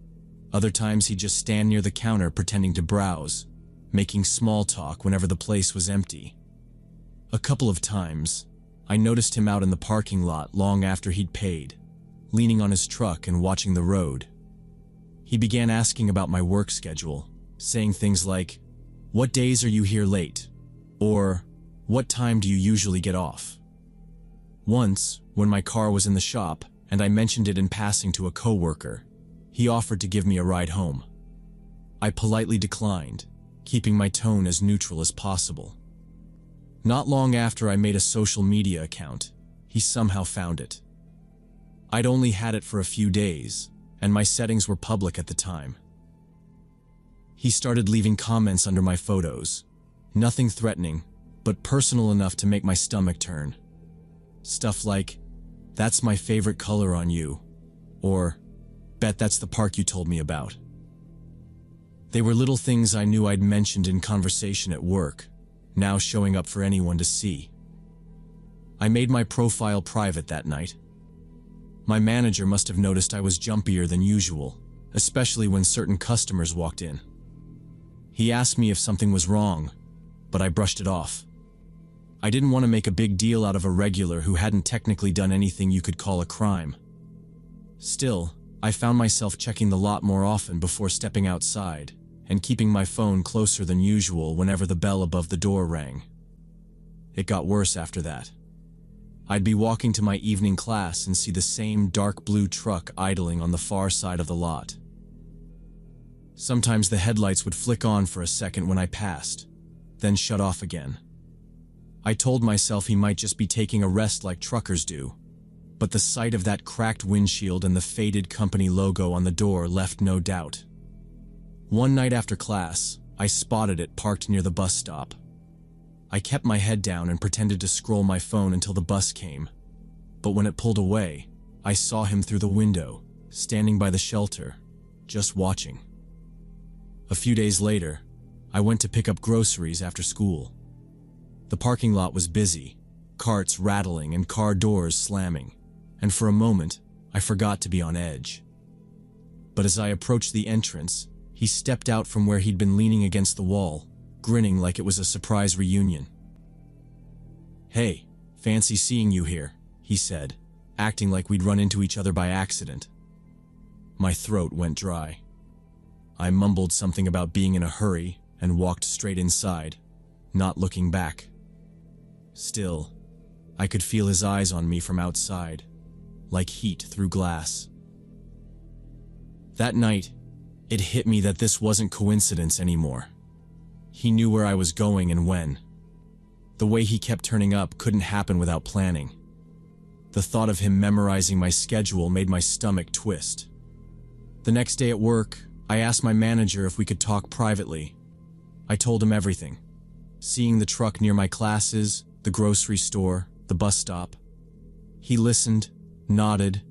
Other times he'd just stand near the counter pretending to browse, making small talk whenever the place was empty. A couple of times, I noticed him out in the parking lot long after he'd paid, leaning on his truck and watching the road. He began asking about my work schedule, saying things like, "What days are you here late?" Or, "What time do you usually get off?" Once, when my car was in the shop and I mentioned it in passing to a coworker, he offered to give me a ride home. I politely declined, keeping my tone as neutral as possible. Not long after I made a social media account, he somehow found it. I'd only had it for a few days, and my settings were public at the time. He started leaving comments under my photos, nothing threatening, but personal enough to make my stomach turn. Stuff like, "That's my favorite color on you," or, "Bet that's the park you told me about." They were little things I knew I'd mentioned in conversation at work, now showing up for anyone to see. I made my profile private that night. My manager must have noticed I was jumpier than usual, especially when certain customers walked in. He asked me if something was wrong, but I brushed it off. I didn't want to make a big deal out of a regular who hadn't technically done anything you could call a crime. Still, I found myself checking the lot more often before stepping outside, and keeping my phone closer than usual whenever the bell above the door rang. It got worse after that. I'd be walking to my evening class and see the same dark blue truck idling on the far side of the lot. Sometimes the headlights would flick on for a second when I passed, then shut off again. I told myself he might just be taking a rest like truckers do, but the sight of that cracked windshield and the faded company logo on the door left no doubt. One night after class, I spotted it parked near the bus stop. I kept my head down and pretended to scroll my phone until the bus came, but when it pulled away, I saw him through the window, standing by the shelter, just watching. A few days later, I went to pick up groceries after school. The parking lot was busy, carts rattling and car doors slamming, and for a moment, I forgot to be on edge. But as I approached the entrance, he stepped out from where he'd been leaning against the wall, grinning like it was a surprise reunion. "Hey, fancy seeing you here," he said, acting like we'd run into each other by accident. My throat went dry. I mumbled something about being in a hurry and walked straight inside, not looking back. Still, I could feel his eyes on me from outside, like heat through glass. That night, it hit me that this wasn't coincidence anymore. He knew where I was going and when. The way he kept turning up couldn't happen without planning. The thought of him memorizing my schedule made my stomach twist. The next day at work, I asked my manager if we could talk privately. I told him everything. Seeing the truck near my classes, the grocery store, the bus stop. He listened, nodded,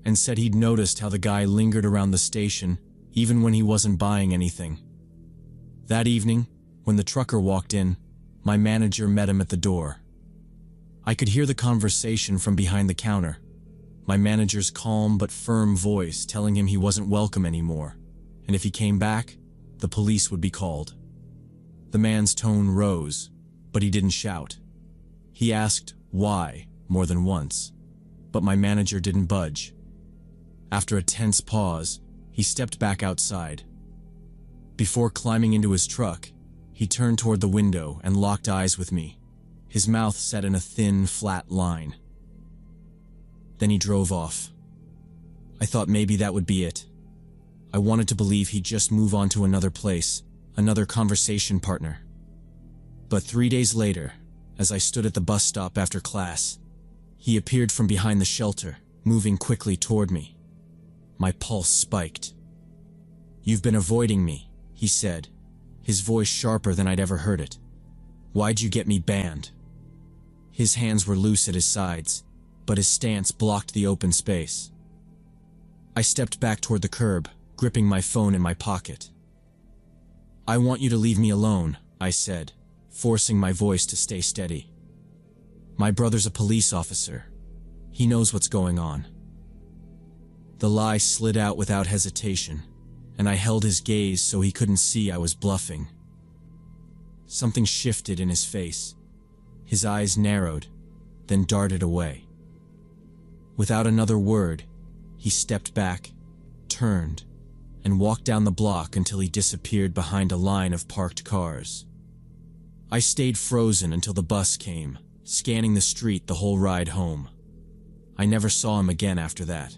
and said he'd noticed how the guy lingered around the station even when he wasn't buying anything. That evening, when the trucker walked in, my manager met him at the door. I could hear the conversation from behind the counter, my manager's calm but firm voice telling him he wasn't welcome anymore, and if he came back, the police would be called. The man's tone rose, but he didn't shout. He asked why more than once, but my manager didn't budge. After a tense pause, he stepped back outside. Before climbing into his truck, he turned toward the window and locked eyes with me, his mouth set in a thin, flat line. Then he drove off. I thought maybe that would be it. I wanted to believe he'd just move on to another place, another conversation partner. But 3 days later, as I stood at the bus stop after class, he appeared from behind the shelter, moving quickly toward me. My pulse spiked. "You've been avoiding me," he said, his voice sharper than I'd ever heard it. "Why'd you get me banned?" His hands were loose at his sides, but his stance blocked the open space. I stepped back toward the curb, gripping my phone in my pocket. "I want you to leave me alone," I said, forcing my voice to stay steady. "My brother's a police officer. He knows what's going on." The lie slid out without hesitation, and I held his gaze so he couldn't see I was bluffing. Something shifted in his face. His eyes narrowed, then darted away. Without another word, he stepped back, turned, and walked down the block until he disappeared behind a line of parked cars. I stayed frozen until the bus came, scanning the street the whole ride home. I never saw him again after that.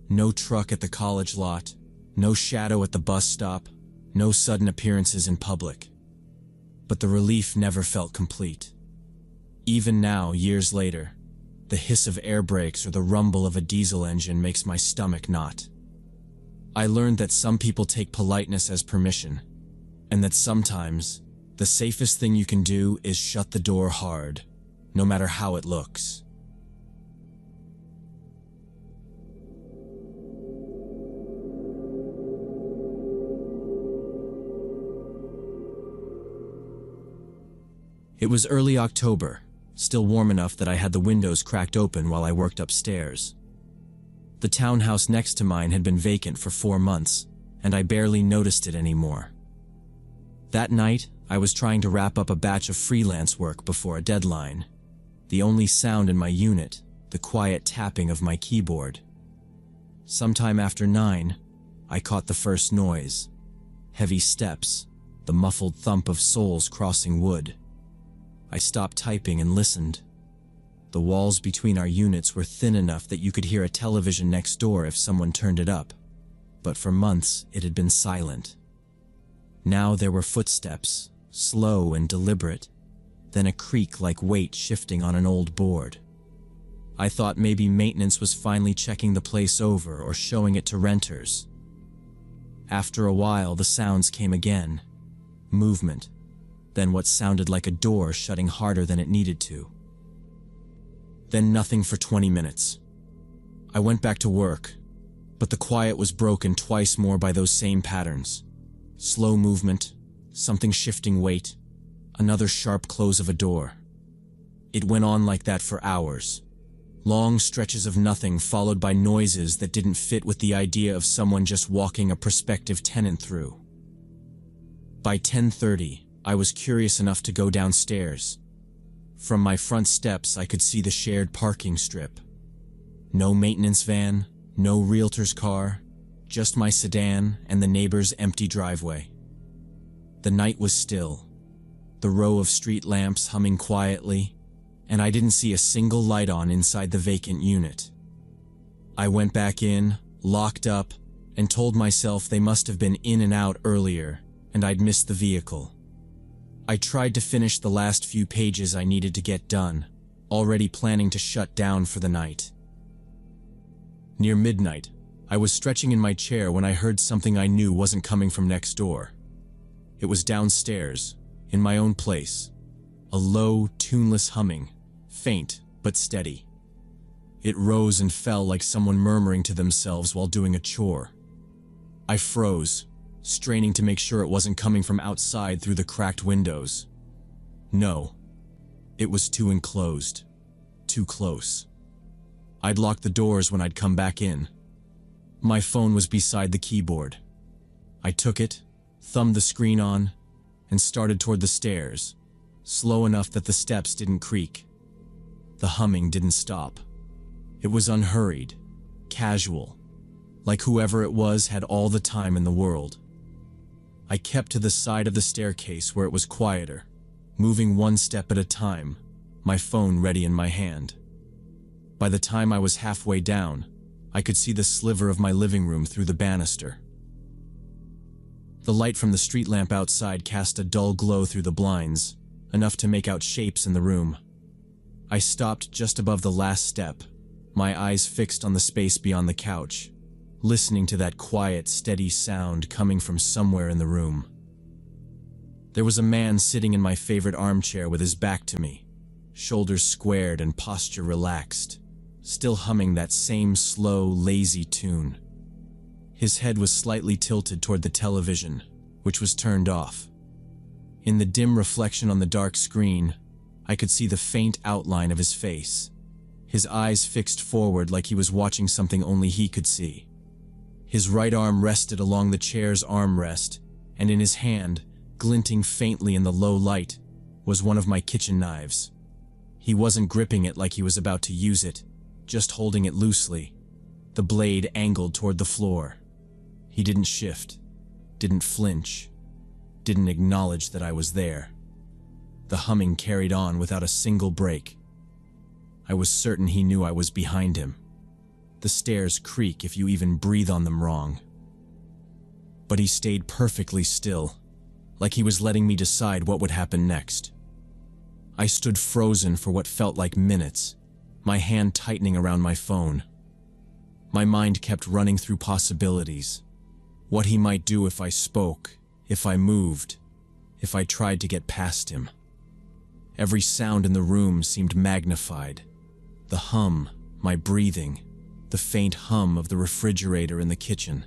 No truck at the college lot, no shadow at the bus stop, no sudden appearances in public. But the relief never felt complete. Even now, years later, the hiss of air brakes or the rumble of a diesel engine makes my stomach knot. I learned that some people take politeness as permission, and that sometimes the safest thing you can do is shut the door hard, no matter how it looks. It was early October, still warm enough that I had the windows cracked open while I worked upstairs. The townhouse next to mine had been vacant for 4 months, and I barely noticed it anymore. That night, I was trying to wrap up a batch of freelance work before a deadline. The only sound in my unit, the quiet tapping of my keyboard. Sometime after 9, I caught the first noise. Heavy steps, the muffled thump of soles crossing wood. I stopped typing and listened. The walls between our units were thin enough that you could hear a television next door if someone turned it up, but for months it had been silent. Now there were footsteps, slow and deliberate, then a creak like weight shifting on an old board. I thought maybe maintenance was finally checking the place over or showing it to renters. After a while, the sounds came again. Movement. Then what sounded like a door shutting harder than it needed to. Then nothing for 20 minutes. I went back to work, but the quiet was broken twice more by those same patterns. Slow movement, something shifting weight, another sharp close of a door. It went on like that for hours. Long stretches of nothing followed by noises that didn't fit with the idea of someone just walking a prospective tenant through. By 10:30, I was curious enough to go downstairs. From my front steps, I could see the shared parking strip. No maintenance van, no realtor's car, just my sedan and the neighbor's empty driveway. The night was still, the row of street lamps humming quietly, and I didn't see a single light on inside the vacant unit. I went back in, locked up, and told myself they must have been in and out earlier, and I'd missed the vehicle. I tried to finish the last few pages I needed to get done, already planning to shut down for the night. Near midnight, I was stretching in my chair when I heard something I knew wasn't coming from next door. It was downstairs, in my own place. A low, tuneless humming, faint but steady. It rose and fell like someone murmuring to themselves while doing a chore. I froze, straining to make sure it wasn't coming from outside through the cracked windows. No, it was too enclosed, too close. I'd locked the doors when I'd come back in. My phone was beside the keyboard. I took it, thumbed the screen on, and started toward the stairs, slow enough that the steps didn't creak. The humming didn't stop. It was unhurried, casual, like whoever it was had all the time in the world. I kept to the side of the staircase where it was quieter, moving one step at a time, my phone ready in my hand. By the time I was halfway down, I could see the sliver of my living room through the banister. The light from the street lamp outside cast a dull glow through the blinds, enough to make out shapes in the room. I stopped just above the last step, my eyes fixed on the space beyond the couch, listening to that quiet, steady sound coming from somewhere in the room. There was a man sitting in my favorite armchair with his back to me, shoulders squared and posture relaxed, still humming that same slow, lazy tune. His head was slightly tilted toward the television, which was turned off. In the dim reflection on the dark screen, I could see the faint outline of his face. his eyes fixed forward like he was watching something only he could see. His right arm rested along the chair's armrest, and in his hand, glinting faintly in the low light, was one of my kitchen knives. He wasn't gripping it like he was about to use it, just holding it loosely, the blade angled toward the floor. He didn't shift, didn't flinch, didn't acknowledge that I was there. The humming carried on without a single break. I was certain he knew I was behind him. The stairs creak if you even breathe on them wrong. But he stayed perfectly still, like he was letting me decide what would happen next. I stood frozen for what felt like minutes, my hand tightening around my phone. My mind kept running through possibilities. What he might do if I spoke, if I moved, if I tried to get past him. Every sound in the room seemed magnified. The hum, my breathing, the faint hum of the refrigerator in the kitchen.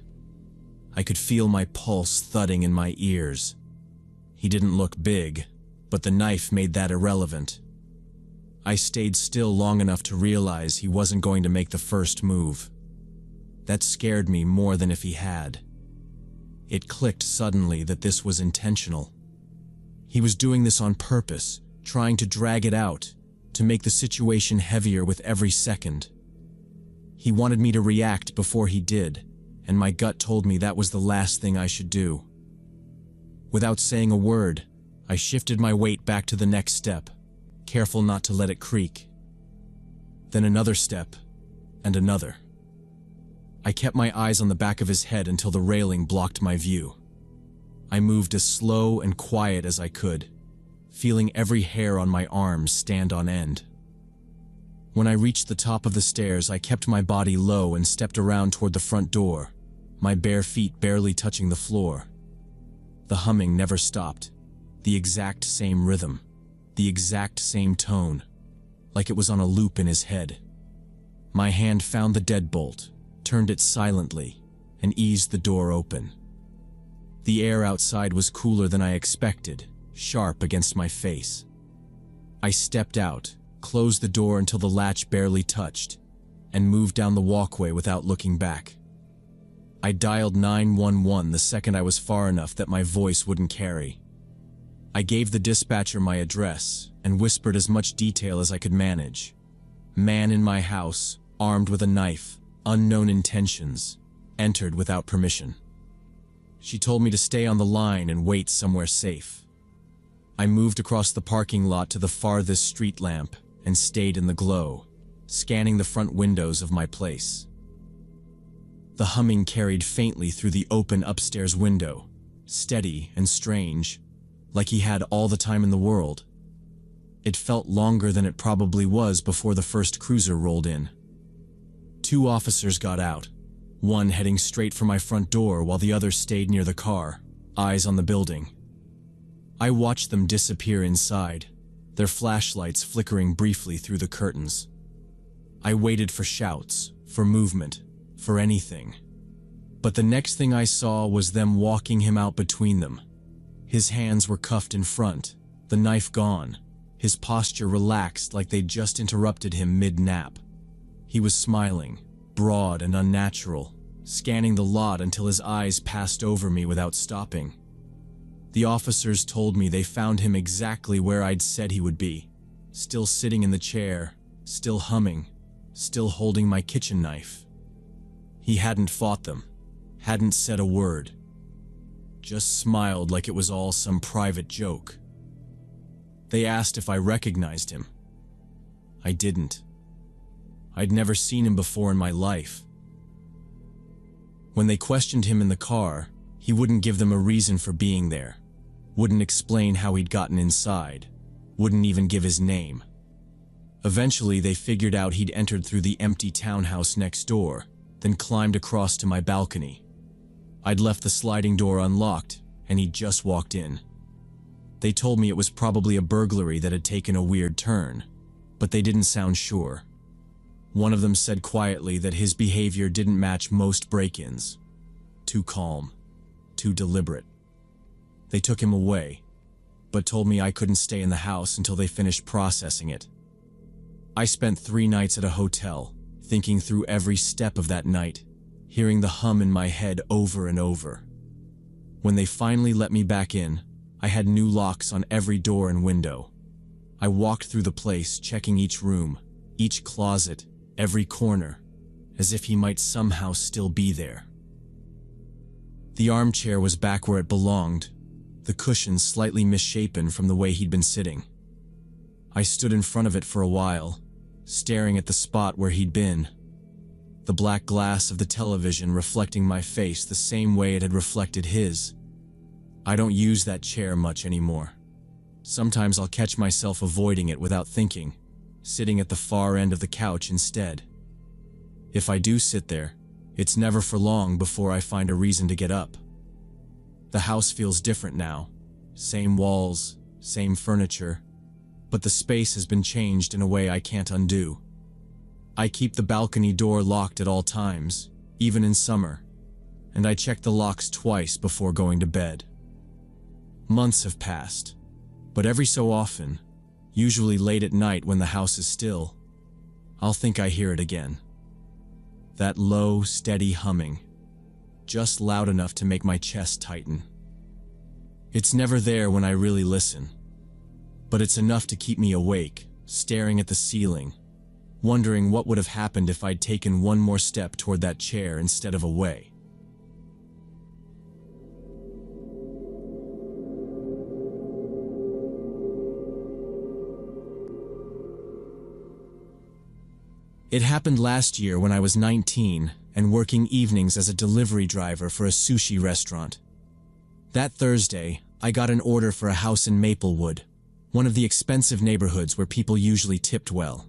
I could feel my pulse thudding in my ears. He didn't look big, but the knife made that irrelevant. I stayed still long enough to realize he wasn't going to make the first move. That scared me more than if he had. It clicked suddenly that this was intentional. He was doing this on purpose, trying to drag it out, to make the situation heavier with every second. He wanted me to react before he did, and my gut told me that was the last thing I should do. Without saying a word, I shifted my weight back to the next step, careful not to let it creak. Then another step, and another. I kept my eyes on the back of his head until the railing blocked my view. I moved as slow and quiet as I could, feeling every hair on my arms stand on end. When I reached the top of the stairs, I kept my body low and stepped around toward the front door, my bare feet barely touching the floor. The humming never stopped, the exact same rhythm, the exact same tone, like it was on a loop in his head. My hand found the deadbolt, turned it silently, and eased the door open. The air outside was cooler than I expected, sharp against my face. I stepped out, closed the door until the latch barely touched, and moved down the walkway without looking back. I dialed 911 the second I was far enough that my voice wouldn't carry. I gave the dispatcher my address and whispered as much detail as I could manage. Man in my house, armed with a knife, unknown intentions, entered without permission. She told me to stay on the line and wait somewhere safe. I moved across the parking lot to the farthest street lamp and stayed in the glow, scanning the front windows of my place. The humming carried faintly through the open upstairs window, steady and strange, like he had all the time in the world. It felt longer than it probably was before the first cruiser rolled in. 2 officers got out, one heading straight for my front door while the other stayed near the car, eyes on the building. I watched them disappear inside, their flashlights flickering briefly through the curtains. I waited for shouts, for movement, for anything. But the next thing I saw was them walking him out between them. His hands were cuffed in front, the knife gone, his posture relaxed like they'd just interrupted him mid-nap. He was smiling, broad and unnatural, scanning the lot until his eyes passed over me without stopping. The officers told me they found him exactly where I'd said he would be, still sitting in the chair, still humming, still holding my kitchen knife. He hadn't fought them, hadn't said a word, just smiled like it was all some private joke. They asked if I recognized him. I didn't. I'd never seen him before in my life. When they questioned him in the car, he wouldn't give them a reason for being there, wouldn't explain how he'd gotten inside, wouldn't even give his name. Eventually, they figured out he'd entered through the empty townhouse next door, then climbed across to my balcony. I'd left the sliding door unlocked, and he'd just walked in. They told me it was probably a burglary that had taken a weird turn, but they didn't sound sure. One of them said quietly that his behavior didn't match most break-ins. Too calm, too deliberate. They took him away, but told me I couldn't stay in the house until they finished processing it. I spent 3 nights at a hotel, thinking through every step of that night, hearing the hum in my head over and over. When they finally let me back in, I had new locks on every door and window. I walked through the place, checking each room, each closet, every corner, as if he might somehow still be there. The armchair was back where it belonged, the cushions slightly misshapen from the way he'd been sitting. I stood in front of it for a while, staring at the spot where he'd been, the black glass of the television reflecting my face the same way it had reflected his. I don't use that chair much anymore. Sometimes I'll catch myself avoiding it without thinking, sitting at the far end of the couch instead. If I do sit there, it's never for long before I find a reason to get up. The house feels different now. Same walls, same furniture, but the space has been changed in a way I can't undo. I keep the balcony door locked at all times, even in summer, and I check the locks twice before going to bed. Months have passed, but every so often, usually late at night when the house is still, I'll think I hear it again. That low, steady humming, just loud enough to make my chest tighten. It's never there when I really listen, but it's enough to keep me awake, staring at the ceiling, wondering what would have happened if I'd taken one more step toward that chair instead of away. It happened last year when I was 19 and working evenings as a delivery driver for a sushi restaurant. That Thursday, I got an order for a house in Maplewood, one of the expensive neighborhoods where people usually tipped well.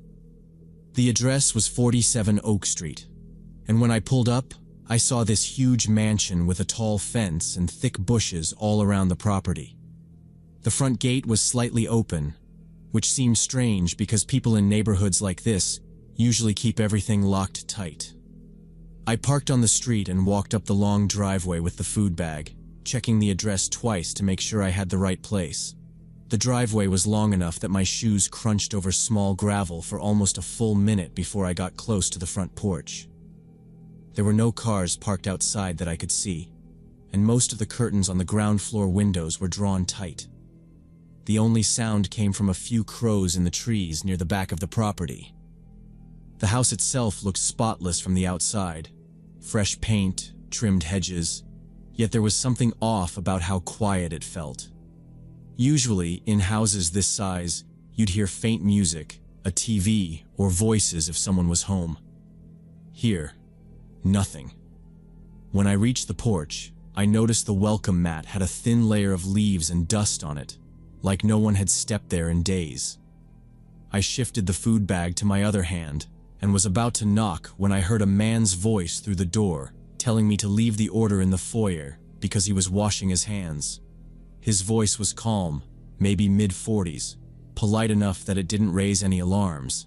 The address was 47 Oak Street, and when I pulled up, I saw this huge mansion with a tall fence and thick bushes all around the property. The front gate was slightly open, which seemed strange because people in neighborhoods like this usually keep everything locked tight. I parked on the street and walked up the long driveway with the food bag, checking the address twice to make sure I had the right place. The driveway was long enough that my shoes crunched over small gravel for almost a full minute before I got close to the front porch. There were no cars parked outside that I could see, and most of the curtains on the ground floor windows were drawn tight. The only sound came from a few crows in the trees near the back of the property. The house itself looked spotless from the outside, fresh paint, trimmed hedges, yet there was something off about how quiet it felt. Usually, in houses this size, you'd hear faint music, a TV, or voices if someone was home. Here, nothing. When I reached the porch, I noticed the welcome mat had a thin layer of leaves and dust on it, like no one had stepped there in days. I shifted the food bag to my other hand and was about to knock when I heard a man's voice through the door telling me to leave the order in the foyer because he was washing his hands. His voice was calm, maybe mid-40s, polite enough that it didn't raise any alarms.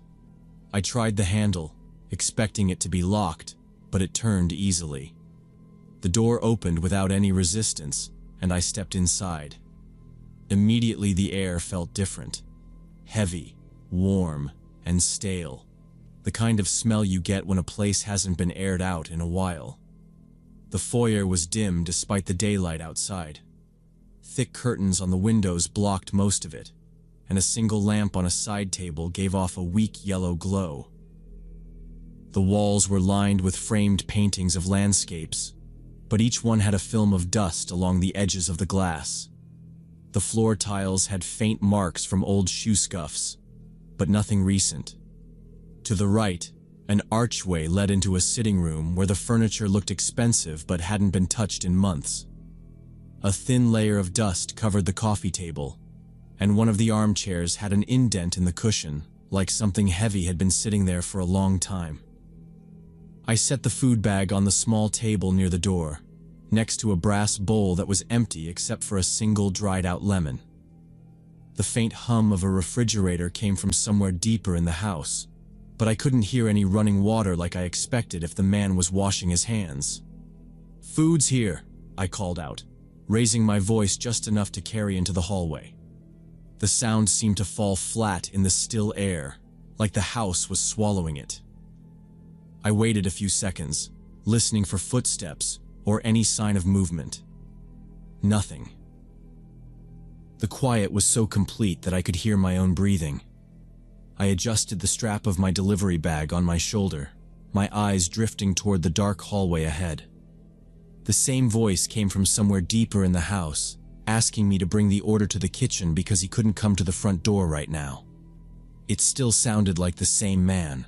I tried the handle, expecting it to be locked, but it turned easily. The door opened without any resistance, and I stepped inside. Immediately the air felt different. Heavy, warm, and stale. The kind of smell you get when a place hasn't been aired out in a while. The foyer was dim despite the daylight outside. Thick curtains on the windows blocked most of it, and a single lamp on a side table gave off a weak yellow glow. The walls were lined with framed paintings of landscapes, but each one had a film of dust along the edges of the glass. The floor tiles had faint marks from old shoe scuffs, but nothing recent. To the right, an archway led into a sitting room where the furniture looked expensive but hadn't been touched in months. A thin layer of dust covered the coffee table, and one of the armchairs had an indent in the cushion, like something heavy had been sitting there for a long time. I set the food bag on the small table near the door, next to a brass bowl that was empty except for a single dried-out lemon. The faint hum of a refrigerator came from somewhere deeper in the house, but I couldn't hear any running water like I expected if the man was washing his hands. "Food's here," I called out, raising my voice just enough to carry into the hallway. The sound seemed to fall flat in the still air, like the house was swallowing it. I waited a few seconds, listening for footsteps or any sign of movement. Nothing. The quiet was so complete that I could hear my own breathing. I adjusted the strap of my delivery bag on my shoulder, my eyes drifting toward the dark hallway ahead. The same voice came from somewhere deeper in the house, asking me to bring the order to the kitchen because he couldn't come to the front door right now. It still sounded like the same man,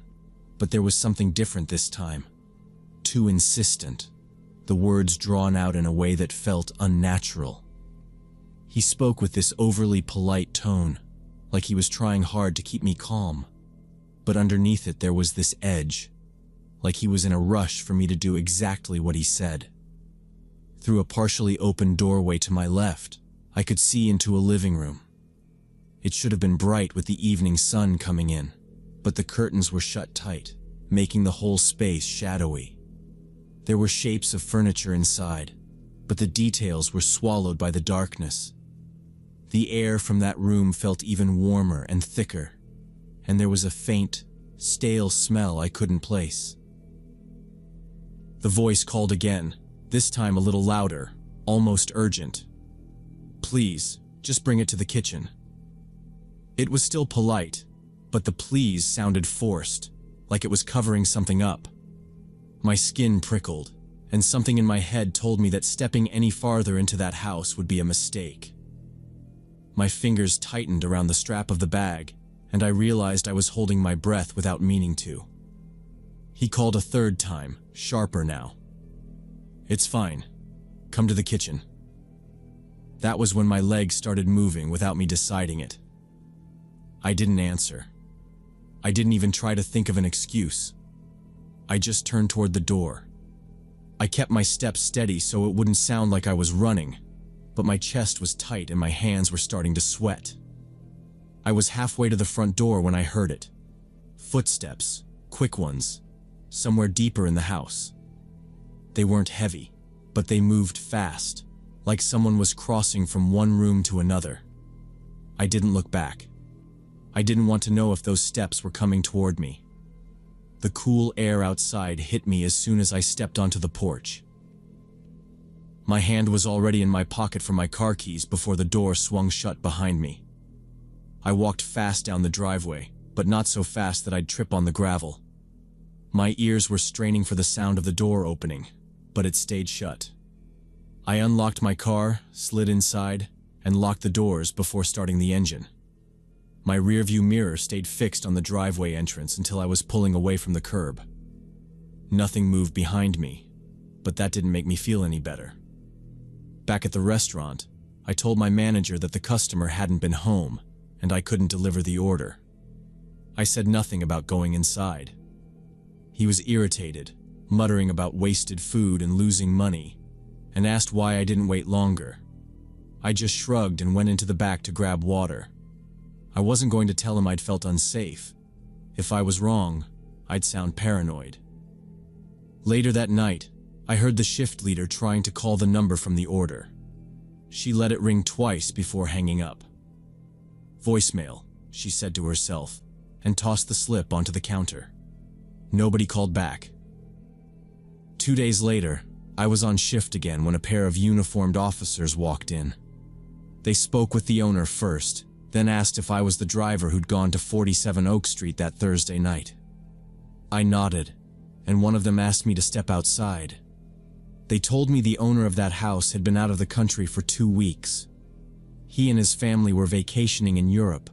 but there was something different this time. Too insistent, the words drawn out in a way that felt unnatural. He spoke with this overly polite tone, like he was trying hard to keep me calm, but underneath it there was this edge, like he was in a rush for me to do exactly what he said. Through a partially open doorway to my left, I could see into a living room. It should have been bright with the evening sun coming in, but the curtains were shut tight, making the whole space shadowy. There were shapes of furniture inside, but the details were swallowed by the darkness. The air from that room felt even warmer and thicker, and there was a faint, stale smell I couldn't place. The voice called again, this time a little louder, almost urgent. "Please, just bring it to the kitchen." It was still polite, but the please sounded forced, like it was covering something up. My skin prickled, and something in my head told me that stepping any farther into that house would be a mistake. My fingers tightened around the strap of the bag, and I realized I was holding my breath without meaning to. He called a third time, sharper now. "It's fine. Come to the kitchen." That was when my legs started moving without me deciding it. I didn't answer. I didn't even try to think of an excuse. I just turned toward the door. I kept my steps steady so it wouldn't sound like I was running, but my chest was tight and my hands were starting to sweat. I was halfway to the front door when I heard it. Footsteps, quick ones, somewhere deeper in the house. They weren't heavy, but they moved fast, like someone was crossing from one room to another. I didn't look back. I didn't want to know if those steps were coming toward me. The cool air outside hit me as soon as I stepped onto the porch. My hand was already in my pocket for my car keys before the door swung shut behind me. I walked fast down the driveway, but not so fast that I'd trip on the gravel. My ears were straining for the sound of the door opening, but it stayed shut. I unlocked my car, slid inside, and locked the doors before starting the engine. My rearview mirror stayed fixed on the driveway entrance until I was pulling away from the curb. Nothing moved behind me, but that didn't make me feel any better. Back at the restaurant, I told my manager that the customer hadn't been home and I couldn't deliver the order. I said nothing about going inside. He was irritated, muttering about wasted food and losing money, and asked why I didn't wait longer. I just shrugged and went into the back to grab water. I wasn't going to tell him I'd felt unsafe. If I was wrong, I'd sound paranoid. Later that night, I heard the shift leader trying to call the number from the order. She let it ring twice before hanging up. "Voicemail," she said to herself, and tossed the slip onto the counter. Nobody called back. 2 days later, I was on shift again when a pair of uniformed officers walked in. They spoke with the owner first, then asked if I was the driver who'd gone to 47 Oak Street that Thursday night. I nodded, and one of them asked me to step outside. They told me the owner of that house had been out of the country for 2 weeks. He and his family were vacationing in Europe.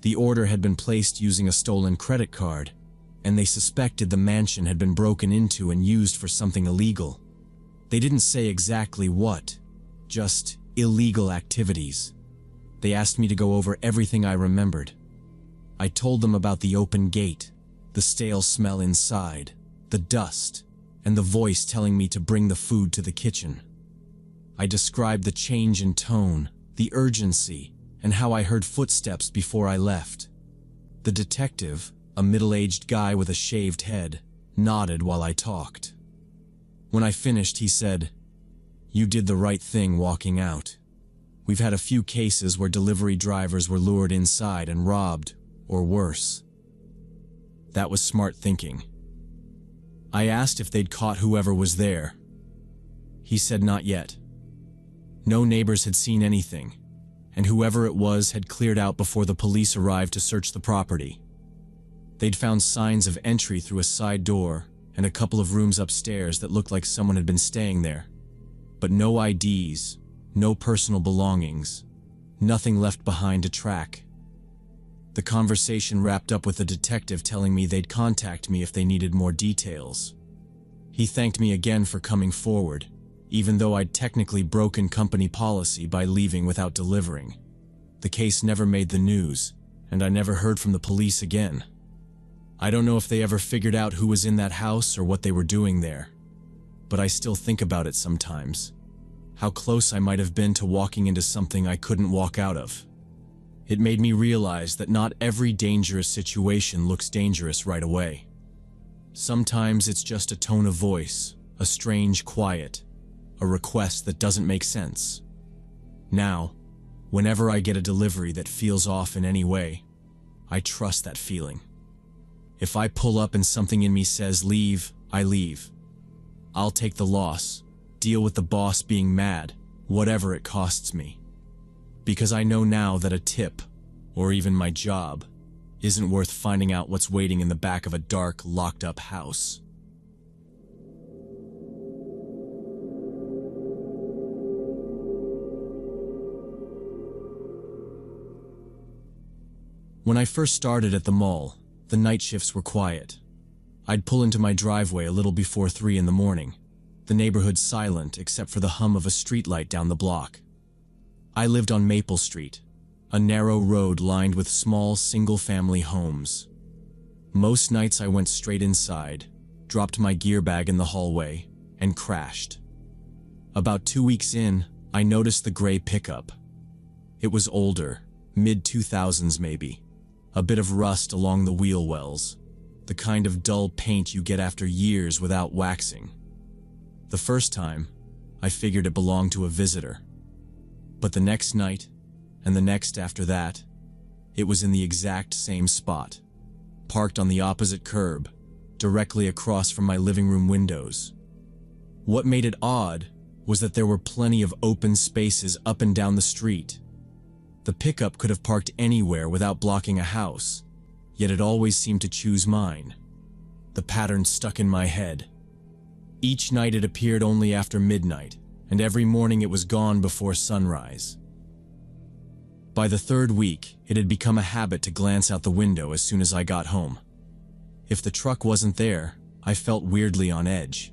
The order had been placed using a stolen credit card, and they suspected the mansion had been broken into and used for something illegal. They didn't say exactly what, just illegal activities. They asked me to go over everything I remembered. I told them about the open gate, the stale smell inside, the dust, and the voice telling me to bring the food to the kitchen. I described the change in tone, the urgency, and how I heard footsteps before I left. The detective, a middle-aged guy with a shaved head, nodded while I talked. When I finished, he said, "You did the right thing walking out. We've had a few cases where delivery drivers were lured inside and robbed, or worse. That was smart thinking. I asked if they'd caught whoever was there. He said not yet. No neighbors had seen anything, and whoever it was had cleared out before the police arrived to search the property. They'd found signs of entry through a side door and a couple of rooms upstairs that looked like someone had been staying there. But no IDs, no personal belongings, nothing left behind to track. The conversation wrapped up with the detective telling me they'd contact me if they needed more details. He thanked me again for coming forward, even though I'd technically broken company policy by leaving without delivering. The case never made the news, and I never heard from the police again. I don't know if they ever figured out who was in that house or what they were doing there, but I still think about it sometimes. How close I might have been to walking into something I couldn't walk out of. It made me realize that not every dangerous situation looks dangerous right away. Sometimes it's just a tone of voice, a strange quiet, a request that doesn't make sense. Now, whenever I get a delivery that feels off in any way, I trust that feeling. If I pull up and something in me says leave, I leave. I'll take the loss, deal with the boss being mad, whatever it costs me. Because I know now that a tip, or even my job, isn't worth finding out what's waiting in the back of a dark, locked-up house. When I first started at the mall, the night shifts were quiet. I'd pull into my driveway a little before 3 in the morning, the neighborhood silent except for the hum of a streetlight down the block. I lived on Maple Street, a narrow road lined with small single-family homes. Most nights I went straight inside, dropped my gear bag in the hallway, and crashed. About 2 weeks in, I noticed the gray pickup. It was older, mid-2000s maybe, a bit of rust along the wheel wells, the kind of dull paint you get after years without waxing. The first time, I figured it belonged to a visitor. But the next night, and the next after that, it was in the exact same spot, parked on the opposite curb, directly across from my living room windows. What made it odd was that there were plenty of open spaces up and down the street. The pickup could have parked anywhere without blocking a house, yet it always seemed to choose mine. The pattern stuck in my head. Each night it appeared only after midnight, and every morning it was gone before sunrise. By the third week, it had become a habit to glance out the window as soon as I got home. If the truck wasn't there, I felt weirdly on edge.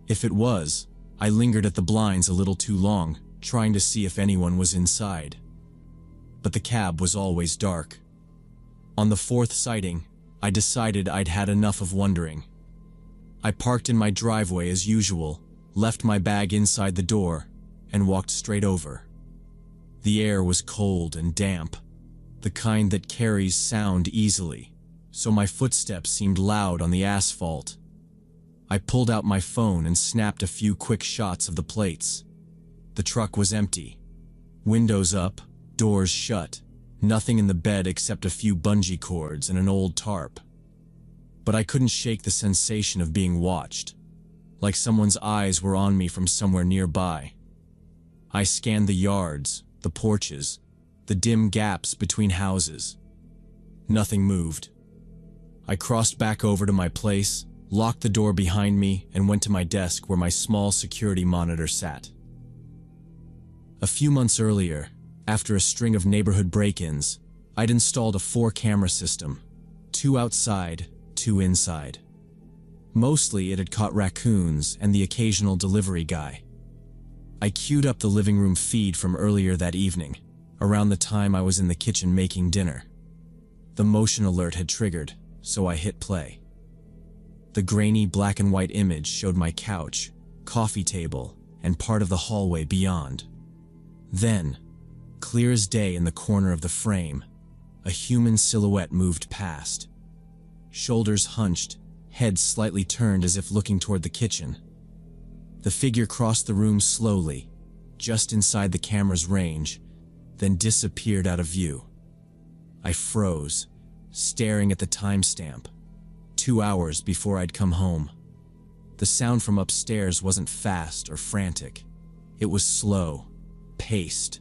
If it was, I lingered at the blinds a little too long, trying to see if anyone was inside. But the cab was always dark. On the fourth sighting, I decided I'd had enough of wondering. I parked in my driveway as usual, left my bag inside the door, and walked straight over. The air was cold and damp, the kind that carries sound easily, so my footsteps seemed loud on the asphalt. I pulled out my phone and snapped a few quick shots of the plates. The truck was empty. Windows up, doors shut, nothing in the bed except a few bungee cords and an old tarp. But I couldn't shake the sensation of being watched, like someone's eyes were on me from somewhere nearby. I scanned the yards, the porches, the dim gaps between houses. Nothing moved. I crossed back over to my place, locked the door behind me, and went to my desk where my small security monitor sat. A few months earlier, after a string of neighborhood break-ins, I'd installed a 4-camera system, 2 outside, 2 inside. Mostly it had caught raccoons and the occasional delivery guy. I queued up the living room feed from earlier that evening, around the time I was in the kitchen making dinner. The motion alert had triggered, so I hit play. The grainy black and white image showed my couch, coffee table, and part of the hallway beyond. Then, clear as day in the corner of the frame, a human silhouette moved past. Shoulders hunched, head slightly turned as if looking toward the kitchen. The figure crossed the room slowly, just inside the camera's range, then disappeared out of view. I froze, staring at the timestamp. 2 hours before I'd come home. The sound from upstairs wasn't fast or frantic. It was slow, paced,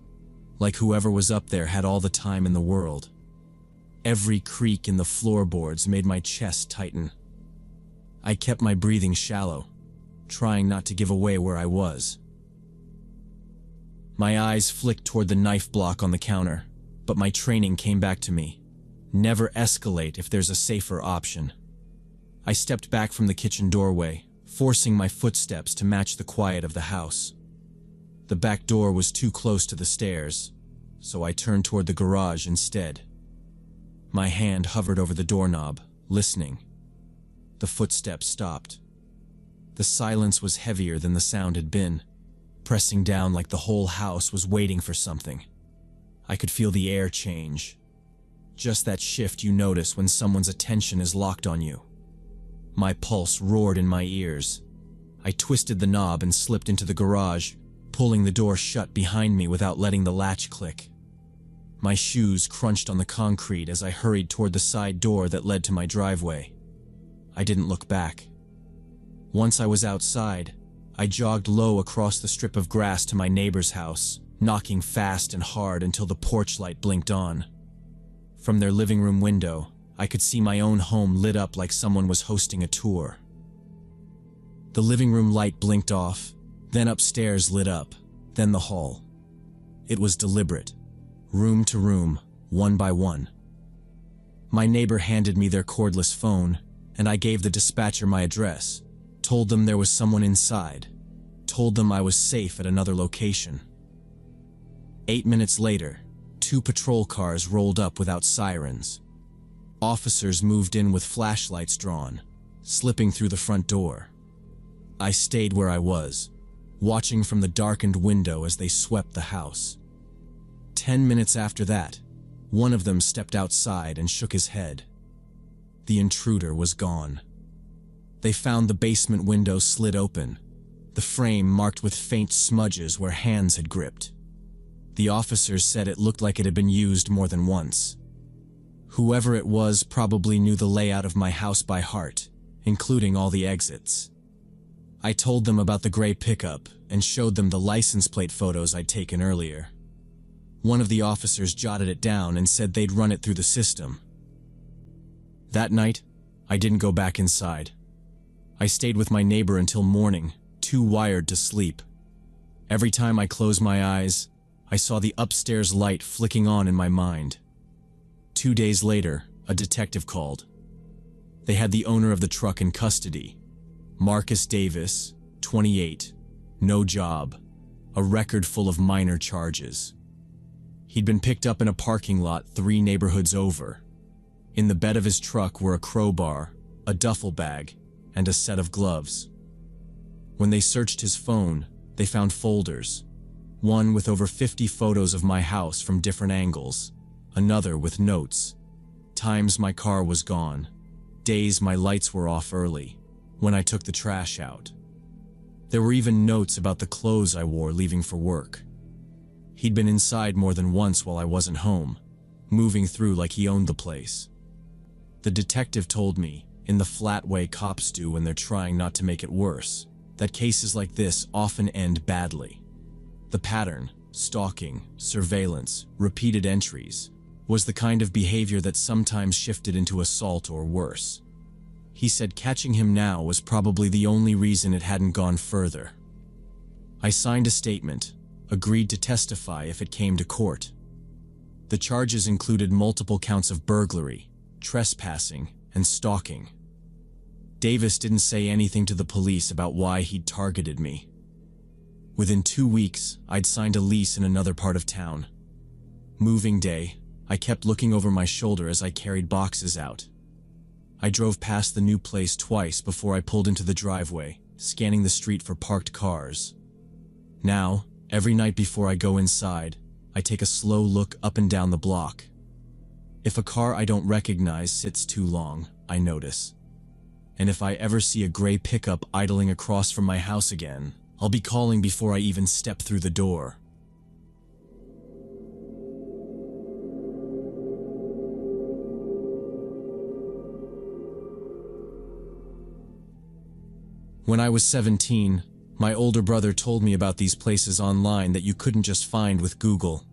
like whoever was up there had all the time in the world. Every creak in the floorboards made my chest tighten. I kept my breathing shallow, trying not to give away where I was. My eyes flicked toward the knife block on the counter, but my training came back to me. Never escalate if there's a safer option. I stepped back from the kitchen doorway, forcing my footsteps to match the quiet of the house. The back door was too close to the stairs, so I turned toward the garage instead. My hand hovered over the doorknob, listening. The footsteps stopped. The silence was heavier than the sound had been, pressing down like the whole house was waiting for something. I could feel the air change. Just that shift you notice when someone's attention is locked on you. My pulse roared in my ears. I twisted the knob and slipped into the garage, pulling the door shut behind me without letting the latch click. My shoes crunched on the concrete as I hurried toward the side door that led to my driveway. I didn't look back. Once I was outside, I jogged low across the strip of grass to my neighbor's house, knocking fast and hard until the porch light blinked on. From their living room window, I could see my own home lit up like someone was hosting a tour. The living room light blinked off, then upstairs lit up, then the hall. It was deliberate, room to room, one by one. My neighbor handed me their cordless phone, and I gave the dispatcher my address, told them there was someone inside, told them I was safe at another location. 8 minutes later, 2 patrol cars rolled up without sirens. Officers moved in with flashlights drawn, slipping through the front door. I stayed where I was, watching from the darkened window as they swept the house. 10 minutes after that, one of them stepped outside and shook his head. The intruder was gone. They found the basement window slid open, the frame marked with faint smudges where hands had gripped. The officers said it looked like it had been used more than once. Whoever it was probably knew the layout of my house by heart, including all the exits. I told them about the gray pickup and showed them the license plate photos I'd taken earlier. One of the officers jotted it down and said they'd run it through the system. That night, I didn't go back inside. I stayed with my neighbor until morning, too wired to sleep. Every time I closed my eyes, I saw the upstairs light flicking on in my mind. 2 days later, a detective called. They had the owner of the truck in custody. Marcus Davis, 28, no job, a record full of minor charges. He'd been picked up in a parking lot 3 neighborhoods over. In the bed of his truck were a crowbar, a duffel bag, and a set of gloves. When they searched his phone, they found folders, one with over 50 photos of my house from different angles, another with notes, times my car was gone, days my lights were off early, when I took the trash out. There were even notes about the clothes I wore leaving for work. He'd been inside more than once while I wasn't home, moving through like he owned the place. The detective told me, in the flat way cops do when they're trying not to make it worse, that cases like this often end badly. The pattern, stalking, surveillance, repeated entries, was the kind of behavior that sometimes shifted into assault or worse. He said catching him now was probably the only reason it hadn't gone further. I signed a statement, agreed to testify if it came to court. The charges included multiple counts of burglary, trespassing, and stalking. Davis didn't say anything to the police about why he'd targeted me. Within 2 weeks, I'd signed a lease in another part of town. Moving day, I kept looking over my shoulder as I carried boxes out. I drove past the new place twice before I pulled into the driveway, scanning the street for parked cars. Now, every night before I go inside, I take a slow look up and down the block. If a car I don't recognize sits too long, I notice. And if I ever see a gray pickup idling across from my house again, I'll be calling before I even step through the door. When I was 17, my older brother told me about these places online that you couldn't just find with Google.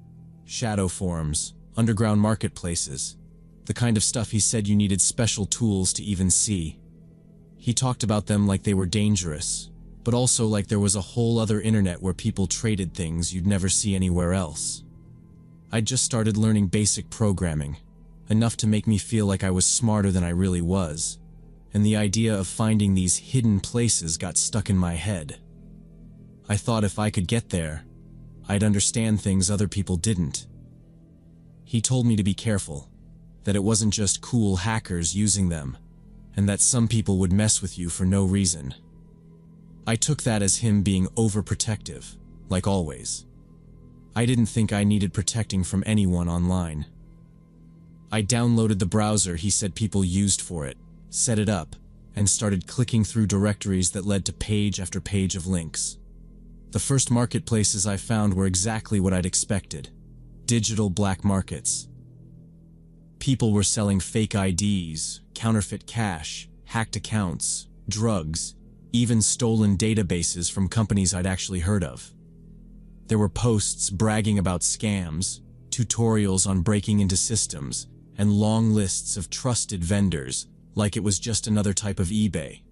Shadow forums, underground marketplaces, the kind of stuff he said you needed special tools to even see. He talked about them like they were dangerous, but also like there was a whole other internet where people traded things you'd never see anywhere else. I'd just started learning basic programming, enough to make me feel like I was smarter than I really was, and the idea of finding these hidden places got stuck in my head. I thought if I could get there, I'd understand things other people didn't. He told me to be careful, that it wasn't just cool hackers using them, and that some people would mess with you for no reason. I took that as him being overprotective, like always. I didn't think I needed protecting from anyone online. I downloaded the browser he said people used for it, set it up, and started clicking through directories that led to page after page of links. The first marketplaces I found were exactly what I'd expected: digital black markets. People were selling fake IDs, counterfeit cash, hacked accounts, drugs, even stolen databases from companies I'd actually heard of. There were posts bragging about scams, tutorials on breaking into systems, and long lists of trusted vendors, like it was just another type of eBay.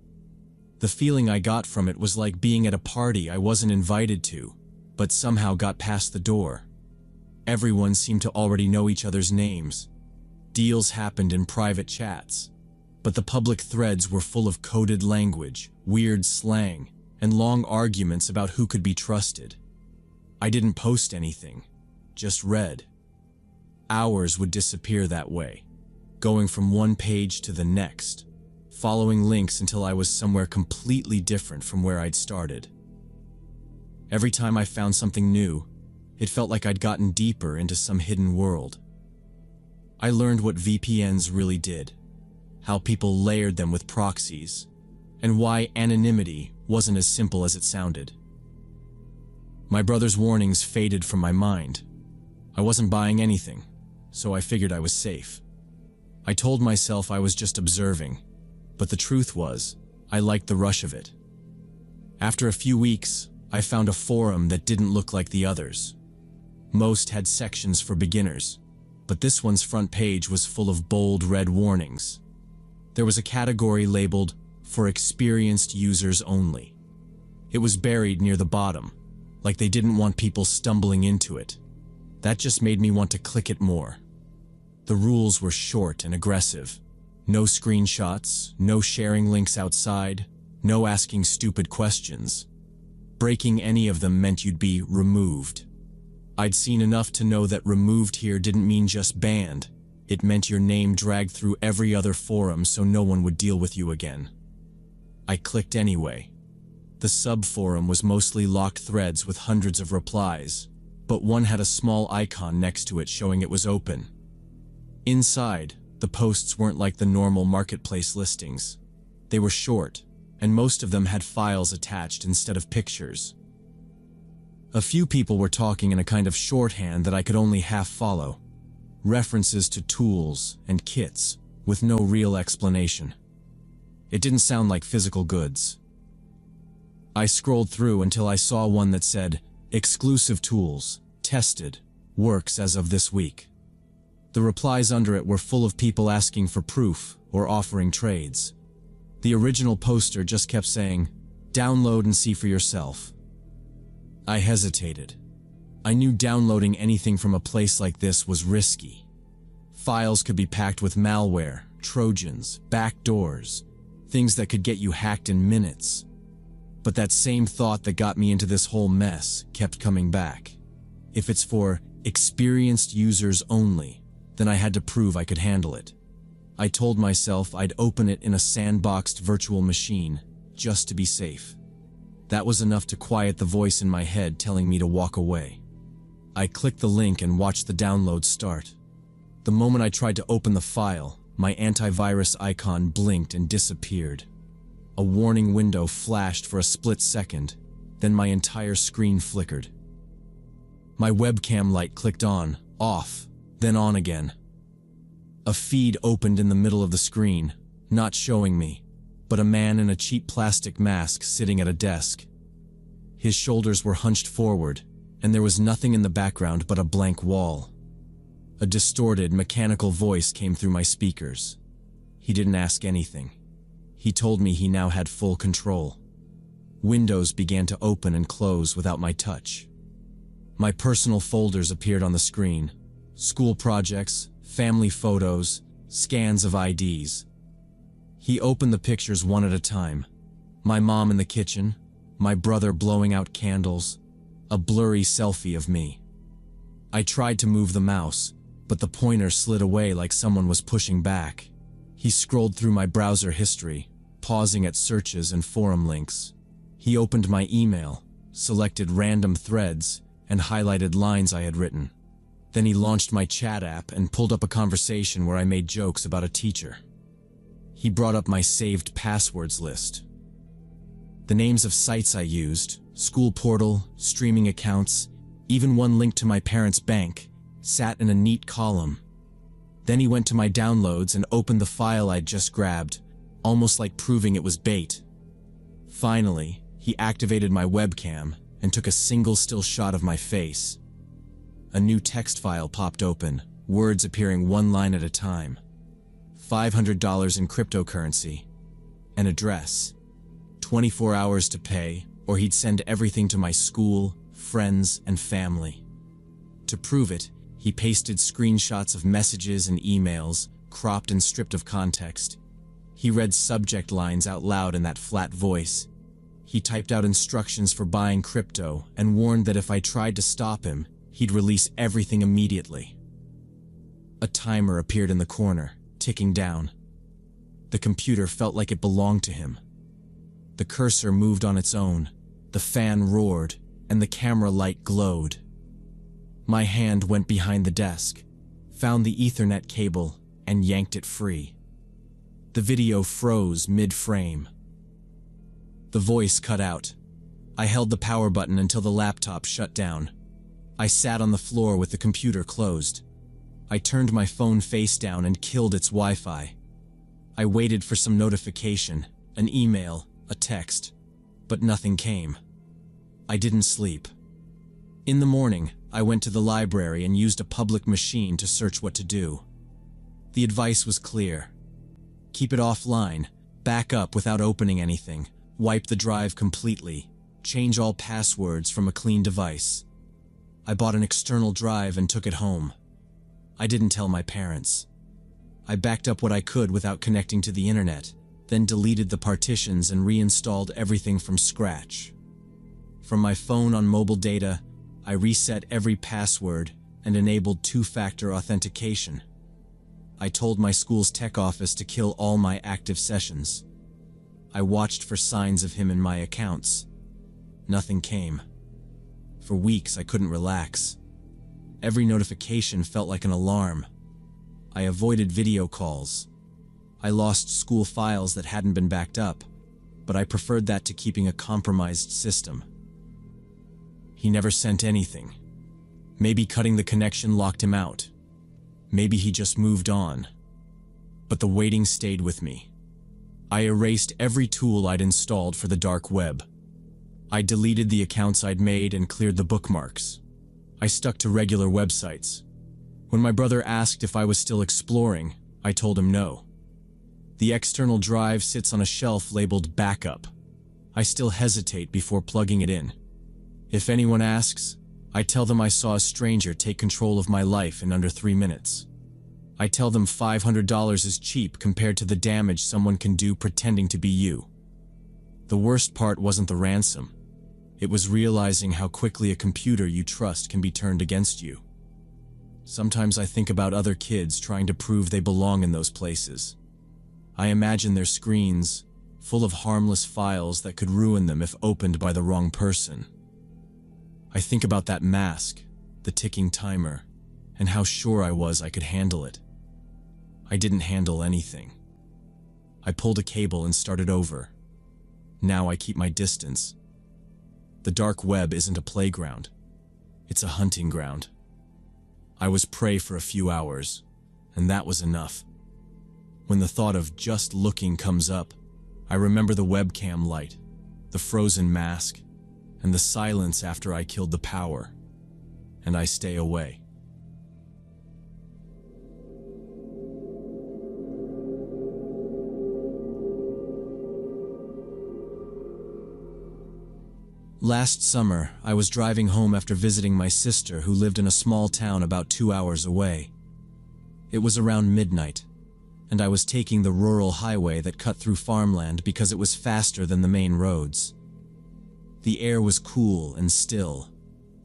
The feeling I got from it was like being at a party I wasn't invited to, but somehow got past the door. Everyone seemed to already know each other's names. Deals happened in private chats, but the public threads were full of coded language, weird slang, and long arguments about who could be trusted. I didn't post anything, just read. Hours would disappear that way, going from one page to the next, following links until I was somewhere completely different from where I'd started. Every time I found something new, it felt like I'd gotten deeper into some hidden world. I learned what VPNs really did, how people layered them with proxies, and why anonymity wasn't as simple as it sounded. My brother's warnings faded from my mind. I wasn't buying anything, so I figured I was safe. I told myself I was just observing, but the truth was, I liked the rush of it. After a few weeks, I found a forum that didn't look like the others. Most had sections for beginners, but this one's front page was full of bold red warnings. There was a category labeled, "For experienced users only." It was buried near the bottom, like they didn't want people stumbling into it. That just made me want to click it more. The rules were short and aggressive. No screenshots, no sharing links outside, no asking stupid questions. Breaking any of them meant you'd be removed. I'd seen enough to know that removed here didn't mean just banned. It meant your name dragged through every other forum so no one would deal with you again. I clicked anyway. The sub-forum was mostly locked threads with hundreds of replies, but one had a small icon next to it showing it was open. Inside, the posts weren't like the normal marketplace listings. They were short, and most of them had files attached instead of pictures. A few people were talking in a kind of shorthand that I could only half follow. References to tools and kits, with no real explanation. It didn't sound like physical goods. I scrolled through until I saw one that said, "Exclusive tools, tested, works as of this week." The replies under it were full of people asking for proof or offering trades. The original poster just kept saying, "Download and see for yourself." I hesitated. I knew downloading anything from a place like this was risky. Files could be packed with malware, trojans, backdoors, things that could get you hacked in minutes. But that same thought that got me into this whole mess kept coming back. If it's for experienced users only, then I had to prove I could handle it. I told myself I'd open it in a sandboxed virtual machine, just to be safe. That was enough to quiet the voice in my head telling me to walk away. I clicked the link and watched the download start. The moment I tried to open the file, my antivirus icon blinked and disappeared. A warning window flashed for a split second, then my entire screen flickered. My webcam light clicked on, off, then on again. A feed opened in the middle of the screen, not showing me, but a man in a cheap plastic mask sitting at a desk. His shoulders were hunched forward, and there was nothing in the background but a blank wall. A distorted, mechanical voice came through my speakers. He didn't ask anything. He told me he now had full control. Windows began to open and close without my touch. My personal folders appeared on the screen. School projects, family photos, scans of IDs. He opened the pictures one at a time. My mom in the kitchen, my brother blowing out candles, a blurry selfie of me. I tried to move the mouse, but the pointer slid away like someone was pushing back. He scrolled through my browser history, pausing at searches and forum links. He opened my email, selected random threads, and highlighted lines I had written. Then he launched my chat app and pulled up a conversation where I made jokes about a teacher. He brought up my saved passwords list. The names of sites I used, school portal, streaming accounts, even one link to my parents' bank, sat in a neat column. Then he went to my downloads and opened the file I'd just grabbed, almost like proving it was bait. Finally, he activated my webcam and took a single still shot of my face. A new text file popped open, words appearing one line at a time. $500 in cryptocurrency. An address. 24 hours to pay, or he'd send everything to my school, friends, and family. To prove it, he pasted screenshots of messages and emails, cropped and stripped of context. He read subject lines out loud in that flat voice. He typed out instructions for buying crypto and warned that if I tried to stop him, he'd release everything immediately. A timer appeared in the corner, ticking down. The computer felt like it belonged to him. The cursor moved on its own, the fan roared, and the camera light glowed. My hand went behind the desk, found the Ethernet cable, and yanked it free. The video froze mid-frame. The voice cut out. I held the power button until the laptop shut down. I sat on the floor with the computer closed. I turned my phone face down and killed its Wi-Fi. I waited for some notification, an email, a text, but nothing came. I didn't sleep. In the morning, I went to the library and used a public machine to search what to do. The advice was clear. Keep it offline, back up without opening anything, wipe the drive completely, change all passwords from a clean device. I bought an external drive and took it home. I didn't tell my parents. I backed up what I could without connecting to the internet, then deleted the partitions and reinstalled everything from scratch. From my phone on mobile data, I reset every password and enabled two-factor authentication. I told my school's tech office to kill all my active sessions. I watched for signs of him in my accounts. Nothing came. For weeks, I couldn't relax. Every notification felt like an alarm. I avoided video calls. I lost school files that hadn't been backed up, but I preferred that to keeping a compromised system. He never sent anything. Maybe cutting the connection locked him out. Maybe he just moved on. But the waiting stayed with me. I erased every tool I'd installed for the dark web. I deleted the accounts I'd made and cleared the bookmarks. I stuck to regular websites. When my brother asked if I was still exploring, I told him no. The external drive sits on a shelf labeled backup. I still hesitate before plugging it in. If anyone asks, I tell them I saw a stranger take control of my life in under 3 minutes. I tell them $500 is cheap compared to the damage someone can do pretending to be you. The worst part wasn't the ransom. It was realizing how quickly a computer you trust can be turned against you. Sometimes I think about other kids trying to prove they belong in those places. I imagine their screens, full of harmless files that could ruin them if opened by the wrong person. I think about that mask, the ticking timer, and how sure I was I could handle it. I didn't handle anything. I pulled a cable and started over. Now I keep my distance. The dark web isn't a playground. It's a hunting ground. I was prey for a few hours, and that was enough. When the thought of just looking comes up, I remember the webcam light, the frozen mask, and the silence after I killed the power, and I stay away. Last summer, I was driving home after visiting my sister who lived in a small town about 2 hours away. It was around midnight, and I was taking the rural highway that cut through farmland because it was faster than the main roads. The air was cool and still,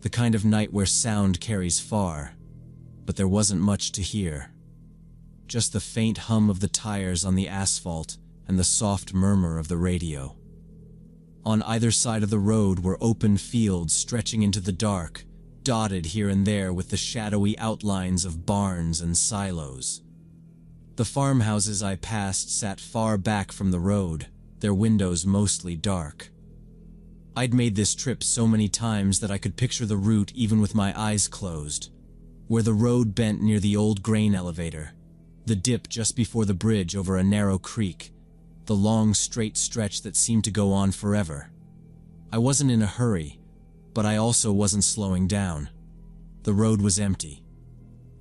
the kind of night where sound carries far, but there wasn't much to hear. Just the faint hum of the tires on the asphalt and the soft murmur of the radio. On either side of the road were open fields stretching into the dark, dotted here and there with the shadowy outlines of barns and silos. The farmhouses I passed sat far back from the road, their windows mostly dark. I'd made this trip so many times that I could picture the route even with my eyes closed, where the road bent near the old grain elevator, the dip just before the bridge over a narrow creek, the long straight stretch that seemed to go on forever. I wasn't in a hurry, but I also wasn't slowing down. The road was empty.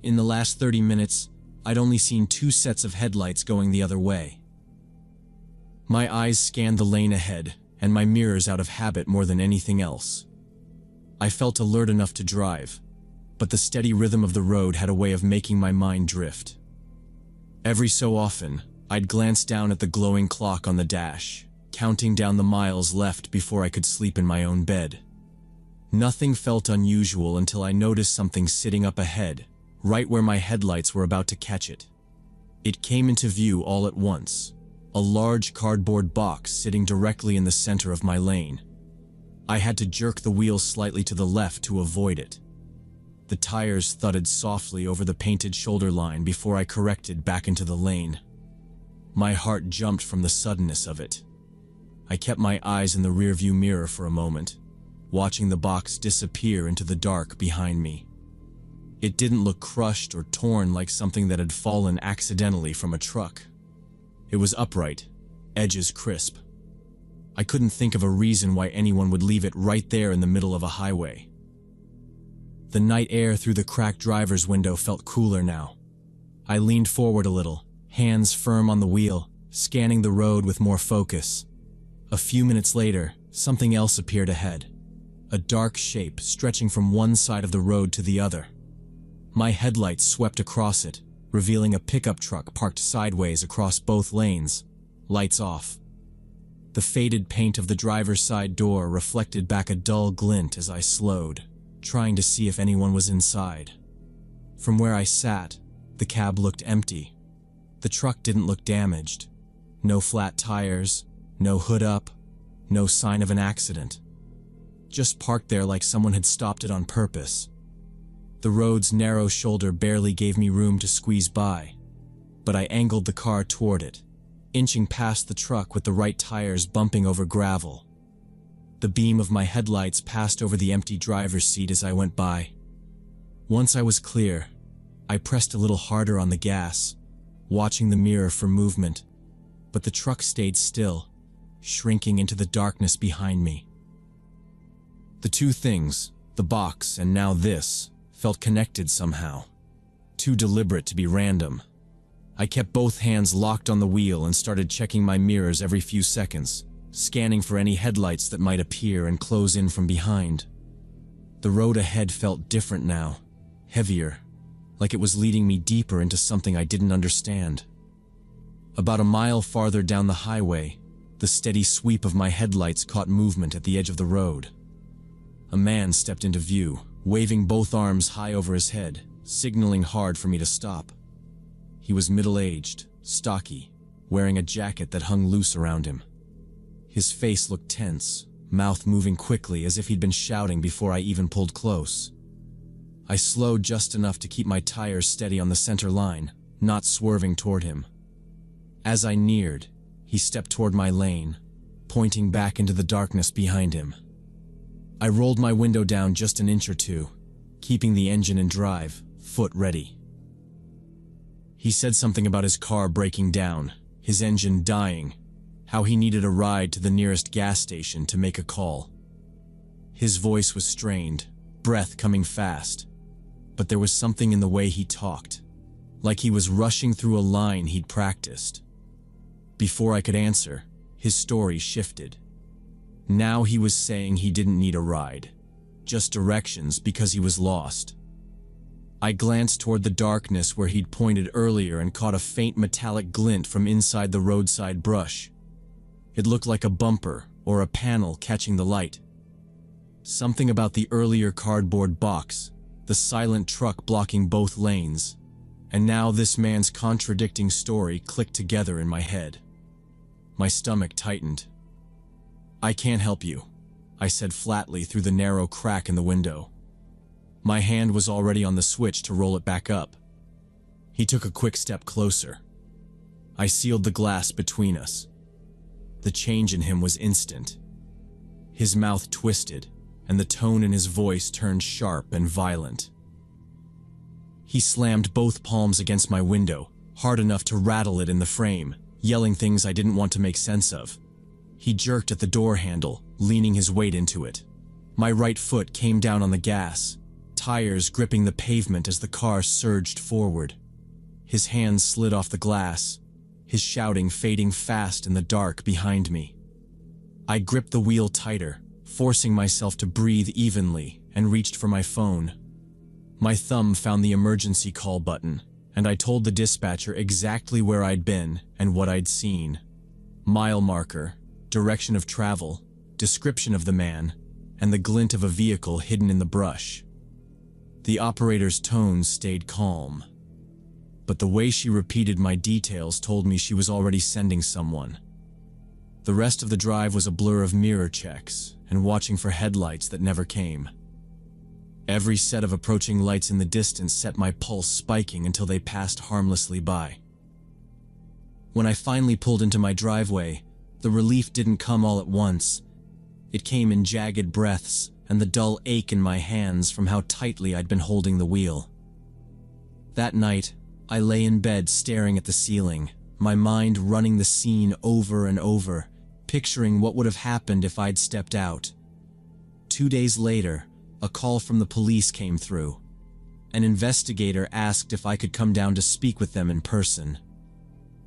In the last 30 minutes, I'd only seen 2 sets of headlights going the other way. My eyes scanned the lane ahead, and my mirrors out of habit more than anything else. I felt alert enough to drive, but the steady rhythm of the road had a way of making my mind drift. Every so often, I'd glance down at the glowing clock on the dash, counting down the miles left before I could sleep in my own bed. Nothing felt unusual until I noticed something sitting up ahead, right where my headlights were about to catch it. It came into view all at once, a large cardboard box sitting directly in the center of my lane. I had to jerk the wheel slightly to the left to avoid it. The tires thudded softly over the painted shoulder line before I corrected back into the lane. My heart jumped from the suddenness of it. I kept my eyes in the rearview mirror for a moment, watching the box disappear into the dark behind me. It didn't look crushed or torn like something that had fallen accidentally from a truck. It was upright, edges crisp. I couldn't think of a reason why anyone would leave it right there in the middle of a highway. The night air through the cracked driver's window felt cooler now. I leaned forward a little, hands firm on the wheel, scanning the road with more focus. A few minutes later, something else appeared ahead. A dark shape stretching from one side of the road to the other. My headlights swept across it, revealing a pickup truck parked sideways across both lanes, lights off. The faded paint of the driver's side door reflected back a dull glint as I slowed, trying to see if anyone was inside. From where I sat, the cab looked empty. The truck didn't look damaged. No flat tires, no hood up, no sign of an accident. Just parked there like someone had stopped it on purpose. The road's narrow shoulder barely gave me room to squeeze by, but I angled the car toward it, inching past the truck with the right tires bumping over gravel. The beam of my headlights passed over the empty driver's seat as I went by. Once I was clear, I pressed a little harder on the gas, watching the mirror for movement, but the truck stayed still, shrinking into the darkness behind me. The 2 things, the box and now this, felt connected somehow, too deliberate to be random. I kept both hands locked on the wheel and started checking my mirrors every few seconds, scanning for any headlights that might appear and close in from behind. The road ahead felt different now, heavier, like it was leading me deeper into something I didn't understand. About a mile farther down the highway, the steady sweep of my headlights caught movement at the edge of the road. A man stepped into view, waving both arms high over his head, signaling hard for me to stop. He was middle-aged, stocky, wearing a jacket that hung loose around him. His face looked tense, mouth moving quickly as if he'd been shouting before I even pulled close. I slowed just enough to keep my tires steady on the center line, not swerving toward him. As I neared, he stepped toward my lane, pointing back into the darkness behind him. I rolled my window down just an inch or two, keeping the engine in drive, foot ready. He said something about his car breaking down, his engine dying, how he needed a ride to the nearest gas station to make a call. His voice was strained, breath coming fast, but there was something in the way he talked, like he was rushing through a line he'd practiced. Before I could answer, his story shifted. Now he was saying he didn't need a ride, just directions because he was lost. I glanced toward the darkness where he'd pointed earlier and caught a faint metallic glint from inside the roadside brush. It looked like a bumper or a panel catching the light. Something about the earlier cardboard box, the silent truck blocking both lanes, and now this man's contradicting story clicked together in my head. My stomach tightened. "I can't help you," I said flatly through the narrow crack in the window. My hand was already on the switch to roll it back up. He took a quick step closer. I sealed the glass between us. The change in him was instant. His mouth twisted, and the tone in his voice turned sharp and violent. He slammed both palms against my window, hard enough to rattle it in the frame, yelling things I didn't want to make sense of. He jerked at the door handle, leaning his weight into it. My right foot came down on the gas, tires gripping the pavement as the car surged forward. His hands slid off the glass, his shouting fading fast in the dark behind me. I gripped the wheel tighter, forcing myself to breathe evenly, and reached for my phone. My thumb found the emergency call button, and I told the dispatcher exactly where I'd been and what I'd seen. Mile marker, direction of travel, description of the man, and the glint of a vehicle hidden in the brush. The operator's tones stayed calm, but the way she repeated my details told me she was already sending someone. The rest of the drive was a blur of mirror checks and watching for headlights that never came. Every set of approaching lights in the distance set my pulse spiking until they passed harmlessly by. When I finally pulled into my driveway, the relief didn't come all at once. It came in jagged breaths and the dull ache in my hands from how tightly I'd been holding the wheel. That night, I lay in bed staring at the ceiling, my mind running the scene over and over, picturing what would have happened if I'd stepped out. 2 days later, a call from the police came through. An investigator asked if I could come down to speak with them in person.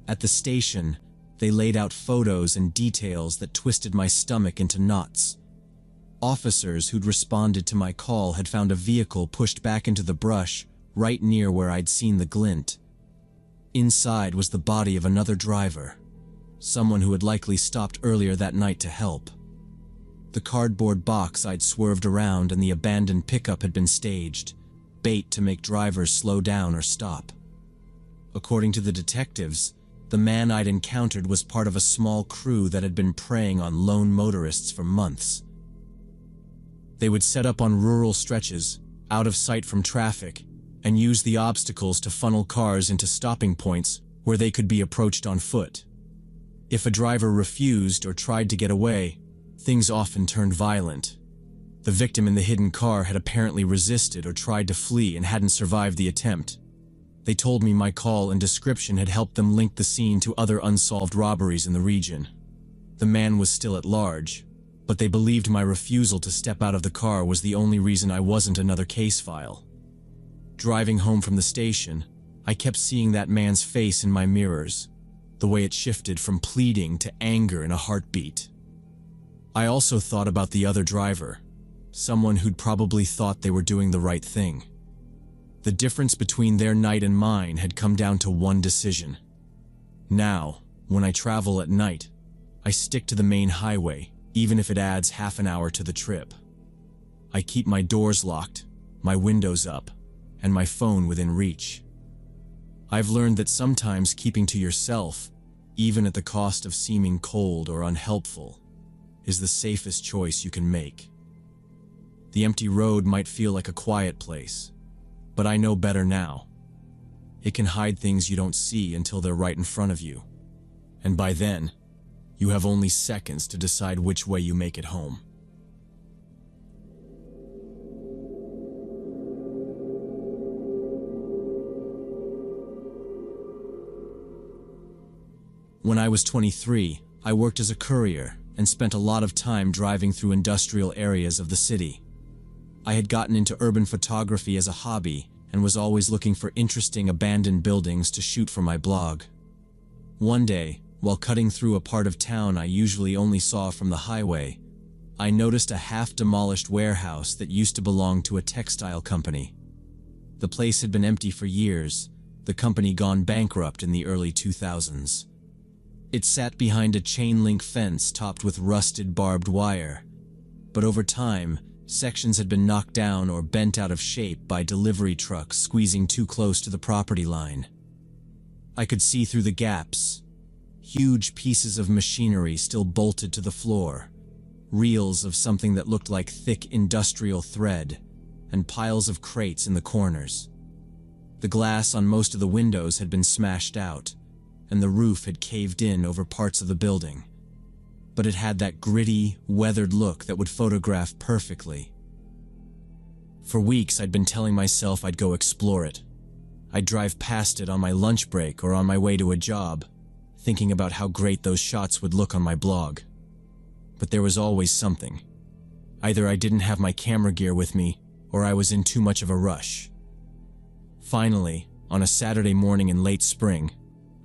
At the station, they laid out photos and details that twisted my stomach into knots. Officers who'd responded to my call had found a vehicle pushed back into the brush, right near where I'd seen the glint. Inside was the body of another driver, someone who had likely stopped earlier that night to help. The cardboard box I'd swerved around and the abandoned pickup had been staged, bait to make drivers slow down or stop. According to the detectives, the man I'd encountered was part of a small crew that had been preying on lone motorists for months. They would set up on rural stretches, out of sight from traffic, and use the obstacles to funnel cars into stopping points where they could be approached on foot. If a driver refused or tried to get away, things often turned violent. The victim in the hidden car had apparently resisted or tried to flee and hadn't survived the attempt. They told me my call and description had helped them link the scene to other unsolved robberies in the region. The man was still at large, but they believed my refusal to step out of the car was the only reason I wasn't another case file. Driving home from the station, I kept seeing that man's face in my mirrors, the way it shifted from pleading to anger in a heartbeat. I also thought about the other driver, someone who'd probably thought they were doing the right thing. The difference between their night and mine had come down to one decision. Now, when I travel at night, I stick to the main highway, even if it adds half an hour to the trip. I keep my doors locked, my windows up, and my phone within reach. I've learned that sometimes keeping to yourself, even at the cost of seeming cold or unhelpful, is the safest choice you can make. The empty road might feel like a quiet place, but I know better now. It can hide things you don't see until they're right in front of you, and by then, you have only seconds to decide which way you make it home. When I was 23, I worked as a courier and spent a lot of time driving through industrial areas of the city. I had gotten into urban photography as a hobby and was always looking for interesting abandoned buildings to shoot for my blog. One day, while cutting through a part of town I usually only saw from the highway, I noticed a half-demolished warehouse that used to belong to a textile company. The place had been empty for years, the company gone bankrupt in the early 2000s. It sat behind a chain-link fence topped with rusted barbed wire, but over time, sections had been knocked down or bent out of shape by delivery trucks squeezing too close to the property line. I could see through the gaps. Huge pieces of machinery still bolted to the floor, reels of something that looked like thick industrial thread, and piles of crates in the corners. The glass on most of the windows had been smashed out, and the roof had caved in over parts of the building. But it had that gritty, weathered look that would photograph perfectly. For weeks I'd been telling myself I'd go explore it. I'd drive past it on my lunch break or on my way to a job, thinking about how great those shots would look on my blog. But there was always something. Either I didn't have my camera gear with me, or I was in too much of a rush. Finally, on a Saturday morning in late spring,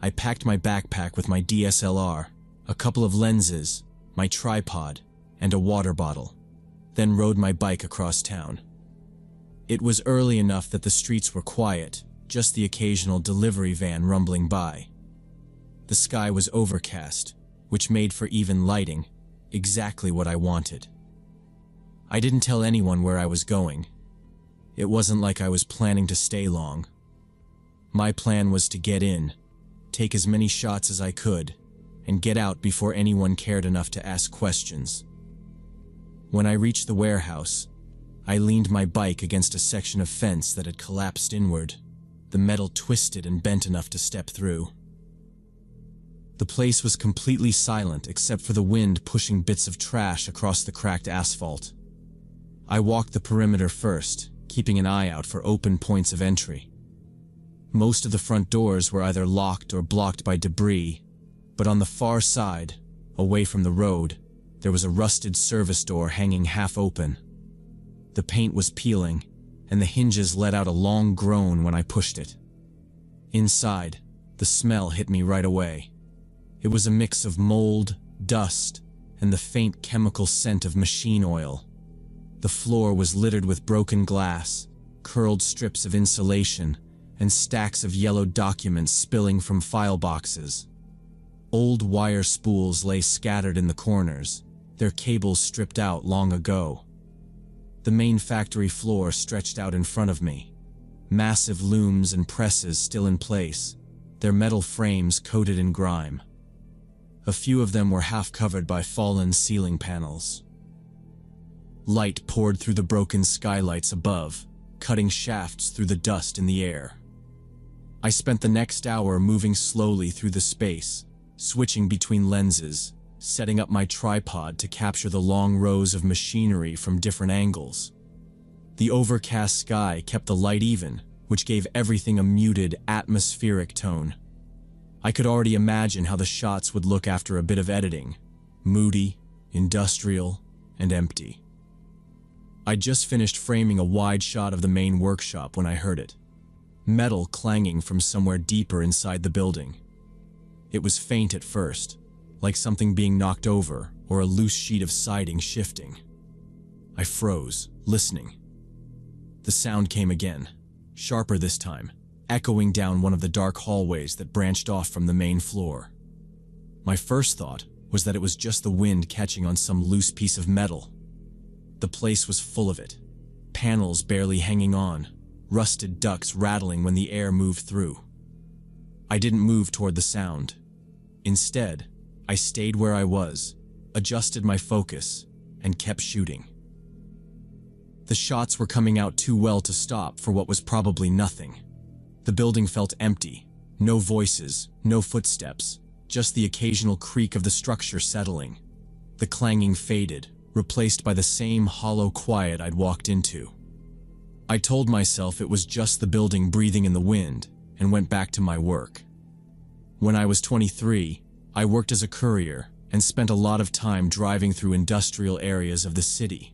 I packed my backpack with my DSLR, a couple of lenses, my tripod, and a water bottle, then rode my bike across town. It was early enough that the streets were quiet, just the occasional delivery van rumbling by. The sky was overcast, which made for even lighting, exactly what I wanted. I didn't tell anyone where I was going. It wasn't like I was planning to stay long. My plan was to get in, take as many shots as I could, and get out before anyone cared enough to ask questions. When I reached the warehouse, I leaned my bike against a section of fence that had collapsed inward, the metal twisted and bent enough to step through. The place was completely silent except for the wind pushing bits of trash across the cracked asphalt. I walked the perimeter first, keeping an eye out for open points of entry. Most of the front doors were either locked or blocked by debris, but on the far side, away from the road, there was a rusted service door hanging half open. The paint was peeling, and the hinges let out a long groan when I pushed it. Inside, the smell hit me right away. It was a mix of mold, dust, and the faint chemical scent of machine oil. The floor was littered with broken glass, curled strips of insulation, and stacks of yellow documents spilling from file boxes. Old wire spools lay scattered in the corners, their cables stripped out long ago. The main factory floor stretched out in front of me, massive looms and presses still in place, their metal frames coated in grime. A few of them were half covered by fallen ceiling panels. Light poured through the broken skylights above, cutting shafts through the dust in the air. I spent the next hour moving slowly through the space, switching between lenses, setting up my tripod to capture the long rows of machinery from different angles. The overcast sky kept the light even, which gave everything a muted, atmospheric tone. I could already imagine how the shots would look after a bit of editing, moody, industrial, and empty. I'd just finished framing a wide shot of the main workshop when I heard it. Metal clanging from somewhere deeper inside the building. It was faint at first, like something being knocked over or a loose sheet of siding shifting. I froze, listening. The sound came again, sharper this time, echoing down one of the dark hallways that branched off from the main floor. My first thought was that it was just the wind catching on some loose piece of metal. The place was full of it, panels barely hanging on, rusted ducts rattling when the air moved through. I didn't move toward the sound. Instead, I stayed where I was, adjusted my focus, and kept shooting. The shots were coming out too well to stop for what was probably nothing. The building felt empty, no voices, no footsteps, just the occasional creak of the structure settling. The clanging faded, replaced by the same hollow quiet I'd walked into. I told myself it was just the building breathing in the wind, and went back to my work. When I was 23, I worked as a courier and spent a lot of time driving through industrial areas of the city.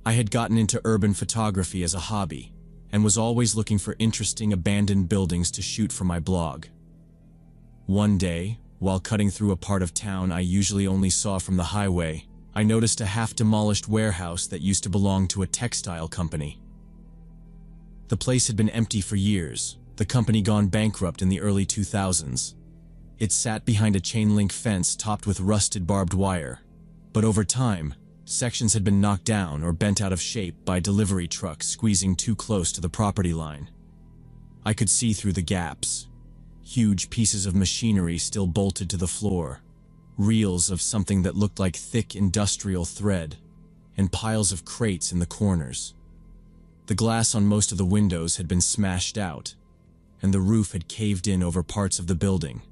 I had gotten into urban photography as a hobby and was always looking for interesting abandoned buildings to shoot for my blog. One day, while cutting through a part of town I usually only saw from the highway, I noticed a half-demolished warehouse that used to belong to a textile company. The place had been empty for years, the company gone bankrupt in the early 2000s. It sat behind a chain-link fence topped with rusted barbed wire, but over time, sections had been knocked down or bent out of shape by delivery trucks squeezing too close to the property line. I could see through the gaps. Huge pieces of machinery still bolted to the floor, reels of something that looked like thick industrial thread, and piles of crates in the corners. The glass on most of the windows had been smashed out, and the roof had caved in over parts of the building.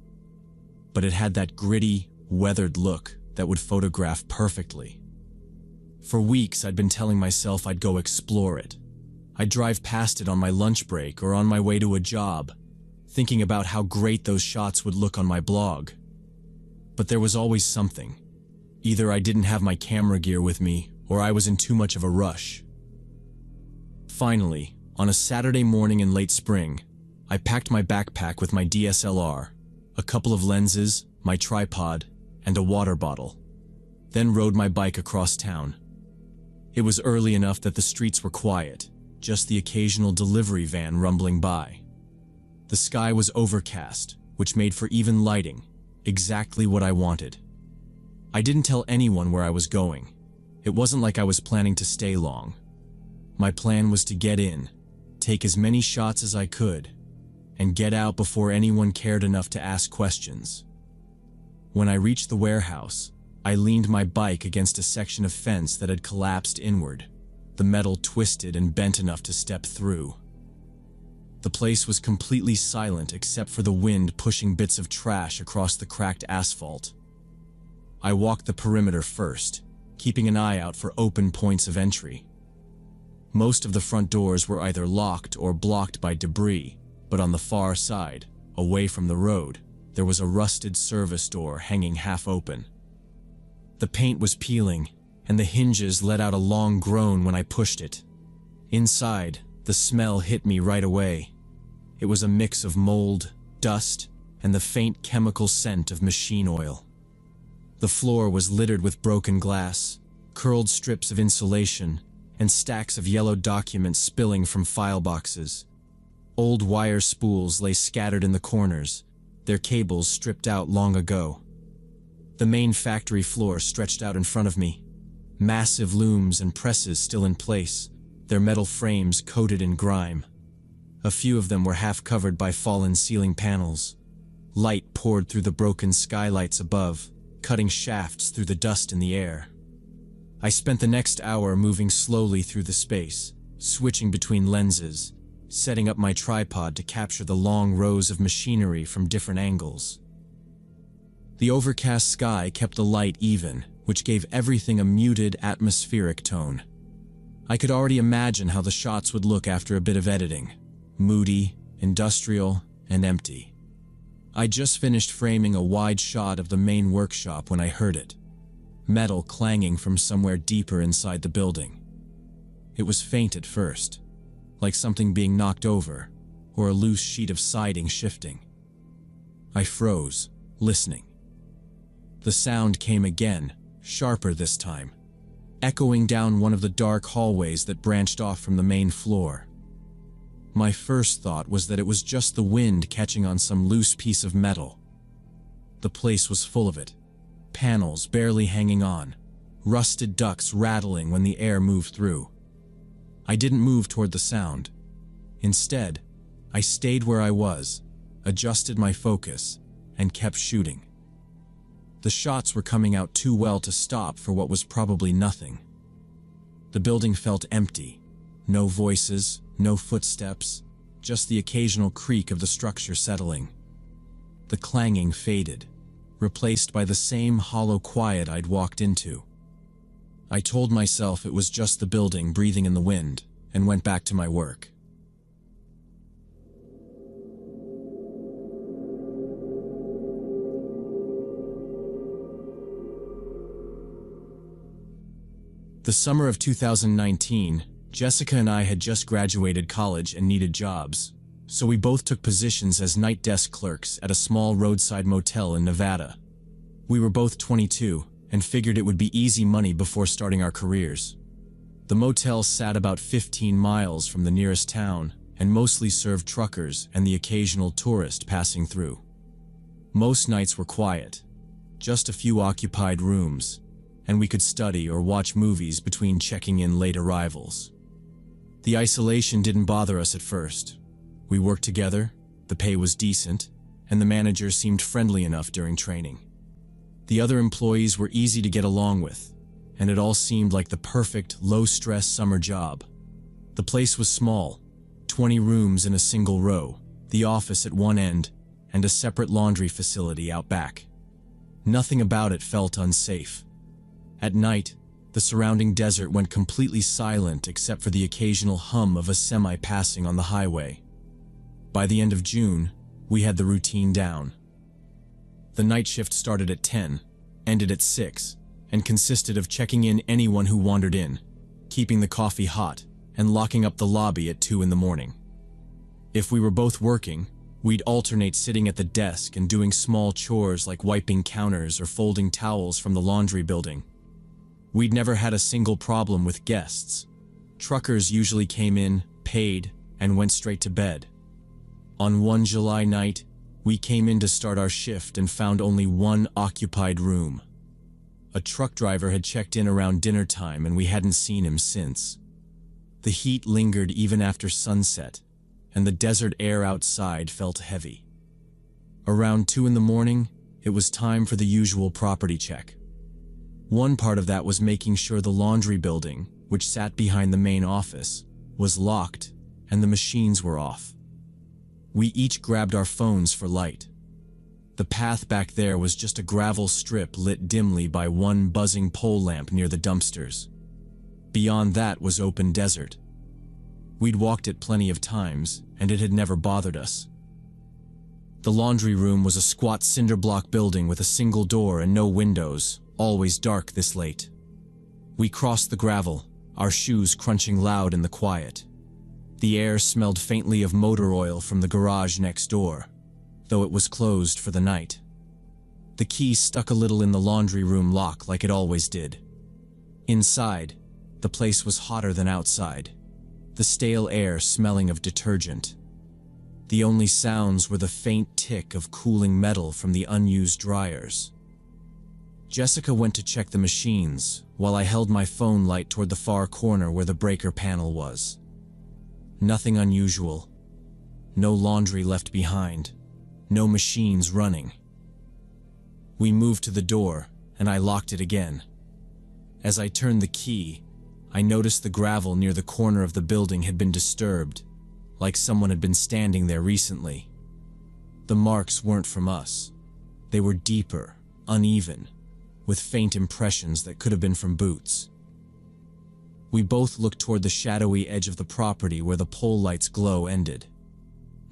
But it had that gritty, weathered look that would photograph perfectly. For weeks I'd been telling myself I'd go explore it. I'd drive past it on my lunch break or on my way to a job, thinking about how great those shots would look on my blog. But there was always something. Either I didn't have my camera gear with me, or I was in too much of a rush. Finally, on a Saturday morning in late spring, I packed my backpack with my DSLR, a couple of lenses, my tripod, and a water bottle, then rode my bike across town. It was early enough that the streets were quiet, just the occasional delivery van rumbling by. The sky was overcast, which made for even lighting, exactly what I wanted. I didn't tell anyone where I was going. It wasn't like I was planning to stay long. My plan was to get in, take as many shots as I could, and get out before anyone cared enough to ask questions. When I reached the warehouse, I leaned my bike against a section of fence that had collapsed inward, the metal twisted and bent enough to step through. The place was completely silent except for the wind pushing bits of trash across the cracked asphalt. I walked the perimeter first, keeping an eye out for open points of entry. Most of the front doors were either locked or blocked by debris, but on the far side, away from the road, there was a rusted service door hanging half open. The paint was peeling, and the hinges let out a long groan when I pushed it. Inside, the smell hit me right away. It was a mix of mold, dust, and the faint chemical scent of machine oil. The floor was littered with broken glass, curled strips of insulation, and stacks of yellow documents spilling from file boxes. Old wire spools lay scattered in the corners, their cables stripped out long ago. The main factory floor stretched out in front of me, massive looms and presses still in place, their metal frames coated in grime. A few of them were half covered by fallen ceiling panels. Light poured through the broken skylights above, cutting shafts through the dust in the air. I spent the next hour moving slowly through the space, switching between lenses, setting up my tripod to capture the long rows of machinery from different angles. The overcast sky kept the light even, which gave everything a muted, atmospheric tone. I could already imagine how the shots would look after a bit of editing. Moody, industrial, and empty. I just finished framing a wide shot of the main workshop when I heard it. Metal clanging from somewhere deeper inside the building. It was faint at first, like something being knocked over, or a loose sheet of siding shifting. I froze, listening. The sound came again, sharper this time, echoing down one of the dark hallways that branched off from the main floor. My first thought was that it was just the wind catching on some loose piece of metal. The place was full of it, panels barely hanging on, rusted ducts rattling when the air moved through. I didn't move toward the sound. Instead, I stayed where I was, adjusted my focus, and kept shooting. The shots were coming out too well to stop for what was probably nothing. The building felt empty. No voices, no footsteps, just the occasional creak of the structure settling. The clanging faded, replaced by the same hollow quiet I'd walked into. I told myself it was just the building breathing in the wind, and went back to my work. The summer of 2019, Jessica and I had just graduated college and needed jobs, so we both took positions as night desk clerks at a small roadside motel in Nevada. We were both 22 and figured it would be easy money before starting our careers. The motel sat about 15 miles from the nearest town and mostly served truckers and the occasional tourist passing through. Most nights were quiet, just a few occupied rooms, and we could study or watch movies between checking in late arrivals. The isolation didn't bother us at first. We worked together, the pay was decent, and the manager seemed friendly enough during training. The other employees were easy to get along with, and it all seemed like the perfect, low-stress summer job. The place was small, 20 rooms in a single row, the office at one end, and a separate laundry facility out back. Nothing about it felt unsafe. At night, the surrounding desert went completely silent except for the occasional hum of a semi passing on the highway. By the end of June, we had the routine down. The night shift started at 10, ended at 6, and consisted of checking in anyone who wandered in, keeping the coffee hot, and locking up the lobby at 2 in the morning. If we were both working, we'd alternate sitting at the desk and doing small chores like wiping counters or folding towels from the laundry building. We'd never had a single problem with guests. Truckers usually came in, paid, and went straight to bed. On one July night, we came in to start our shift and found only one occupied room. A truck driver had checked in around dinner time and we hadn't seen him since. The heat lingered even after sunset, and the desert air outside felt heavy. Around 2 in the morning, it was time for the usual property check. One part of that was making sure the laundry building, which sat behind the main office, was locked and the machines were off. We each grabbed our phones for light. The path back there was just a gravel strip lit dimly by one buzzing pole lamp near the dumpsters. Beyond that was open desert. We'd walked it plenty of times, and it had never bothered us. The laundry room was a squat cinder block building with a single door and no windows, always dark this late. We crossed the gravel, our shoes crunching loud in the quiet. The air smelled faintly of motor oil from the garage next door, though it was closed for the night. The key stuck a little in the laundry room lock like it always did. Inside, the place was hotter than outside, the stale air smelling of detergent. The only sounds were the faint tick of cooling metal from the unused dryers. Jessica went to check the machines, while I held my phone light toward the far corner where the breaker panel was. Nothing unusual. No laundry left behind. No machines running. We moved to the door, and I locked it again. As I turned the key, I noticed the gravel near the corner of the building had been disturbed, like someone had been standing there recently. The marks weren't from us. They were deeper, uneven, with faint impressions that could have been from boots. We both looked toward the shadowy edge of the property where the pole light's glow ended.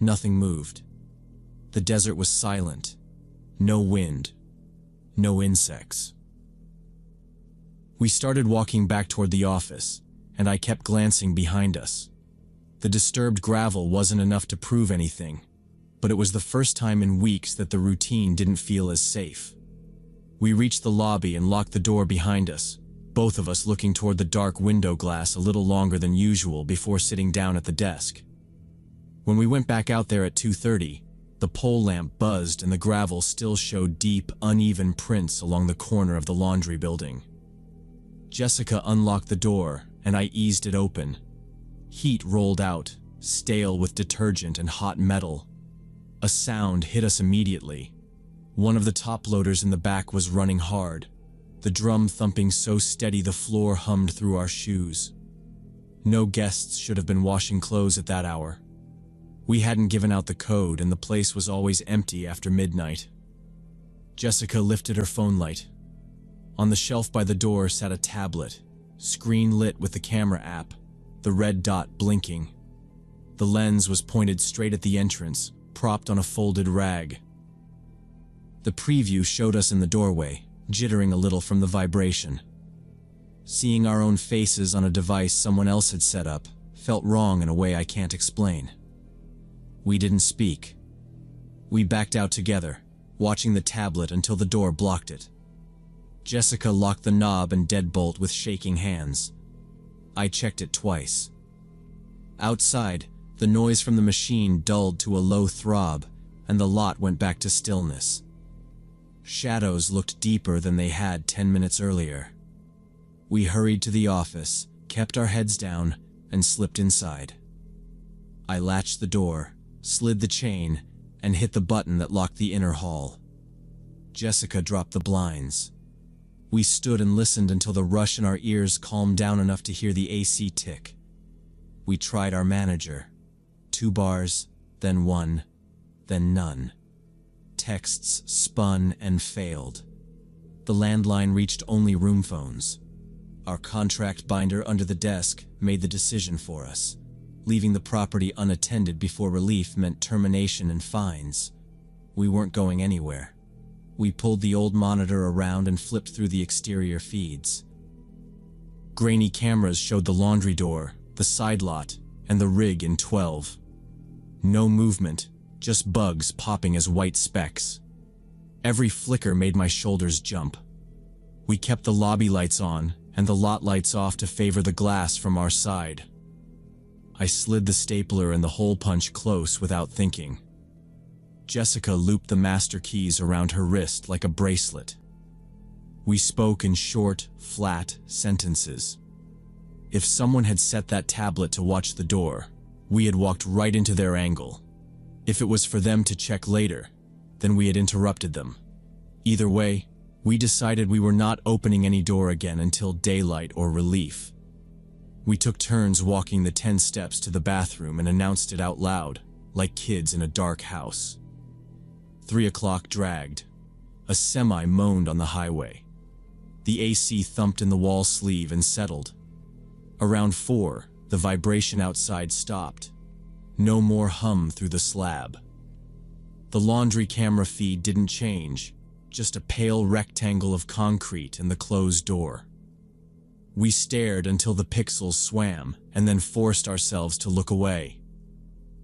Nothing moved. The desert was silent. No wind. No insects. We started walking back toward the office, and I kept glancing behind us. The disturbed gravel wasn't enough to prove anything, but it was the first time in weeks that the routine didn't feel as safe. We reached the lobby and locked the door behind us, both of us looking toward the dark window glass a little longer than usual before sitting down at the desk. When we went back out there at 2:30, the pole lamp buzzed and the gravel still showed deep, uneven prints along the corner of the laundry building. Jessica unlocked the door, and I eased it open. Heat rolled out, stale with detergent and hot metal. A sound hit us immediately. One of the top loaders in the back was running hard, the drum thumping so steady the floor hummed through our shoes. No guests should have been washing clothes at that hour. We hadn't given out the code, and the place was always empty after midnight. Jessica lifted her phone light. On the shelf by the door sat a tablet, screen lit with the camera app, the red dot blinking. The lens was pointed straight at the entrance, propped on a folded rag. The preview showed us in the doorway, jittering a little from the vibration. Seeing our own faces on a device someone else had set up felt wrong in a way I can't explain. We didn't speak. We backed out together, watching the tablet until the door blocked it. Jessica locked the knob and deadbolt with shaking hands. I checked it twice. Outside, the noise from the machine dulled to a low throb, and the lot went back to stillness. Shadows looked deeper than they had 10 minutes earlier. We hurried to the office, kept our heads down, and slipped inside. I latched the door, slid the chain, and hit the button that locked the inner hall. Jessica dropped the blinds. We stood and listened until the rush in our ears calmed down enough to hear the AC tick. We tried our manager. 2 bars, then 1, then none. Texts spun and failed. The landline reached only room phones. Our contract binder under the desk made the decision for us. Leaving the property unattended before relief meant termination and fines. We weren't going anywhere. We pulled the old monitor around and flipped through the exterior feeds. Grainy cameras showed the laundry door, the side lot, and the rig in 12. No movement, just bugs popping as white specks. Every flicker made my shoulders jump. We kept the lobby lights on and the lot lights off to favor the glass from our side. I slid the stapler and the hole punch close without thinking. Jessica looped the master keys around her wrist like a bracelet. We spoke in short, flat sentences. If someone had set that tablet to watch the door, we had walked right into their angle. If it was for them to check later, then we had interrupted them. Either way, we decided we were not opening any door again until daylight or relief. We took turns walking the 10 steps to the bathroom and announced it out loud, like kids in a dark house. 3 o'clock dragged. A semi moaned on the highway. The AC thumped in the wall sleeve and settled. Around 4, the vibration outside stopped. No more hum through the slab. The laundry camera feed didn't change, just a pale rectangle of concrete and the closed door. We stared until the pixels swam and then forced ourselves to look away.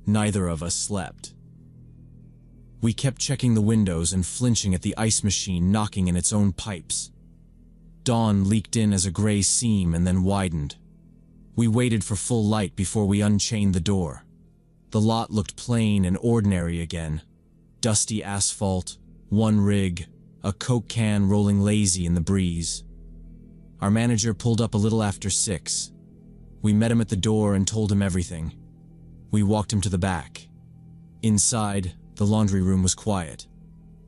Neither of us slept. We kept checking the windows and flinching at the ice machine knocking in its own pipes. Dawn leaked in as a gray seam and then widened. We waited for full light before we unchained the door. The lot looked plain and ordinary again. Dusty asphalt, 1 rig, a Coke can rolling lazy in the breeze. Our manager pulled up a little after 6. We met him at the door and told him everything. We walked him to the back. Inside, the laundry room was quiet.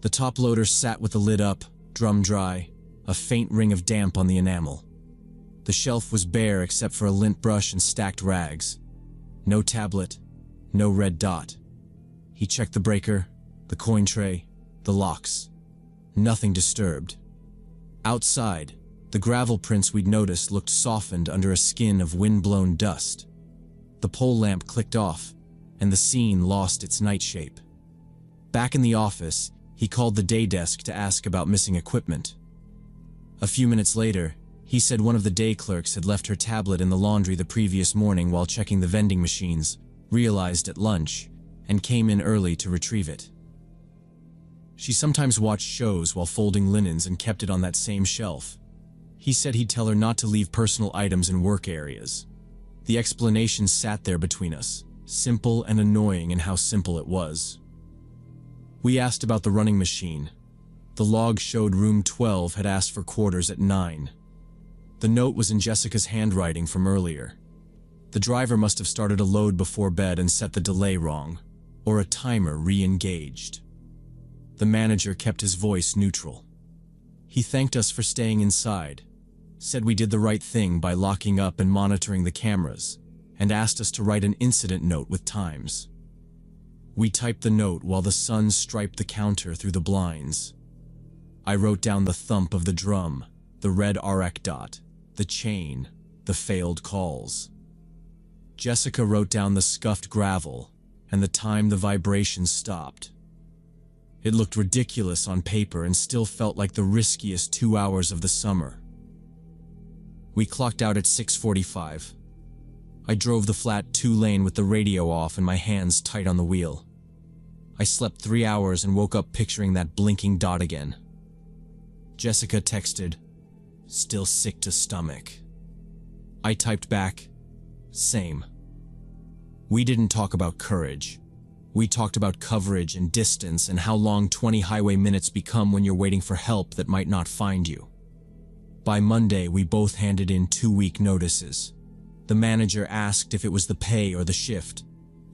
The top loader sat with the lid up, drum dry, a faint ring of damp on the enamel. The shelf was bare except for a lint brush and stacked rags. No tablet, no red dot. He checked the breaker, the coin tray, the locks. Nothing disturbed. Outside, the gravel prints we'd noticed looked softened under a skin of wind-blown dust. The pole lamp clicked off, and the scene lost its night shape. Back in the office, he called the day desk to ask about missing equipment. A few minutes later, he said one of the day clerks had left her tablet in the laundry the previous morning while checking the vending machines, realized at lunch, and came in early to retrieve it. She sometimes watched shows while folding linens and kept it on that same shelf. He said he'd tell her not to leave personal items in work areas. The explanation sat there between us, simple and annoying in how simple it was. We asked about the running machine. The log showed room 12 had asked for quarters at 9. The note was in Jessica's handwriting from earlier. The driver must have started a load before bed and set the delay wrong, or a timer re-engaged. The manager kept his voice neutral. He thanked us for staying inside, said we did the right thing by locking up and monitoring the cameras, and asked us to write an incident note with times. We typed the note while the sun striped the counter through the blinds. I wrote down the thump of the drum, the red RX dot, the chain, the failed calls. Jessica wrote down the scuffed gravel and the time the vibrations stopped. It looked ridiculous on paper and still felt like the riskiest 2 hours of the summer. We clocked out at 6:45. I drove the flat 2-lane with the radio off and my hands tight on the wheel. I slept 3 hours and woke up picturing that blinking dot again. Jessica texted, "Still sick to stomach." I typed back, "Same." We didn't talk about courage. We talked about coverage and distance and how long 20 highway minutes become when you're waiting for help that might not find you. By Monday, we both handed in 2-week notices. The manager asked if it was the pay or the shift.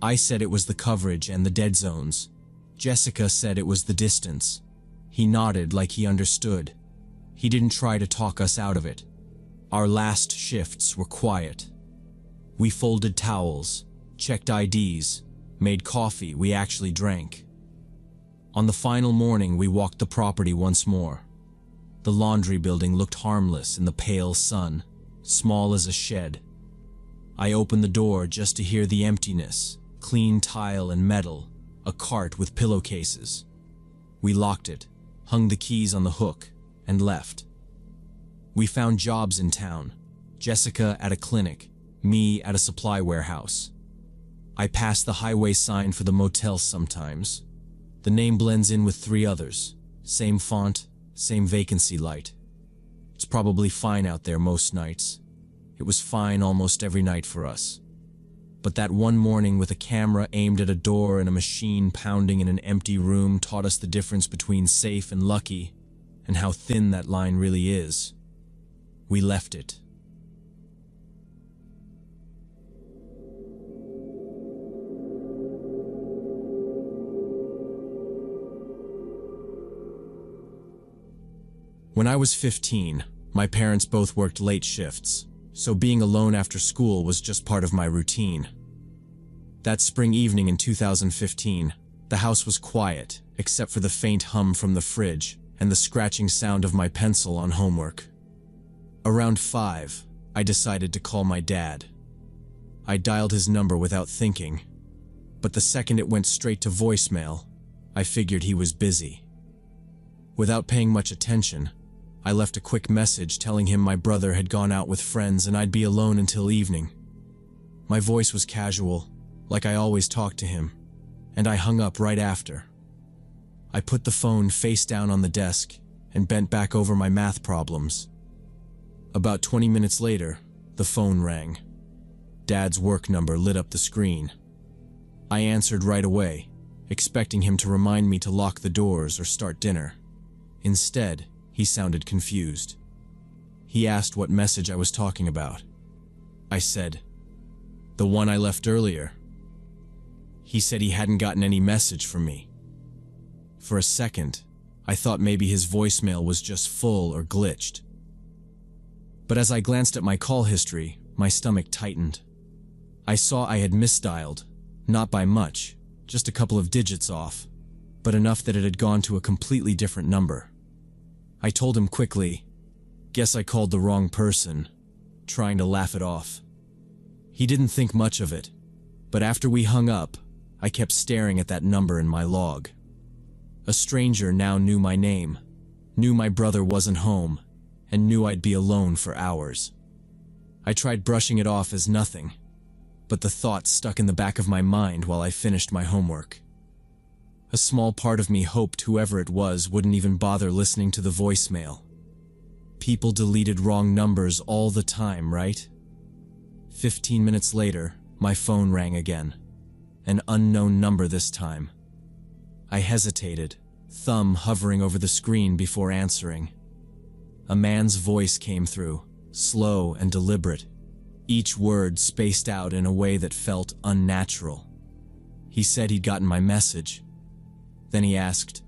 I said it was the coverage and the dead zones. Jessica said it was the distance. He nodded like he understood. He didn't try to talk us out of it. Our last shifts were quiet. We folded towels, checked IDs, made coffee we actually drank. On the final morning, we walked the property once more. The laundry building looked harmless in the pale sun, small as a shed. I opened the door just to hear the emptiness, clean tile and metal, a cart with pillowcases. We locked it, hung the keys on the hook, and left. We found jobs in town, Jessica at a clinic, me at a supply warehouse. I pass the highway sign for the motel sometimes. The name blends in with 3 others, same font, same vacancy light. It's probably fine out there most nights. It was fine almost every night for us. But that one morning with a camera aimed at a door and a machine pounding in an empty room taught us the difference between safe and lucky, and how thin that line really is. We left it. When I was 15, my parents both worked late shifts, so being alone after school was just part of my routine. That spring evening in 2015, the house was quiet, except for the faint hum from the fridge and the scratching sound of my pencil on homework. Around 5, I decided to call my dad. I dialed his number without thinking, but the second it went straight to voicemail, I figured he was busy. Without paying much attention, I left a quick message telling him my brother had gone out with friends and I'd be alone until evening. My voice was casual, like I always talked to him, and I hung up right after. I put the phone face down on the desk and bent back over my math problems. About 20 minutes later, the phone rang. Dad's work number lit up the screen. I answered right away, expecting him to remind me to lock the doors or start dinner. Instead, he sounded confused. He asked what message I was talking about. I said, "The one I left earlier." He said he hadn't gotten any message from me. For a second, I thought maybe his voicemail was just full or glitched. But as I glanced at my call history, my stomach tightened. I saw I had misdialed, not by much, just a couple of digits off, but enough that it had gone to a completely different number. I told him quickly, "Guess I called the wrong person," trying to laugh it off. He didn't think much of it, but after we hung up, I kept staring at that number in my log. A stranger now knew my name, knew my brother wasn't home, and knew I'd be alone for hours. I tried brushing it off as nothing, but the thought stuck in the back of my mind while I finished my homework. A small part of me hoped whoever it was wouldn't even bother listening to the voicemail. People deleted wrong numbers all the time, right? 15 minutes later, my phone rang again. An unknown number this time. I hesitated, thumb hovering over the screen before answering. A man's voice came through, slow and deliberate, each word spaced out in a way that felt unnatural. He said he'd gotten my message. Then he asked,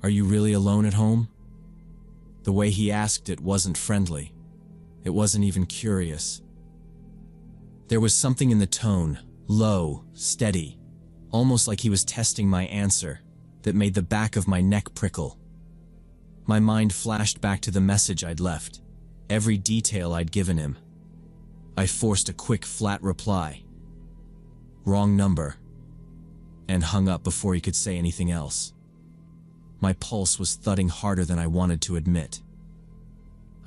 "Are you really alone at home?" The way he asked it wasn't friendly. It wasn't even curious. There was something in the tone, low, steady, almost like he was testing my answer, that made the back of my neck prickle. My mind flashed back to the message I'd left, every detail I'd given him. I forced a quick, flat reply. "Wrong number," and hung up before he could say anything else. My pulse was thudding harder than I wanted to admit.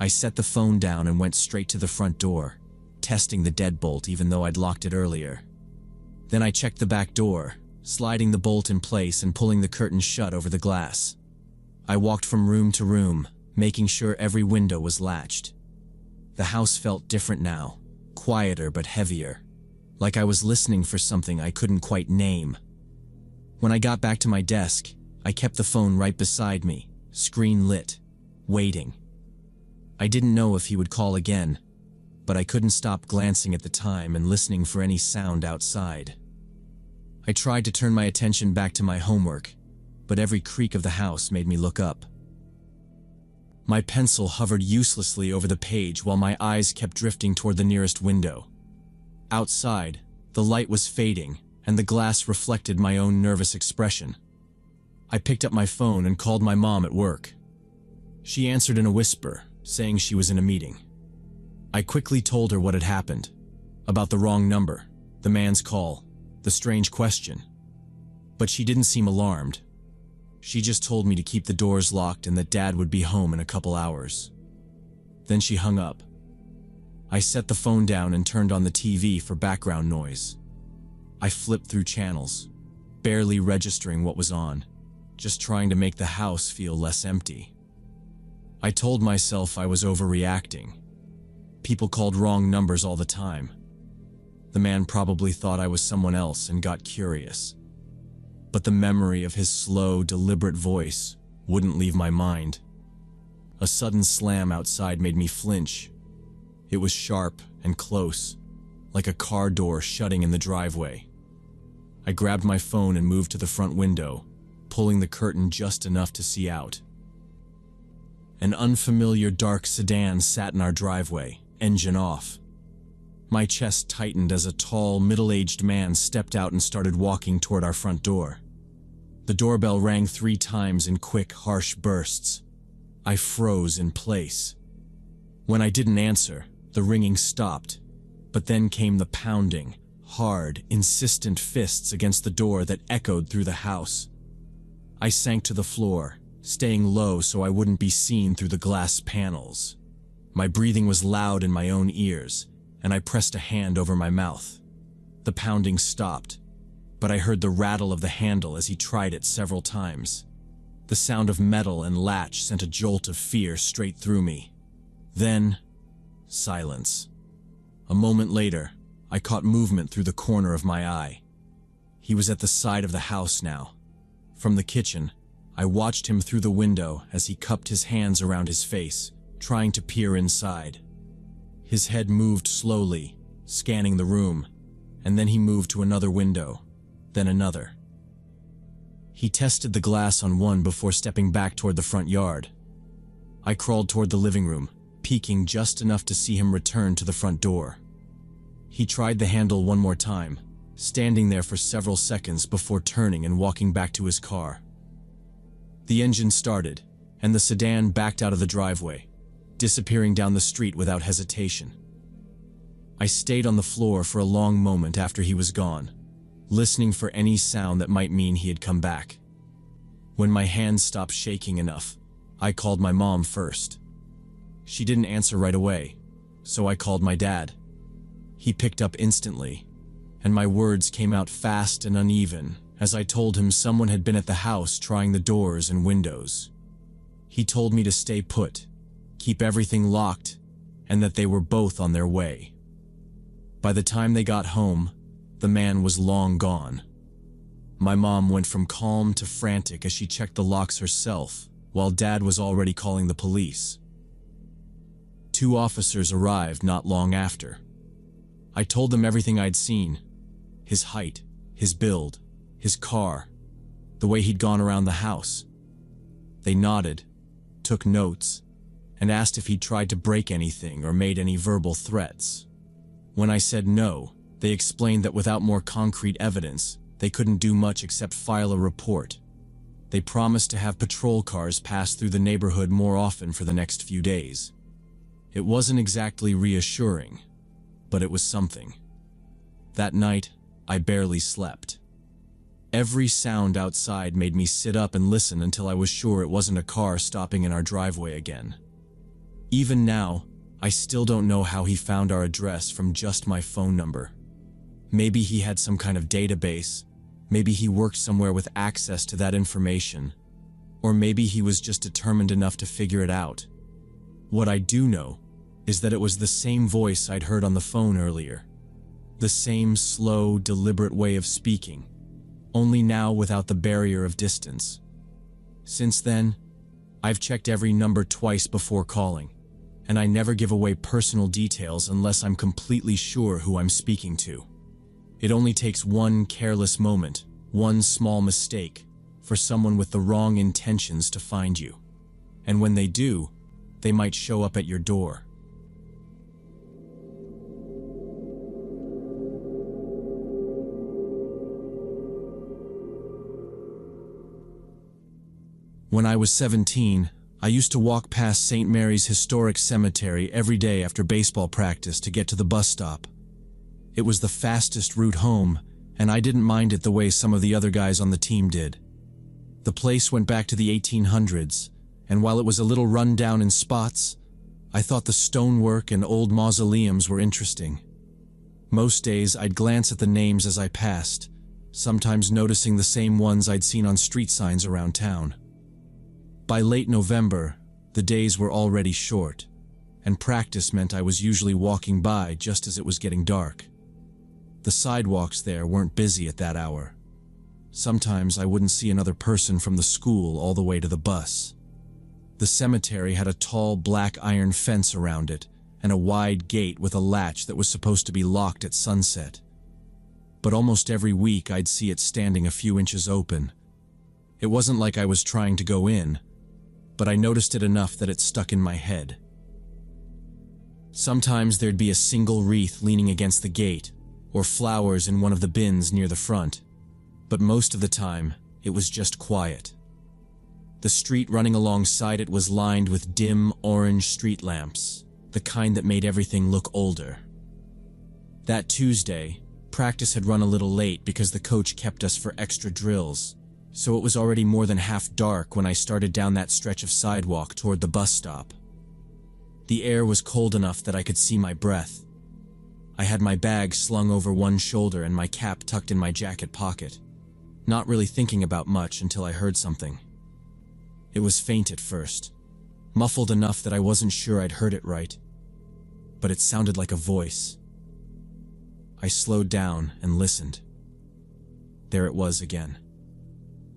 I set the phone down and went straight to the front door, testing the deadbolt even though I'd locked it earlier. Then I checked the back door, sliding the bolt in place and pulling the curtain shut over the glass. I walked from room to room, making sure every window was latched. The house felt different now, quieter but heavier, like I was listening for something I couldn't quite name. When I got back to my desk, I kept the phone right beside me, screen lit, waiting. I didn't know if he would call again, but I couldn't stop glancing at the time and listening for any sound outside. I tried to turn my attention back to my homework, but every creak of the house made me look up. My pencil hovered uselessly over the page while my eyes kept drifting toward the nearest window. Outside, the light was fading, and the glass reflected my own nervous expression. I picked up my phone and called my mom at work. She answered in a whisper, saying she was in a meeting. I quickly told her what had happened, about the wrong number, the man's call, the strange question. But she didn't seem alarmed. She just told me to keep the doors locked and that Dad would be home in a couple hours. Then she hung up. I set the phone down and turned on the TV for background noise. I flipped through channels, barely registering what was on, just trying to make the house feel less empty. I told myself I was overreacting. People called wrong numbers all the time. The man probably thought I was someone else and got curious. But the memory of his slow, deliberate voice wouldn't leave my mind. A sudden slam outside made me flinch. It was sharp and close, like a car door shutting in the driveway. I grabbed my phone and moved to the front window, pulling the curtain just enough to see out. An unfamiliar dark sedan sat in our driveway, engine off. My chest tightened as a tall, middle-aged man stepped out and started walking toward our front door. The doorbell rang 3 times in quick, harsh bursts. I froze in place. When I didn't answer, the ringing stopped, but then came the pounding, hard, insistent fists against the door that echoed through the house. I sank to the floor, staying low so I wouldn't be seen through the glass panels. My breathing was loud in my own ears, and I pressed a hand over my mouth. The pounding stopped, but I heard the rattle of the handle as he tried it several times. The sound of metal and latch sent a jolt of fear straight through me. Then, silence. A moment later, I caught movement through the corner of my eye. He was at the side of the house now. From the kitchen, I watched him through the window as he cupped his hands around his face, trying to peer inside. His head moved slowly, scanning the room, and then he moved to another window, then another. He tested the glass on one before stepping back toward the front yard. I crawled toward the living room, peeking just enough to see him return to the front door. He tried the handle one more time, standing there for several seconds before turning and walking back to his car. The engine started, and the sedan backed out of the driveway, disappearing down the street without hesitation. I stayed on the floor for a long moment after he was gone, listening for any sound that might mean he had come back. When my hands stopped shaking enough, I called my mom first. She didn't answer right away, so I called my dad. He picked up instantly, and my words came out fast and uneven as I told him someone had been at the house trying the doors and windows. He told me to stay put, keep everything locked, and that they were both on their way. By the time they got home, the man was long gone. My mom went from calm to frantic as she checked the locks herself, while Dad was already calling the police. 2 officers arrived not long after. I told them everything I'd seen: his height, his build, his car, the way he'd gone around the house. They nodded, took notes, and asked if he'd tried to break anything or made any verbal threats. When I said no, they explained that without more concrete evidence, they couldn't do much except file a report. They promised to have patrol cars pass through the neighborhood more often for the next few days. It wasn't exactly reassuring, but it was something. That night, I barely slept. Every sound outside made me sit up and listen until I was sure it wasn't a car stopping in our driveway again. Even now, I still don't know how he found our address from just my phone number. Maybe he had some kind of database, maybe he worked somewhere with access to that information, or maybe he was just determined enough to figure it out. What I do know is that it was the same voice I'd heard on the phone earlier. The same slow, deliberate way of speaking, only now without the barrier of distance. Since then, I've checked every number twice before calling, and I never give away personal details unless I'm completely sure who I'm speaking to. It only takes one careless moment, one small mistake, for someone with the wrong intentions to find you. And when they do, they might show up at your door. When I was 17, I used to walk past St. Mary's Historic Cemetery every day after baseball practice to get to the bus stop. It was the fastest route home, and I didn't mind it the way some of the other guys on the team did. The place went back to the 1800s, and while it was a little run down in spots, I thought the stonework and old mausoleums were interesting. Most days I'd glance at the names as I passed, sometimes noticing the same ones I'd seen on street signs around town. By late November, the days were already short, and practice meant I was usually walking by just as it was getting dark. The sidewalks there weren't busy at that hour. Sometimes I wouldn't see another person from the school all the way to the bus. The cemetery had a tall black iron fence around it and a wide gate with a latch that was supposed to be locked at sunset. But almost every week I'd see it standing a few inches open. It wasn't like I was trying to go in, but I noticed it enough that it stuck in my head. Sometimes there'd be a single wreath leaning against the gate, or flowers in one of the bins near the front, but most of the time, it was just quiet. The street running alongside it was lined with dim orange street lamps, the kind that made everything look older. That Tuesday, practice had run a little late because the coach kept us for extra drills, so it was already more than half dark when I started down that stretch of sidewalk toward the bus stop. The air was cold enough that I could see my breath. I had my bag slung over one shoulder and my cap tucked in my jacket pocket, not really thinking about much until I heard something. It was faint at first, muffled enough that I wasn't sure I'd heard it right, but it sounded like a voice. I slowed down and listened. There it was again.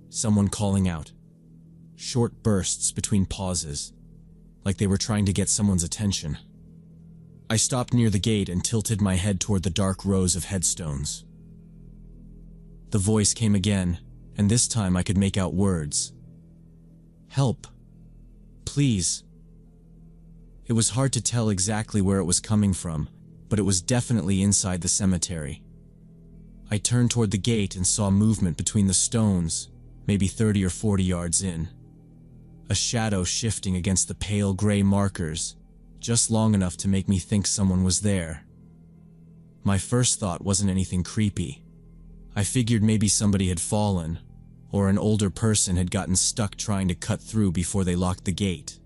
Someone calling out. Short bursts between pauses, like they were trying to get someone's attention. I stopped near the gate and tilted my head toward the dark rows of headstones. The voice came again, and this time I could make out words. Help. Please. It was hard to tell exactly where it was coming from, but it was definitely inside the cemetery. I turned toward the gate and saw movement between the stones, maybe 30 or 40 yards in. A shadow shifting against the pale gray markers, just long enough to make me think someone was there. My first thought wasn't anything creepy. I figured maybe somebody had fallen, or an older person had gotten stuck trying to cut through before they locked the gate.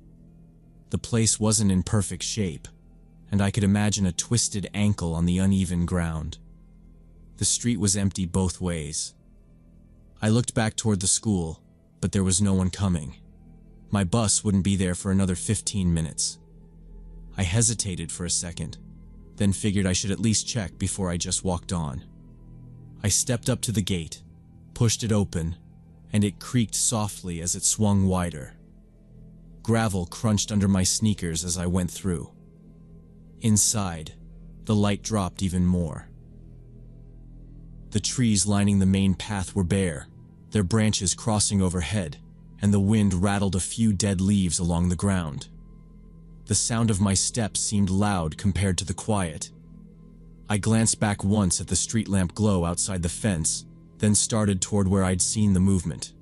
The place wasn't in perfect shape, and I could imagine a twisted ankle on the uneven ground. The street was empty both ways. I looked back toward the school, but there was no one coming. My bus wouldn't be there for another 15 minutes. I hesitated for a second, then figured I should at least check before I just walked on. I stepped up to the gate, pushed it open, and it creaked softly as it swung wider. Gravel crunched under my sneakers as I went through. Inside, the light dropped even more. The trees lining the main path were bare, their branches crossing overhead, and the wind rattled a few dead leaves along the ground. The sound of my steps seemed loud compared to the quiet. I glanced back once at the street lamp glow outside the fence, then started toward where I'd seen the movement.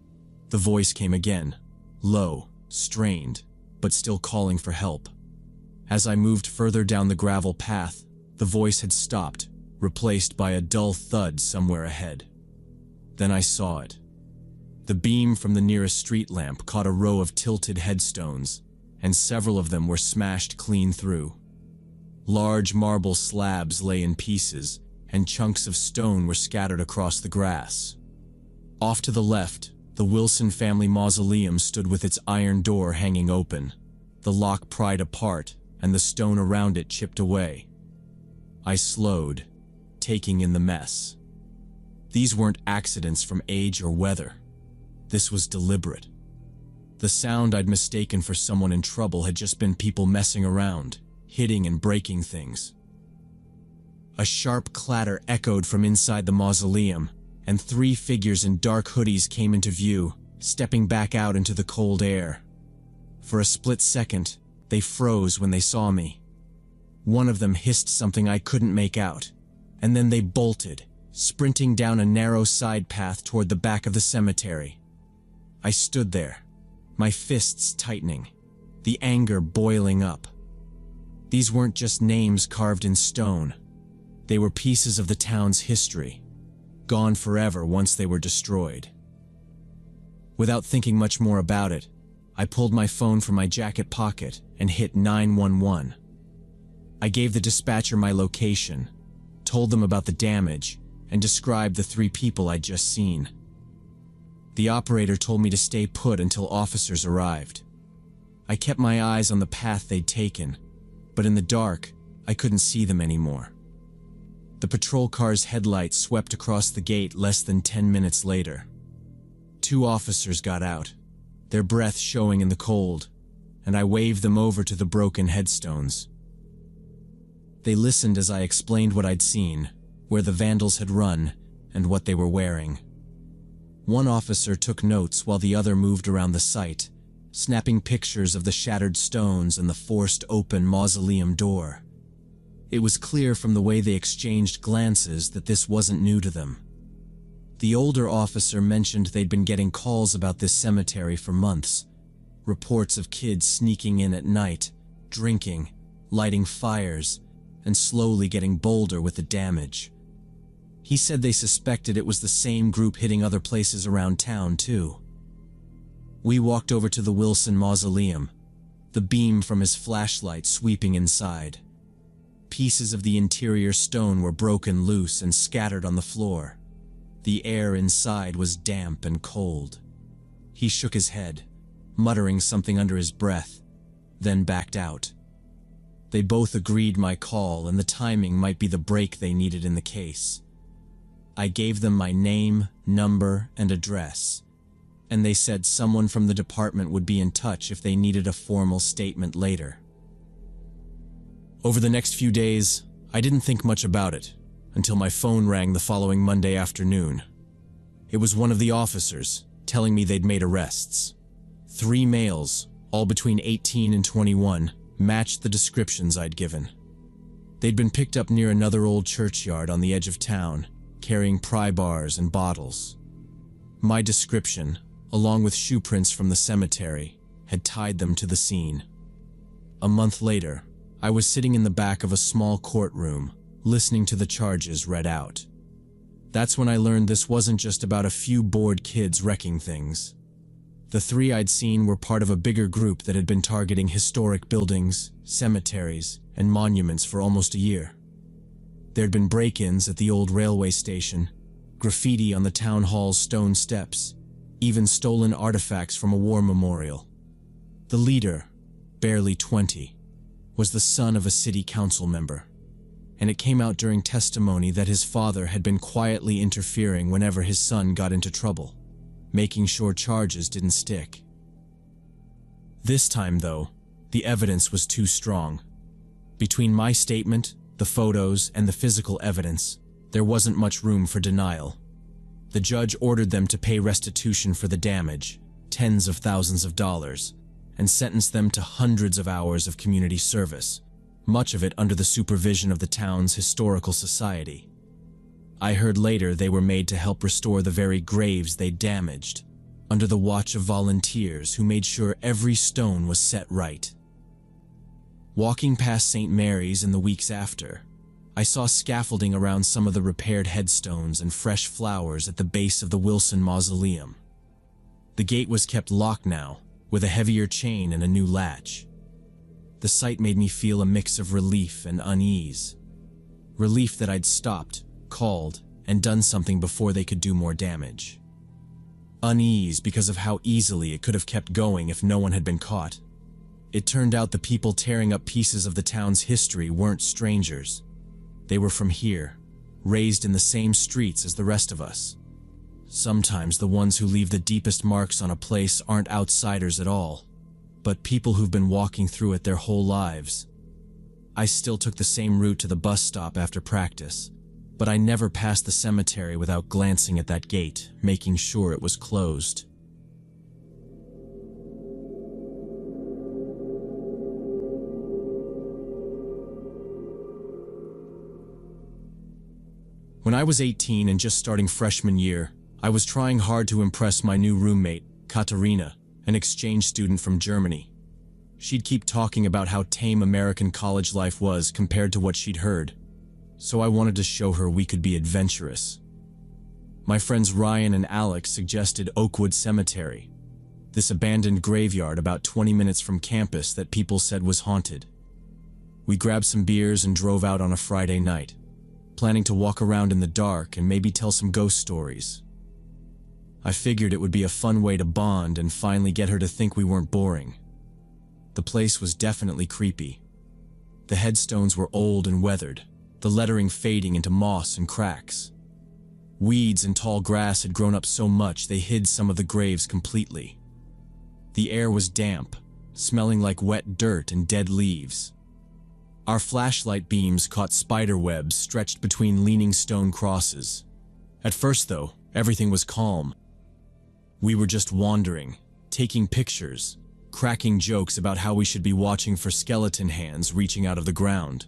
The voice came again, low, strained, but still calling for help. As I moved further down the gravel path, the voice had stopped, replaced by a dull thud somewhere ahead. Then I saw it. The beam from the nearest street lamp caught a row of tilted headstones, and several of them were smashed clean through. Large marble slabs lay in pieces, and chunks of stone were scattered across the grass. Off to the left, the Wilson family mausoleum stood with its iron door hanging open, the lock pried apart, and the stone around it chipped away. I slowed, taking in the mess. These weren't accidents from age or weather. This was deliberate. The sound I'd mistaken for someone in trouble had just been people messing around, hitting and breaking things. A sharp clatter echoed from inside the mausoleum, and 3 figures in dark hoodies came into view, stepping back out into the cold air. For a split second, they froze when they saw me. One of them hissed something I couldn't make out, and then they bolted, sprinting down a narrow side path toward the back of the cemetery. I stood there, my fists tightening, the anger boiling up. These weren't just names carved in stone. They were pieces of the town's history, gone forever once they were destroyed. Without thinking much more about it, I pulled my phone from my jacket pocket and hit 911. I gave the dispatcher my location, told them about the damage, and described the 3 people I'd just seen. The operator told me to stay put until officers arrived. I kept my eyes on the path they'd taken, but in the dark, I couldn't see them anymore. The patrol car's headlights swept across the gate less than 10 minutes later. 2 officers got out, their breath showing in the cold, and I waved them over to the broken headstones. They listened as I explained what I'd seen, where the vandals had run, and what they were wearing. One officer took notes while the other moved around the site, snapping pictures of the shattered stones and the forced open mausoleum door. It was clear from the way they exchanged glances that this wasn't new to them. The older officer mentioned they'd been getting calls about this cemetery for months, reports of kids sneaking in at night, drinking, lighting fires, and slowly getting bolder with the damage. He said they suspected it was the same group hitting other places around town, too. We walked over to the Wilson Mausoleum, the beam from his flashlight sweeping inside. Pieces of the interior stone were broken loose and scattered on the floor. The air inside was damp and cold. He shook his head, muttering something under his breath, then backed out. They both agreed my call and the timing might be the break they needed in the case. I gave them my name, number, and address, and they said someone from the department would be in touch if they needed a formal statement later. Over the next few days, I didn't think much about it, until my phone rang the following Monday afternoon. It was one of the officers, telling me they'd made arrests. 3 males, all between 18 and 21, matched the descriptions I'd given. They'd been picked up near another old churchyard on the edge of town, carrying pry bars and bottles. My description, along with shoe prints from the cemetery, had tied them to the scene. A month later, I was sitting in the back of a small courtroom, listening to the charges read out. That's when I learned this wasn't just about a few bored kids wrecking things. The 3 I'd seen were part of a bigger group that had been targeting historic buildings, cemeteries, and monuments for almost a year. There'd been break-ins at the old railway station, graffiti on the town hall's stone steps, even stolen artifacts from a war memorial. The leader, barely 20, was the son of a city council member, and it came out during testimony that his father had been quietly interfering whenever his son got into trouble, making sure charges didn't stick. This time, though, the evidence was too strong. Between my statement, the photos, and the physical evidence, there wasn't much room for denial. The judge ordered them to pay restitution for the damage, tens of thousands of dollars, and sentenced them to hundreds of hours of community service, much of it under the supervision of the town's historical society. I heard later they were made to help restore the very graves they'd damaged, under the watch of volunteers who made sure every stone was set right. Walking past St. Mary's in the weeks after, I saw scaffolding around some of the repaired headstones and fresh flowers at the base of the Wilson Mausoleum. The gate was kept locked now, with a heavier chain and a new latch. The sight made me feel a mix of relief and unease. Relief that I'd stopped, called, and done something before they could do more damage. Unease because of how easily it could have kept going if no one had been caught. It turned out the people tearing up pieces of the town's history weren't strangers. They were from here, raised in the same streets as the rest of us. Sometimes the ones who leave the deepest marks on a place aren't outsiders at all, but people who've been walking through it their whole lives. I still took the same route to the bus stop after practice, but I never passed the cemetery without glancing at that gate, making sure it was closed. When I was 18 and just starting freshman year, I was trying hard to impress my new roommate, Katarina, an exchange student from Germany. She'd keep talking about how tame American college life was compared to what she'd heard, so I wanted to show her we could be adventurous. My friends Ryan and Alex suggested Oakwood Cemetery, this abandoned graveyard about 20 minutes from campus that people said was haunted. We grabbed some beers and drove out on a Friday night, planning to walk around in the dark and maybe tell some ghost stories. I figured it would be a fun way to bond and finally get her to think we weren't boring. The place was definitely creepy. The headstones were old and weathered, the lettering fading into moss and cracks. Weeds and tall grass had grown up so much they hid some of the graves completely. The air was damp, smelling like wet dirt and dead leaves. Our flashlight beams caught spider webs stretched between leaning stone crosses. At first, though, everything was calm. We were just wandering, taking pictures, cracking jokes about how we should be watching for skeleton hands reaching out of the ground.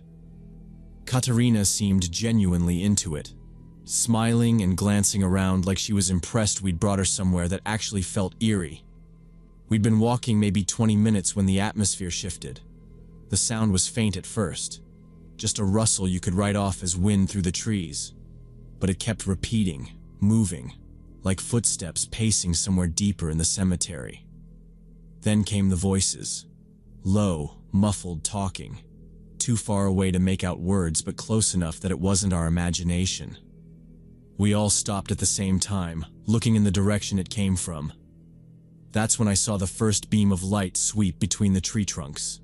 Katarina seemed genuinely into it, smiling and glancing around like she was impressed we'd brought her somewhere that actually felt eerie. We'd been walking maybe 20 minutes when the atmosphere shifted. The sound was faint at first, just a rustle you could write off as wind through the trees. But it kept repeating, moving, like footsteps pacing somewhere deeper in the cemetery. Then came the voices, low, muffled talking, too far away to make out words but close enough that it wasn't our imagination. We all stopped at the same time, looking in the direction it came from. That's when I saw the first beam of light sweep between the tree trunks.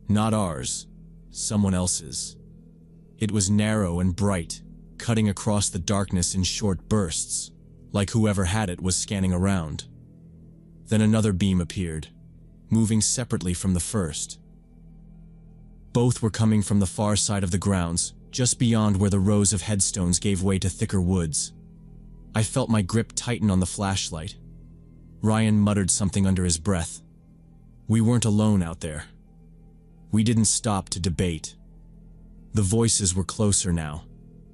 Not ours, someone else's. It was narrow and bright, cutting across the darkness in short bursts, like whoever had it was scanning around. Then another beam appeared, moving separately from the first. Both were coming from the far side of the grounds, just beyond where the rows of headstones gave way to thicker woods. I felt my grip tighten on the flashlight. Ryan muttered something under his breath. We weren't alone out there. We didn't stop to debate. The voices were closer now,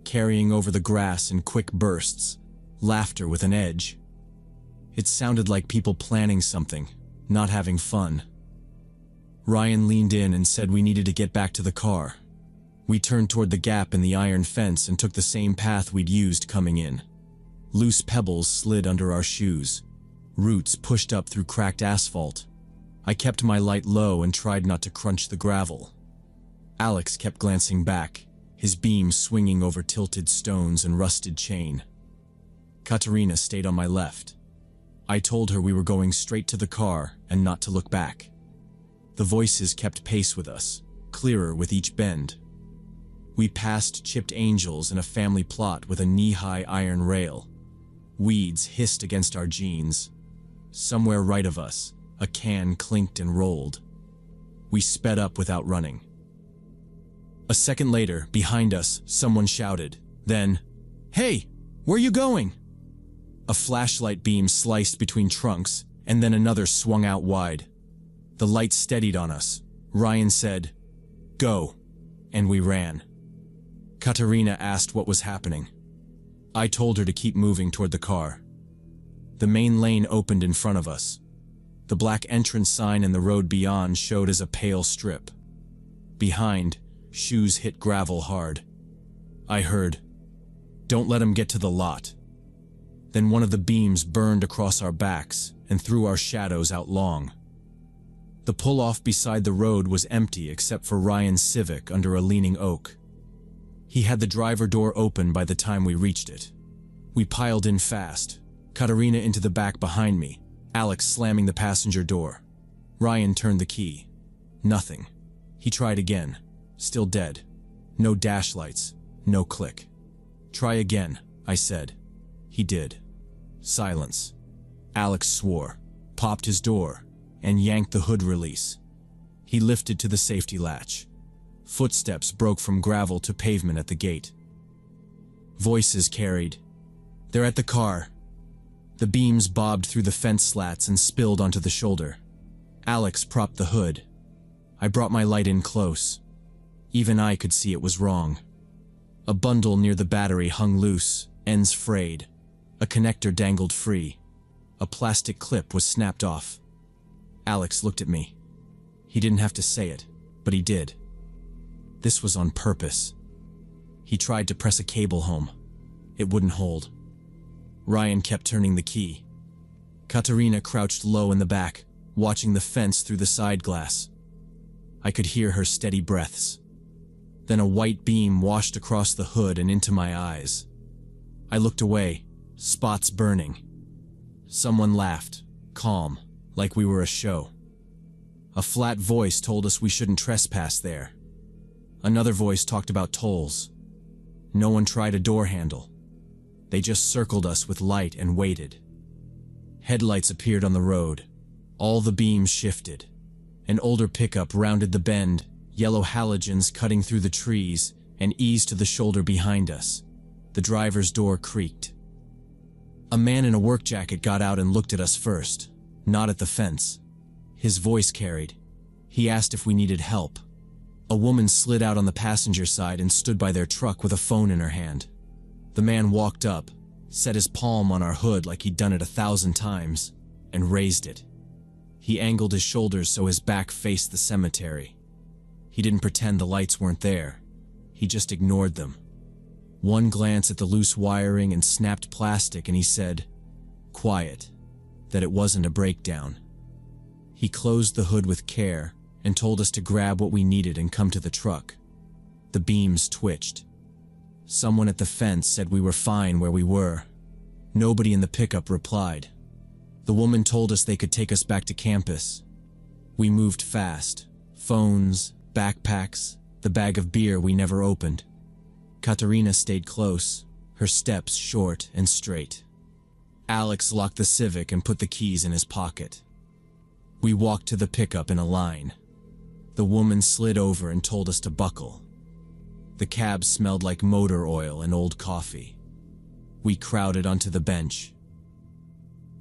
carrying over the grass in quick bursts, laughter with an edge. It sounded like people planning something, not having fun. Ryan leaned in and said we needed to get back to the car. We turned toward the gap in the iron fence and took the same path we'd used coming in. Loose pebbles slid under our shoes. Roots pushed up through cracked asphalt. I kept my light low and tried not to crunch the gravel. Alex kept glancing back, his beam swinging over tilted stones and rusted chain. Katarina stayed on my left. I told her we were going straight to the car and not to look back. The voices kept pace with us, clearer with each bend. We passed chipped angels and a family plot with a knee-high iron rail. Weeds hissed against our jeans. Somewhere right of us, a can clinked and rolled. We sped up without running. A second later, behind us, someone shouted. Then, "Hey, where you going?" A flashlight beam sliced between trunks, and then another swung out wide. The light steadied on us. Ryan said, "Go," and we ran. Katarina asked what was happening. I told her to keep moving toward the car. The main lane opened in front of us. The black entrance sign in the road beyond showed as a pale strip. Behind, shoes hit gravel hard. I heard, "Don't let him get to the lot." Then one of the beams burned across our backs and threw our shadows out long. The pull-off beside the road was empty except for Ryan's Civic under a leaning oak. He had the driver door open by the time we reached it. We piled in fast, Katerina into the back behind me, Alex slamming the passenger door. Ryan turned the key. Nothing. He tried again. Still dead. No dash lights. No click. "Try again," I said. He did. Silence. Alex swore, popped his door, and yanked the hood release. He lifted to the safety latch. Footsteps broke from gravel to pavement at the gate. Voices carried. "They're at the car." The beams bobbed through the fence slats and spilled onto the shoulder. Alex propped the hood. I brought my light in close. Even I could see it was wrong. A bundle near the battery hung loose, ends frayed. A connector dangled free. A plastic clip was snapped off. Alex looked at me. He didn't have to say it, but he did. This was on purpose. He tried to press a cable home. It wouldn't hold. Ryan kept turning the key. Katerina crouched low in the back, watching the fence through the side glass. I could hear her steady breaths. Then a white beam washed across the hood and into my eyes. I looked away, spots burning. Someone laughed, calm, like we were a show. A flat voice told us we shouldn't trespass there. Another voice talked about tolls. No one tried a door handle. They just circled us with light and waited. Headlights appeared on the road. All the beams shifted. An older pickup rounded the bend, yellow halogens cutting through the trees, and eased to the shoulder behind us. The driver's door creaked. A man in a work jacket got out and looked at us first, not at the fence. His voice carried. He asked if we needed help. A woman slid out on the passenger side and stood by their truck with a phone in her hand. The man walked up, set his palm on our hood like he'd done it 1,000 times, and raised it. He angled his shoulders so his back faced the cemetery. He didn't pretend the lights weren't there. He just ignored them. One glance at the loose wiring and snapped plastic, and he said, quiet, that it wasn't a breakdown. He closed the hood with care and told us to grab what we needed and come to the truck. The beams twitched. Someone at the fence said we were fine where we were. Nobody in the pickup replied. The woman told us they could take us back to campus. We moved fast. Phones, backpacks, the bag of beer we never opened. Katerina stayed close, her steps short and straight. Alex locked the Civic and put the keys in his pocket. We walked to the pickup in a line. The woman slid over and told us to buckle. The cab smelled like motor oil and old coffee. We crowded onto the bench.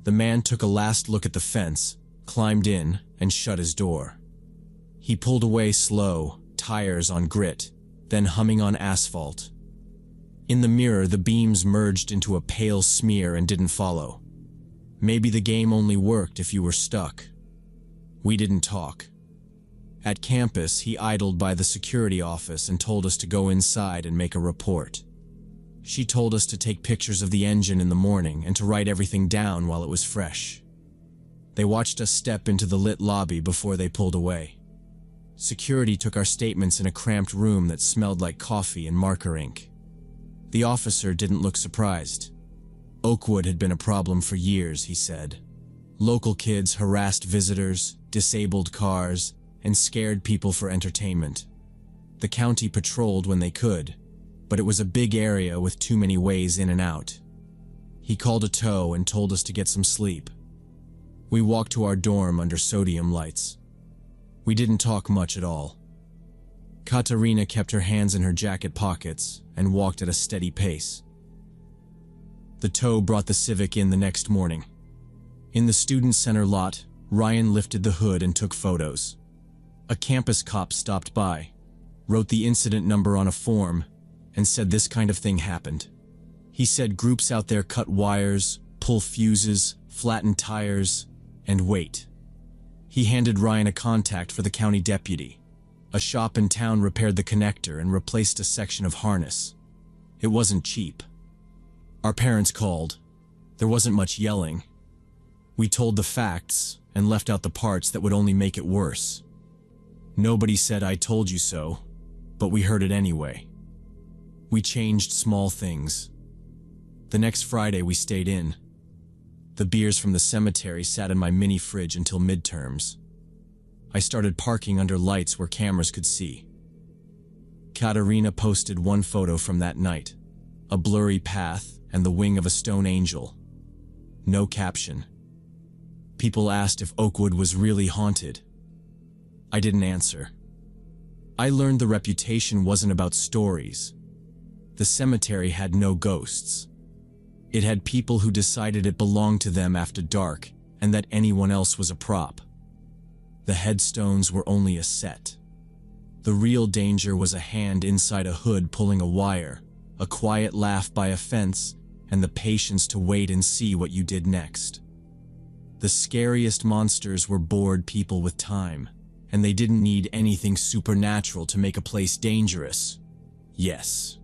The man took a last look at the fence, climbed in, and shut his door. He pulled away slow, tires on grit, then humming on asphalt. In the mirror, the beams merged into a pale smear and didn't follow. Maybe the game only worked if you were stuck. We didn't talk. At campus, he idled by the security office and told us to go inside and make a report. She told us to take pictures of the engine in the morning and to write everything down while it was fresh. They watched us step into the lit lobby before they pulled away. Security took our statements in a cramped room that smelled like coffee and marker ink. The officer didn't look surprised. Oakwood had been a problem for years, he said. Local kids harassed visitors, disabled cars, and scared people for entertainment. The county patrolled when they could, but it was a big area with too many ways in and out. He called a tow and told us to get some sleep. We walked to our dorm under sodium lights. We didn't talk much at all. Katerina kept her hands in her jacket pockets and walked at a steady pace. The tow brought the Civic in the next morning. In the student center lot, Ryan lifted the hood and took photos. A campus cop stopped by, wrote the incident number on a form, and said this kind of thing happened. He said groups out there cut wires, pull fuses, flatten tires, and wait. He handed Ryan a contact for the county deputy. A shop in town repaired the connector and replaced a section of harness. It wasn't cheap. Our parents called. There wasn't much yelling. We told the facts and left out the parts that would only make it worse. Nobody said "I told you so," but we heard it anyway. We changed small things. The next Friday we stayed in. The beers from the cemetery sat in my mini fridge until midterms. I started parking under lights where cameras could see. Katerina posted one photo from that night, a blurry path and the wing of a stone angel. No caption. People asked if Oakwood was really haunted. I didn't answer. I learned the reputation wasn't about stories. The cemetery had no ghosts. It had people who decided it belonged to them after dark and that anyone else was a prop. The headstones were only a set. The real danger was a hand inside a hood pulling a wire, a quiet laugh by a fence, and the patience to wait and see what you did next. The scariest monsters were bored people with time, and they didn't need anything supernatural to make a place dangerous. Yes.